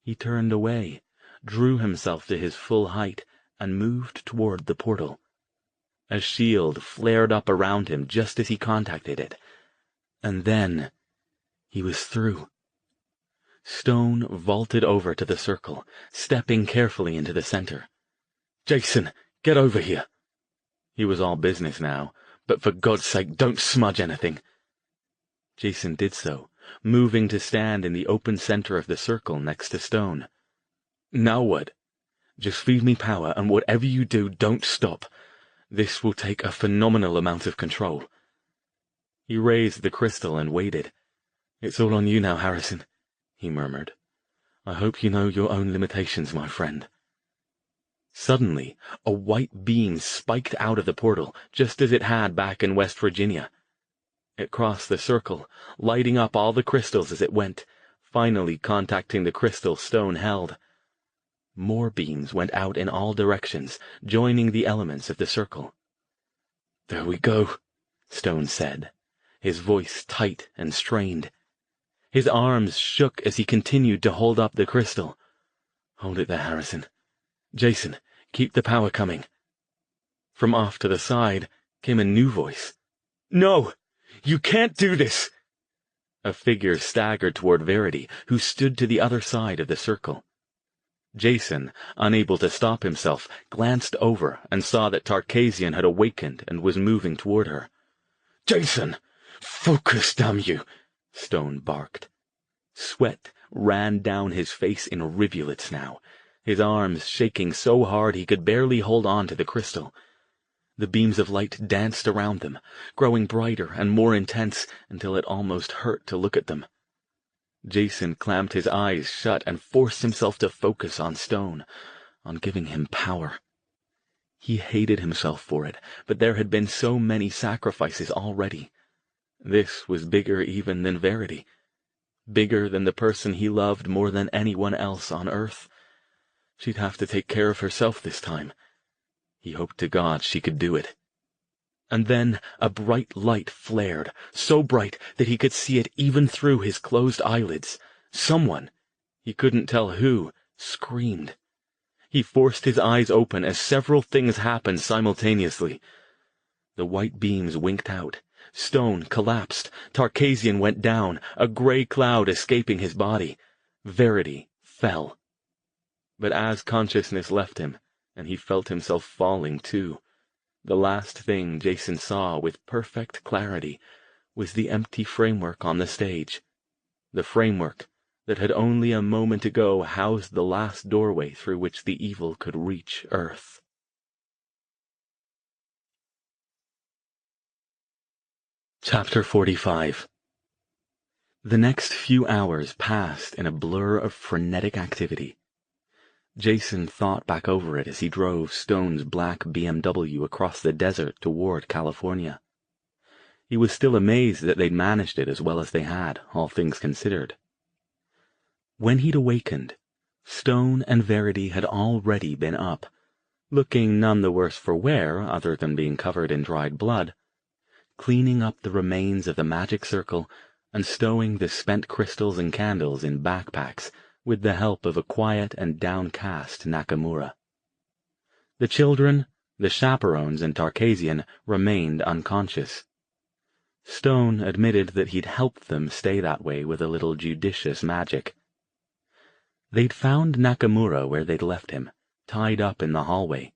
He turned away, drew himself to his full height, and moved toward the portal. A shield flared up around him just as he contacted it, and then he was through. Stone vaulted over to the circle, stepping carefully into the center. "Jason, get over here!" He was all business now, but for God's sake, don't smudge anything. Jason did so, moving to stand in the open center of the circle next to Stone. "Now what? Just feed me power, and whatever you do, don't stop. This will take a phenomenal amount of control." He raised the crystal and waited. "It's all on you now, Harrison," he murmured. "I hope you know your own limitations, my friend." Suddenly, a white beam spiked out of the portal, just as it had back in West Virginia. It crossed the circle, lighting up all the crystals as it went, finally contacting the crystal Stone held. More beams went out in all directions, joining the elements of the circle. "There we go," Stone said, his voice tight and strained. His arms shook as he continued to hold up the crystal. "Hold it there, Harrison. Jason, keep the power coming." From off to the side came a new voice. "No! You can't do this!" A figure staggered toward Verity, who stood to the other side of the circle. Jason, unable to stop himself, glanced over and saw that Tarkasian had awakened and was moving toward her. "Jason! Focus, damn you!" Stone barked. Sweat ran down his face in rivulets now, his arms shaking so hard he could barely hold on to the crystal. The beams of light danced around them, growing brighter and more intense until it almost hurt to look at them. Jason clamped his eyes shut and forced himself to focus on Stone, on giving him power. He hated himself for it, but there had been so many sacrifices already. This was bigger even than Verity, bigger than the person he loved more than anyone else on Earth. She'd have to take care of herself this time. He hoped to God she could do it. And then a bright light flared, so bright that he could see it even through his closed eyelids. Someone, he couldn't tell who, screamed. He forced his eyes open as several things happened simultaneously. The white beams winked out. Stone collapsed. Tarkasian went down, a gray cloud escaping his body. Verity fell. But as consciousness left him, and he felt himself falling too, the last thing Jason saw with perfect clarity was the empty framework on the stage. The framework that had only a moment ago housed the last doorway through which the evil could reach Earth. Chapter 45. The next few hours passed in a blur of frenetic activity. Jason thought back over it as he drove Stone's black BMW across the desert toward California. He was still amazed that they'd managed it as well as they had, all things considered. When he'd awakened, Stone and Verity had already been up, looking none the worse for wear other than being covered in dried blood, cleaning up the remains of the magic circle and stowing the spent crystals and candles in backpacks with the help of a quiet and downcast Nakamura. The children, the chaperones, and Tarkasian remained unconscious. Stone admitted that he'd helped them stay that way with a little judicious magic. They'd found Nakamura where they'd left him, tied up in the hallway.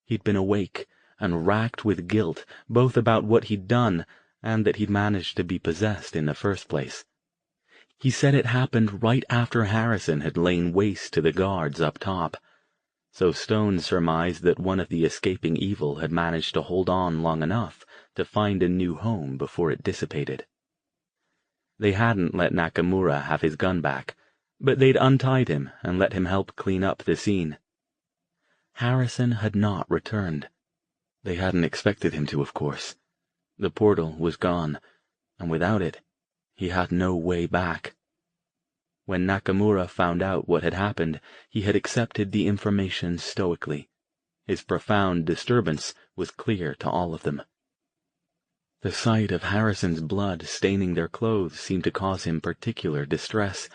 He'd been awake and racked with guilt, both about what he'd done and that he'd managed to be possessed in the first place. He said it happened right after Harrison had lain waste to the guards up top, so Stone surmised that one of the escaping evil had managed to hold on long enough to find a new home before it dissipated. They hadn't let Nakamura have his gun back, but they'd untied him and let him help clean up the scene. Harrison had not returned. They hadn't expected him to, of course. The portal was gone, and without it, he had no way back. When Nakamura found out what had happened, he had accepted the information stoically. His profound disturbance was clear to all of them. The sight of Harrison's blood staining their clothes seemed to cause him particular distress,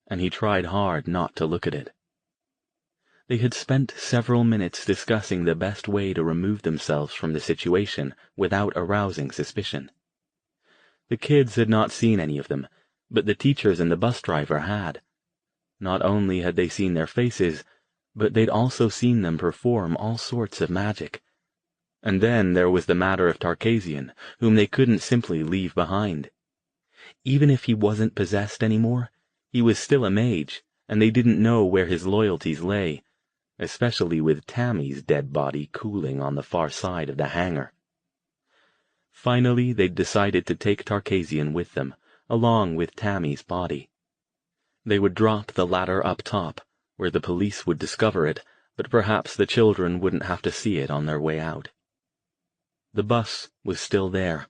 and he tried hard not to look at it. They had spent several minutes discussing the best way to remove themselves from the situation without arousing suspicion. The kids had not seen any of them, but the teachers and the bus driver had. Not only had they seen their faces, but they'd also seen them perform all sorts of magic. And then there was the matter of Tarkasian, whom they couldn't simply leave behind. Even if he wasn't possessed anymore, he was still a mage, and they didn't know where his loyalties lay, especially with Tammy's dead body cooling on the far side of the hangar. Finally, they'd decided to take Tarkasian with them, along with Tammy's body. They would drop the ladder up top, where the police would discover it, but perhaps the children wouldn't have to see it on their way out. The bus was still there,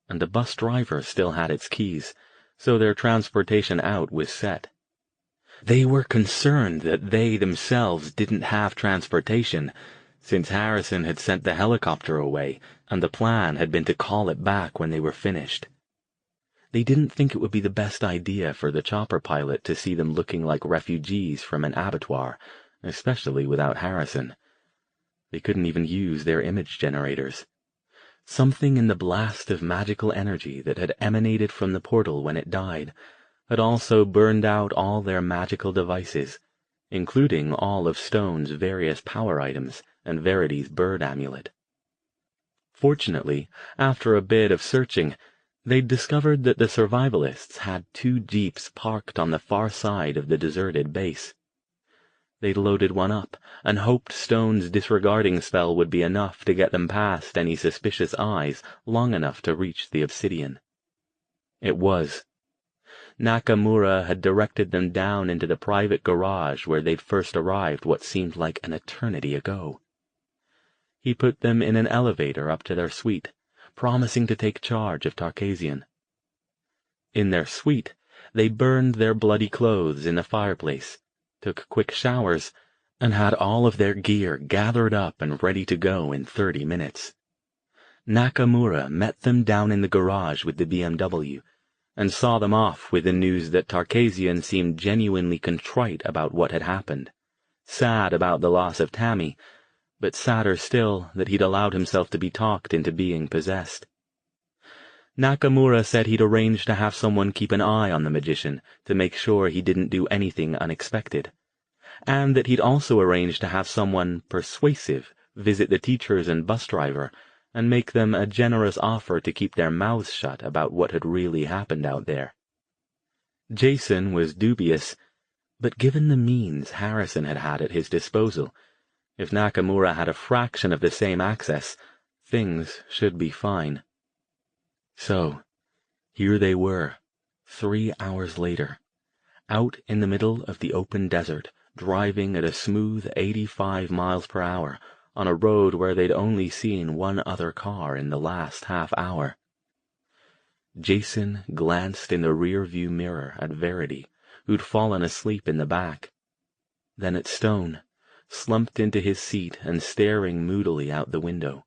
and the bus driver still had its keys, so their transportation out was set. They were concerned that they themselves didn't have transportation, since Harrison had sent the helicopter away, and the plan had been to call it back when they were finished. They didn't think it would be the best idea for the chopper pilot to see them looking like refugees from an abattoir, especially without Harrison. They couldn't even use their image generators. Something in the blast of magical energy that had emanated from the portal when it died had also burned out all their magical devices, including all of Stone's various power items and Verity's bird amulet. Fortunately, after a bit of searching, they'd discovered that the survivalists had 2 jeeps parked on the far side of the deserted base. They'd loaded one up and hoped Stone's disregarding spell would be enough to get them past any suspicious eyes long enough to reach the obsidian. It was. Nakamura had directed them down into the private garage where they'd first arrived what seemed like an eternity ago. He put them in an elevator up to their suite, promising to take charge of Tarkasian. In their suite, they burned their bloody clothes in the fireplace, took quick showers, and had all of their gear gathered up and ready to go in 30 minutes. Nakamura met them down in the garage with the BMW, and saw them off with the news that Tarkasian seemed genuinely contrite about what had happened, sad about the loss of Tammy, but sadder still that he'd allowed himself to be talked into being possessed. Nakamura said he'd arranged to have someone keep an eye on the magician to make sure he didn't do anything unexpected, and that he'd also arranged to have someone persuasive visit the teachers and bus driver and make them a generous offer to keep their mouths shut about what had really happened out there. Jason was dubious, but given the means Harrison had had at his disposal, if Nakamura had a fraction of the same access, things should be fine. So, here they were, 3 hours later, out in the middle of the open desert, driving at a smooth 85 miles per hour, on a road where they'd only seen one other car in the last half hour. Jason glanced in the rear-view mirror at Verity, who'd fallen asleep in the back, then at Stone, slumped into his seat and staring moodily out the window.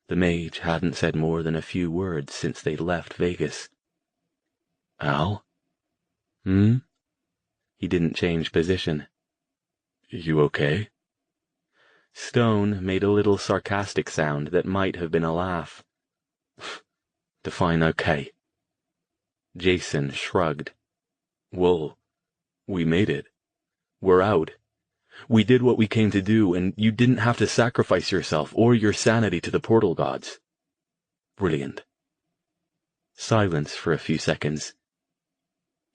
The mage hadn't said more than a few words since they'd left Vegas. "Al?" "Hmm?" He didn't change position. "You okay?" Stone made a little sarcastic sound that might have been a laugh. "Define okay." Jason shrugged. "Well, we made it. We're out. We did what we came to do, and you didn't have to sacrifice yourself or your sanity to the portal gods. Brilliant." Silence for a few seconds.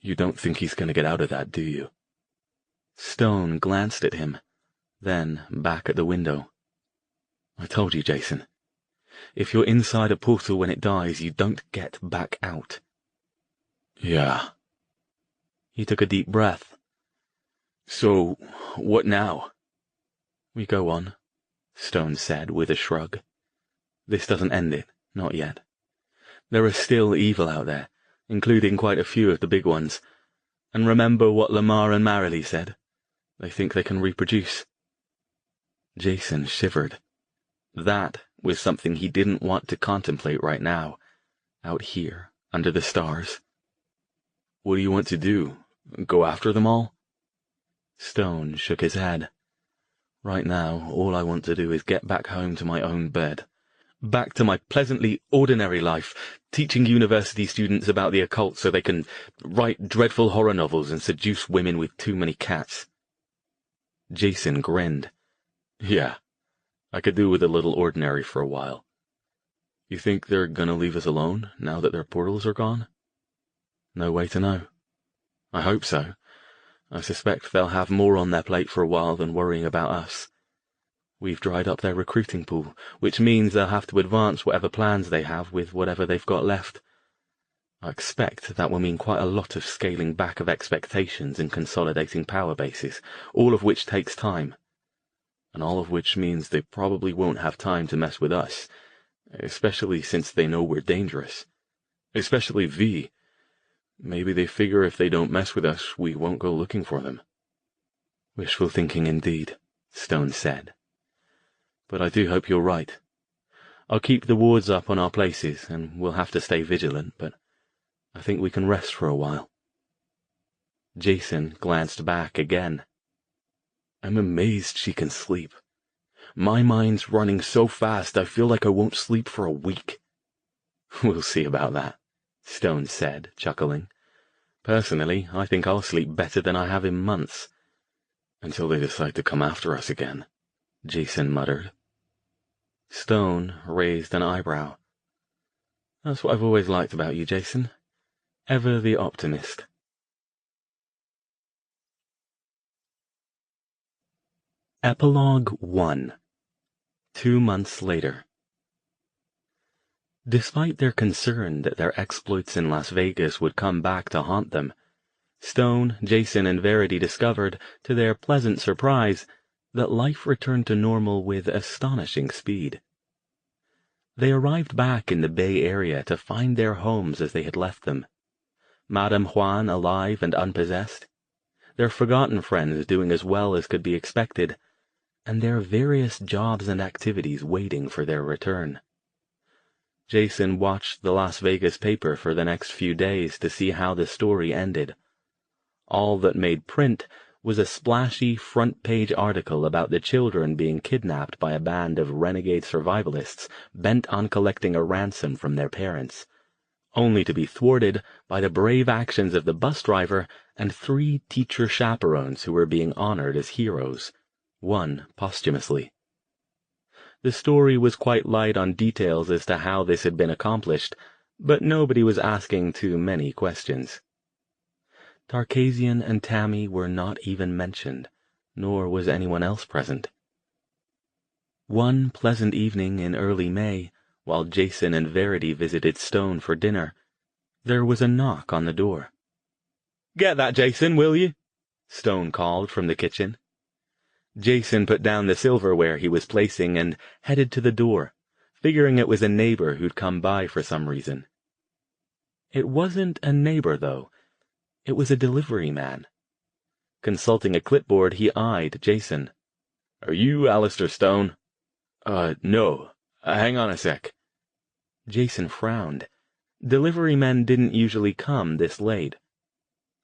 "You don't think he's going to get out of that, do you?" Stone glanced at him, then back at the window. "I told you, Jason. If you're inside a portal when it dies, you don't get back out." "Yeah." He took a deep breath. "So, what now?" "We go on," Stone said with a shrug. "This doesn't end it, not yet. There are still evil out there, including quite a few of the big ones. And remember what Lamar and Marilee said? They think they can reproduce." Jason shivered. That was something he didn't want to contemplate right now, out here, under the stars. "What do you want to do? Go after them all?" Stone shook his head. Right now, all I want to do is get back home to my own bed. Back to my pleasantly ordinary life, teaching university students about the occult so they can write dreadful horror novels and seduce women with too many cats. Jason grinned. Yeah, I could do with a little ordinary for a while. You think they're gonna leave us alone, now that their portals are gone? No way to know. I hope so. I suspect they'll have more on their plate for a while than worrying about us. We've dried up their recruiting pool, which means they'll have to advance whatever plans they have with whatever they've got left. I expect that will mean quite a lot of scaling back of expectations and consolidating power bases, all of which takes time. And all of which means they probably won't have time to mess with us, especially since they know we're dangerous. Especially V. Maybe they figure if they don't mess with us, we won't go looking for them. Wishful thinking indeed, Stone said. But I do hope you're right. I'll keep the wards up on our places, and we'll have to stay vigilant, but I think we can rest for a while. Jason glanced back again. I'm amazed she can sleep. My mind's running so fast I feel like I won't sleep for a week. We'll see about that, Stone said, chuckling. Personally, I think I'll sleep better than I have in months. Until they decide to come after us again, Jason muttered. Stone raised an eyebrow. That's what I've always liked about you, Jason. Ever the optimist. Epilogue 1. 2 months later. Despite their concern that their exploits in Las Vegas would come back to haunt them, Stone, Jason, and Verity discovered, to their pleasant surprise, that life returned to normal with astonishing speed. They arrived back in the Bay Area to find their homes as they had left them. Madame Juan alive and unpossessed, their forgotten friends doing as well as could be expected, and their various jobs and activities waiting for their return. Jason watched the Las Vegas paper for the next few days to see how the story ended. All that made print was a splashy front-page article about the children being kidnapped by a band of renegade survivalists bent on collecting a ransom from their parents, only to be thwarted by the brave actions of the bus driver and 3 teacher chaperones who were being honored as heroes, one posthumously. The story was quite light on details as to how this had been accomplished, but nobody was asking too many questions. Tarkasian and Tammy were not even mentioned, nor was anyone else present. One pleasant evening in early May, while Jason and Verity visited Stone for dinner, there was a knock on the door. "Get that, Jason, will you?" Stone called from the kitchen. Jason put down the silverware he was placing and headed to the door, figuring it was a neighbor who'd come by for some reason. It wasn't a neighbor, though. It was a delivery man. Consulting a clipboard, he eyed Jason. "Are you Alastair Stone?" No. Hang on a sec." Jason frowned. Delivery men didn't usually come this late.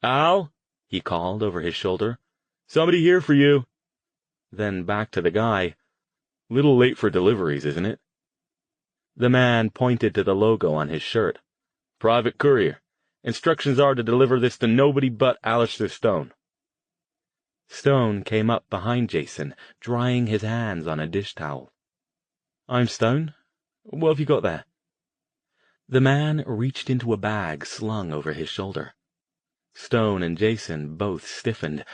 "Al," he called over his shoulder. "Somebody here for you." Then back to the guy. "Little late for deliveries, isn't it?" The man pointed to the logo on his shirt. "Private courier. Instructions are to deliver this to nobody but Alastair Stone." Stone came up behind Jason, drying his hands on a dish towel. "I'm Stone. What have you got there?" The man reached into a bag slung over his shoulder. Stone and Jason both stiffened,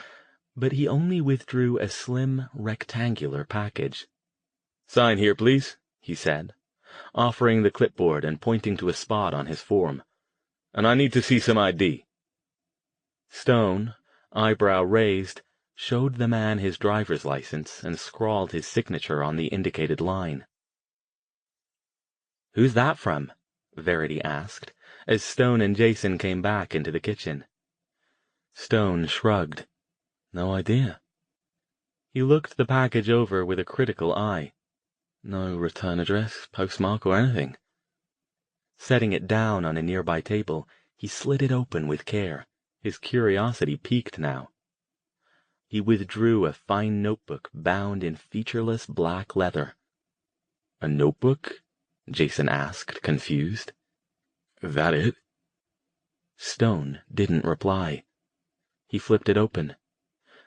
but he only withdrew a slim, rectangular package. "Sign here, please," he said, offering the clipboard and pointing to a spot on his form. "And I need to see some ID." Stone, eyebrow raised, showed the man his driver's license and scrawled his signature on the indicated line. "Who's that from?" Verity asked, as Stone and Jason came back into the kitchen. Stone shrugged. "No idea." He looked the package over with a critical eye. "No return address, postmark, or anything." Setting it down on a nearby table, he slid it open with care, his curiosity piqued now. he withdrew a fine notebook bound in featureless black leather. "A notebook?" Jason asked, confused. "That it?" Stone didn't reply. He flipped it open.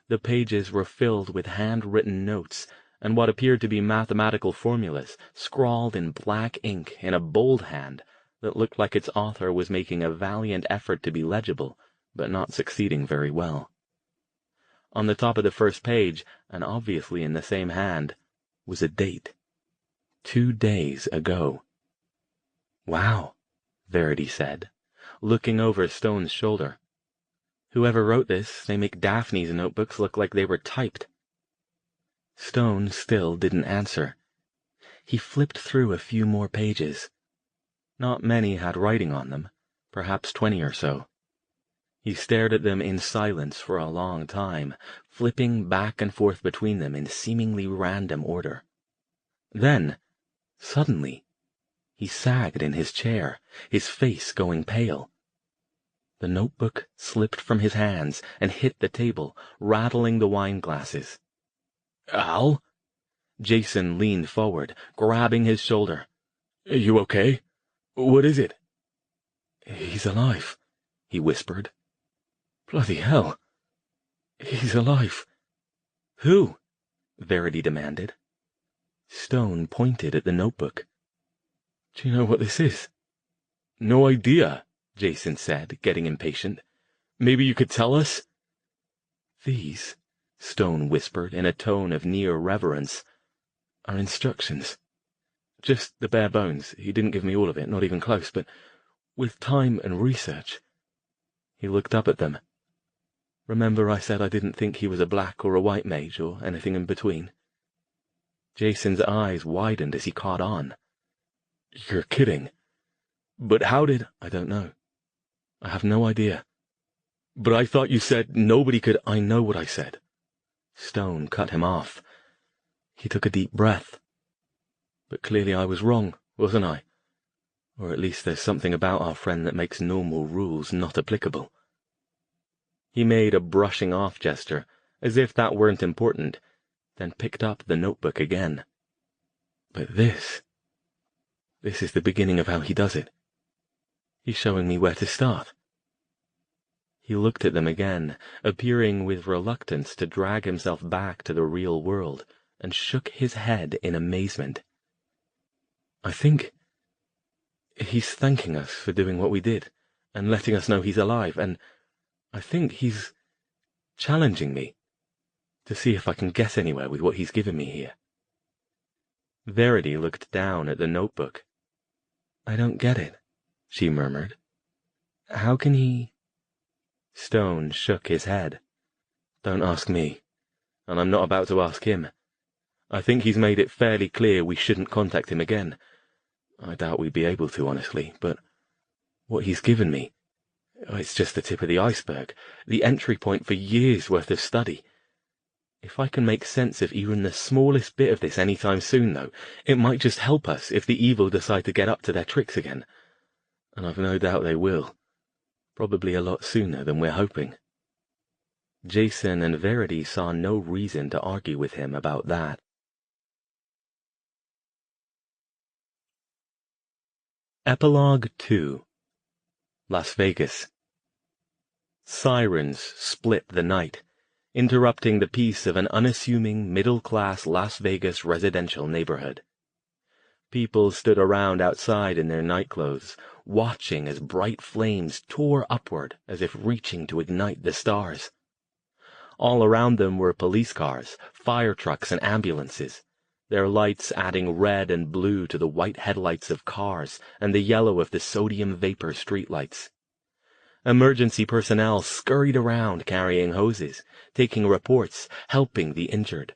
The pages were filled with handwritten notes and what appeared to be mathematical formulas, scrawled in black ink in a bold hand that looked like its author was making a valiant effort to be legible, but not succeeding very well. On the top of the first page, and obviously in the same hand, was a date. 2 days ago. "Wow," Verity said, looking over Stone's shoulder. "Whoever wrote this, they make Daphne's notebooks look like they were typed." Stone still didn't answer. He flipped through a few more pages. Not many had writing on them, perhaps 20 or so. He stared at them in silence for a long time, flipping back and forth between them in seemingly random order. Then, suddenly, he sagged in his chair, his face going pale. The notebook slipped from his hands and hit the table, rattling the wine glasses. "Al?" Jason leaned forward, grabbing his shoulder. "You okay? What is it?" "He's alive," he whispered. "Bloody hell. He's alive." "Who?" Verity demanded. Stone pointed at the notebook. "Do you know what this is?" "No idea," Jason said, getting impatient. "Maybe you could tell us?" "These," Stone whispered in a tone of near reverence, "are instructions. Just the bare bones. He didn't give me all of it, not even close, but with time and research." He looked up at them. "Remember I said I didn't think he was a black or a white mage or anything in between?" Jason's eyes widened as he caught on. "You're kidding. But how did—" "I don't know. I have no idea." "But I thought you said nobody could—" "I know what I said." Stone cut him off. He took a deep breath. "But clearly I was wrong, wasn't I? Or at least there's something about our friend that makes normal rules not applicable." He made a brushing off gesture, as if that weren't important, then picked up the notebook again. "But this is the beginning of how he does it. He's showing me where to start." He looked at them again, appearing with reluctance to drag himself back to the real world, and shook his head in amazement. "I think he's thanking us for doing what we did, and letting us know he's alive, and I think he's challenging me to see if I can get anywhere with what he's given me here." Verity looked down at the notebook. "I don't get it," she murmured. "How can he—" Stone shook his head. "Don't ask me, and I'm not about to ask him. I think he's made it fairly clear we shouldn't contact him again. I doubt we'd be able to, honestly, but what he's given me, it's just the tip of the iceberg, the entry point for years' worth of study. If I can make sense of even the smallest bit of this any time soon, though, it might just help us if the evil decide to get up to their tricks again. And I've no doubt they will. Probably a lot sooner than we're hoping." Jason and Verity saw no reason to argue with him about that. Epilogue 2. Las Vegas. Sirens split the night, interrupting the peace of an unassuming middle-class Las Vegas residential neighborhood. People stood around outside in their nightclothes, watching as bright flames tore upward as if reaching to ignite the stars. All around them were police cars, fire trucks, and ambulances, their lights adding red and blue to the white headlights of cars and the yellow of the sodium vapor streetlights. Emergency personnel scurried around carrying hoses, taking reports, helping the injured.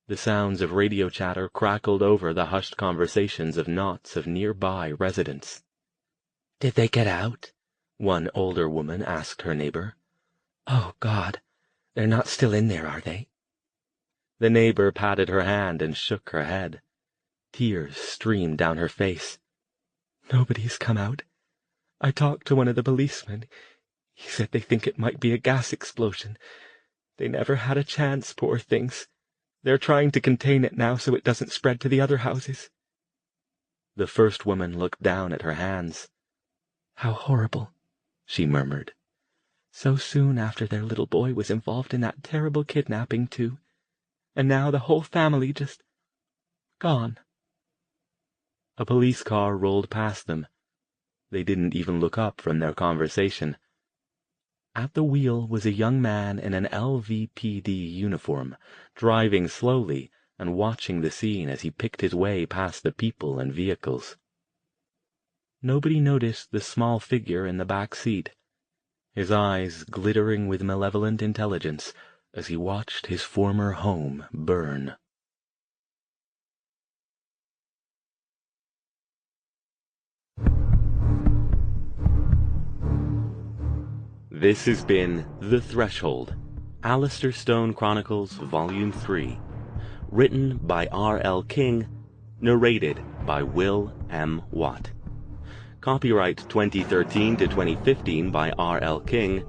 The sounds of radio chatter crackled over the hushed conversations of knots of nearby residents. "Did they get out?" one older woman asked her neighbor. "Oh, God, they're not still in there, are they?" The neighbor patted her hand and shook her head. Tears streamed down her face. "Nobody's come out. I talked to one of the policemen. He said they think it might be a gas explosion. They never had a chance, poor things. They're trying to contain it now so it doesn't spread to the other houses." The first woman looked down at her hands. "How horrible," she murmured. "So soon after their little boy was involved in that terrible kidnapping, too. And now the whole family just gone." A police car rolled past them. They didn't even look up from their conversation. At the wheel was a young man in an LVPD uniform, driving slowly and watching the scene as he picked his way past the people and vehicles. Nobody noticed the small figure in the back seat, his eyes glittering with malevolent intelligence as he watched his former home burn. This has been The Threshold, Alastair Stone Chronicles Volume 3, written by R.L. King, narrated by Will M. Watt. Copyright 2013 to 2015 by R.L. King.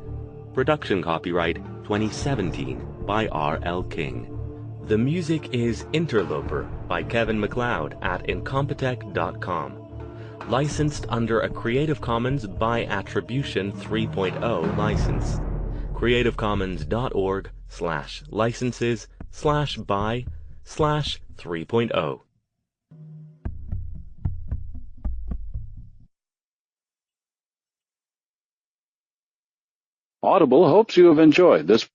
Production copyright 2017 by R.L. King. The music is Interloper by Kevin MacLeod at Incompetech.com. Licensed under a Creative Commons by Attribution 3.0 license. creativecommons.org/licenses/by/3.0. Audible hopes you have enjoyed this